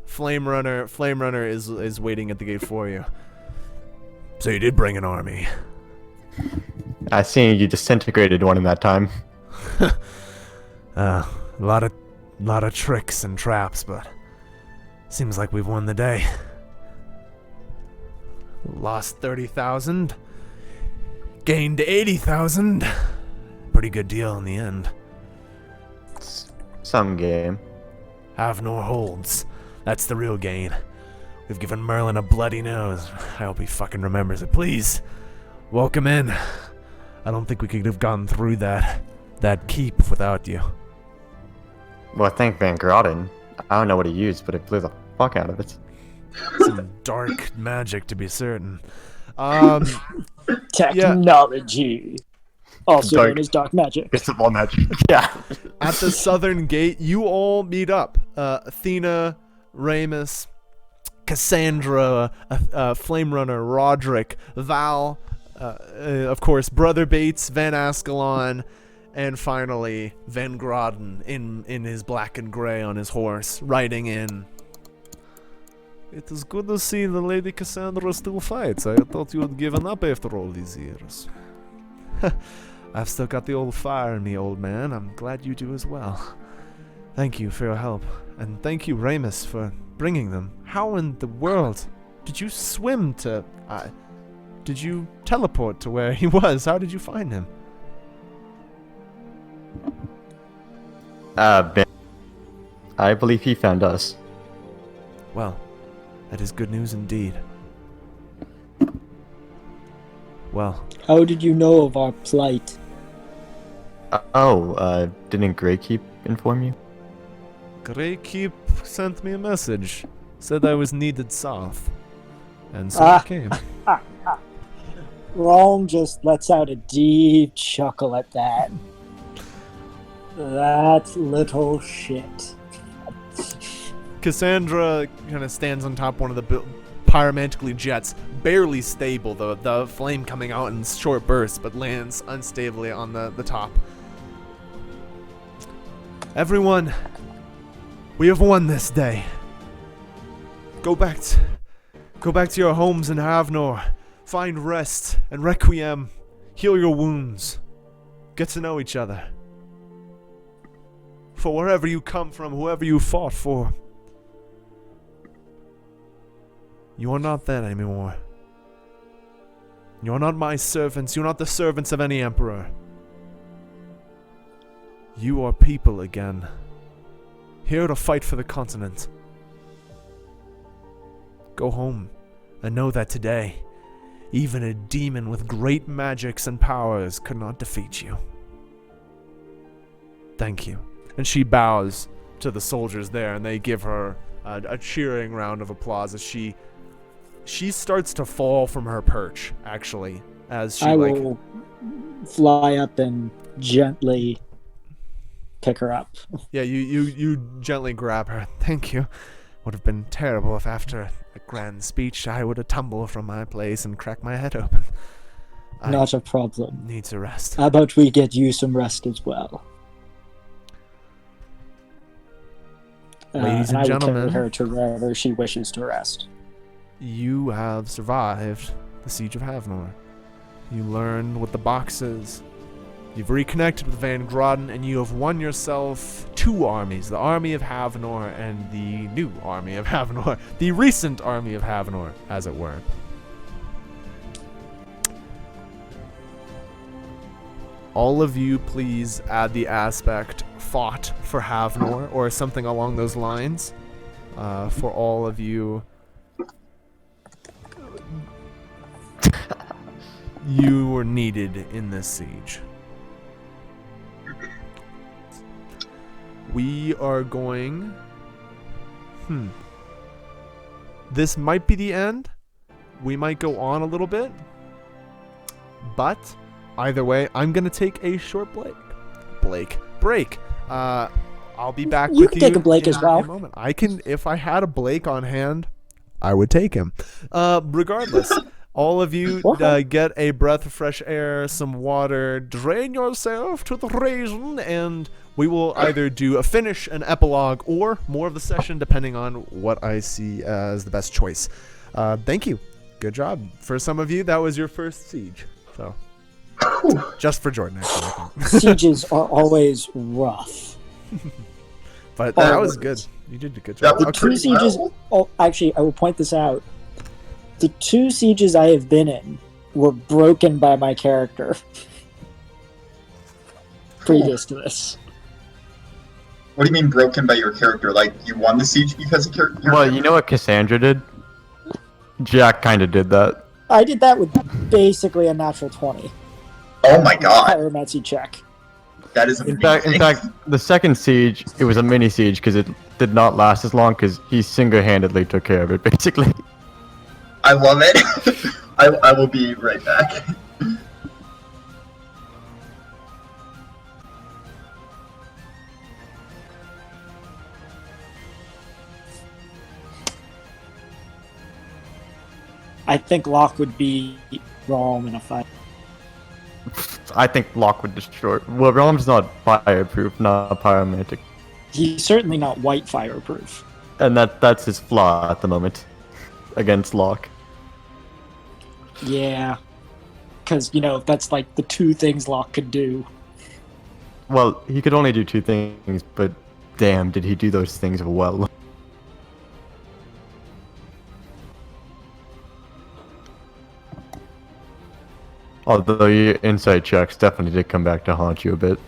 Flame Runner is waiting at the gate for you. So you did bring an army. I seen you disintegrated one in that time. A lot of tricks and traps, but seems like we've won the day. Lost 30,000. Gained 80,000. Pretty good deal in the end. Some game. Havnor holds. That's the real gain. We've given Merlin a bloody nose. I hope he fucking remembers it. Please, welcome in. I don't think we could have gone through that keep without you. Well, thank Van Groden. I don't know what he used, but it blew the fuck out of it. Some dark magic, to be certain. Technology. Also Dark- known as dark magic. It's all magic. Yeah. At the southern gate, you all meet up. Athena, Ramus, Cassandra, Flame Runner, Roderick, Val, of course, Brother Bates, Van Ascalon, and finally Van Groden in his black and gray on his horse, riding in. It is good to see the Lady Cassandra still fights. I thought you had given up after all these years. I've still got the old fire in me, old man. I'm glad you do as well. Thank you for your help. And thank you, Ramus, for bringing them. How in the world did you swim to... did you teleport to where he was? How did you find him? Ben, I believe he found us. Well, that is good news indeed. Well, How did you know of our plight? Didn't Greykeep inform you? Greykeep sent me a message. Said I was needed south. And so I came. Rome just lets out a deep chuckle at that. That little shit. Cassandra kind of stands on top of one of the pyromantically jets, barely stable, the flame coming out in short bursts, but lands unstably on the top. Everyone, we have won this day. Go back to your homes in Havnor. Find rest and requiem. Heal your wounds. Get to know each other. For wherever you come from, whoever you fought for, you are not that anymore. You are not my servants. You are not the servants of any emperor. You are people again. Here to fight for the continent. Go home and know that today, even a demon with great magics and powers could not defeat you. Thank you. And she bows to the soldiers there, and they give her a cheering round of applause as she starts to fall from her perch, actually, as she I will fly up and gently pick her up. Yeah, you gently grab her. Thank you. Would have been terrible if after a grand speech I would have tumbled from my place and cracked my head open. Not a problem. Need to rest. How about we get you some rest as well? Ladies and I will gentlemen, carry her to wherever she wishes to rest. you have survived the Siege of Havnor. You learned what the box is. You've reconnected with Van Groden, and you have won yourself two armies, the Army of Havnor and the new Army of Havnor, the recent Army of Havnor, as it were. All of you please add the aspect fought for Havnor, or something along those lines, for all of you. You were needed in this siege. We are going... This might be the end. We might go on a little bit. But, either way, I'm going to take a short break. I'll be back You with can you take a break in as well. a moment. I can, if I had a Blake on hand, I would take him. Regardless... All of you get a breath of fresh air, some water, drain yourself to the raisin, and we will either do a finish, an epilogue, or more of the session, depending on what I see as the best choice. Thank you. Good job. For some of you, that was your first siege. So, just for Jordan, actually. Sieges are always rough. But that was good. You did a good job. That was Okay. Two sieges. Oh, actually, I will point this out. The 2 sieges I have been in were broken by my character previous to this. What do you mean broken by your character? Like, you won the siege because of your Well, you know what Cassandra did? Jack kind of did that. I did that with basically a natural 20. Oh my god. Pyromancy check. That is In amazing. fact, the second siege, it was a mini siege because it did not last as long because he single-handedly took care of it, basically. I love it. I will be right back. I think Locke would be Realm in a fight. I think Locke would destroy. Well, Realm's not fireproof, not pyromantic, He's certainly not white fireproof. and that's his flaw at the moment against Locke. Yeah. Because, that's like the 2 things Locke could do. Well, he could only do 2 things, but damn, did he do those things well. Although your insight checks definitely did come back to haunt you a bit.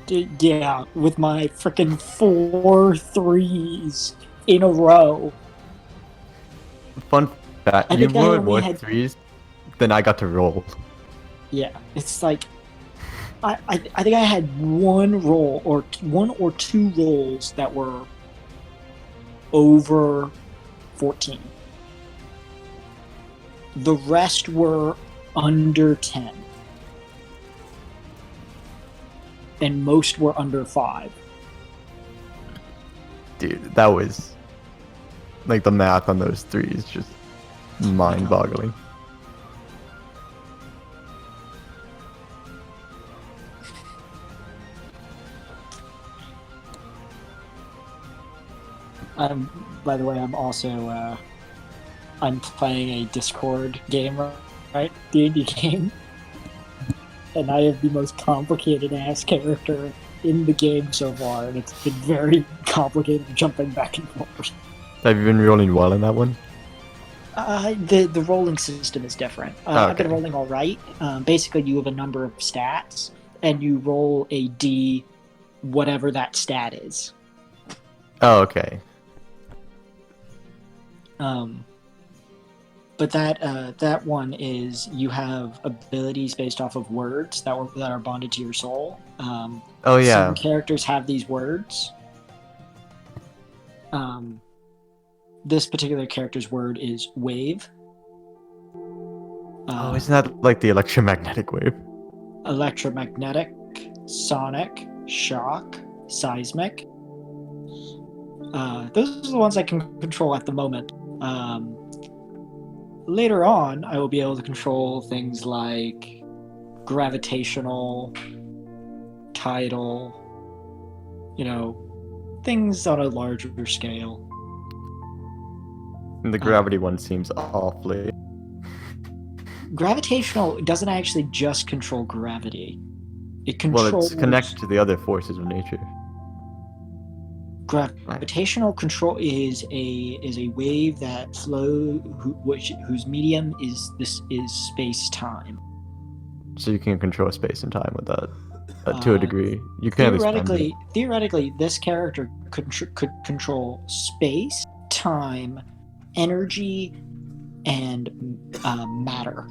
Yeah, with my freaking 4 3s in a row. Fun fact, I you think I rolled only more had- 3s than I got to roll. Yeah, it's like I think I had 1 roll or 1 or 2 rolls that were over 14. The rest were under 10. And most were under 5. Dude, that was like the math on those 3s just mind-boggling. By the way, I'm also I'm playing a Discord game, right? D&D game, and I have the most complicated ass character in the game so far, and it's been very complicated jumping back and forth. Have you been rolling well in that one? The rolling system is different. I've been Okay. rolling all right. Basically, you have a number of stats, and you roll a D, whatever that stat is. Oh, okay. But that one is you have abilities based off of words that are bonded to your soul. Oh, yeah. Some characters have these words. This particular character's word is wave. Oh, isn't that like the electromagnetic wave? Electromagnetic, sonic, shock, seismic. Those are the ones I can control at the moment. Later on, I will be able to control things like gravitational, tidal, things on a larger scale. And the gravity one seems awfully. Gravitational doesn't actually just control gravity. It controls... Well, it's connected to the other forces of nature. Gravitational control is a wave that whose medium is space time. So you can control space and time with that, to a degree. You can Theoretically, this character could control space, time, energy, and matter.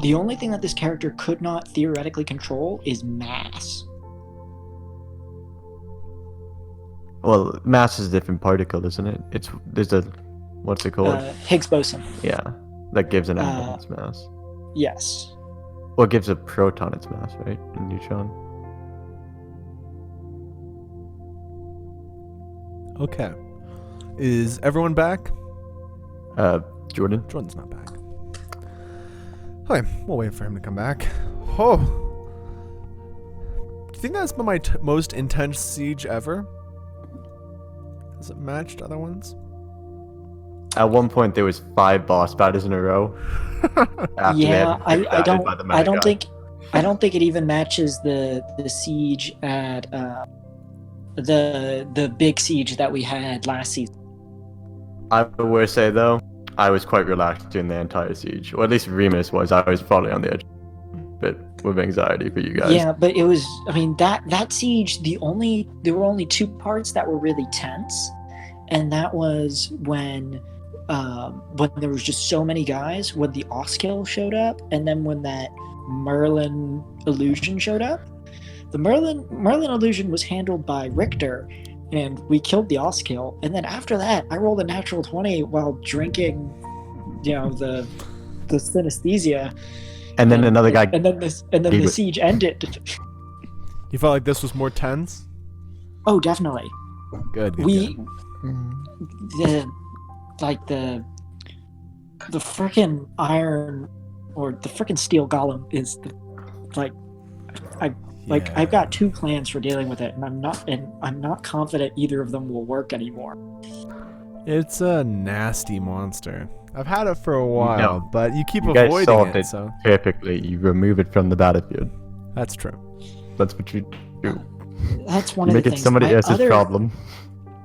The only thing that this character could not theoretically control is mass. Well, mass is a different particle, isn't it? There's a what's it called? Higgs boson. Yeah, that gives an atom its mass. Yes. Well, it gives a proton its mass, right? A neutron. Okay. Is everyone back? Jordan. Jordan's not back. Okay, we'll wait for him to come back. Oh. Do you think that's been my most intense siege ever? Has it matched other ones? At one point, there was 5 boss battles in a row. After they Yeah, had been I battered by the don't mad guy. think it even matches the siege at the big siege that we had last season. I will say though, I was quite relaxed during the entire siege, or at least Remus was. I was probably on the edge, bit with anxiety for you guys. Yeah, but it was. I mean, that siege. There were only two parts that were really tense, and that was when there was just so many guys. When the Oskill showed up, and then when that Merlin illusion showed up. The Merlin illusion was handled by Richter, and we killed the Oskill. And then after that, I rolled a natural 20 while drinking, the synesthesia. And then another guy. And then the siege ended. You felt like this was more tense? Oh, definitely. Good. The freaking iron or the freaking steel golem is I've got two plans for dealing with it, and I'm not confident either of them will work anymore. It's a nasty monster. I've had it for a while, No. but you keep You guys avoiding solved it, it so perfectly. You remove it from the battlefield. that's true. That's what you do. That's one You of make the it things. somebody else's problem.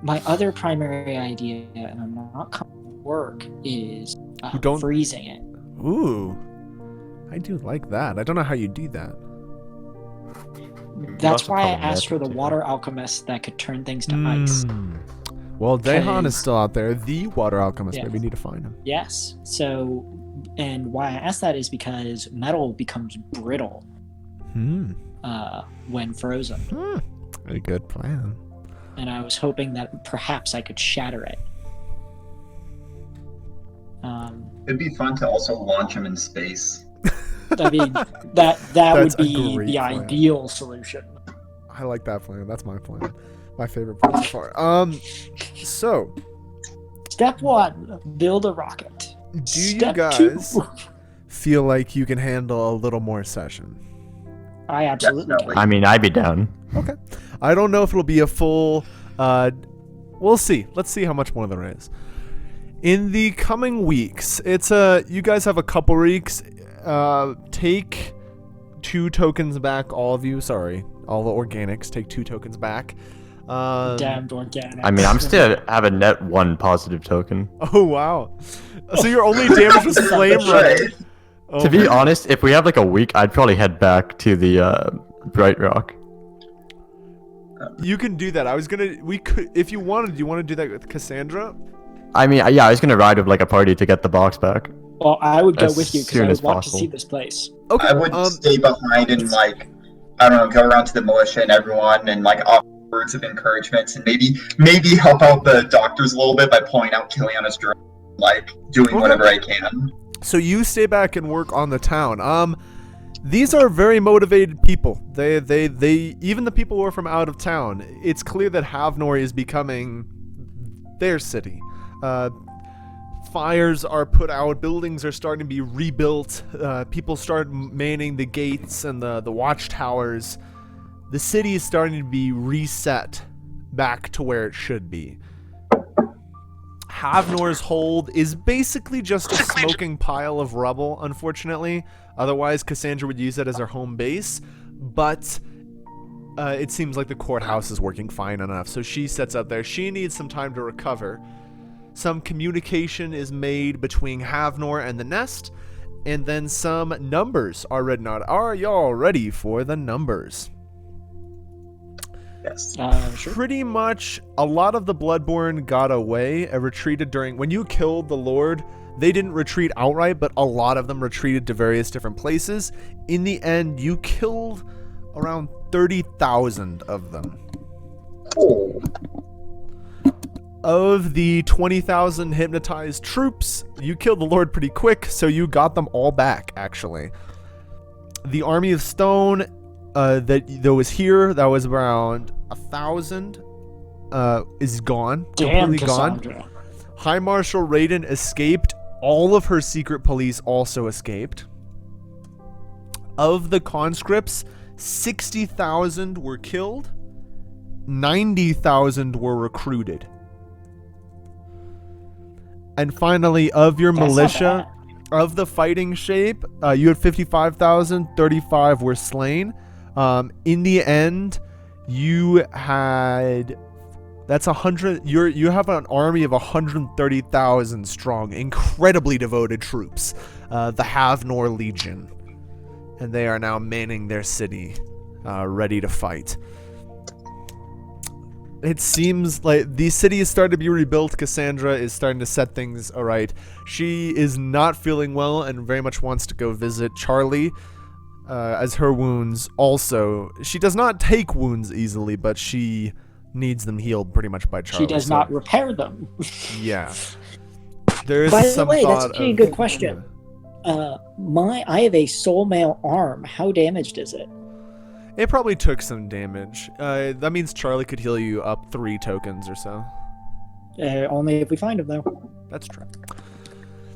My other primary idea, and I'm not confident it will work, is freezing it. Ooh, I do like that. I don't know how you do that. That's also why I probably asked for the magic, too. water alchemist that could turn things to ice. Well, Dahan is Because- still out there. The water alchemist. Yes. Maybe we need to find him. Yes. So, and why I asked that is because metal becomes brittle when frozen, A good plan. and I was hoping that perhaps I could shatter it. It'd be fun to also launch him in space. I mean, that That's would a be great the plan. ideal solution. I like that plan. That's my plan. My favorite plan so far. So Step 1, build a rocket. do you Step guys 2, feel like you can handle a little more session? I absolutely Definitely. I mean, I'd be down. Okay. I don't know if it'll be a full. We'll see. Let's see how much more there is. In the coming weeks, you guys have a couple weeks. Take 2 tokens back, all of you. Sorry, all the organics. Take 2 tokens back. Damned organic. I mean, I'm still have a net 1 positive token. Oh wow! So your only damage was flame That's running. right. Oh, To be man. honest, if we have like a week, I'd probably head back to the Bright Rock. You can do that. We could, if you wanted. Do you want to do that with Cassandra? I mean, yeah, I was gonna ride with like a party to get the box back. Well, I would go As with you because soon I as would want to possible. see this place. Okay. I would stay behind and I don't know, go around to the militia and everyone and offer words of encouragement and maybe help out the doctors a little bit by pulling out Kiliana's drone, doing Okay. whatever I can. So you stay back and work on the town. These are very motivated people. They even the people who are from out of town. It's clear that Havnor is becoming their city. Fires are put out. Buildings are starting to be rebuilt. People start manning the gates and the watchtowers. The city is starting to be reset back to where it should be. Havnor's hold is basically just a smoking pile of rubble, unfortunately. Otherwise, Cassandra would use it as her home base. But it seems like the courthouse is working fine enough. So she sets up there. She needs some time to recover. Some communication is made between Havnor and the Nest. And then some numbers are written out. Are y'all ready for the numbers? Yes. Sure. Pretty much a lot of the Bloodborne got away and retreated when you killed the Lord. They didn't retreat outright, but a lot of them retreated to various different places. In the end, you killed around 30,000 of them. Oh. Of the 20,000 hypnotized troops, you killed the Lord pretty quick, so you got them all back, actually. The Army of Stone that was here, that was around 1,000, is gone. Damn, Completely gone. Cassandra. High Marshal Raiden escaped. All of her secret police also escaped. Of the conscripts, 60,000 were killed. 90,000 were recruited. And finally, of your That's not militia, bad. of the fighting shape, you had 55,000, 35 were slain. In the end, you had That's 100. You have an army of 130,000 strong, incredibly devoted troops, the Havnor Legion, and they are now manning their city, ready to fight. It seems like the city is starting to be rebuilt. Cassandra is starting to set things aright. She is not feeling well and very much wants to go visit Charlie, as her wounds also. She does not take wounds easily, but she needs them healed pretty much by Charlie. She does not repair them. Yeah. There is By the some way, that's thought actually a of- good question. I have a soul mail arm. How damaged is it? It probably took some damage. That means Charlie could heal you up 3 tokens or so. Only if we find him, though. That's true.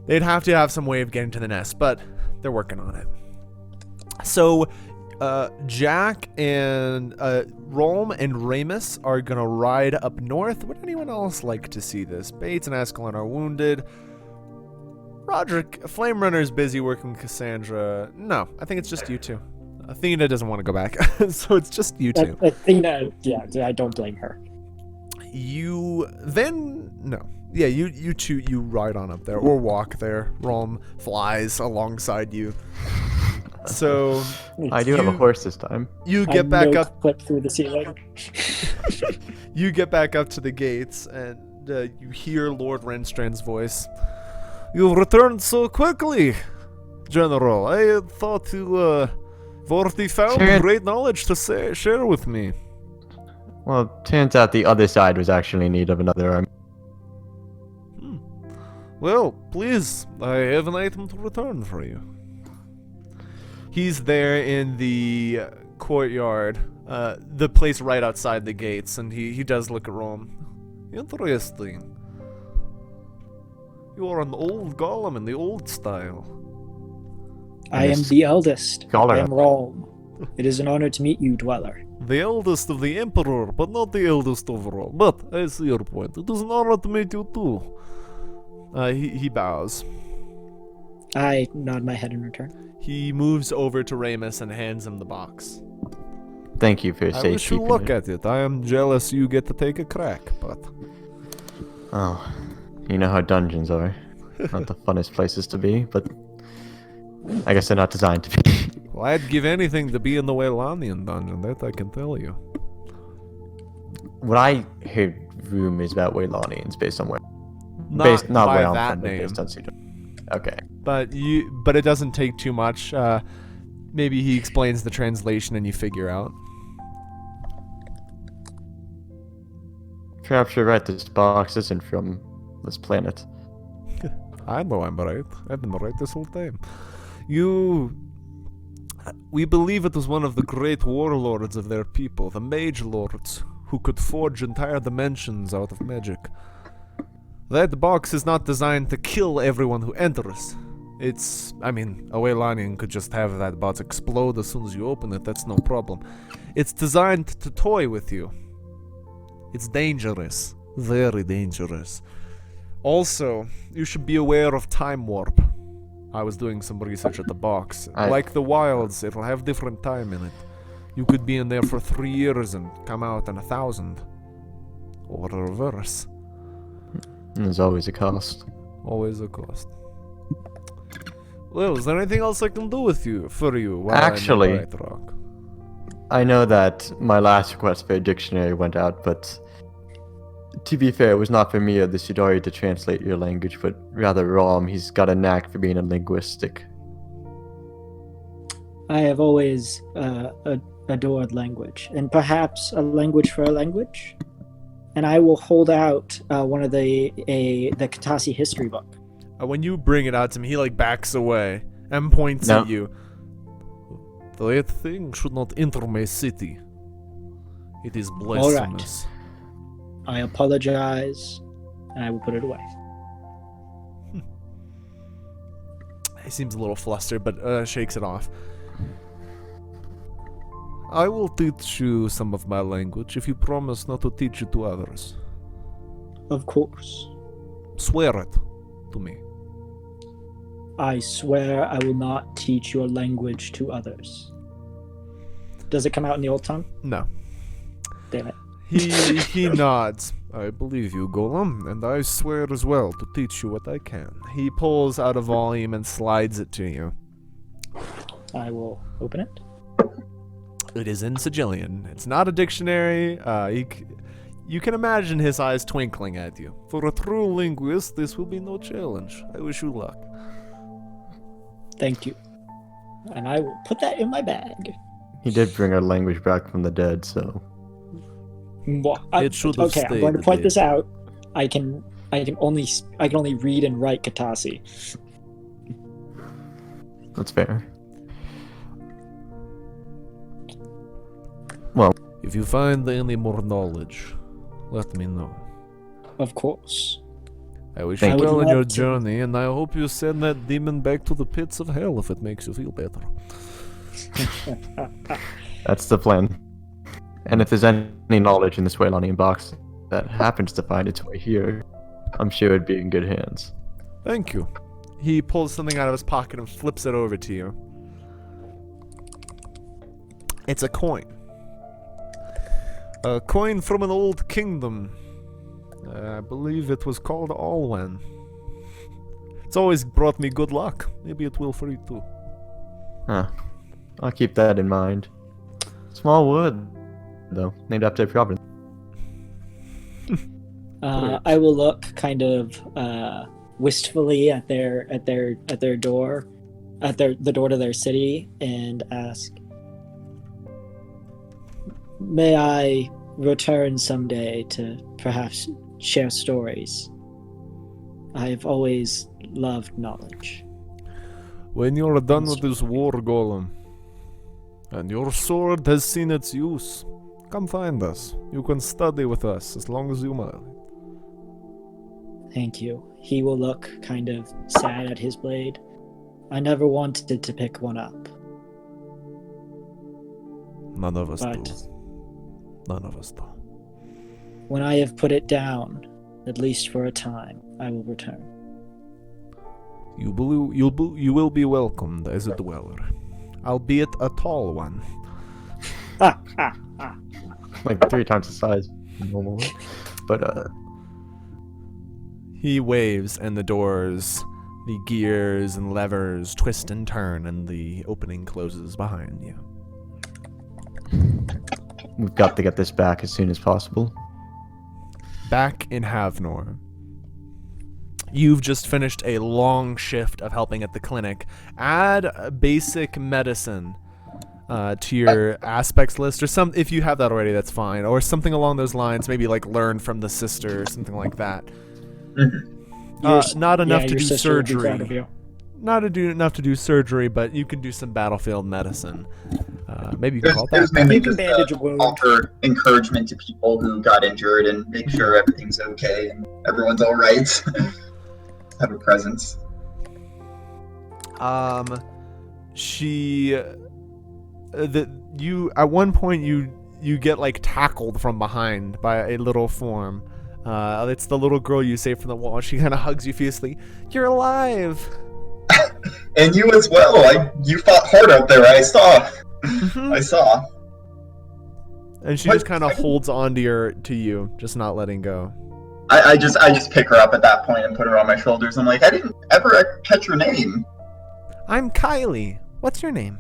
They'd have to have some way of getting to the nest, but they're working on it. So, Jack and Rolm and Ramus are gonna ride up north. Would anyone else like to see this? Bates and Ascalon are wounded. Roderick, Flame Runner's busy working with Cassandra. No, I think it's just you two. Athena doesn't want to go back, so it's just you two. Athena, yeah, I don't blame her. You two, you ride on up there or walk there. Rolm flies alongside you. So I do have a horse this time. you get back up. Clip through the ceiling. You get back up to the gates, and you hear Lord Renstrand's voice. You've returned so quickly, General. I thought you already found Sure. great knowledge to share with me. Well, turns out the other side was actually in need of another army. Well, please, I have an item to return for you. He's there in the courtyard, the place right outside the gates, and he does look at Rome. Interesting. You are an old golem in the old style. I am the eldest. Scholar. I am Rome. It is an honor to meet you, Dweller. The eldest of the Emperor, but not the eldest overall. But I see your point. It is an honor to meet you too. He bows. I nod my head in return. He moves over to Ramus and hands him the box. Thank you for I wish you safekeeping look it. at it. I am jealous you get to take a crack, but Oh, you know how dungeons are. Not the funnest places to be, but I guess they're not designed to be. well, I'd give anything to be in the Waylanian dungeon. That I can tell you. What I heard rumors about Waylanians based on where Not not by where I'm that from, but name, based on Sudan. Okay. but it doesn't take too much. Maybe he explains the translation and you figure out. Perhaps you're right, this box isn't from this planet. I know I'm right. I've been right this whole time. We believe it was one of the great warlords of their people, the Mage Lords, who could forge entire dimensions out of magic. That box is not designed to kill everyone who enters. A Waylanian could just have that box explode as soon as you open it, that's no problem. It's designed to toy with you. It's dangerous. Very dangerous. Also, you should be aware of time warp. I was doing some research at the box. Like the wilds, it'll have different time in it. You could be in there for 3 years and come out in 1,000. Or the reverse. There's always a cost. Always a cost. Well, is there anything else I can do for you? While Actually, I'm in the White Rock? I know that my last request for a dictionary went out, but to be fair, it was not for me or the Sudari to translate your language, but rather Rom. He's got a knack for being a linguistic. I have always adored language, and perhaps a language for a language. And I will hold out one of the Katasi history book. When you bring it out to me, he backs away and points No. at you. That thing should not enter my city. It is blasphemous. I apologize, and I will put it away. He seems a little flustered, but shakes it off. I will teach you some of my language if you promise not to teach it to others. Of course. Swear it to me. I swear I will not teach your language to others. Does it come out in the old tongue? No. Damn it. He nods. I believe you, Golem, and I swear as well to teach you what I can. He pulls out a volume and slides it to you. I will open it. It is in Sigillian. It's not a dictionary. You can imagine his eyes twinkling at you. For a true linguist, this will be no challenge. I wish you luck. Thank you. And I will put that in my bag. He did bring our language back from the dead, so It should have okay, I'm stayed going to point there. this out. I can only read and write Katasi. that's fair. If you find any more knowledge, let me know. Of course. I wish Thank you you. well in I would your love to. journey, and I hope you send that demon back to the pits of hell if it makes you feel better. That's the plan. And if there's any knowledge in this Waylonian box that happens to find its way here, I'm sure it'd be in good hands. Thank you. He pulls something out of his pocket and flips it over to you. It's a coin. A coin from an old kingdom. I believe it was called Alwen. It's always brought me good luck. Maybe it will for you too. Huh. I'll keep that in mind. Small wood, though, named after a province. I will look kind of wistfully at their door, the door to their city, and ask, "May I return someday to perhaps share stories? I've always loved knowledge." When you're done with this war, Golem, and your sword has seen its use, come find us. You can study with us as long as you might. Thank you. He will look kind of sad at his blade. I never wanted to pick one up. None of us But- do. None of us do. When I have put it down, at least for a time, I will return. You will be welcomed as a dweller, albeit a tall one. Like 3 times the size normally. But, He waves, and the doors, the gears and levers twist and turn, and the opening closes behind you. we've got to get this back as soon as possible. Back in Havnor, you've just finished a long shift of helping at the clinic. Add a basic medicine to your aspects list, or some, if you have that already, that's fine, or something along those lines. Maybe like learn from the sister or something like that. Not enough to your do sister would be proud of surgery. you. Not to do enough to do surgery, but you can do some battlefield medicine. Maybe you can call It was that. mainly You can just bandage a wound. offer encouragement to people who got injured and make sure everything's okay and everyone's all right. Have a presence. She, you at one point you get like tackled from behind by a little form. It's the little girl you saved from the wall. She kind of hugs you fiercely. You're alive. And you as well. You fought hard out there. I saw. I saw. And she What? just kind of holds on to you, just not letting go. I just pick her up at that point and put her on my shoulders. I'm like, I didn't ever catch your name. I'm Kylie. What's your name?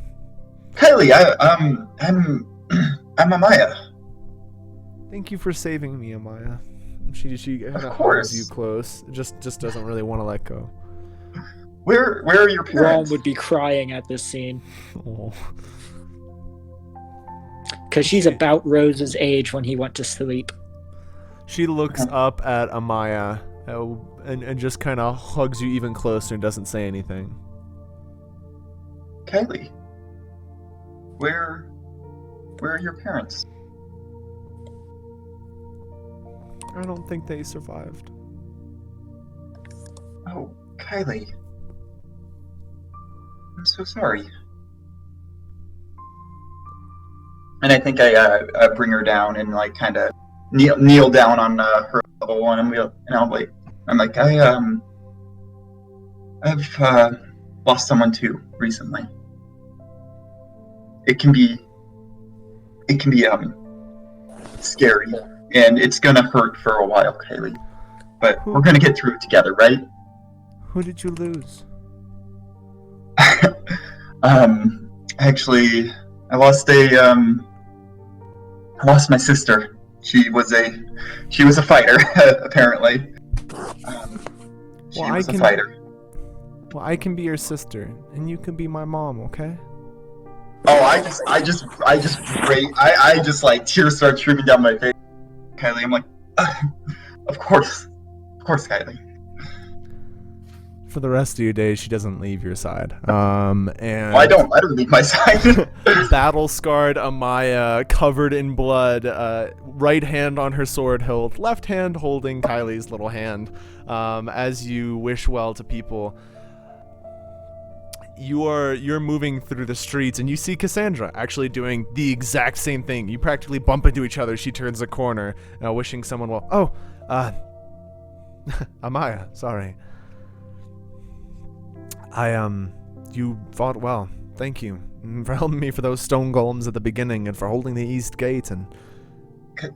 Kylie, I'm Amaya. Thank you for saving me, Amaya. She kind of course. holds you close. Just doesn't really want to let go. Where are your Ron parents? would be crying at this scene Oh. because she's about Rose's age when he went to sleep. She looks up at Amaya and just kind of hugs you even closer and doesn't say anything. Kylie. Where are your parents? I don't think they survived. Oh, Kylie. I'm so sorry. And I think I bring her down and like kind of kneel down on her level, and I'm like I've lost someone too recently. It can be scary and it's gonna hurt for a while, Kaylee. But Who- we're gonna get through it together, right? Who did you lose? Actually, I lost my sister. She was a fighter, apparently. She Well, was a fighter. Well, I can be your sister, and you can be my mom, okay? Oh, I just like tears start streaming down my face. Kylie, I'm like, of course, Kylie. For the rest of your days, she doesn't leave your side. And Well, I don't let her leave my side. battle-scarred Amaya, covered in blood, right hand on her sword hilt, left hand holding Kylie's little hand. As you wish well to people, you're moving through the streets, and you see Cassandra actually doing the exact same thing. You practically bump into each other. She turns a corner, wishing someone well. Oh, Amaya, sorry. You fought well. Thank you for helping me for those stone golems at the beginning, and for holding the east gate, and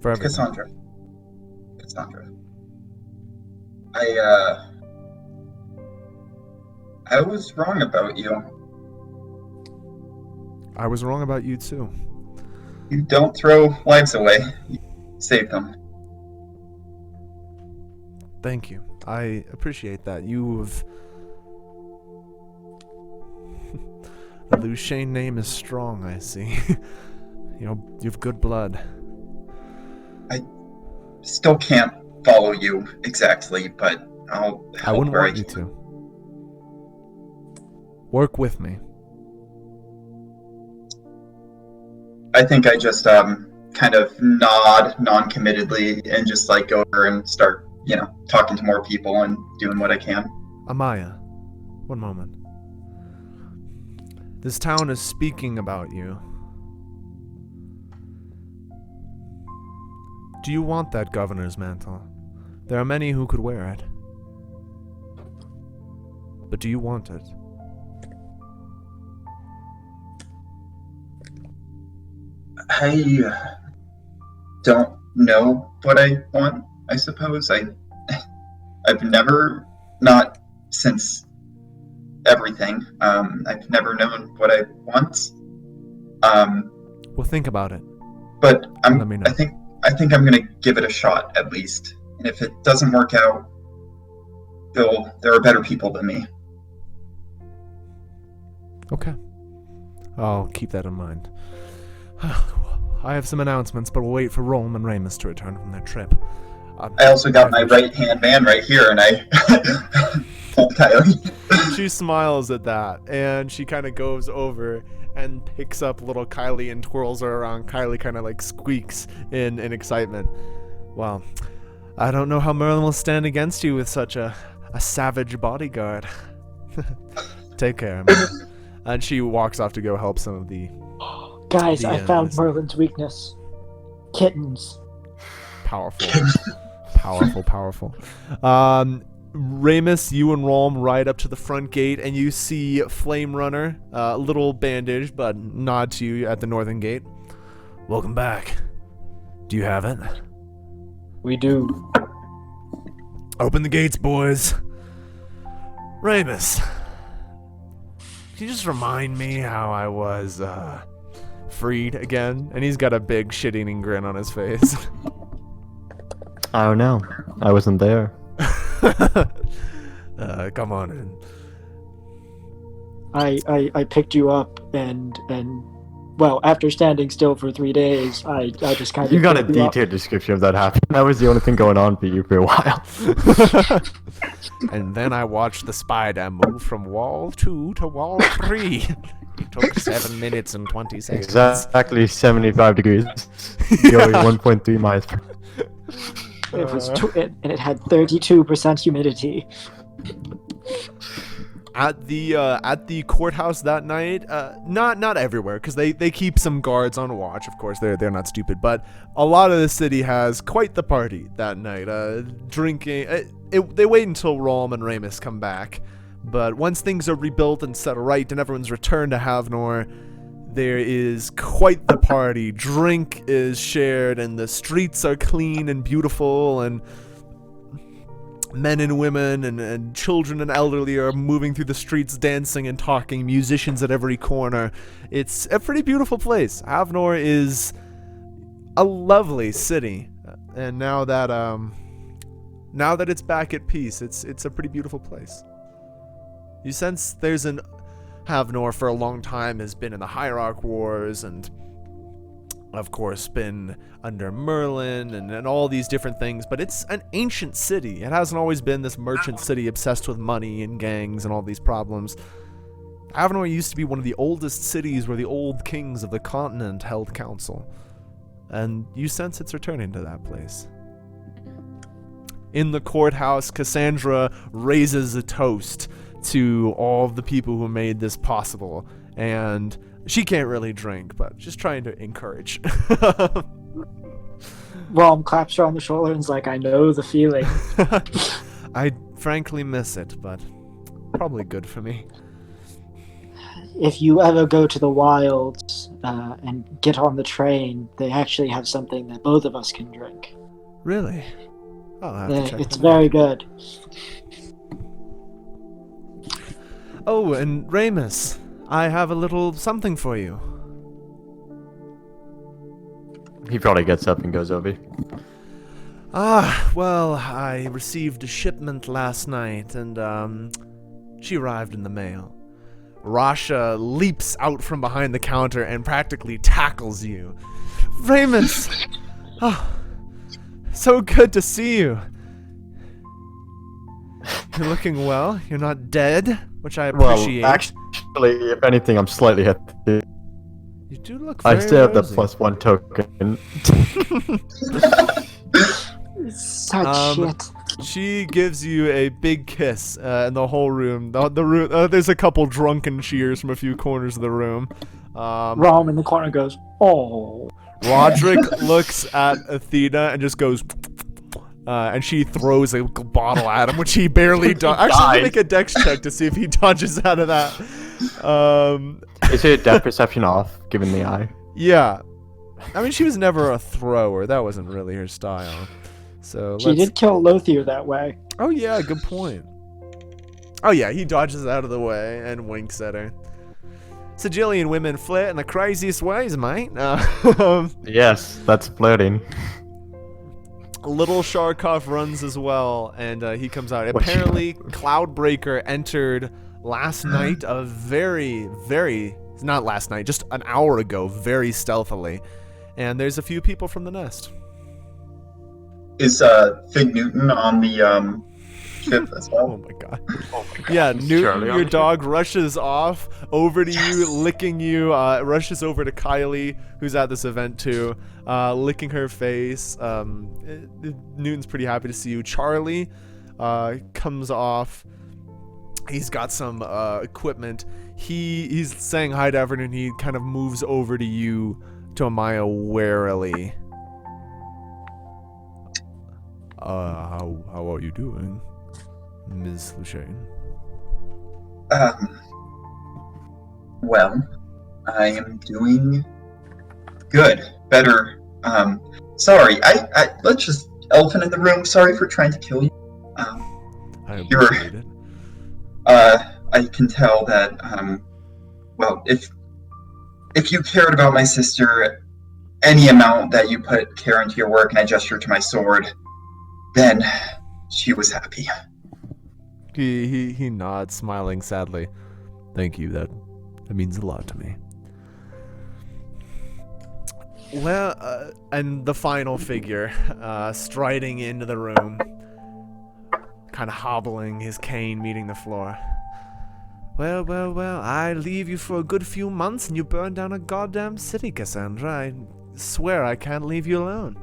for everything. Cassandra. I was wrong about you. I was wrong about you too. You don't throw lives away. You save them. Thank you. I appreciate that. You've the Lucien name is strong, I see. You've good blood. I still can't follow you exactly, but I'll help I wouldn't where want you can. to. Work with me. I think I just kind of nod non-committedly and just like go over and start, talking to more people and doing what I can. Amaya, one moment. This town is speaking about you. Do you want that governor's mantle? There are many who could wear it. But do you want it? I don't know what I want, I suppose. I've never, not since everything, I've never known what I want. Well, think about it. But Let me know. I think I'm gonna give it a shot at least. And if it doesn't work out, there are better people than me. Okay. I'll keep that in mind. I have some announcements, but we'll wait for Rolm and Ramus to return from their trip. I also got my right-hand man right here, and I told Kylie. She smiles at that, and she kind of goes over and picks up little Kylie and twirls her around. Kylie kind of like squeaks in excitement. Well, I don't know how Merlin will stand against you with such a savage bodyguard. Take care, man. And she walks off to go help some of the Guys, The I end, found listen. Merlin's weakness. Kittens. powerful. Powerful. Ramus, you and Rolm ride up to the front gate, and you see Flame Runner, a little bandaged, but nod to you at the northern gate. Welcome back. Do you have it? We do. Open the gates, boys. Ramus, can you just remind me how I was, freed again? And he's got a big shit-eating grin on his face. I don't know. I wasn't there. Come on in. I picked you up and well, after standing still for 3 days, I just kind of You got a picked you up. detailed description of that happening. That was the only thing going on for you for a while. And then I watched the spider move from wall 2 to wall 3. It took 7 minutes and 20 seconds. Exactly 75 degrees. Going 1.3 miles per It was and it had 32% humidity. At the courthouse that night, not everywhere, because they keep some guards on watch. Of course, they're not stupid, but a lot of the city has quite the party that night. Drinking. They wait until Rolm and Ramus come back, but once things are rebuilt and set right and everyone's returned to Havnor, There is quite the party. Drink is shared, and the streets are clean and beautiful, and men and women and children and elderly are moving through the streets dancing and talking, musicians at every corner. It's a pretty beautiful place. Havnor is a lovely city, and now that it's back at peace, it's a pretty beautiful place. You sense there's an Havnor for a long time has been in the Hierarch Wars, and of course been under Merlin and all these different things, but it's an ancient city. It hasn't always been this merchant city obsessed with money and gangs and all these problems. Havnor used to be one of the oldest cities where the old kings of the continent held council, and you sense it's returning to that place. In the courthouse, Cassandra raises a toast to all of the people who made this possible, and she can't really drink, but just trying to encourage. Rom claps her on the shoulder and is like, I know the feeling. I frankly miss it, but probably good for me. If you ever go to the wilds and get on the train, they actually have something that both of us can drink. Really? I'll have to check It's that very out. good. Oh, and Ramus, I have a little something for you. He probably gets up and goes over. Ah, well, I received a shipment last night, and she arrived in the mail. Rasha leaps out from behind the counter and practically tackles you. Ramus! Oh, so good to see you. You're looking well. You're not dead, which I appreciate. Well, actually, if anything, I'm slightly hurt. You do look very I still have the rosy. +1 token. Such shit. She gives you a big kiss, and the whole room. The room. There's a couple drunken cheers from a few corners of the room. Rom in the corner goes, oh. Roderick looks at Athena and just goes, and she throws a bottle at him, which he barely does. Actually, make a dex check to see if he dodges out of that. Is it depth perception off, given the eye? Yeah. I mean, she was never a thrower. That wasn't really her style. So She did kill Lothier that way. Oh yeah, good point. Oh yeah, he dodges out of the way and winks at her. Sigillian women flirt in the craziest ways, mate. Yes, that's flirting. Little Sharkov runs as well, and he comes out. Apparently, Cloudbreaker entered last night, not last night, just an hour ago, very stealthily. And there's a few people from the nest. Is Fig Newton on the ship as well? Oh my god. Yeah, Newton, your dog, rushes off over to you, licking you, rushes over to Kylie, who's at this event too, licking her face. Newton's pretty happy to see you. Charlie comes off. He's got some equipment. He's saying hi to everyone, and he kind of moves over to you, to Amaya, warily. How are you doing, Ms. Lushane? Well, I am doing good. Better. Sorry, I let's just elephant in the room. Sorry for trying to kill you. I appreciate it. I can tell that, well, if you cared about my sister any amount that you put care into your work, and I gestured to my sword, then she was happy. He nods, smiling sadly. Thank you, that means a lot to me. Well, and the final figure, striding into the room, kind of hobbling, his cane meeting the floor. Well, I leave you for a good few months and you burn down a goddamn city, Cassandra. I swear I can't leave you alone.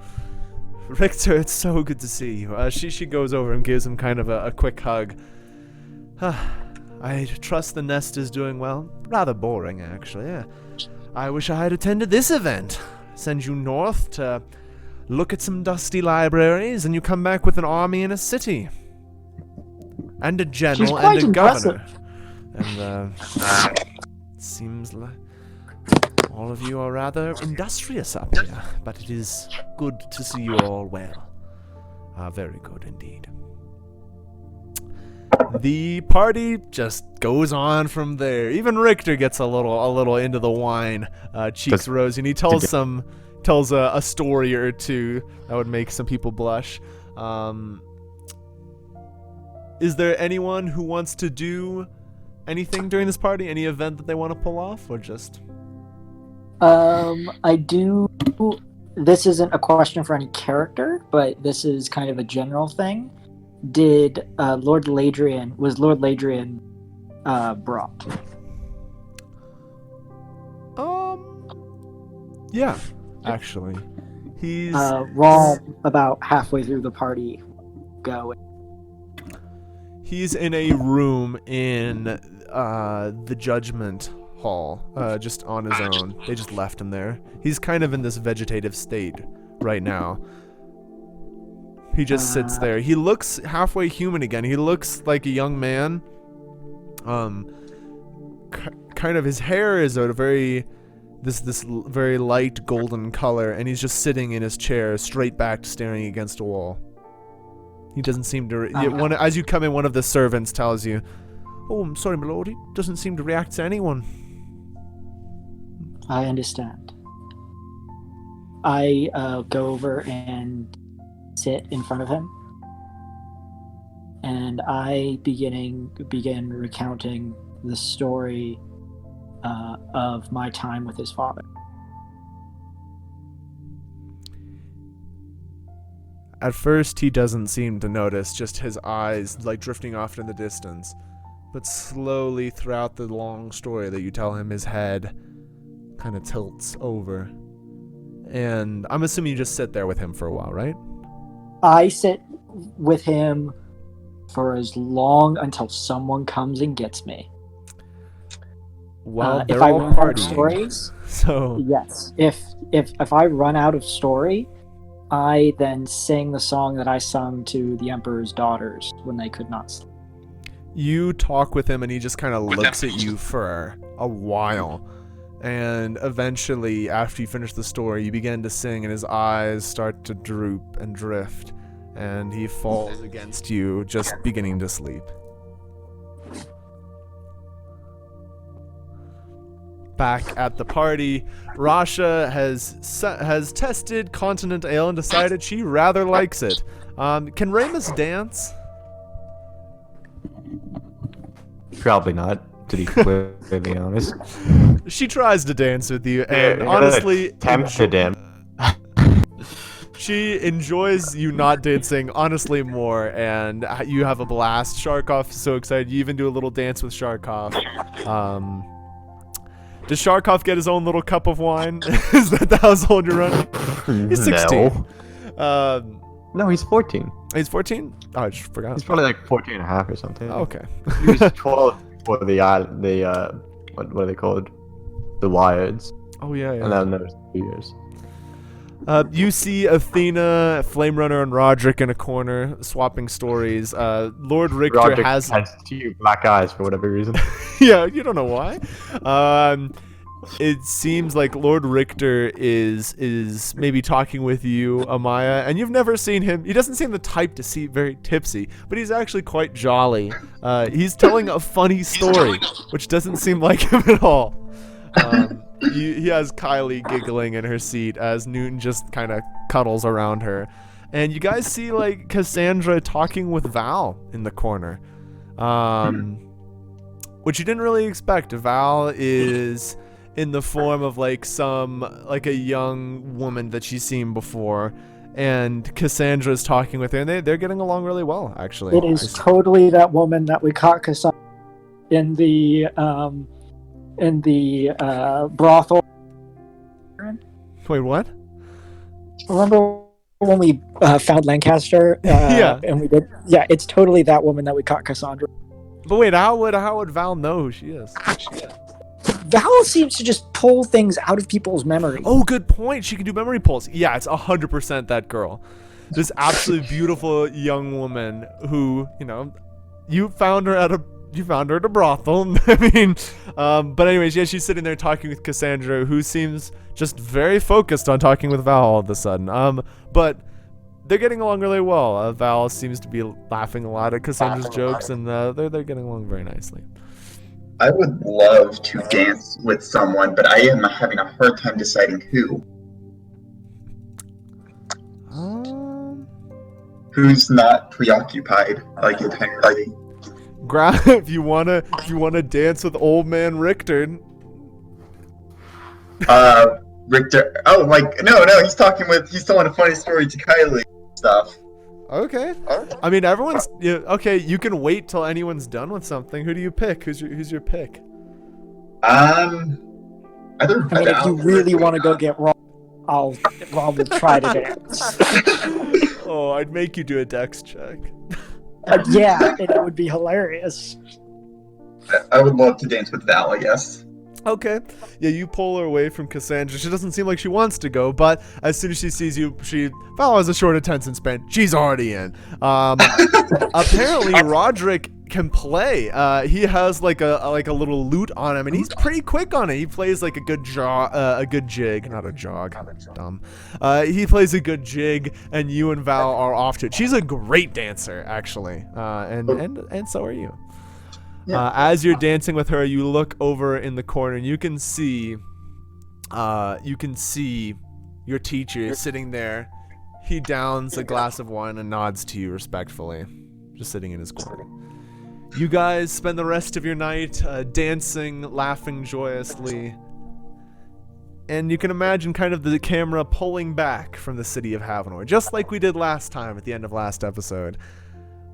Richter, it's so good to see you. She goes over and gives him kind of a quick hug. I trust the nest is doing well. Rather boring, actually. Yeah. I wish I had attended this event. Send you north to look at some dusty libraries, and you come back with an army and a city. And a general and a governor. And, seems like... All of you are rather industrious up here, but it is good to see you all well. Very good indeed. The party just goes on from there. Even Richter gets a little into the wine. Cheeks rose, and he tells a story or two that would make some people blush. Is there anyone who wants to do anything during this party? Any event that they want to pull off, or just? I do. This isn't a question for any character, but this is kind of a general thing. Did Lord Ladrian brought? Yeah, actually, he's Rom about halfway through the party. He's in a room in the Judgment Hall, just on his own. They just left him there. He's kind of in this vegetative state right now. He just sits there. He looks halfway human again. He looks like a young man. Kind of his hair is a very very light golden color, and he's just sitting in his chair, straight back, staring against a wall. He doesn't seem to. As you come in, one of the servants tells you, "Oh, I'm sorry, my lord. He doesn't seem to react to anyone." I understand. I go over and sit in front of him, and I begin recounting the story of my time with his father. At first, he doesn't seem to notice, just his eyes like drifting off in the distance. But slowly throughout the long story that you tell him, his head kind of tilts over. And I'm assuming you just sit there with him for a while, right? I sit with him for as long until someone comes and gets me. Well, if they're I all run out of partying, stories, so yes. If I run out of story, I then sing the song that I sung to the Emperor's daughters when they could not sleep. You talk with him, and he just kind of looks at you for a while. And eventually, after you finish the story, you begin to sing, and his eyes start to droop and drift, and he falls against you, just beginning to sleep. Back at the party, Rasha has tested Continent Ale and decided she rather likes it. Can Ramus dance? Probably not, to be completely honest. She tries to dance with you, and honestly, attempt to dance. she enjoys you not dancing honestly more, and you have a blast. Sharkov is so excited. You even do a little dance with Sharkov. Does Sharkov get his own little cup of wine? Is that the household you're running? He's 16. No, he's 14. He's 14? Oh, I just forgot. He's probably like 14 and a half or something. Oh, okay. He was 12 for the what are they called? The Wireds. Oh, yeah. And then there's 2 years. You see Athena, Flame Runner, and Roderick in a corner, swapping stories. Lord Richter Roderick has 2 black eyes for whatever reason. yeah, you don't know why. It seems like Lord Richter is maybe talking with you, Amaya, and you've never seen him. He doesn't seem the type to seem very tipsy, but he's actually quite jolly. He's telling a funny story, which doesn't seem like him at all. He has Kylie giggling in her seat as Newton just kind of cuddles around her. And you guys see, like, Cassandra talking with Val in the corner. Which you didn't really expect. Val is in the form of, like, a young woman that she's seen before. And Cassandra's talking with her, and they're getting along really well, actually. It is totally that woman that we caught Cassandra in the brothel. Wait, what? Remember when we found Lancaster? Yeah. And we did. Yeah, it's totally that woman that we caught Cassandra. But wait, how would Val know who she is? Val seems to just pull things out of people's memory. Oh, good point. She can do memory pulls. Yeah, it's 100% that girl. This absolutely beautiful young woman who, you found her at a you found her at a brothel. I mean, but anyways, yeah, she's sitting there talking with Cassandra, who seems just very focused on talking with Val all of a sudden. But they're getting along really well. Val seems to be laughing a lot at Cassandra's jokes, and they're getting along very nicely. I would love to dance with someone, but I am having a hard time deciding who. Who's not preoccupied like entirely. If you wanna dance with old man Richter. Richter. Oh, like no, he's telling a funny story to Kylie and stuff. Okay. I mean, everyone's okay. You can wait till anyone's done with something. Who do you pick? Who's your pick? Either. I mean, if you really want to go get Rob will try to dance. Oh, I'd make you do a dex check. Yeah, it would be hilarious. I would love to dance with Val, I guess. Okay. Yeah, you pull her away from Cassandra. She doesn't seem like she wants to go, but as soon as she sees you, Val has a short attention span. She's already in. Apparently, Roderick can play. He has like a little lute on him, and he's pretty quick on it. He plays like a good jig, not a jog. Dumb. He plays a good jig, and you and Val are off to it. She's a great dancer, actually, and so are you. As you're dancing with her, you look over in the corner, and you can see your teacher sitting there. He downs a glass of wine and nods to you respectfully, just sitting in his corner. You guys spend the rest of your night dancing, laughing joyously, and you can imagine kind of the camera pulling back from the city of Havnor, just like we did last time at the end of last episode.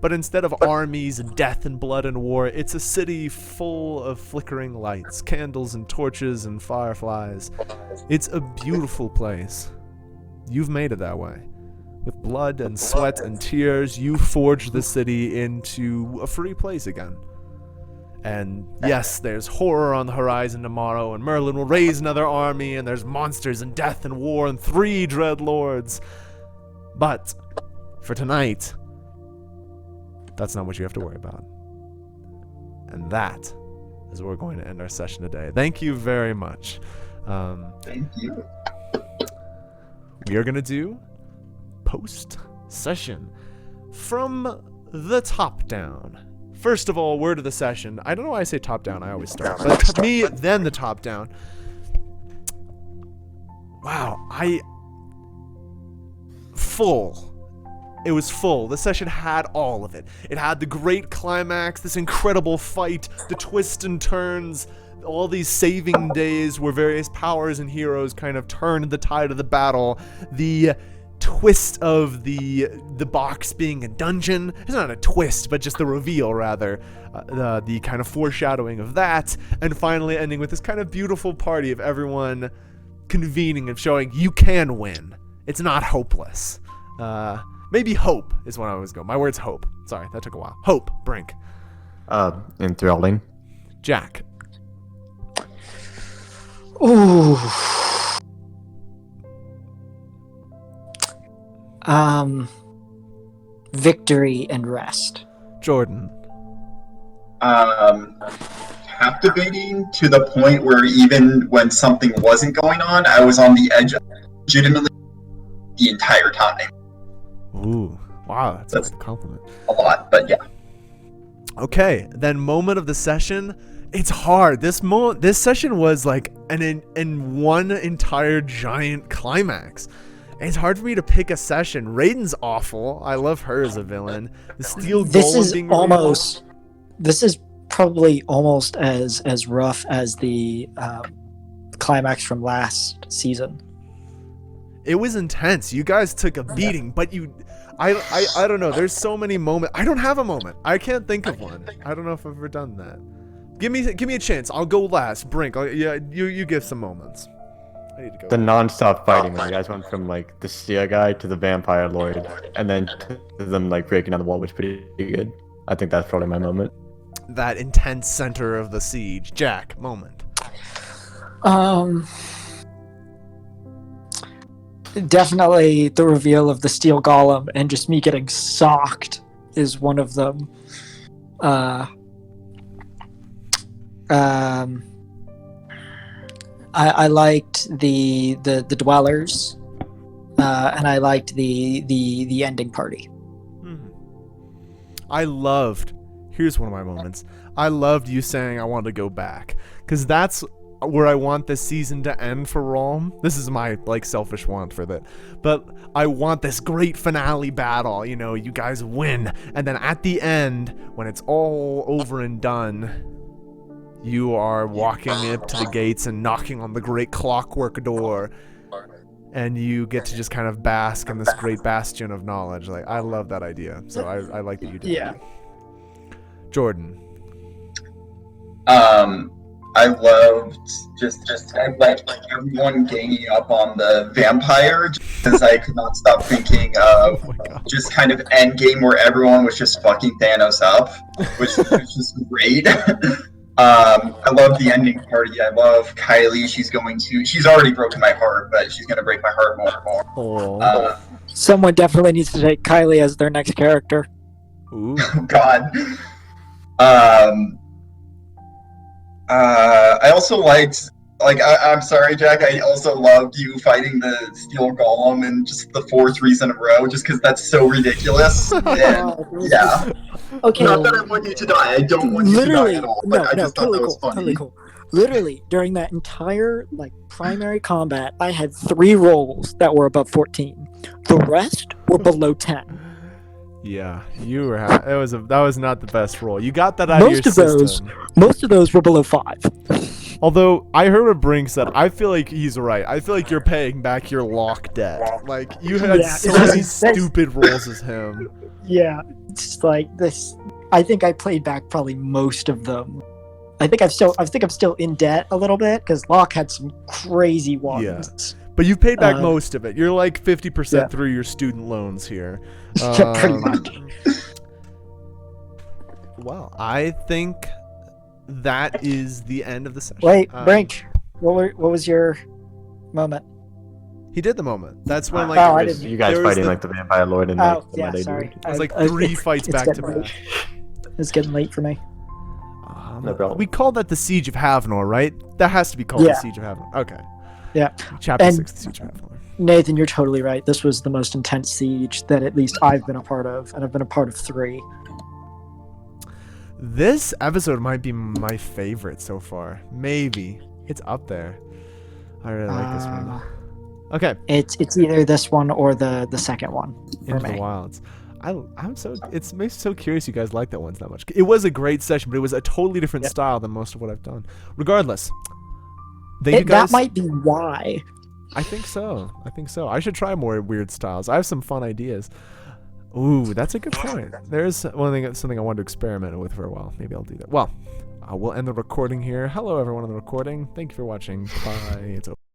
But instead of armies and death and blood and war, it's a city full of flickering lights, candles and torches and fireflies. It's a beautiful place. You've made it that way. With blood and sweat and tears, you forged the city into a free place again. And yes, there's horror on the horizon tomorrow, and Merlin will raise another army, and there's monsters and death and war and 3 dread lords. But for tonight, that's not what you have to worry about. And that is where we're going to end our session today. Thank you very much. Thank you. We are going to do post-session from the top down. First of all, word of the session. I don't know why I say top down. I always start. But me, then the top down. Wow. Full. It was full. The session had all of it. It had the great climax, this incredible fight, the twists and turns, all these saving days where various powers and heroes kind of turned the tide of the battle, the twist of the box being a dungeon. It's not a twist, but just the reveal, rather. The kind of foreshadowing of that, and finally ending with this kind of beautiful party of everyone convening and showing you can win. It's not hopeless. Maybe hope is what I always go. My word's hope. Sorry, that took a while. Hope, Brink. Enthralling. Jack. Ooh. Victory and rest. Jordan. Captivating to the point where even when something wasn't going on, I was on the edge of legitimately the entire time. Ooh. Wow, that's a compliment. A lot, but yeah. Okay, then moment of the session. It's hard. This session was like in one entire giant climax. It's hard for me to pick a session. Raiden's awful. I love her as a villain. The steel golem being revealed. This is probably almost as rough as the climax from last season. It was intense. You guys took a beating, but I don't know. There's so many moments. I don't have a moment. I can't think of one. I don't know if I've ever done that. Give me a chance. I'll go last. Brink. You give some moments. I need to go. The non-stop fighting when you guys went from like the steel guy to the vampire lord, and then to them like breaking down the wall was pretty good. I think that's probably my moment. That intense center of the siege. Jack, moment. Definitely the reveal of the steel golem and just me getting socked is one of them. Um, I liked the dwellers, and I liked the ending party. I loved. Here's one of my moments. I loved you saying I wanted to go back, because that's where I want this season to end for Realm. This is my like selfish want for that, but I want this great finale battle. You know, you guys win, and then at the end, when it's all over and done, you are walking up to the gates and knocking on the great clockwork door, and you get to just kind of bask in this great bastion of knowledge. Like, I love that idea, so I like that you did. Yeah. That. Jordan. I loved just like everyone ganging up on the vampire, because I could not stop thinking of just kind of end game where everyone was just fucking Thanos up, which was just great. I love the ending party. I love Kylie. She's already broken my heart, but she's gonna break my heart more and more. Someone definitely needs to take Kylie as their next character. Ooh. God. I also liked, I'm sorry, Jack, I also loved you fighting the steel golem in just the 4th reason in a row, just because that's so ridiculous. And, yeah. Okay. Not that I want you to die. I don't want you to die at all. But I just thought that was funny. Totally cool. Literally, during that entire primary combat, I had 3 rolls that were above 14. The rest were below 10. Yeah, you were. That was not the best roll. You got that out of your system. Most of those were below 5. Although I heard what Brink said, I feel like he's right. I feel like you're paying back your lock debt. Like, you had so many stupid rolls as him. Yeah, it's like this. I think I played back probably most of them. I think I'm still in debt a little bit because Locke had some crazy ones. Yeah. But you've paid back most of it. You're like 50% through your student loans here. Pretty much. Well, I think that is the end of the session. Wait, Brink, what was your moment? He did the moment. That's when you guys fighting like the vampire lord and sorry. It was like 3 fights back to back. It's getting late for me. No problem. We called that the Siege of Havnor, right? That has to be called the Siege of Havnor. Okay. Yeah. Chapter 6, the Siege of Havnor. Nathan, you're totally right. This was the most intense siege that at least I've been a part of, and I've been a part of 3. This episode might be my favorite so far. Maybe. It's up there. I really like this one. Okay. It's either this one or the second one for Into me. the Wilds. It makes me so curious you guys like that one that much. It was a great session, but it was a totally different style than most of what I've done. Regardless, that might be why. I think so. I should try more weird styles. I have some fun ideas. Ooh, that's a good point. There's something I wanted to experiment with for a while. Maybe I'll do that. Well, we'll end the recording here. Hello, everyone on the recording. Thank you for watching. Bye. It's over.